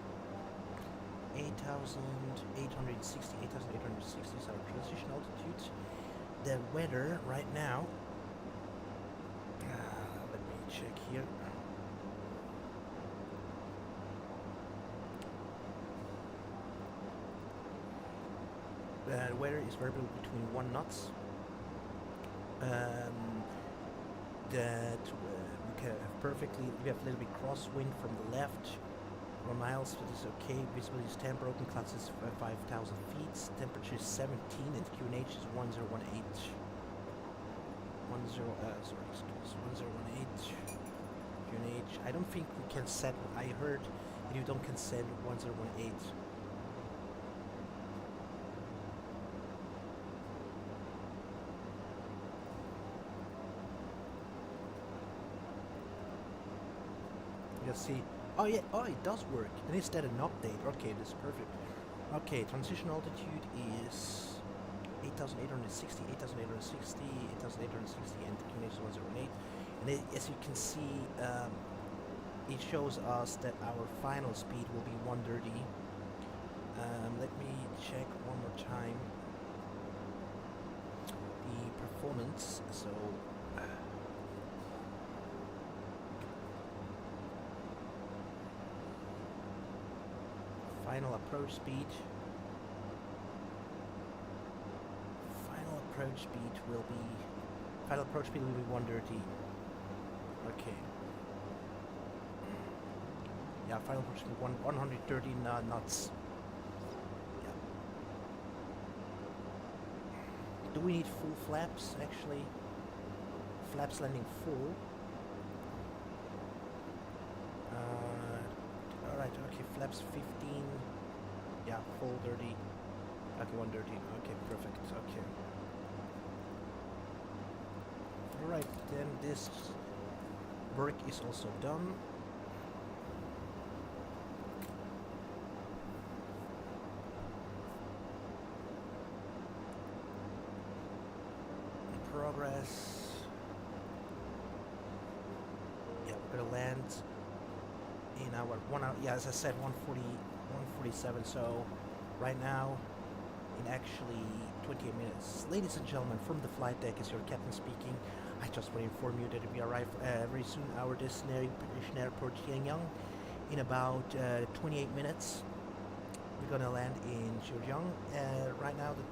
8,860 is our transition altitude. The weather right now, let me check here. The weather is variable between 1 knots. That we can have perfectly. We have a little bit crosswind from the left. 1 miles, but it's okay. Visibility is 10. Broken clouds is 5,000 feet. Temperature is 17, and QNH is 1018. 1018. QNH. I don't think we can set. I heard that you don't can set 1018. See, oh yeah, oh it does work. And is that an update? Okay, that's perfect. Okay, transition altitude is 8,860, 8,860, 8,860, and QNH 108. And as you can see, it shows us that our final speed will be 130. Let me check one more time the performance. So. Final approach speed. Final approach speed will be 130. Okay. Yeah, final approach speed 130 knots. Yeah. Do we need full flaps actually? Flaps landing full. Alright, okay, flaps 15. Yeah, full 30. Okay, 130. Okay, perfect. Okay. Alright, then this work is also done. Progress. Yeah, we're gonna land in our 1 hour, yeah, as I said, 147. So right now, in actually 28 minutes. Ladies and gentlemen, from the flight deck is your captain speaking. I just want to inform you that we arrive very soon our destination airport Yangyang in about 28 minutes. we're gonna land in Zhejiang. Right now, the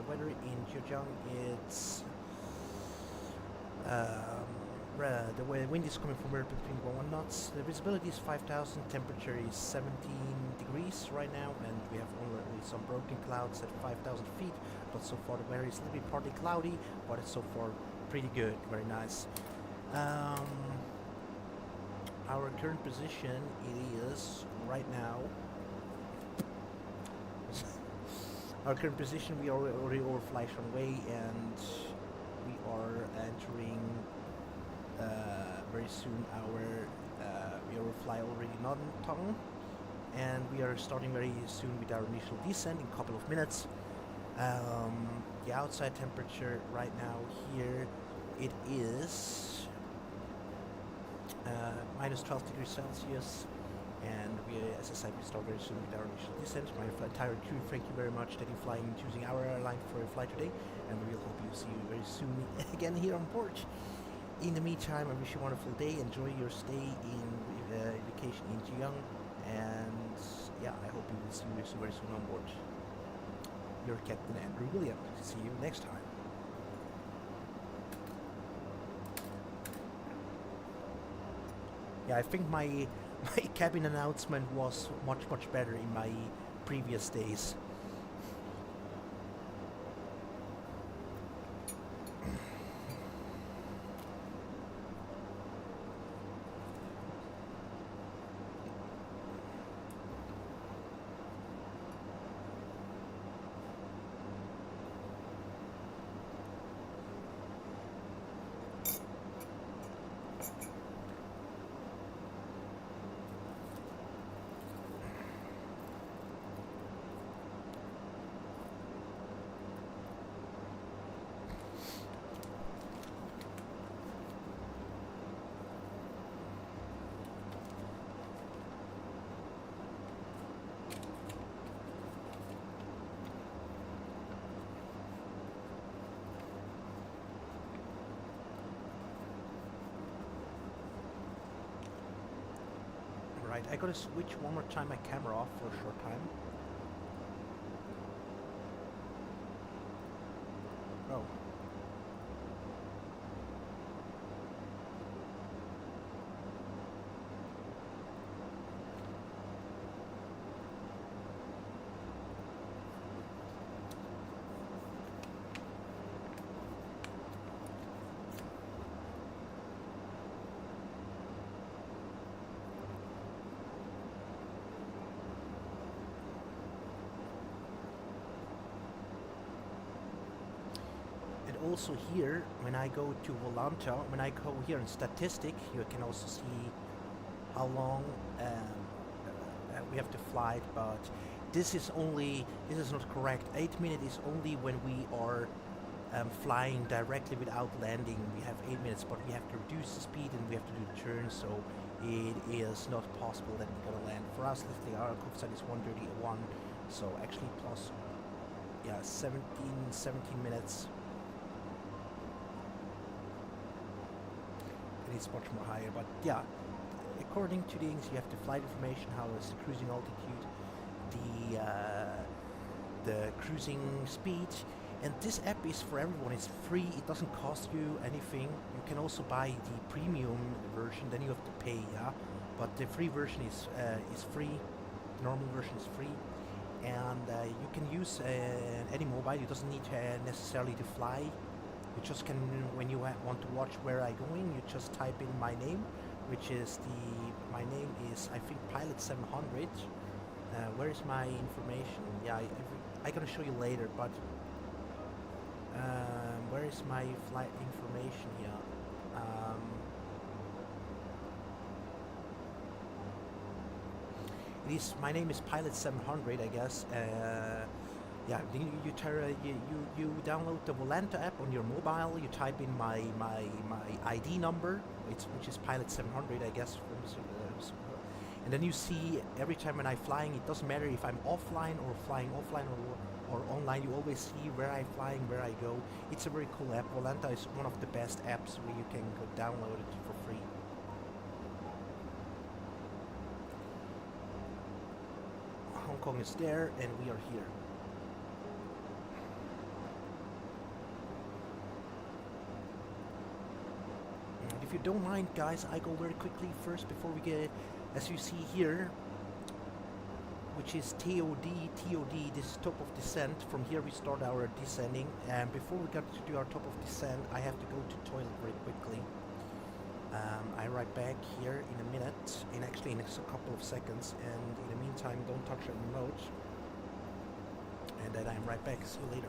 weather in Zhejiang, it's wind is coming from between 1 knots. The visibility is 5,000. Temperature is 17 degrees right now, and we have only some broken clouds at 5,000 feet. But so far, the weather is a little bit partly cloudy, but it's so far pretty good. Very nice. Our current position is right now. Our current position, we are already over flight runway, and we are entering very soon we overfly already Nantong, and we are starting very soon with our initial descent in a couple of minutes. The outside temperature right now here, it is minus 12 degrees Celsius, and we, as I said, we start very soon with our initial descent. My entire crew, thank you very much that you're flying, choosing our airline for your flight today, and we will hope you see you very soon again here on board. In the meantime, I wish you a wonderful day. Enjoy your stay in vacation in Zhejiang, and yeah, I hope you will see you very soon on board. Your Captain Andrew William. See you next time. Yeah, I think my cabin announcement was much better in my previous days. Right, I gotta switch one more time my camera off for a short time. Oh. Also here, when I go to Volanta, when I go here in statistic, you can also see how long we have to fly, but this is not correct. 8 minutes is only when we are flying directly without landing. We have 8 minutes, but we have to reduce the speed and we have to do the turn, so it is not possible that we're gonna land. For us, lifting our coefficient is 131, so actually plus, yeah, 17 minutes. It's much more higher, but yeah, according to the things, you have the flight information, how is the cruising altitude, the cruising speed, and this app is for everyone. It's free, it doesn't cost you anything. You can also buy the premium version, then you have to pay, yeah, but the free version is free, the normal version is free, and you can use any mobile. It doesn't need necessarily to fly. You just can, when you want to watch where I'm going, you just type in my name, which is my name is, I think, Pilot 700. Where is my information? Yeah, I'm gonna show you later, but where is my flight information here? My name is Pilot 700, I guess. Yeah, you download the Volanta app on your mobile. You type in my ID number, which is Pilot 700, I guess. And then you see every time when I'm flying, it doesn't matter if I'm offline or flying offline or online. You always see where I'm flying, where I go. It's a very cool app. Volanta is one of the best apps where you can go download it for free. Kong is there, and we are here. And if you don't mind, guys, I go very quickly first before we get, as you see here, which is TOD. This is top of descent. From here we start our descending, and before we get to do our top of descent, I have to go to toilet very quickly. I right back here in a minute, and actually in a couple of seconds, and in the meantime don't touch the remote, and then I'm right back. See you later.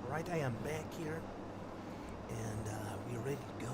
Right, I am back here, and we're ready to go.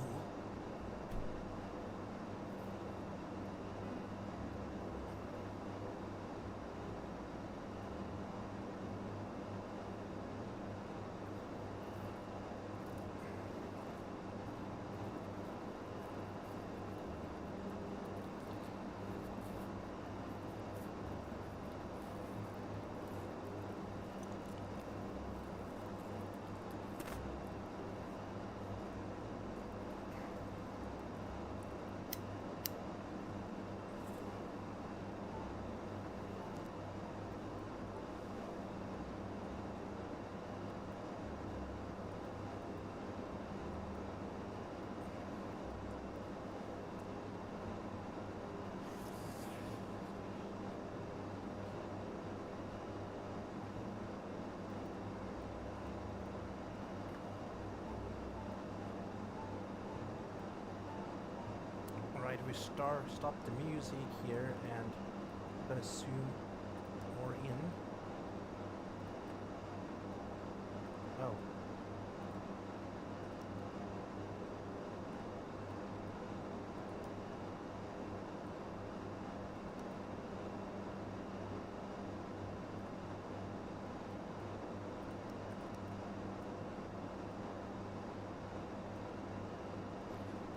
Alright, we stop the music here, and I'm gonna zoom more in. Oh.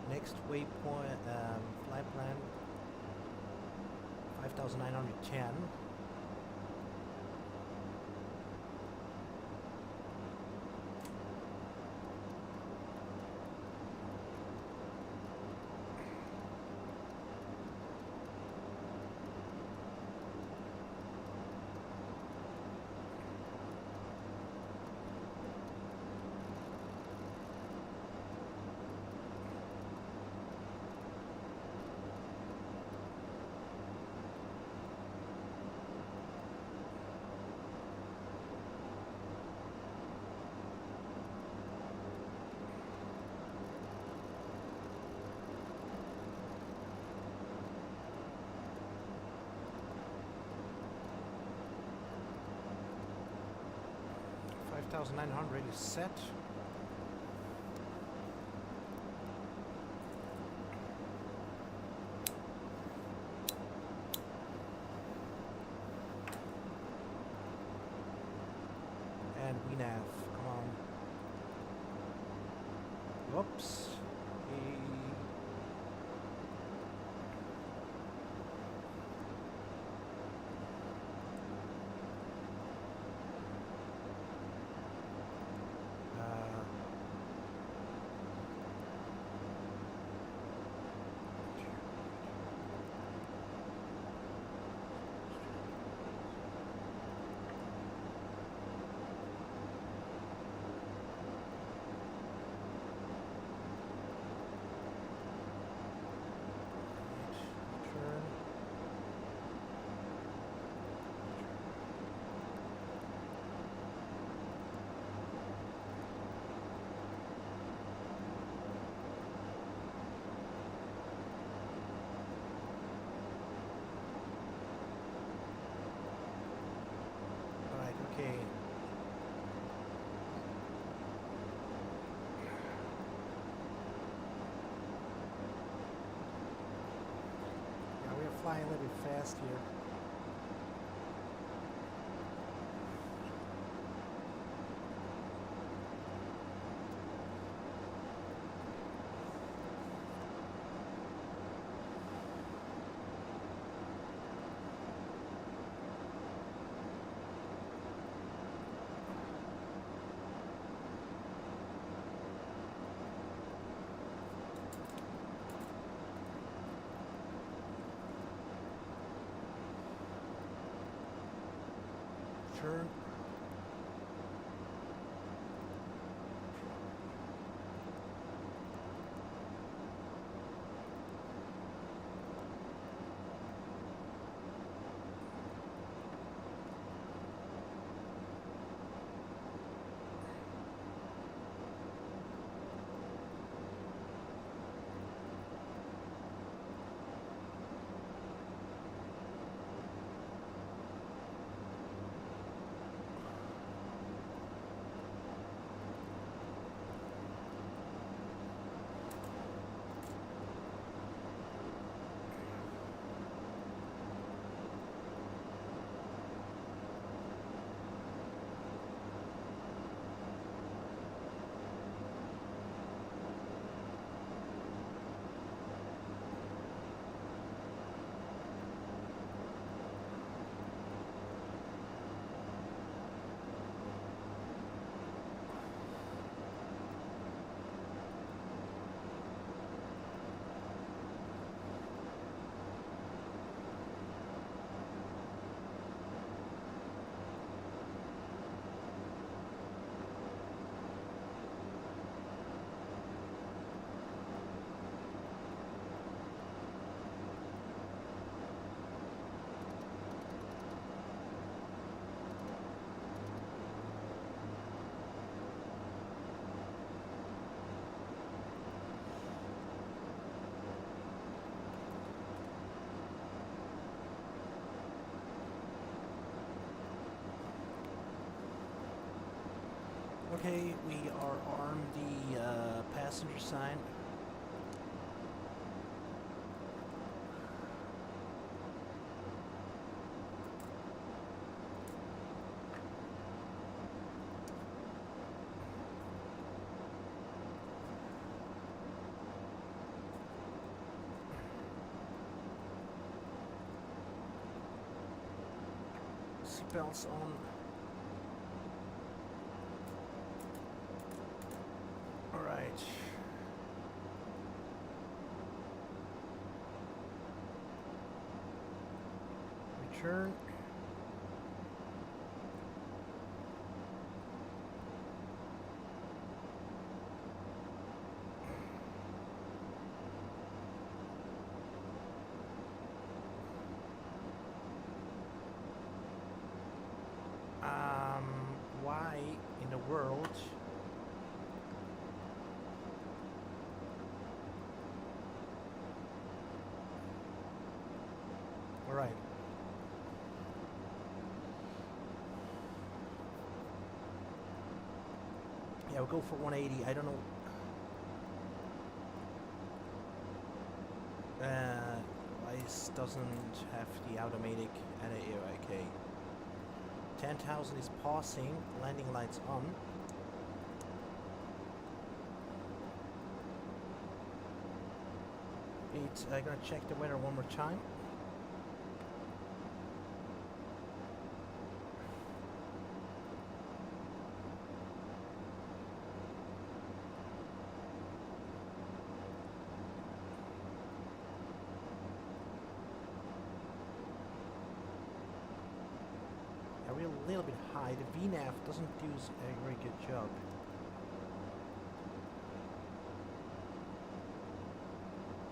Next waypoint, flight plan 5,910. $5,900 is set. And we nav, come on. Whoops. fly a little bit fast here. Turn. Okay, we are on the passenger side. Seatbelts on. Alright. Return. Why in the world? All right. Yeah, we'll go for 180. I don't know. This doesn't have the automatic okay. 10,000 is passing, landing lights on. I'm gonna check the weather one more time. We're a little bit high. The VNAV doesn't do a very good job.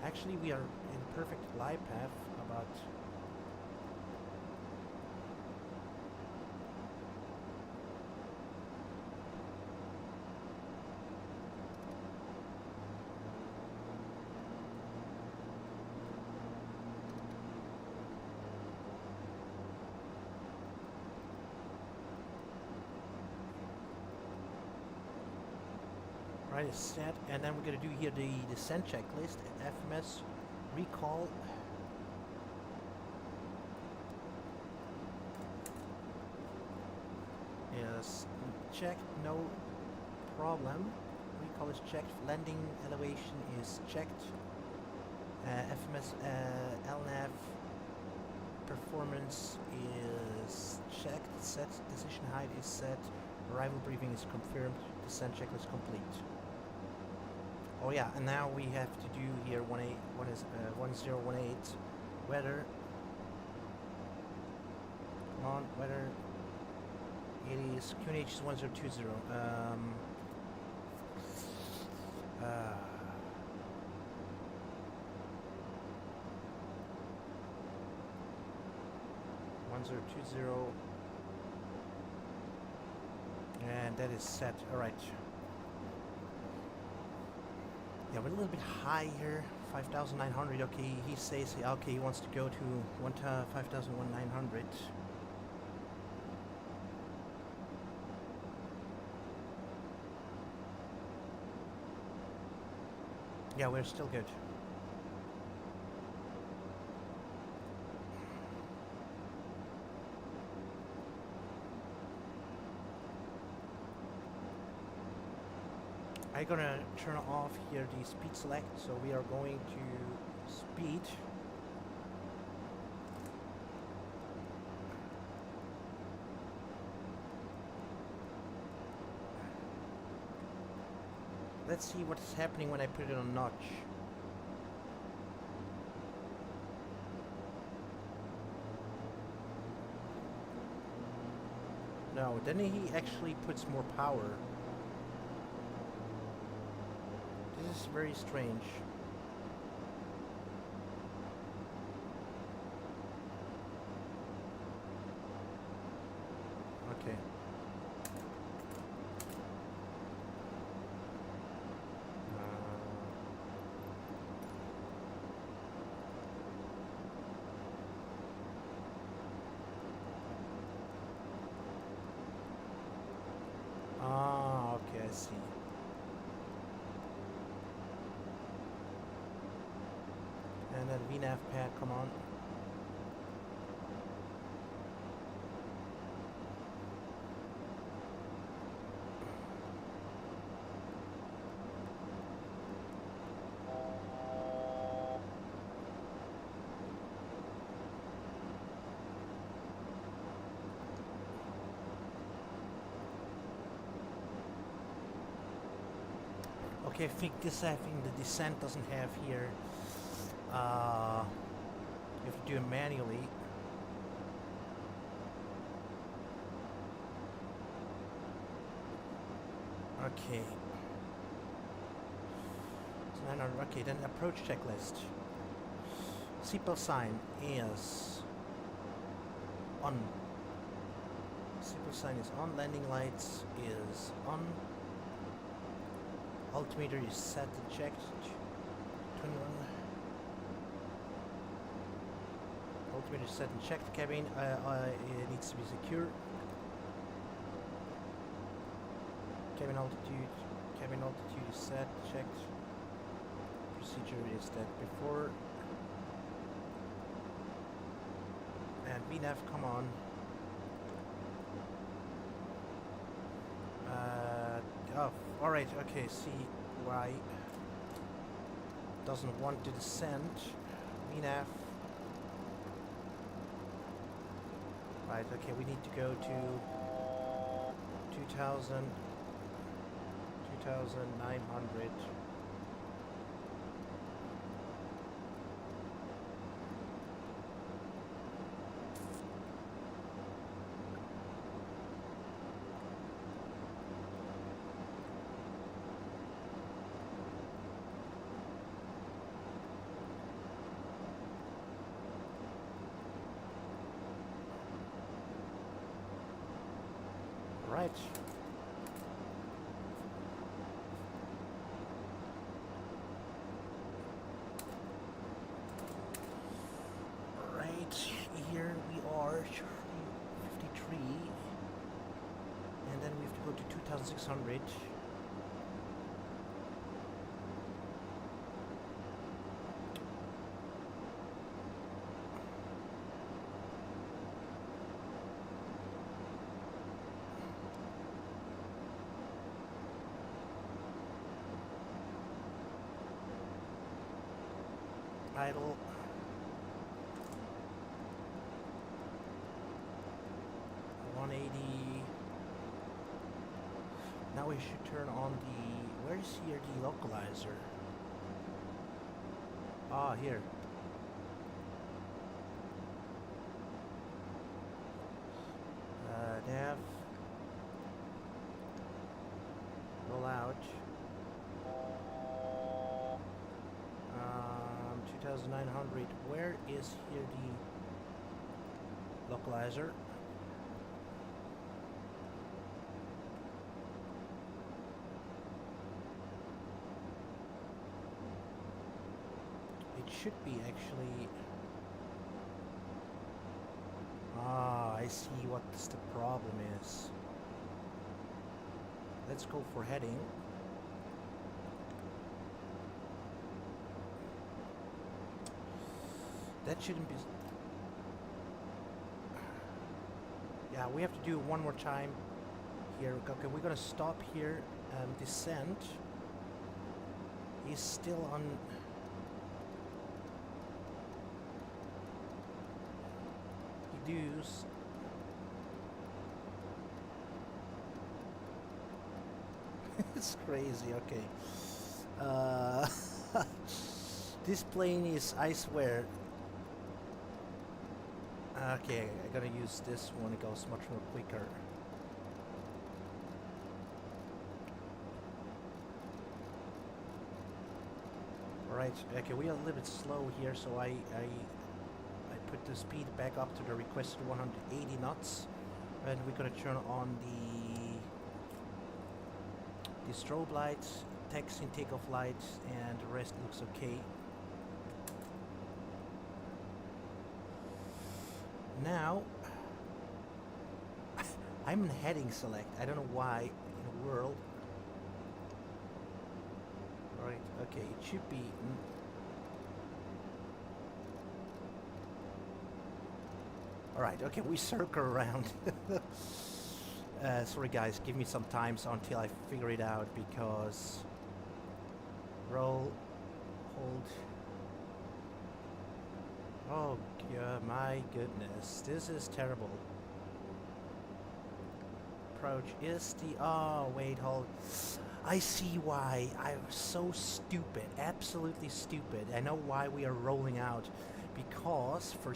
Actually, we are in perfect glide path about right, is set, and then we're going to do here the descent checklist, FMS, recall, is checked, no problem. Recall is checked, landing elevation is checked. FMS LNAV performance is checked, set, decision height is set, arrival briefing is confirmed, descent checklist complete. Oh yeah, and now we have to do here 1018 weather. Come on, weather. It is QNH is 1020. 1020, and that is set. All right. Yeah, we're a little bit high here. 5,900. Okay, he says okay. He wants to go to 5,900. Yeah, we're still good. I'm gonna turn off here the speed select, so we are going to speed. Let's see what's happening when I put it on notch. No, then he actually puts more power. This is very strange. Okay. Okay, I see. And then VNAV pad, come on. Okay, I think the descent doesn't have here. You have to do it manually. Okay. So 900. Okay, then approach checklist. Seatbelt sign is on. Seatbelt sign is on. Landing lights is on. Altimeter is set and checked. 21. Altimeter is set and checked. Cabin it needs to be secure. Cabin altitude is set, checked. Procedure is that before. And VNAV, come on. Oh, alright, okay, see why doesn't want to descend. VNAV. Right, okay, we need to go to 2,900. Right. Right here we are 53, and then we have to go to 2,600. idle. Now we should turn on the... Where's here the localizer? Ah, here. Nav. Roll out. 2900. Where is here the localizer? It should be actually... Ah, I see what the problem is. Let's go for heading. That shouldn't be... Yeah, we have to do it one more time here. Okay, we're gonna stop here and descend. He's still on... He does... It's crazy, okay. This plane is, I swear... Okay, I gotta use this one, it goes much more quicker. Alright, okay, we are a little bit slow here, so I put the speed back up to the requested 180 knots. And we're gonna turn on the strobe lights, taxi and takeoff lights, and the rest looks okay. Now, I'm in heading select. I don't know why in the world. Right, okay, it should be... Alright, okay, we circle around. Sorry guys, give me some time until I figure it out, because... Roll, hold... Oh, my goodness, this is terrible. Approach is the... Oh, wait, hold. I see why. I'm so stupid, absolutely stupid. I know why we are rolling out. Because, for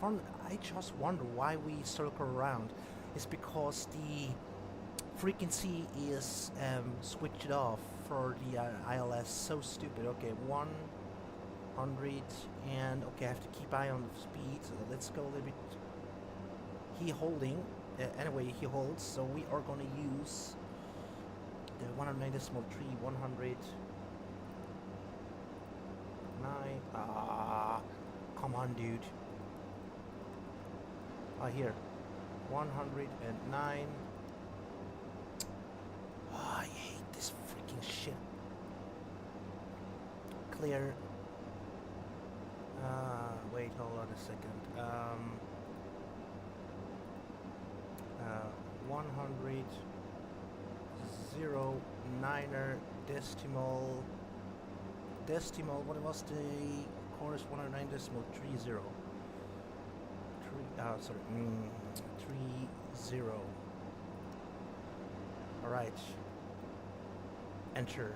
fun, I just wonder why we circle around. It's because the frequency is switched off for the ILS. So stupid. Okay, 100, and okay, I have to keep eye on the speed. So let's go a little bit. He holding. Anyway, he holds. So we are going to use the 109.3, 100. 9. Ah, come on, dude. Ah, here. 109. Oh, I hate this freaking shit. Clear. Wait, hold on a second. 100 0 9er decimal. What was the chorus? 109.30. 30. All right. Enter.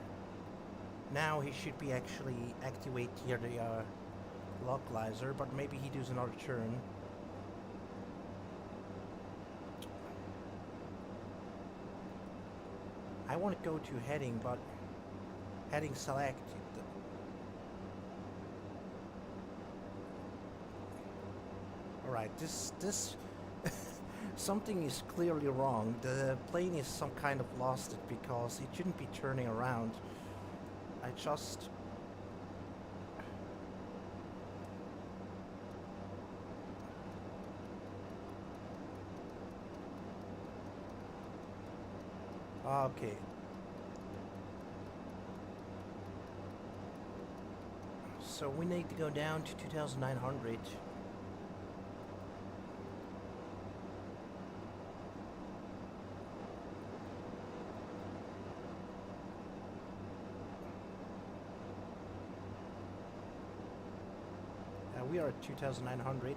Now he should be actually activate here the localizer, but maybe he does another turn. I want to go to heading, but heading select. Alright, this something is clearly wrong. The plane is some kind of lost it, because it shouldn't be turning around. I just... Okay. So we need to go down to 2,900. we are at 2,900.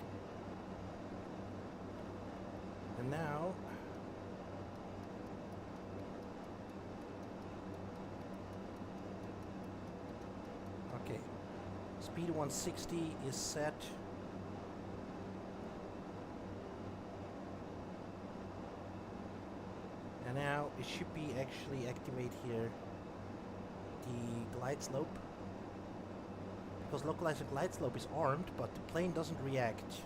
And now... Okay. Speed 160 is set. And now it should be actually activate here the glide slope. Because localizer glide slope is armed, but the plane doesn't react.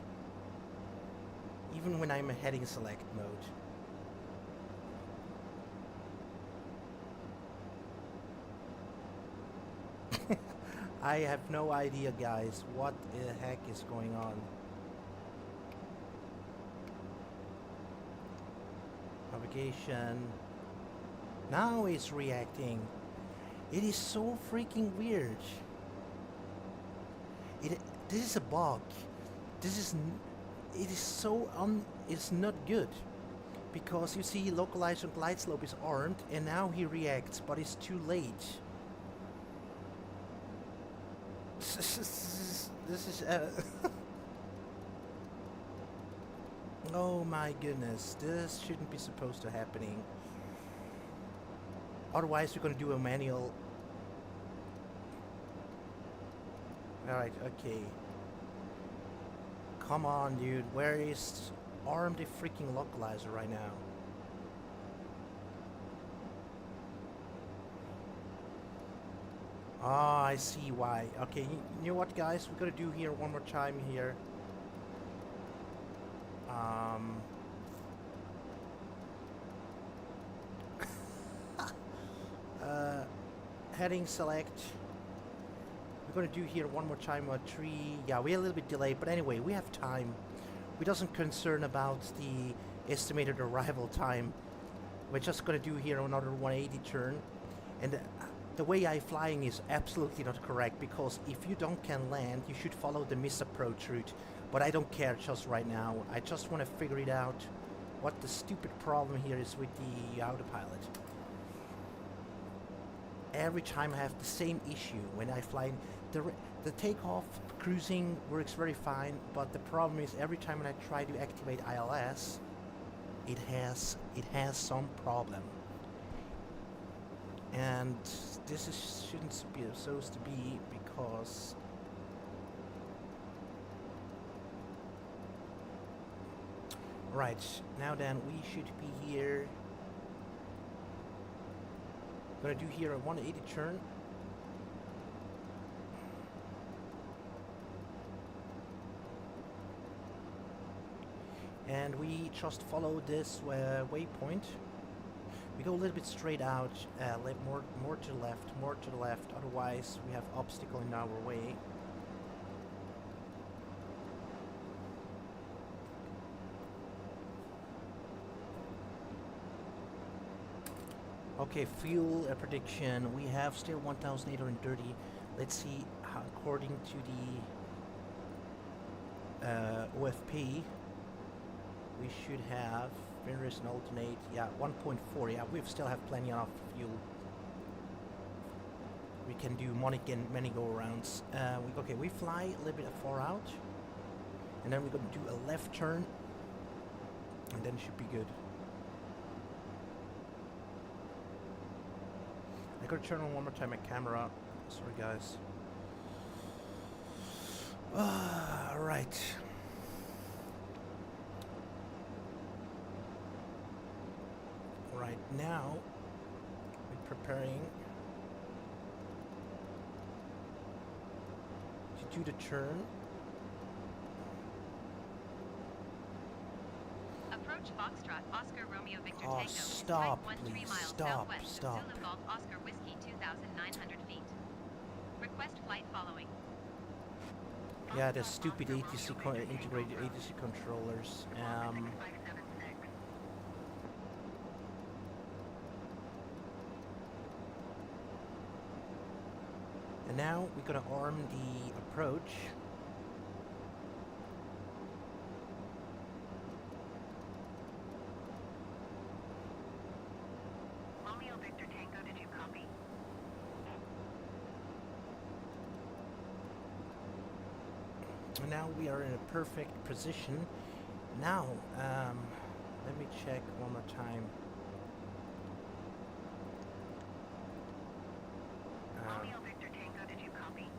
Even when I'm in heading select mode. I have no idea, guys, what the heck is going on. Navigation. Now it's reacting. It is so freaking weird. This is a bug. It is so it's not good. Because you see localizer glide slope is armed and now he reacts, but it's too late. This is oh my goodness, this shouldn't be supposed to happening. Otherwise we're gonna do a manual. Alright, okay. Come on, dude, where is arm the freaking localizer right now? Ah, I see why. Okay, you know what, guys? We're gonna do here one more time here. Heading select. We're gonna do here one more time a tree. Yeah, we're a little bit delayed, but anyway, we have time. We doesn't concern about the estimated arrival time. We're just gonna do here another 180 turn, and the way I'm flying is absolutely not correct, because if you can land, you should follow the misapproach route. But I don't care just right now. I just want to figure it out what the stupid problem here is with the autopilot. Every time I have the same issue when I fly. The takeoff cruising works very fine, but the problem is every time when I try to activate ILS, it has some problem. And this shouldn't be supposed to be, because right now then we should be here. Gonna do here a 180 turn. And we just follow this waypoint. We go a little bit straight out, more to the left, otherwise we have obstacle in our way. Okay, fuel prediction. We have still 1,830. Let's see how, according to the OFP, we should have generous and alternate. Yeah, 1.4. Yeah, we still have plenty enough fuel. We can do many go-arounds. Okay, we fly a little bit far out, and then we're going to do a left turn, and then it should be good. I gotta turn on one more time my camera. Sorry, guys. Alright. Right now, we're preparing to do the turn.
Approach Foxtrot, Oscar Romeo Victor
Oh,
Tango.
stop,
Flight 13
please.
miles
Stop,
southwest of
stop.
Zulu Golf Oscar Whiskey 2,900 feet. Request flight following.
Yeah, the stupid integrated ATC controllers. And now we're gonna arm the approach.
Romeo Victor Tango, did you copy?
now we are in a perfect position. Now, let me check one more time.
Romeo Victor Tango, did you copy?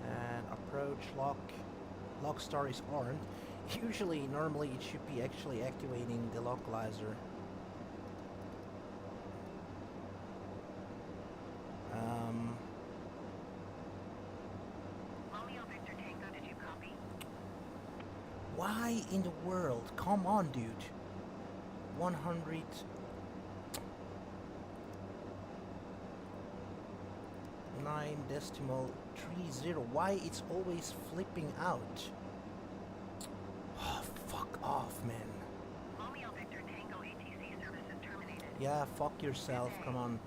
And approach lock star is armed. Usually, normally it should be actually activating the localizer.
Romeo Victor Tango, did you copy?
Why in the world? Come on, dude. 100. Nine decimal 30. Why it's always flipping out? Oh, fuck off, man.
Romeo Victor Tango, ATC services terminated.
Yeah, fuck yourself. Come on.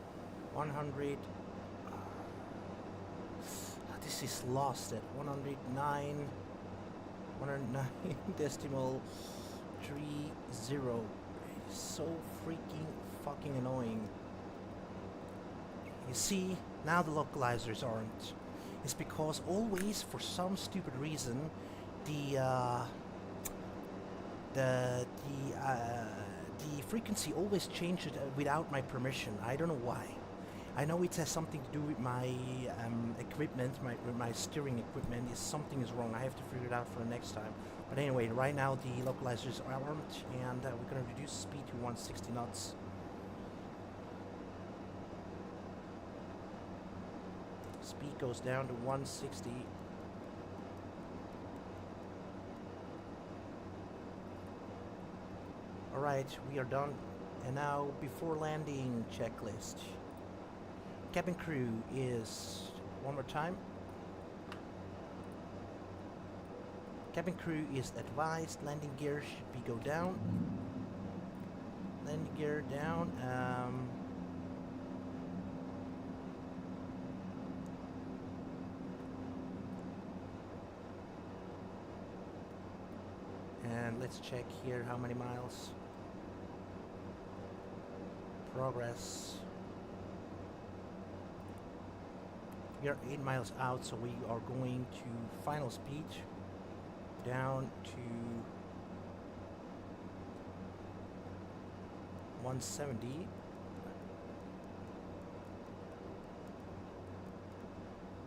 100. This is lost at 109. 109 decimal 30. It is so freaking fucking annoying. You see, now the localizers aren't. It's because always, for some stupid reason, the frequency always changes without my permission. I don't know why. I know it has something to do with my equipment, my steering equipment. Something is wrong. I have to figure it out for the next time. But anyway, right now the localizers are armed, and we're gonna reduce speed to 160 knots. Speed goes down to 160. Alright, we are done. And now, before landing, checklist. Cabin crew is, one more time. Cabin crew is advised, landing gear should be go down. Landing gear down. And let's check here how many miles. Progress. We are 8 miles out, so we are going to final speed down to 170.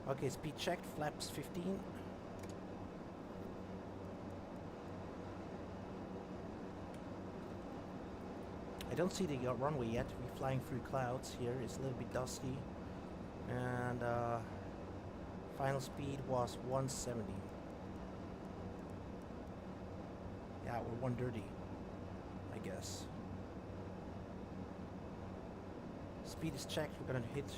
Okay, speed checked, flaps 15. I don't see the runway yet. We're flying through clouds here. It's a little bit dusty. And final speed was 170. Yeah, or 130, I guess. Speed is checked. We're gonna hit.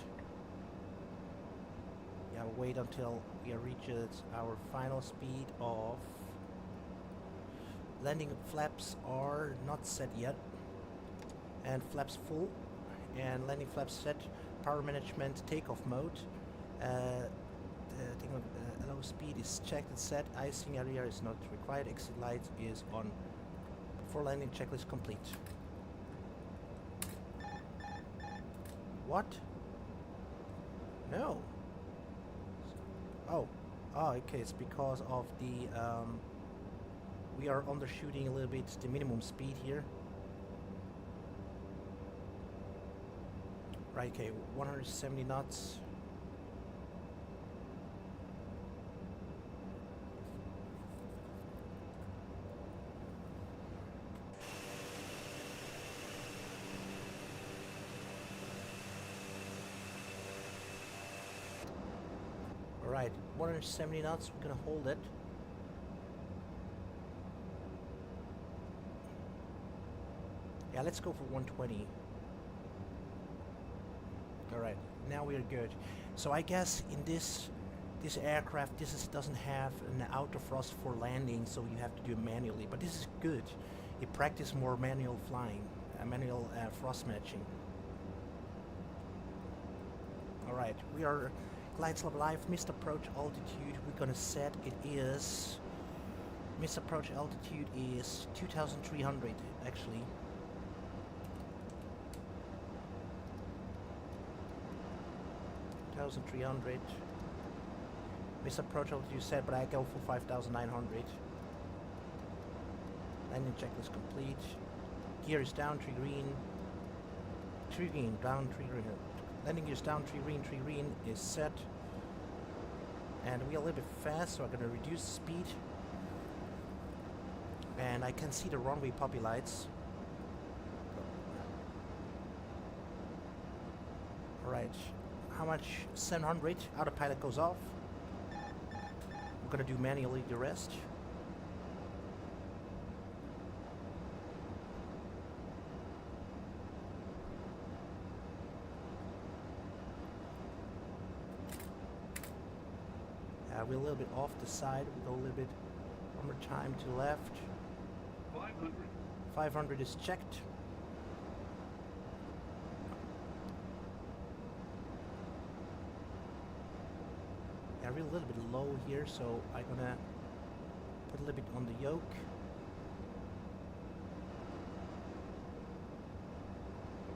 Yeah, we'll wait until we reach our final speed of. Landing flaps are not set yet. And flaps full. And landing flaps set. Power management takeoff mode. Low speed is checked and set. Icing area is not required. Exit light is on. Before landing, checklist complete. What? No. Oh, okay. It's because of the we are undershooting a little bit the minimum speed here. Right, okay, 170 knots. Alright, 170 knots, we're gonna hold it. Yeah, let's go for 120. Alright, now we are good. So I guess in this aircraft, doesn't have an auto thrust for landing, so you have to do it manually. But this is good. You practice more manual flying, manual thrust matching. Alright, we are glides live. Missed approach altitude. We're gonna set it is. Missed approach altitude is 2,300 actually. 2,300. Miss approach altitude set, but I go for 5,900. Landing checklist complete. Gear is down, 3 green. 3 green, down, 3 green. Landing gear is down, 3 green is set. And we're a little bit fast, so I'm gonna reduce speed. And I can see the runway poppy lights. Alright, how much? 700. Autopilot goes off. I'm gonna do manually the rest. We're a little bit off the side. We go a little bit one more time to the left.
500.
500 is checked. Yeah, we're a little bit low here, so I'm gonna put a little bit on the yoke.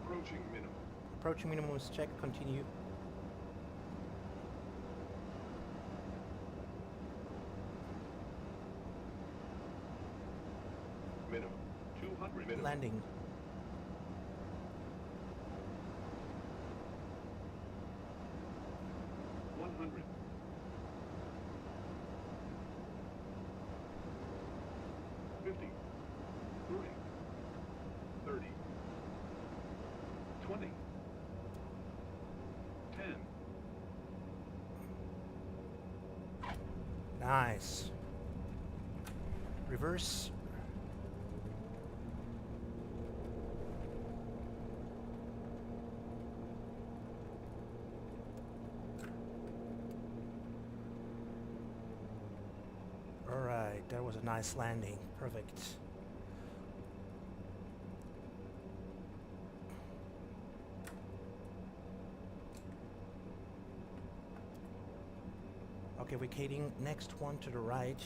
Approaching minimum.
Approaching minimum is checked. Continue.
Minimum. 200. Minimum.
Landing.
$100. 50. 40. 30. 20. 10.
Nice. Reverse. Alright, that was a nice landing. Perfect. Okay, vacating. Next one to the right.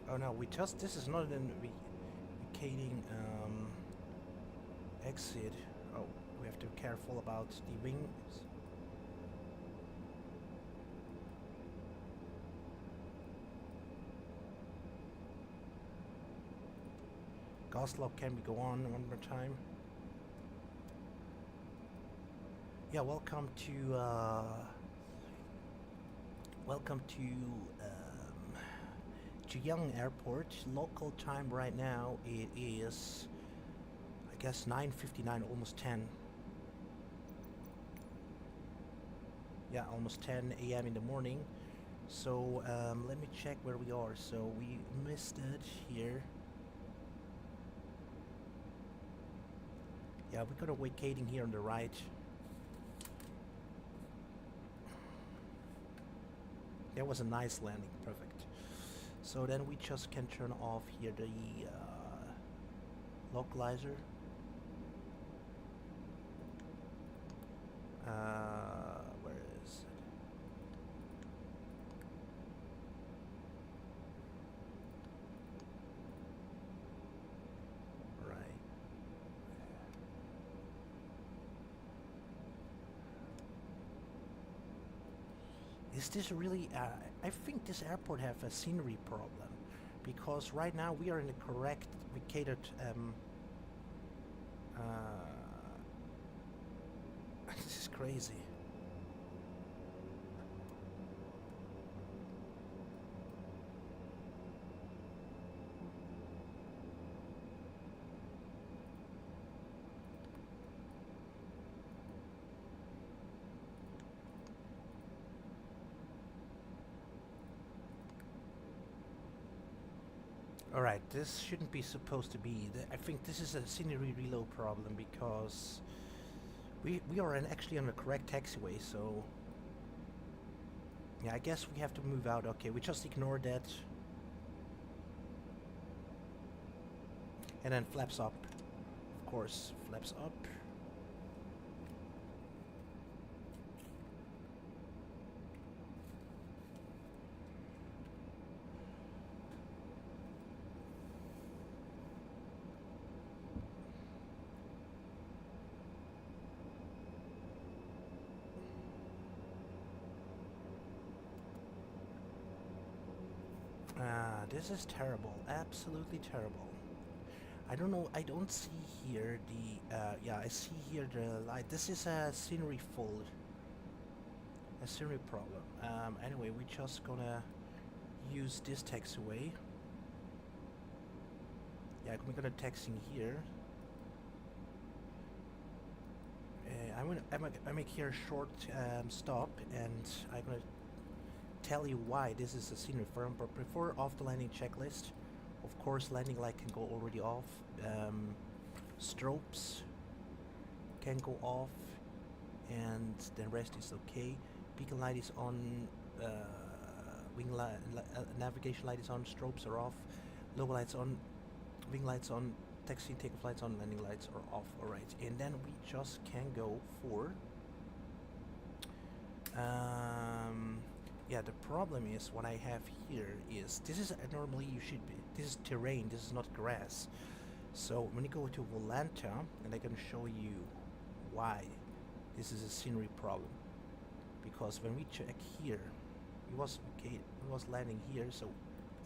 Oh no, this is not an vacating exit. Oh, we have to be careful about the wings. Gas lock, can we go on one more time? Yeah, welcome to Jiyang Airport. Local time right now it is, I guess, 9:59, almost 10. Yeah, almost 10 a.m. in the morning. So let me check where we are. So we missed it here. Yeah, we got a vacating here on the right. That was a nice landing, perfect. So then we just can turn off here the localizer. Where is it? Right. Is this really, I think this airport have a scenery problem, because right now we are in the correct vacated, this is crazy. Alright, this shouldn't be supposed to be. I think this is a scenery reload problem, because we are actually on the correct taxiway, so yeah, I guess we have to move out. Okay, we just ignore that. And then flaps up. Of course, flaps up. This is terrible. Absolutely terrible. I don't know. I don't see here the. Yeah, I see here the light. This is a scenery fault. A scenery problem. Anyway, we're just gonna use this taxiway. Yeah, we're gonna taxing here. I make here a short stop, and I'm gonna tell you why this is a scenery firm. But before off the landing checklist, of course, landing light can go already off. Strobes can go off, and the rest is okay. Beacon light is on. Navigation light is on. Strobes are off. Logo lights on. Wing lights on. Taxi takeoff lights on. Landing lights are off. Alright, and then we just can go for. Yeah, the problem is what I have here is this is normally you should be. This is terrain. This is not grass. So when you go to Volanta, and I can show you why this is a scenery problem. Because when we check here, it was landing here. So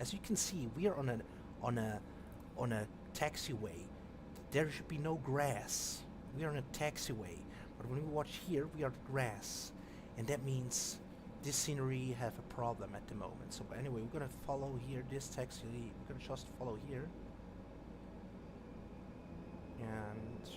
as you can see, we are on a taxiway. There should be no grass. We are on a taxiway, but when we watch here, we are grass, and that means this scenery have a problem at the moment. So anyway, we're gonna follow here this taxi. We're gonna just follow here, and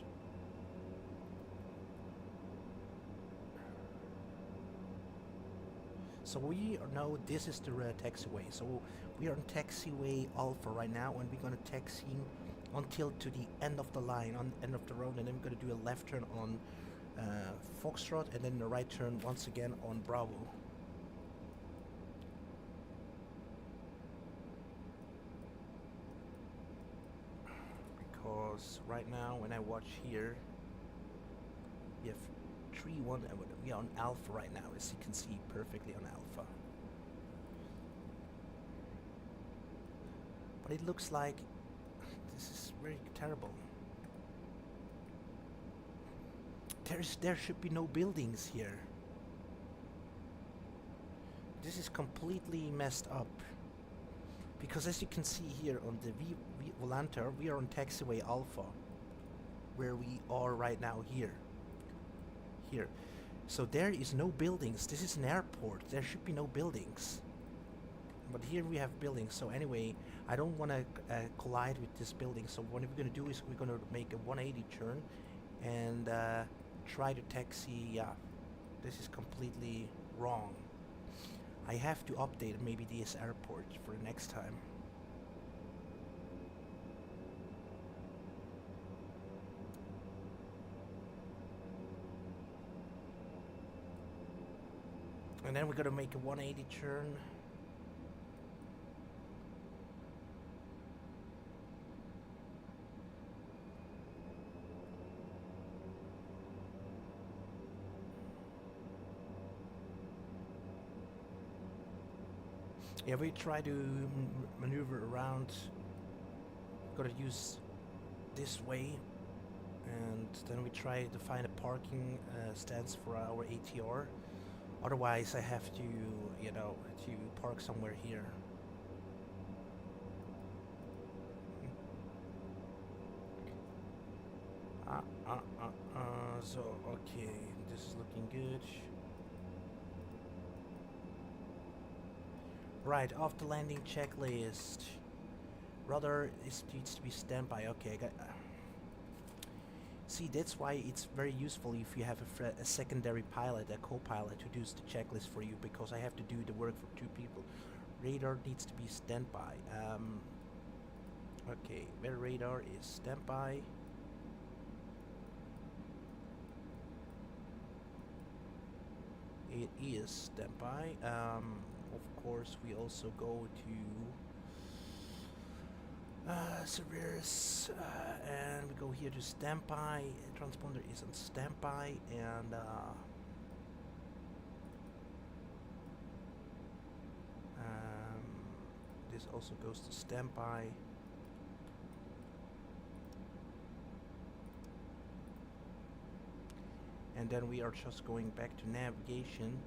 so we know this is the taxiway. So we are on taxiway Alpha right now, and we're gonna taxiing until to the end of the line, on end of the road, and then we're gonna do a left turn on Foxtrot, and then the right turn once again on Bravo. Because right now when I watch here, we have 3-1, and we are on Alpha right now, as you can see perfectly on Alpha. But it looks like this is very terrible. There should be no buildings here. This is completely messed up. Because as you can see here on the Volanta, we are on taxiway Alpha, where we are right now here. So there is no buildings. This is an airport. There should be no buildings. But here we have buildings. So anyway, I don't want to collide with this building. So what we're going to do is we're going to make a 180 turn and try to taxi. Yeah, this is completely wrong. I have to update maybe this airport for the next time. And then we're gonna make a 180 turn. Yeah, we try to maneuver around. Gotta use this way, and then we try to find a parking stance for our ATR. Otherwise, I have to, you know, to park somewhere here. So okay, this is looking good. Right, off the landing checklist. Rudder needs to be standby. Okay, I got. See, that's why it's very useful if you have a secondary pilot, a co-pilot, who does the checklist for you, because I have to do the work for 2 people. Radar needs to be standby. Okay, where radar is standby. It is standby. Of course, we also go to Severus, and we go here to standby. Transponder is on standby, and this also goes to standby. And then we are just going back to navigation,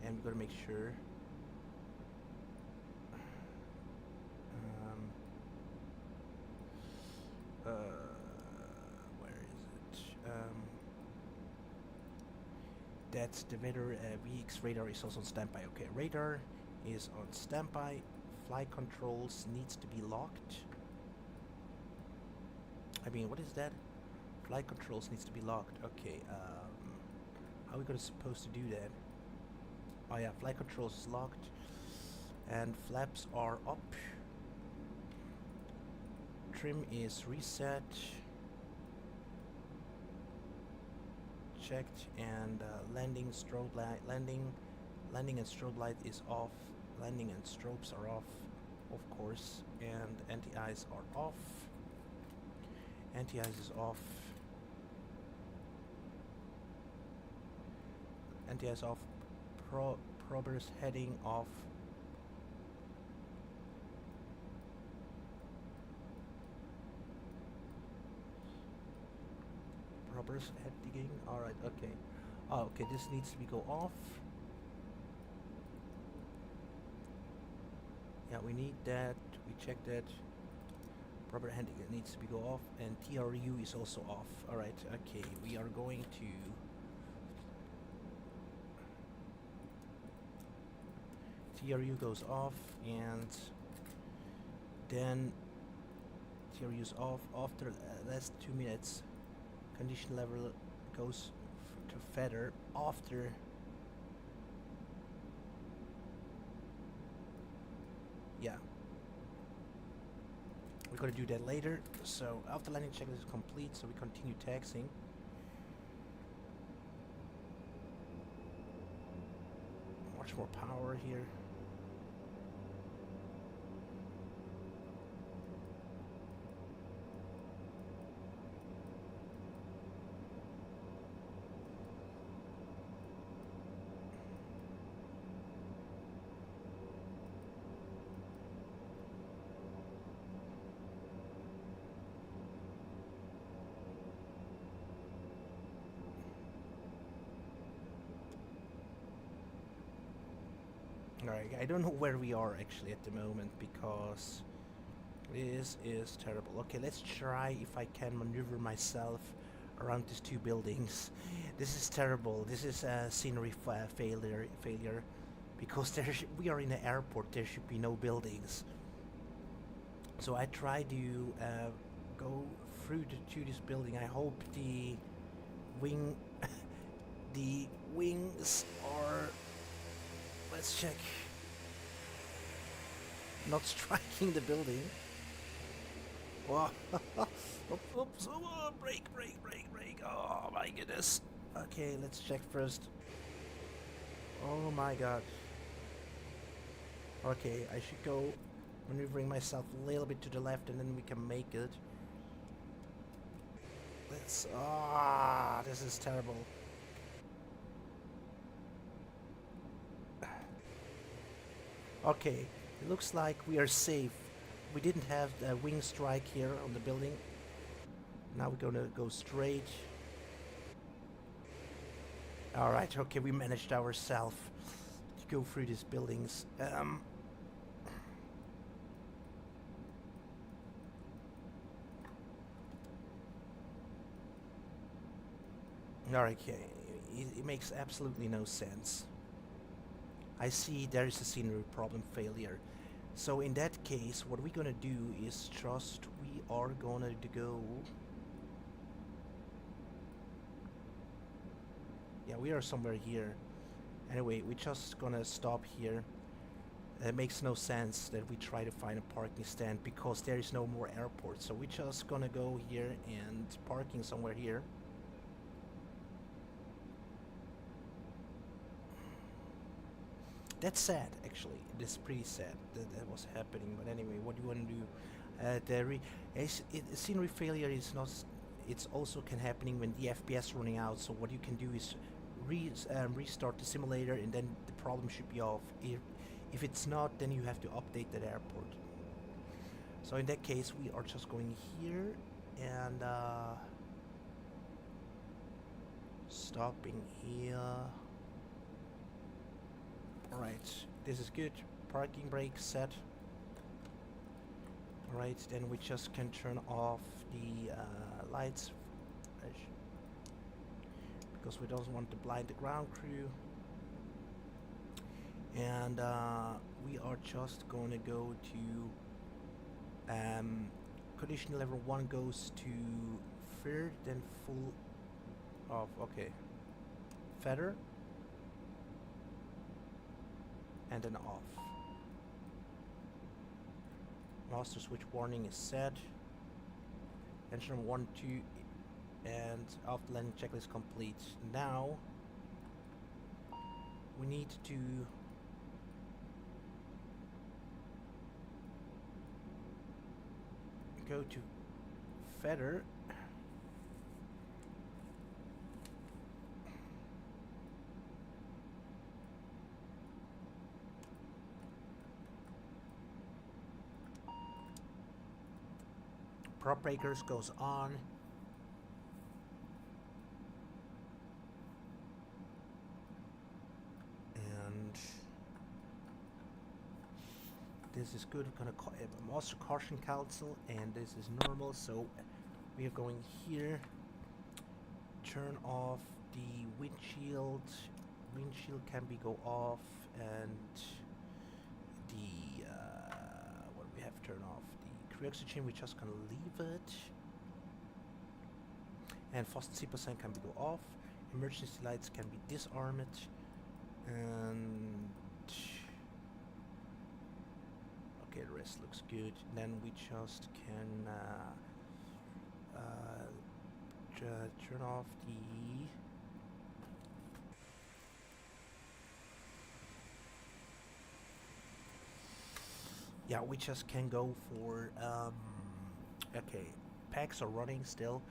and we're gonna make sure that the weather VX radar is also on standby. Okay, radar is on standby. Flight controls needs to be locked. I mean, what is that? Flight controls needs to be locked. Okay, how are we gonna supposed to do that? Oh yeah, flight controls is locked. And flaps are up. Trim is reset. Checked, and landing strobe light, landing and strobe light is off. Landing and strobes are off, of course, and anti-eyes are off. Anti-eyes is off. Anti-eyes off. Probers heading off. Probers heading. All right. Okay. Oh, okay. This needs to be go off. Yeah, we need that. We checked that. Proper heading needs to be go off, and TRU is also off. All right. Okay. We are going to. TRU goes off, and then TRU is off. After last 2 minutes, condition level goes to feather. After yeah, we're gonna do that later. So after landing checklist is complete, so we continue taxiing. Much more power here. Alright, I don't know where we are actually at the moment because this is terrible. Okay, let's try if I can maneuver myself around these two buildings. This is terrible. This is a scenery failure because we are in an airport. There should be no buildings. So I try to go through to this building. I hope the the wings are. Let's check. Not striking the building. Whoa. Oops. Oh, brake. Oh my goodness. Okay, let's check first. Oh my god. Okay, I should go maneuvering myself a little bit to the left and then we can make it. Let's... this is terrible. Okay, it looks like we are safe. We didn't have a wing strike here on the building. Now we're gonna go straight. Alright, okay, we managed ourselves to go through these buildings. Alright, okay, it makes absolutely no sense. I see there is a scenery problem failure. So in that case, what we're gonna do is just we are gonna go. Yeah, we are somewhere here. Anyway, we're just gonna stop here. It makes no sense that we try to find a parking stand because there is no more airport. So we're just gonna go here and parking somewhere here. That's sad, actually. It is pretty sad that was happening. But anyway, what do you want to do? Scenery failure is not. It's also can happening when the FPS running out. So what you can do is restart the simulator, and then the problem should be off. If it's not, then you have to update that airport. So in that case, we are just going here and stopping here. Alright, this is good. Parking brake set. Alright, then we just can turn off the lights. because we don't want to blind the ground crew. And we are just gonna go to condition level 1 goes to fear, then full off. Okay, feather, and then off. Master switch warning is set. Engine 1, 2, and after landing checklist complete. Now we need to go to feather. Prop breakers goes on. And this is good. We're gonna call master caution cancel, and this is normal. So we are going here. Turn off the windshield. Windshield can be go off, and the what do we have turned off? The crew oxygen. We're just gonna leave it. And fasten C% can be go off. Emergency lights can be disarmed. And okay, the rest looks good. Then we just can turn off the we just can go for okay, packs are running still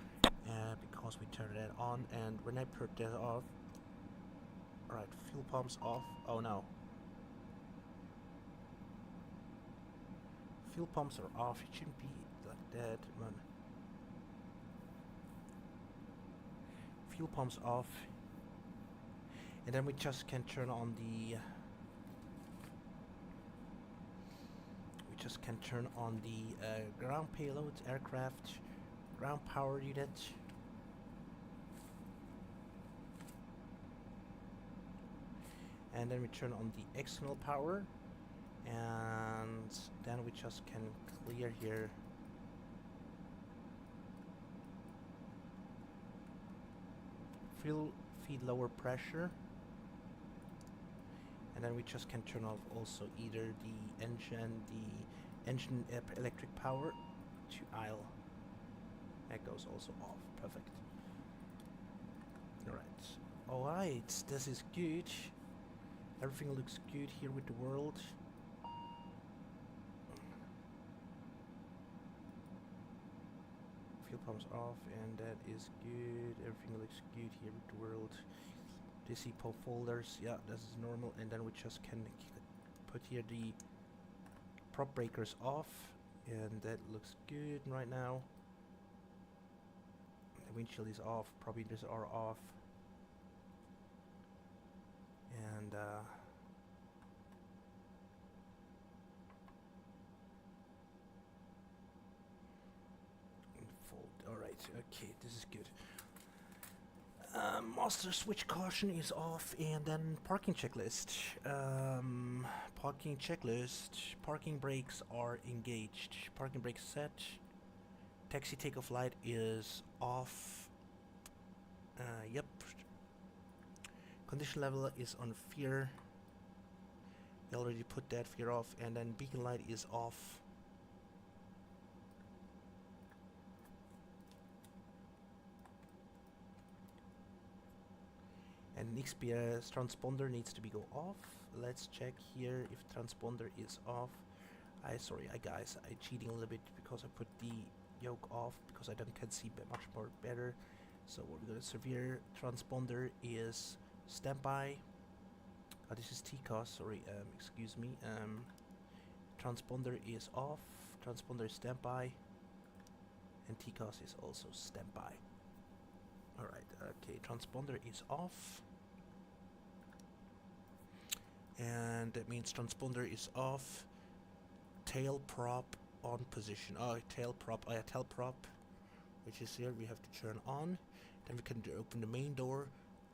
because we turned that on, and when I put that off, alright, fuel pumps off. Oh no, fuel pumps are off. It shouldn't be like that, man. Fuel pumps off, and then we just can turn on the ground payload, aircraft, ground power unit. And then we turn on the external power, and then we just can clear here. Fuel feed lower pressure, and then we just can turn off also either the engine electric power to idle. That goes also off. Perfect. Alright, this is good. Everything looks good here with the world. Fuel pumps off, and that is good. Everything looks good here with the world. DC pop folders, yeah, this is normal. And then we just can put here the prop breakers off, and that looks good right now. The windshield is off, prop breakers are off. And alright, okay, this is good. Master switch caution is off, and then parking checklist. Parking brakes are engaged. Parking brakes set. Taxi takeoff light is off. Yep. Condition level is on fear. We already put that fear off, and then beacon light is off. And XPS transponder needs to be go off. Let's check here if transponder is off. Sorry, guys, I cheating a little bit because I put the yoke off because I can see much more better. So what we're gonna severe transponder is standby. This is TCOS. Sorry, excuse me. Transponder is off. Transponder is standby, and TCOS is also standby. Alright, okay, transponder is off. And that means transponder is off. Tail prop on position. Oh, tail prop, tail prop, which is here, we have to turn on. Then we can open the main door,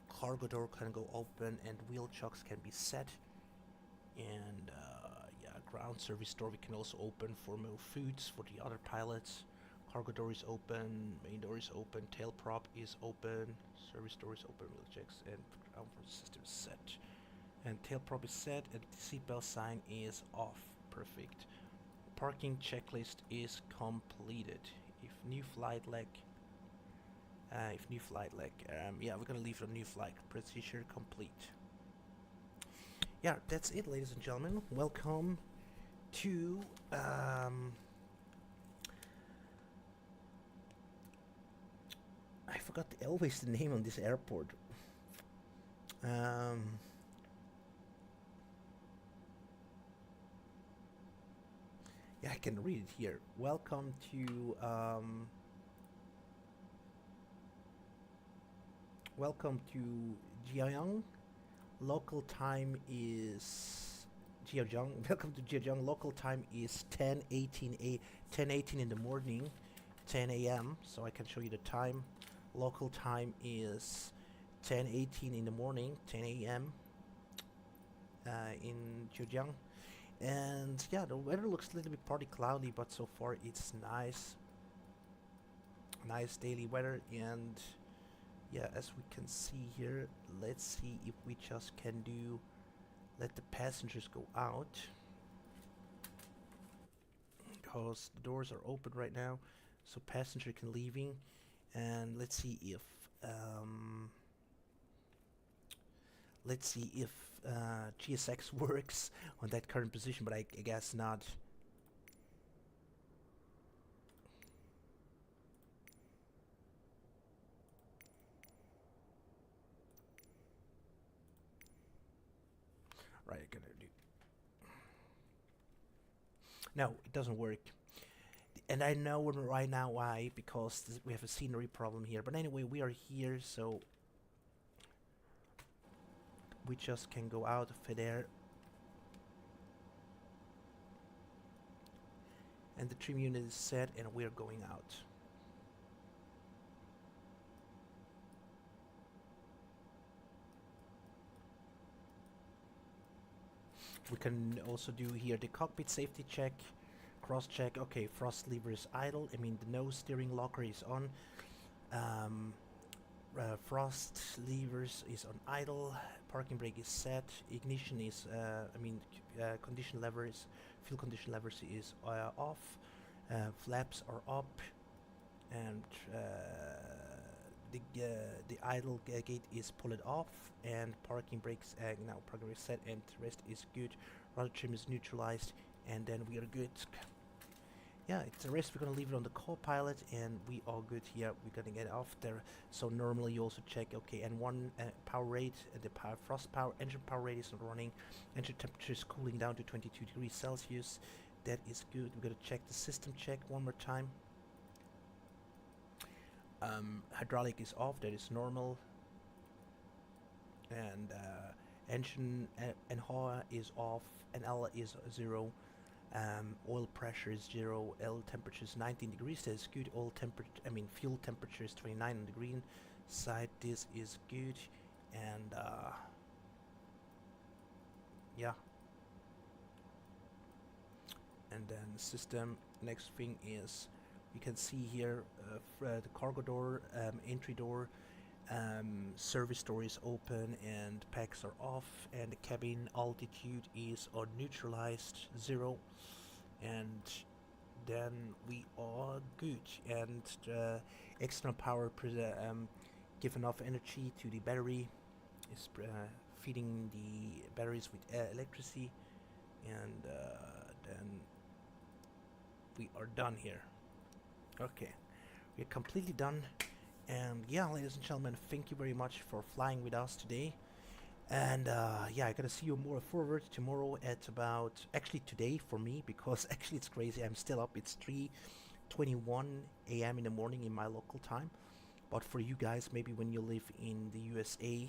cargo door can go open and wheel chocks can be set. And yeah, ground service door we can also open for more foods for the other pilots. Cargo door is open, main door is open, tail prop is open, service door is open, wheel checks, and ground system is set. And tail prop is set, and the seatbelt sign is off. Perfect. Parking checklist is completed. If new flight leg, yeah, we're gonna leave it on new flight. Procedure complete. Yeah, that's it, ladies and gentlemen. Welcome to I forgot always the name on this airport. Yeah, I can read it here. Welcome to Jiaoyang. Local time is Jiaoyang. Welcome to Jiaoyang. Local time is 10:18 in the morning, 10 a.m. So I can show you the time. Local time is 10:18 in the morning, 10 a.m. In Jiaoyang. And yeah, the weather looks a little bit partly cloudy, but so far it's nice. Nice daily weather, and yeah, as we can see here, let's see if we just can let the passengers go out, because the doors are open right now, so passenger can leaving. And let's see if GSX works on that current position, but I guess not. Right, I'm gonna do. No, it doesn't work. And I know right now why, because we have a scenery problem here. But anyway, we are here, so we just can go out of there. And the trim unit is set, and we are going out. We can also do here the cockpit safety check, cross check. Okay, thrust lever is idle. I mean, the nose steering locker is on. Thrust levers is on idle. Parking brake is set. Ignition is, condition levers, fuel condition levers is off. Flaps are up, and the idle gate is pulled off, and parking brakes now parking brake set, and the rest is good. Rudder trim is neutralized, and then we are good. Yeah, it's the rest. We're gonna leave it on the co-pilot, and we are good here. We're gonna get off there. So normally you also check, okay, and one power rate, the thrust power, engine power rate is not running. Engine temperature is cooling down to 22 degrees Celsius. That is good. We're gonna check the system check one more time. Hydraulic is off. That is normal. And engine NHOA is off. NL is 0. Oil pressure is 0. L temperature is 19 degrees. That is good. Fuel temperature is 29 on the green side. This is good. And yeah. And then system. Next thing is, you can see here the cargo door, entry door, service door is open, and packs are off, and the cabin altitude is on neutralized 0, and then we are good. And external power give enough energy to the battery, is feeding the batteries with electricity, and then we are done here. Okay, we're completely done. And yeah, ladies and gentlemen, thank you very much for flying with us today. And yeah, I'm gonna see you more forward tomorrow at about, actually today for me, because actually it's crazy, I'm still up. It's 3:21 a.m. in the morning in my local time, but for you guys, maybe when you live in the USA,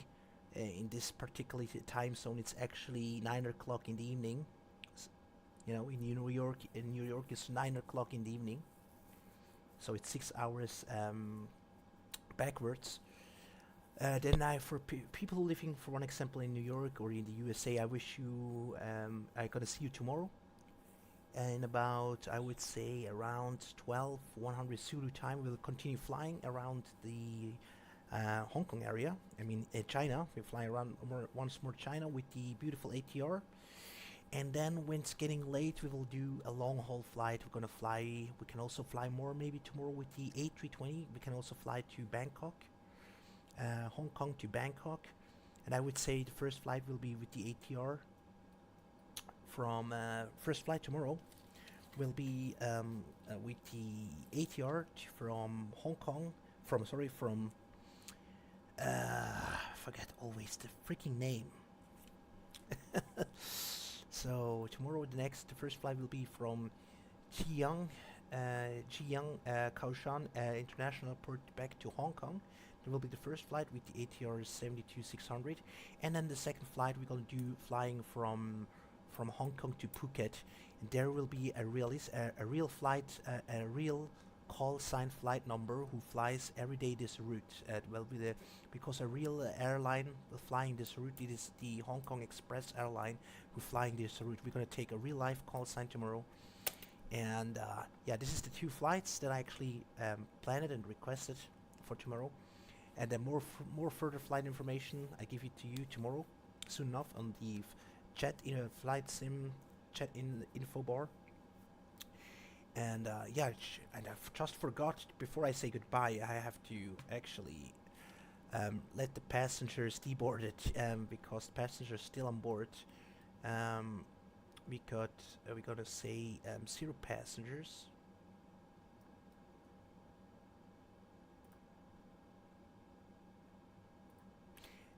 in this particular time zone, it's actually 9 o'clock in the evening. You know, in New York it's 9 o'clock in the evening, so it's 6 hours backwards. Then for people living, for one example, in New York or in the USA, I wish you, I gotta see you tomorrow. In about, I would say, around 100 Zulu time, we'll continue flying around the Hong Kong area. I mean, China. We'll fly around once more China with the beautiful ATR. And then when it's getting late, we will do a long haul flight. We're gonna fly. We can also fly more maybe tomorrow with the A320. We can also fly to Bangkok, Hong Kong to Bangkok. And I would say the first flight will be with the ATR. From first flight tomorrow will be with the ATR from Hong Kong. From forget always the freaking name. So tomorrow the first flight will be from Jiang Kaohsiung International Airport back to Hong Kong. There will be the first flight with the ATR 72600, and then the second flight we're gonna do flying from Hong Kong to Phuket. And there will be a real flight, a real call sign flight number who flies every day this route. Will be because a real airline flying this route. It is the Hong Kong Express airline who flying this route. We're gonna take a real life call sign tomorrow. And yeah, this is the two flights that I actually planned and requested for tomorrow. And then more further flight information I give it to you tomorrow, soon enough, on the chat in a flight sim chat in the info bar. And yeah, and I've just forgot, before I say goodbye, I have to actually let the passengers deboard it, because passengers still on board. We're gonna say 0 passengers.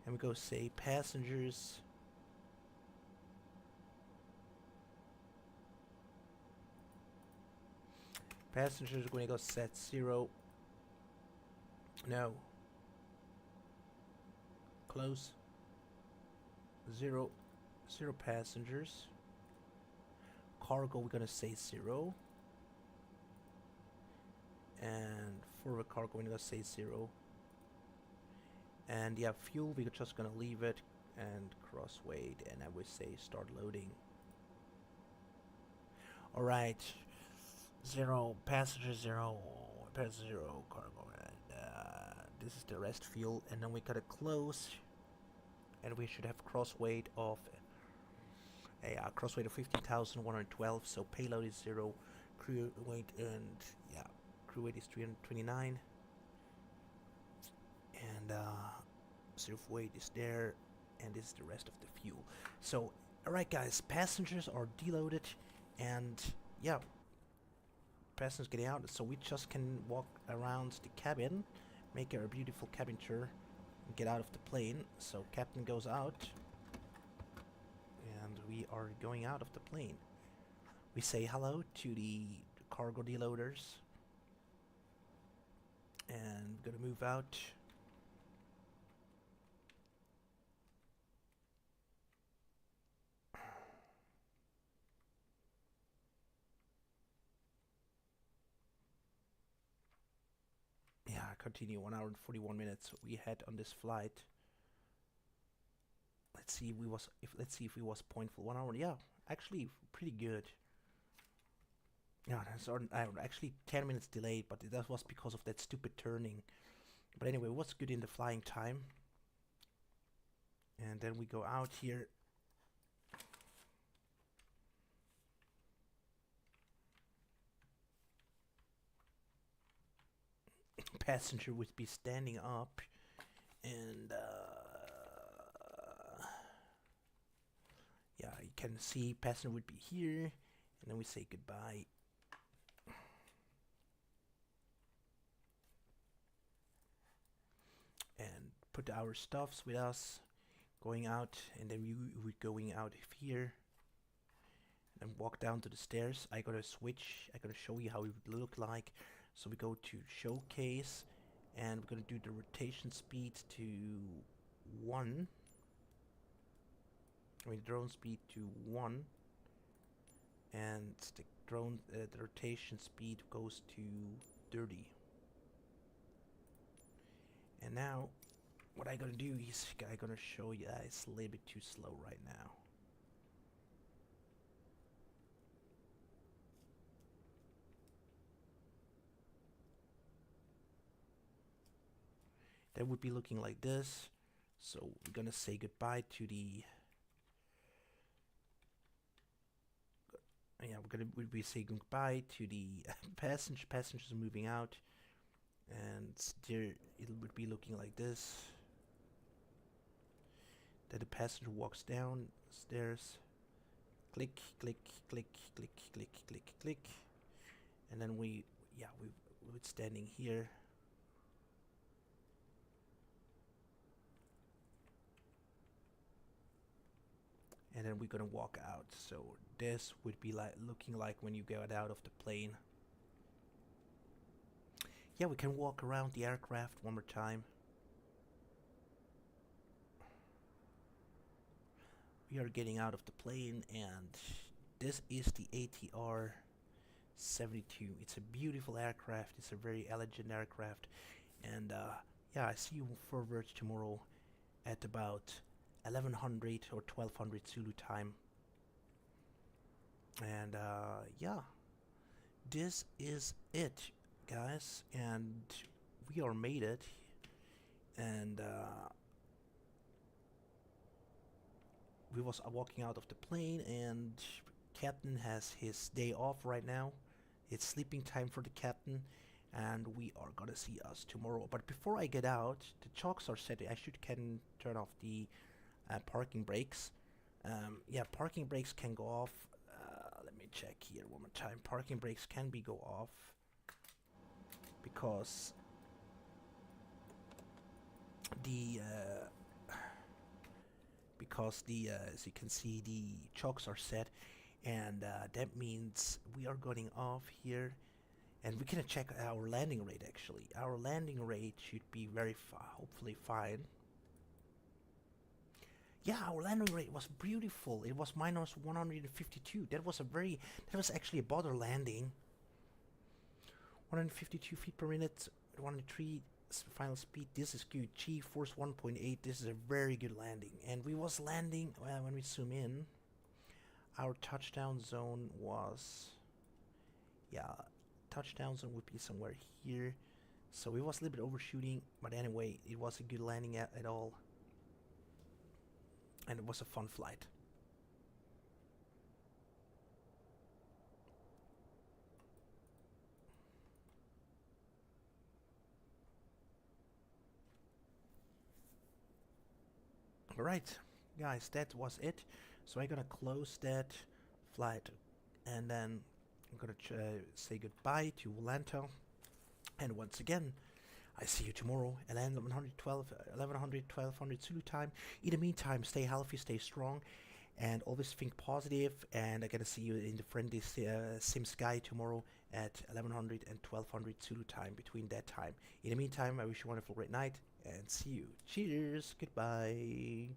And we go say passengers. Passengers are going to go set 0. No. Close. 0 passengers. Cargo, we're going to say 0. And for the cargo, we're going to say 0. And yeah, fuel, we're just going to leave it and cross weight, and I would say start loading. Alright. 0 passenger, 0 passenger, 0 cargo, and this is the rest fuel. And then we gotta close, and we should have cross weight of 15,112. So payload is 0, crew weight, and yeah, crew weight is 329, and surf weight is there, and this is the rest of the fuel. So alright guys, passengers are deloaded, and yeah, passengers getting out, so we just can walk around the cabin, make a beautiful cabin tour, and get out of the plane. So captain goes out, and we are going out of the plane. We say hello to the cargo deloaders, and we're gonna move out. Yeah, continue 1 hour and 41 minutes we had on this flight. Let's see if we was pointful. 1 hour, yeah, actually pretty good. Yeah, that's actually 10 minutes delayed, but that was because of that stupid turning. But anyway, what's good in the flying time? And then we go out here. Passenger would be standing up, and yeah, you can see passenger would be here, and then we say goodbye. And put our stuffs with us, going out, and then we would going out here, and walk down to the stairs. I gotta switch. I gotta show you how it would look like. So we go to showcase, and we're gonna do the rotation speed to 1. I mean drone speed to 1, and the drone the rotation speed goes to 30. And now what I'm gonna do is I'm gonna show you that it's a little bit too slow right now. That would be looking like this. So we're gonna say goodbye to the we'll be saying goodbye to the passengers moving out, and there it would be looking like this. That the passenger walks down stairs, click, click, click, click, click, click, click, and then we're standing here. And then we're gonna walk out. So this would be like looking like when you get out of the plane. Yeah, we can walk around the aircraft one more time. We are getting out of the plane, and this is the ATR 72. It's a beautiful aircraft. It's a very elegant aircraft, and yeah, I see you forward tomorrow at about 1100 or 1200 Zulu time. And yeah, this is it, guys, and we are made it. And we was walking out of the plane, and captain has his day off right now. It's sleeping time for the captain, and we are gonna see us tomorrow. But before I get out, the chocks are set. I can turn off the parking brakes. Yeah, parking brakes can go off. Let me check here one more time. Parking brakes can go off because the as you can see, the chocks are set, and that means we are going off here, and we can check our landing rate. Actually, our landing rate should be hopefully fine. Yeah, our landing rate was beautiful. It was minus 152. That was actually a border landing. 152 feet per minute, 103 final speed. This is good. G-force 1.8. This is a very good landing. And we was landing, well, when we zoom in, our touchdown zone was, yeah, touchdown zone would be somewhere here. So it was a little bit overshooting, but anyway, it was a good landing at all. And it was a fun flight. Alright, guys, that was it. So I'm gonna close that flight, and then I'm gonna say goodbye to Volanta. And once again, I see you tomorrow at 1200 Zulu time. In the meantime, stay healthy, stay strong, and always think positive. And I'm gonna see you in the friendly Sim Sky tomorrow at 1100 and 1200 Zulu time, between that time. In the meantime, I wish you a wonderful great night, and see you. Cheers, goodbye.